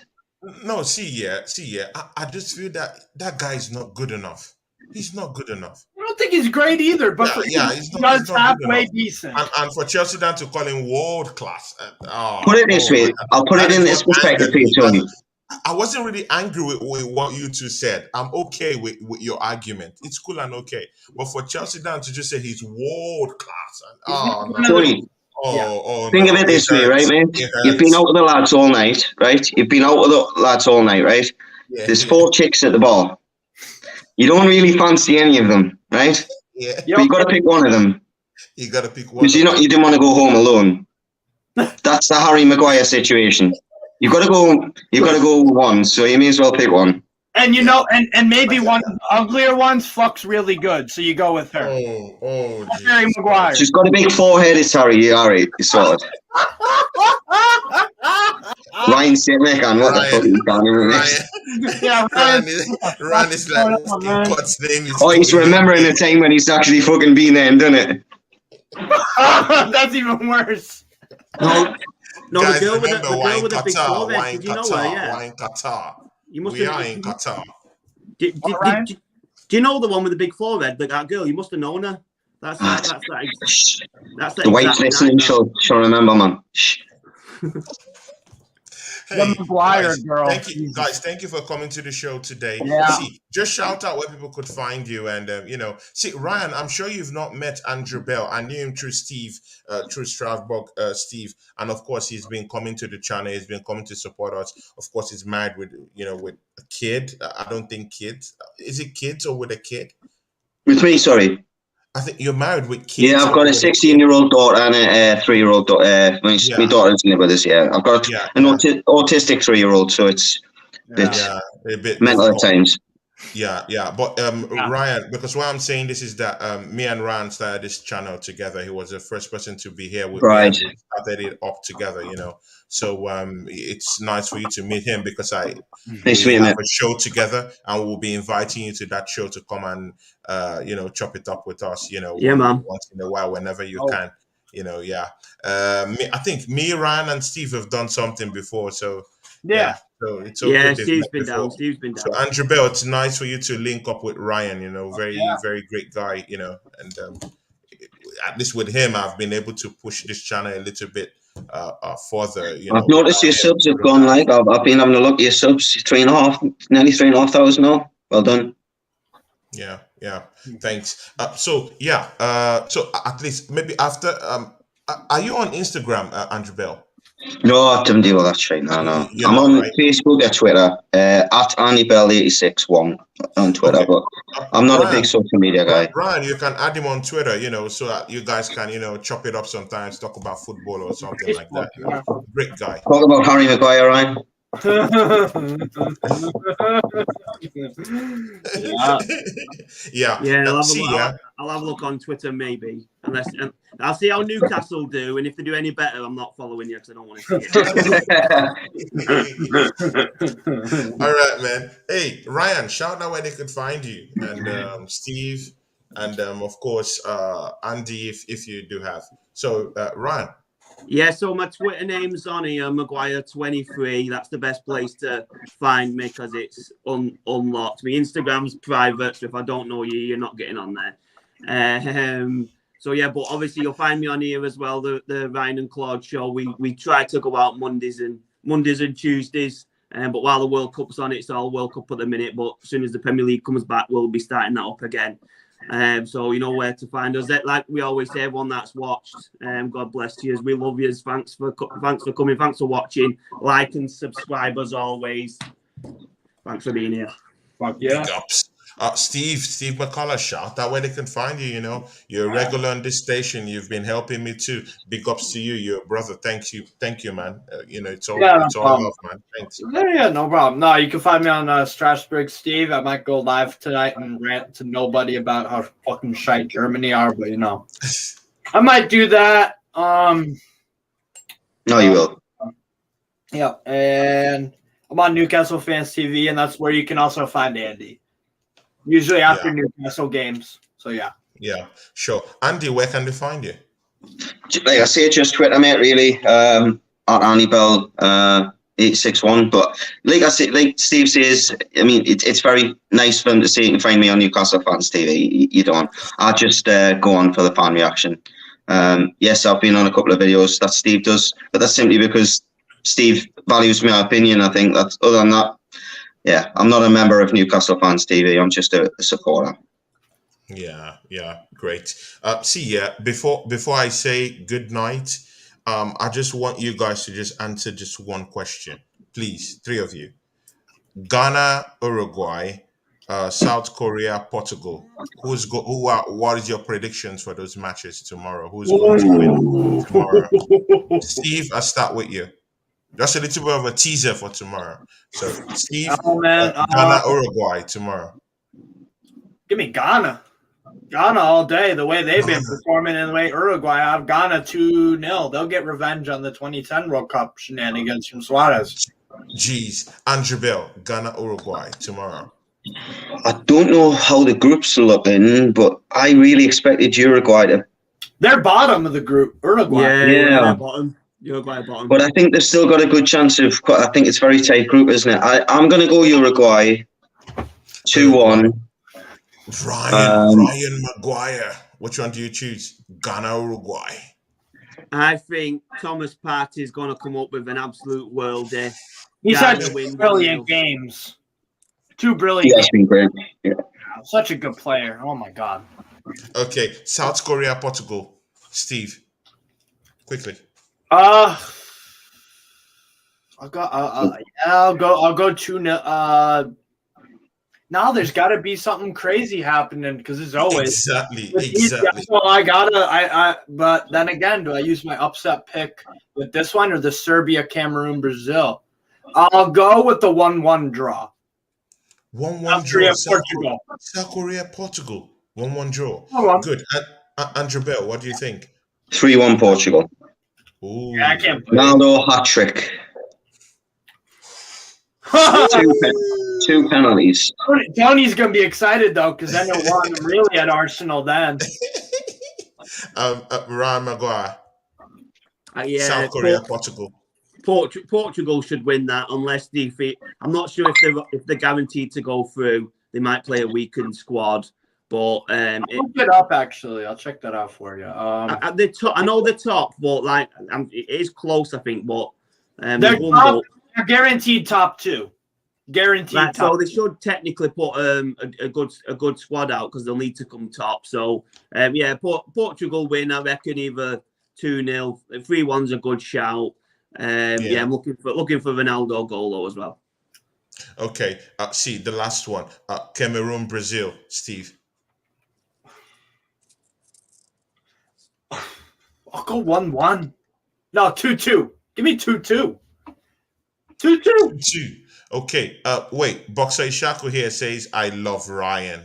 [SPEAKER 1] No, see, I just feel that guy is not good enough. He's not good enough.
[SPEAKER 3] I don't think he's great either, but he's halfway decent.
[SPEAKER 1] And for Chelsea down to call him world class.
[SPEAKER 7] Put it this way. I'll put it in this perspective for you, Tony.
[SPEAKER 1] I wasn't really angry with what you two said. I'm okay with your argument. It's cool and okay. But for Chelsea down to just say he's world class.
[SPEAKER 7] Tony, think of it this way, right, man? You've been out with the lads all night, right? Right? Yeah, There's 4 chicks at the bar. You don't really fancy any of them, right?
[SPEAKER 1] Yeah.
[SPEAKER 7] But you got to pick one of them.
[SPEAKER 1] You got to pick one.
[SPEAKER 7] Because you didn't want to go home alone. That's the Harry Maguire situation. You've got to go one, so you may as well pick one.
[SPEAKER 3] And and maybe one of the uglier ones fucks really good, so you go with her. Harry Maguire.
[SPEAKER 7] She's got a big forehead, it's Harry. All right, it's sorted. Ryan Sitmaker, what the fuck is going on with this?
[SPEAKER 3] Yeah,
[SPEAKER 1] Ryan is like, what in God's name is
[SPEAKER 7] Oh, he's
[SPEAKER 1] going on
[SPEAKER 7] remembering
[SPEAKER 1] here?
[SPEAKER 7] the time when he's actually fucking been there and done it.
[SPEAKER 3] That's even worse.
[SPEAKER 2] No,
[SPEAKER 1] Guys,
[SPEAKER 2] the girl with
[SPEAKER 1] remember,
[SPEAKER 2] the
[SPEAKER 1] we're
[SPEAKER 2] girl
[SPEAKER 1] in
[SPEAKER 2] with the big
[SPEAKER 1] Qatar.
[SPEAKER 2] forehead.
[SPEAKER 1] We're in
[SPEAKER 2] Did you know her?
[SPEAKER 1] Qatar.
[SPEAKER 2] Yeah.
[SPEAKER 1] We're in Qatar.
[SPEAKER 2] You must
[SPEAKER 1] We
[SPEAKER 2] have.
[SPEAKER 1] are in Qatar.
[SPEAKER 2] Do
[SPEAKER 3] Ryan?
[SPEAKER 2] you know the one with the big forehead? That girl. You must have known her. That's that.
[SPEAKER 7] Shh.
[SPEAKER 2] That's
[SPEAKER 7] The wife's listening, she'll remember, man. Shh.
[SPEAKER 3] The Maguire girl.
[SPEAKER 1] Thank you, guys. Thank you for coming to the show today.
[SPEAKER 3] Yeah.
[SPEAKER 1] See, just shout out where people could find you, and see, Ryan. I'm sure you've not met Andrew Bell. I knew him through Steve, through Strasbourg, Steve, and of course he's been coming to the channel. He's been coming to support us. Of course, he's married with with a kid. I don't think kids. Is it kids or with a kid?
[SPEAKER 7] With me, sorry.
[SPEAKER 1] I think you're married with kids.
[SPEAKER 7] Yeah, I've got a 16-year-old daughter and a 3-year-old daughter. My daughter's in with us. Yeah, I've got an autistic 3-year-old, so it's
[SPEAKER 1] a bit
[SPEAKER 7] mental at times.
[SPEAKER 1] Yeah. But Ryan, because why I'm saying this is that me and Ryan started this channel together. He was the first person to be here with me. And we started it up together, So it's nice for you to meet him because we have a show together, and we'll be inviting you to that show to come and chop it up with us. Once in a while, whenever you can. I think me, Ryan, and Steve have done something before, so
[SPEAKER 3] yeah.
[SPEAKER 1] So it's okay.
[SPEAKER 2] Steve's been down.
[SPEAKER 1] So Andrew Bell, it's nice for you to link up with Ryan. Very great guy. And at least with him, I've been able to push this channel a little bit further.
[SPEAKER 7] I've noticed your subs have gone like I've been having a look at your subs, nearly 3,500 now. Well done.
[SPEAKER 1] Yeah. Thanks. So at least maybe after. Are you on Instagram, Andrew Bell?
[SPEAKER 7] No, I don't do all that shit. No. I'm on Facebook and Twitter, at AnnieBell861 on Twitter, but I'm not a big social media guy.
[SPEAKER 1] Brian, you can add him on Twitter, so that you guys can, chop it up sometimes, talk about football or something like that. Great guy.
[SPEAKER 7] Talk about Harry Maguire, Ryan.
[SPEAKER 2] I'll have a look on Twitter maybe, unless I'll see how Newcastle do, and if they do any better, I'm not following you because I don't want to see
[SPEAKER 1] it. All right, man. Hey, Ryan, shout out where they could find you, and Steve, and of course Andy, if you do have. So Ryan.
[SPEAKER 2] Yeah, so my Twitter name's on here, Maguire23. That's the best place to find me because it's unlocked. My Instagram's private, so if I don't know you, you're not getting on there. So yeah, but obviously you'll find me on here as well. The Ryan and Claude show. We try to go out Mondays and Tuesdays. But while the World Cup's on, it's all World Cup at the minute. But as soon as the Premier League comes back, we'll be starting that up again. So you know where to find us. Like we always say, everyone that's watched, God bless you. We love you. Thanks for coming. Thanks for watching. Like and subscribe as always. Thanks for being here.
[SPEAKER 3] Fuck yeah.
[SPEAKER 1] Big ups. Steve McCullough, shout out where they can find you. You're a regular on this station. You've been helping me too. Big ups to you, you're a brother. Thank you, man. It's all love, man. Thanks.
[SPEAKER 3] Yeah, no problem. No, you can find me on Strasbourg Steve. I might go live tonight and rant to nobody about how fucking shite Germany are, but I might do that.
[SPEAKER 7] No, you will.
[SPEAKER 3] Yeah, and I'm on Newcastle Fans TV, and that's where you can also find Andy. Usually after Newcastle games. So yeah.
[SPEAKER 1] Yeah, sure. Andy, where can they find you?
[SPEAKER 7] Like I say, just Twitter, mate, really. At AnnieBell861. But like Steve says, I mean, it's very nice for them to say you can find me on Newcastle Fans TV. You don't. I just go on for the fan reaction. Yes, I've been on a couple of videos that Steve does, but that's simply because Steve values my opinion. I think that other than that, yeah, I'm not a member of Newcastle Fans TV. I'm just a supporter.
[SPEAKER 1] Yeah, great. Before I say good night, I just want you guys to just answer just one question, please. 3 of you: Ghana, Uruguay, South Korea, Portugal. What is your predictions for those matches tomorrow? Who's going to win tomorrow? Steve, I'll start with you. Just a little bit of a teaser for tomorrow. So, Steve, Ghana, Uruguay tomorrow.
[SPEAKER 3] Give me Ghana. Ghana all day. The way they've been performing and the way Uruguay have Ghana 2-0. They'll get revenge on the 2010 World Cup shenanigans from Suarez.
[SPEAKER 1] Jeez. Andrew Bell, Ghana, Uruguay tomorrow.
[SPEAKER 7] I don't know how the group's looking, but I really expected Uruguay to.
[SPEAKER 3] They're bottom of the group, Uruguay.
[SPEAKER 2] Yeah. They're bottom. Uruguay bottom.
[SPEAKER 7] But I think they've still got a good chance of. I think it's a very tight group, isn't it? I'm going to go Uruguay 2-1.
[SPEAKER 1] Ryan Maguire. Which one do you choose? Ghana, Uruguay.
[SPEAKER 2] I think Thomas Partey is going to come up with an absolute worldie.
[SPEAKER 3] He's had 2 brilliant games. 2 brilliant.
[SPEAKER 7] He's been great. Yeah.
[SPEAKER 3] Such a good player. Oh my God.
[SPEAKER 1] Okay, South Korea, Portugal. Steve, quickly.
[SPEAKER 3] I'll go 2-0. Now there's got to be something crazy happening because there's always
[SPEAKER 1] exactly.
[SPEAKER 3] So but then again, do I use my upset pick with this one or the Serbia, Cameroon, Brazil? I'll go with the 1-1 draw.
[SPEAKER 1] 1-1 draw. South Korea, Portugal. 1-1 draw. Good. Andrew Bell, what do you think?
[SPEAKER 7] 3-1 Portugal.
[SPEAKER 1] Ooh.
[SPEAKER 3] Yeah, I can't.
[SPEAKER 7] Ronaldo hat trick. 2 penalties.
[SPEAKER 3] Tony's gonna be excited though, because then he'll want him really at Arsenal then.
[SPEAKER 1] Ryan Maguire. South Korea, Portugal.
[SPEAKER 2] Portugal should win that unless I'm not sure if they're guaranteed to go through. They might play a weakened squad, but
[SPEAKER 3] I'll look it up actually. I'll check that out for you.
[SPEAKER 2] I know they're top, but it is close, I think. But
[SPEAKER 3] they're guaranteed top 2. Guaranteed.
[SPEAKER 2] Right,
[SPEAKER 3] top
[SPEAKER 2] so they should technically put a good squad out because they'll need to come top. So Portugal win. I reckon either 2-0, 3-1's a good shout. I'm looking for Ronaldo goal though as well.
[SPEAKER 1] Okay. See the last one. Cameroon, Brazil. Steve.
[SPEAKER 3] I'll go 1-1. No, 2-2. Give me 2-2. 2-2.
[SPEAKER 1] 2. Okay. Wait. Boxer Ishaku here says, "I love Ryan."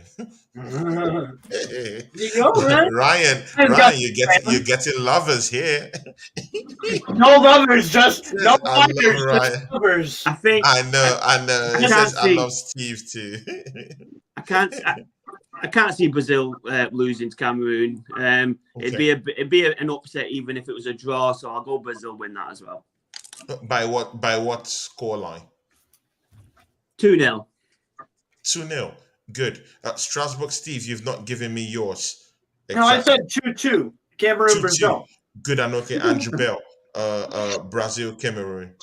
[SPEAKER 3] There you go,
[SPEAKER 1] Ryan, you're getting lovers here.
[SPEAKER 3] No lovers, just no lovers.
[SPEAKER 1] I know. He says, "I love Steve too."
[SPEAKER 2] I can't see Brazil losing to Cameroon. It'd be an upset even if it was a draw. So I'll go Brazil win that as well.
[SPEAKER 1] By what score line?
[SPEAKER 2] 2-0.
[SPEAKER 1] 2-0. Good. Strasbourg, Steve, you've not given me yours.
[SPEAKER 3] Exactly. No, I said 2-2. Cameroon, 2-2. Brazil.
[SPEAKER 1] Good. And okay, Andrew Bell. Brazil, Cameroon.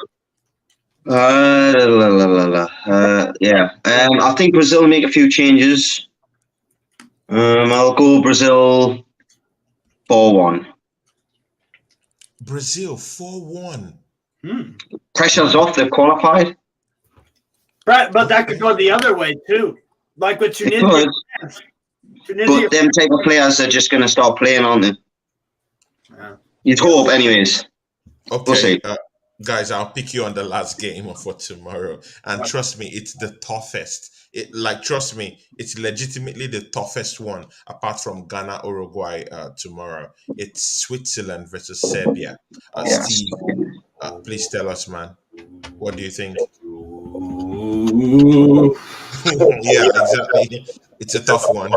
[SPEAKER 7] I think Brazil will make a few changes. I'll go Brazil 4-1.
[SPEAKER 1] Brazil 4-1.
[SPEAKER 7] Pressure's off. They've qualified.
[SPEAKER 3] Right, but that could go the other way too. Like with Tunisia.
[SPEAKER 7] But them type of players are just going to start playing, aren't they?
[SPEAKER 3] Yeah.
[SPEAKER 7] You'd hope, anyways.
[SPEAKER 1] Okay, guys, I'll pick you on the last game for tomorrow. And trust me, it's the toughest. Trust me, it's legitimately the toughest one, apart from Ghana, Uruguay tomorrow. It's Switzerland versus Serbia. Steve, please tell us, man. What do you think? Yeah, exactly. It's a tough one.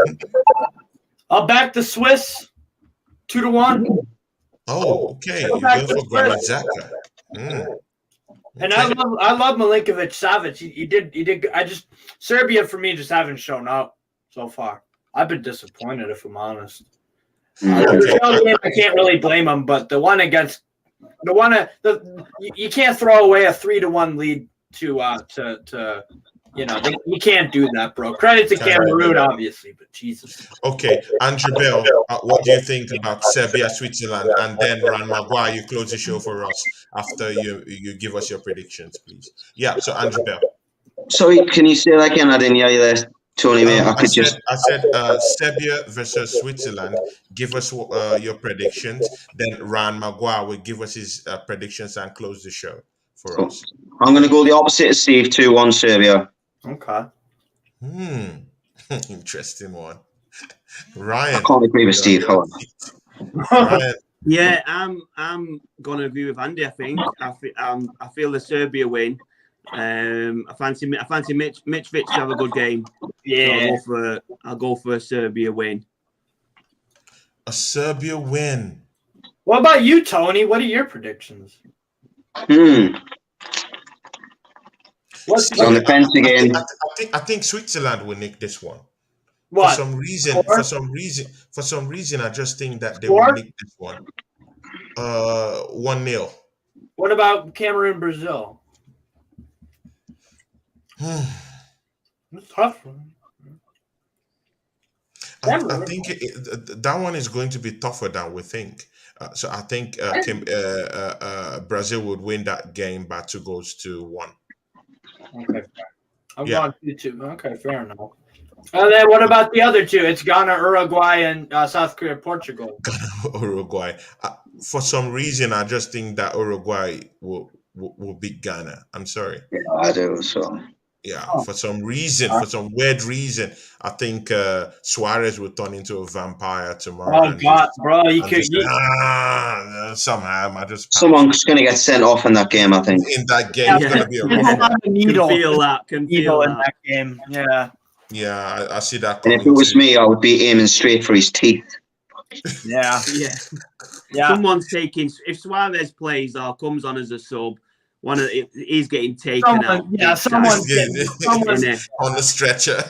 [SPEAKER 3] I'll back the Swiss 2-1.
[SPEAKER 1] Oh, okay. You're going for Granit Xhaka.
[SPEAKER 3] And I love Milinkovic Savic. He did. Serbia for me just haven't shown up so far. I've been disappointed if I'm honest. I can't really blame them, but you can't throw away a 3-1 lead to you can't do that, bro. Credit to Cameroon, obviously, but Jesus.
[SPEAKER 1] Okay, Andrew Bell, what do you think about Serbia, Switzerland, and then Ryan Maguire? You close the show for us after you give us your predictions, please. Yeah, so Andrew Bell.
[SPEAKER 7] Sorry, can you say that again? I didn't hear you there, Tony. Mate, I
[SPEAKER 1] said Serbia versus Switzerland. Give us your predictions. Then Ryan Maguire will give us his predictions and close the show for us.
[SPEAKER 7] I'm going to go the opposite of Steve. 2-1 Serbia.
[SPEAKER 3] Okay.
[SPEAKER 1] Interesting one. Ryan.
[SPEAKER 7] I can't agree with Steve. However.
[SPEAKER 1] Ryan.
[SPEAKER 2] Yeah, I'm gonna agree with Andy. I think I feel the Serbia win. I fancy Mitrovic to have a good game.
[SPEAKER 3] Yeah.
[SPEAKER 2] So I'll go for a Serbia win.
[SPEAKER 1] A Serbia win.
[SPEAKER 3] What about you, Tony? What are your predictions?
[SPEAKER 7] What's on the fence again?
[SPEAKER 1] I think Switzerland will nick this one.
[SPEAKER 3] What?
[SPEAKER 1] For some reason, I just think that they
[SPEAKER 3] Score?
[SPEAKER 1] will nick this one. 1-0.
[SPEAKER 3] What about Cameroon, Brazil? It's tough.
[SPEAKER 1] I think that one is going to be tougher than we think. So I think Brazil would win that game by 2-1.
[SPEAKER 3] Okay, I'm going 2-2. Okay, fair enough. And then what about the other two? It's Ghana, Uruguay, and South Korea, Portugal.
[SPEAKER 1] Ghana, Uruguay. For some reason, I just think that Uruguay will beat Ghana. I'm sorry.
[SPEAKER 7] Yeah, I do so.
[SPEAKER 1] Yeah, for some weird reason, I think Suarez will turn into a vampire tomorrow.
[SPEAKER 3] Oh God, bro!
[SPEAKER 1] Somehow,
[SPEAKER 7] someone's going to get sent off in that game. I think
[SPEAKER 1] in that game, it's going to be a rough one.
[SPEAKER 2] Can feel that in
[SPEAKER 3] that game. Yeah.
[SPEAKER 1] Yeah, I see that.
[SPEAKER 7] And if it was me, I would be aiming straight for his teeth.
[SPEAKER 3] Yeah.
[SPEAKER 2] Someone's taking. If Suarez plays or comes on as a sub, he's getting taken out.
[SPEAKER 3] Yeah, someone's
[SPEAKER 1] on the stretcher.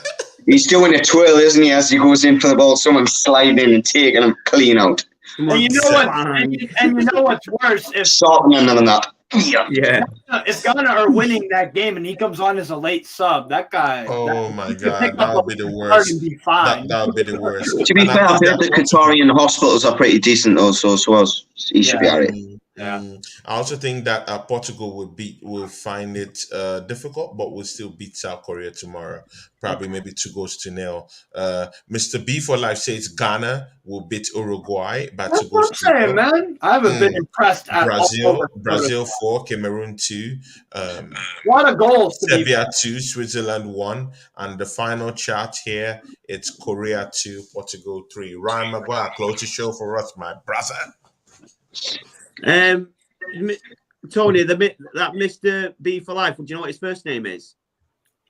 [SPEAKER 7] He's doing a twirl, isn't he? As he goes in for the ball, someone's sliding in and taking him clean out.
[SPEAKER 3] And you know what? And you know what's worse? If
[SPEAKER 7] softening them and that.
[SPEAKER 2] Yeah.
[SPEAKER 3] If Ghana are winning that game and he comes on as a late sub, that guy.
[SPEAKER 1] Oh my God, that would be the worst. That would be the worst.
[SPEAKER 7] To be fair, I heard the Qatari hospitals are pretty decent also, so he should be alright.
[SPEAKER 3] Yeah.
[SPEAKER 1] I also think that Portugal will find it difficult, but will still beat South Korea tomorrow. Probably maybe 2-0. Mr. B for Life says Ghana will beat Uruguay by 2-0.
[SPEAKER 3] That's what I'm saying, man. I haven't been impressed at all.
[SPEAKER 1] Brazil 4, Cameroon 2.
[SPEAKER 3] What a goal!
[SPEAKER 1] Serbia 2, Switzerland 1, and the final chart here it's Korea 2, Portugal 3. Ryan Maguire, close the show for us, my brother.
[SPEAKER 2] Tony, that Mr. B for Life. Do you know what his first name is?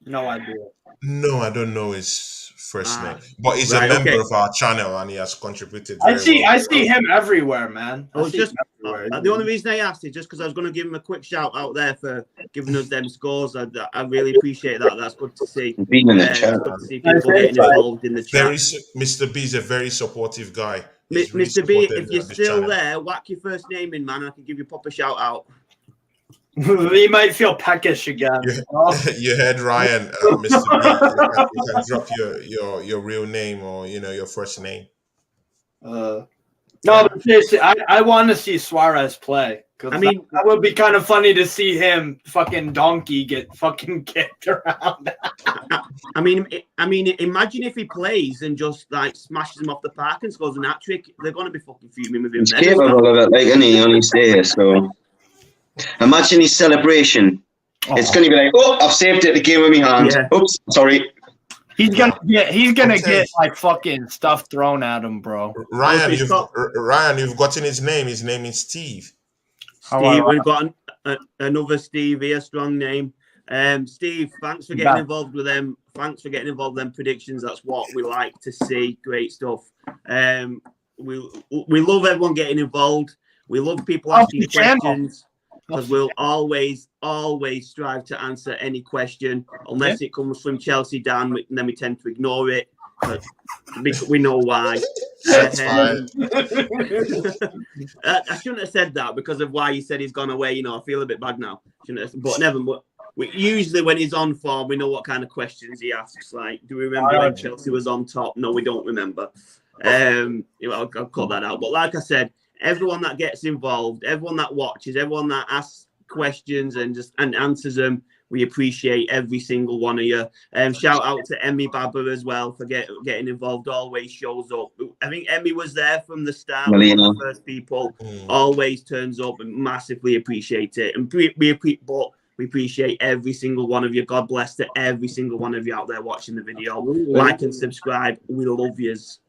[SPEAKER 3] No idea.
[SPEAKER 1] No, I don't know his first name, but he's a member of our channel and he has contributed.
[SPEAKER 3] I see him everywhere, man.
[SPEAKER 2] The only reason I asked is just because I was going to give him a quick shout out there for giving us them scores. I really appreciate that. That's good to see.
[SPEAKER 7] Being in the chat.
[SPEAKER 2] Good to see people getting involved in the chat.
[SPEAKER 1] Mr. B is a very supportive guy.
[SPEAKER 2] Mr. B, if you're still there, whack your first name in, man. I can give you a proper shout out.
[SPEAKER 3] He might feel peckish again.
[SPEAKER 1] You heard Ryan, Mr. B. You can drop your real name or your first name.
[SPEAKER 3] No, but seriously, I want to see Suarez play. I mean, that would be kind of funny to see him fucking donkey get fucking kicked around.
[SPEAKER 2] I mean, imagine if he plays and just like smashes him off the park and scores an hat trick. They're going to be fucking fuming with him.
[SPEAKER 7] He's capable of it, like any on his day. So imagine his celebration. Oh. It's going to be like, oh, I've saved it. The game with my hand. Yeah. Oops, sorry.
[SPEAKER 3] He's gonna get like fucking stuff thrown at him, bro.
[SPEAKER 1] Ryan, you've gotten his name. His name is Steve.
[SPEAKER 2] Steve, we've got another Steve here, strong name. Steve, thanks for getting involved with them. Thanks for getting involved with them predictions. That's what we like to see. Great stuff. We love everyone getting involved. We love people asking questions because we'll always strive to answer any question unless it comes from Chelsea Dan, and then we tend to ignore it. But we know why.
[SPEAKER 1] That's fine.
[SPEAKER 2] I shouldn't have said that because of why he said he's gone away. I feel a bit bad now. But never. Usually when he's on form, we know what kind of questions he asks. Like, do we remember when Chelsea was on top? No, we don't remember. I'll cut that out. But like I said, everyone that gets involved, everyone that watches, everyone that asks questions and answers them, we appreciate every single one of you. Shout out to Emmy Babber as well for getting involved. Always shows up. I think Emmy was there from the start. One of the first people. Always turns up and massively appreciate it. And but We appreciate every single one of you. God bless to every single one of you out there watching the video.
[SPEAKER 3] Absolutely.
[SPEAKER 2] Like and subscribe. We love yous.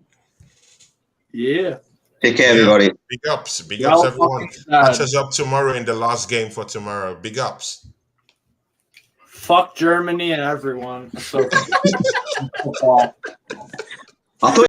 [SPEAKER 3] Yeah.
[SPEAKER 7] Take care, everybody.
[SPEAKER 1] Big ups. Big
[SPEAKER 3] Well,
[SPEAKER 1] ups, everyone.
[SPEAKER 3] fucking
[SPEAKER 1] Catch
[SPEAKER 3] sad.
[SPEAKER 1] us up tomorrow in the last game for tomorrow. Big ups.
[SPEAKER 3] Fuck Germany and everyone. So football.
[SPEAKER 7] I thought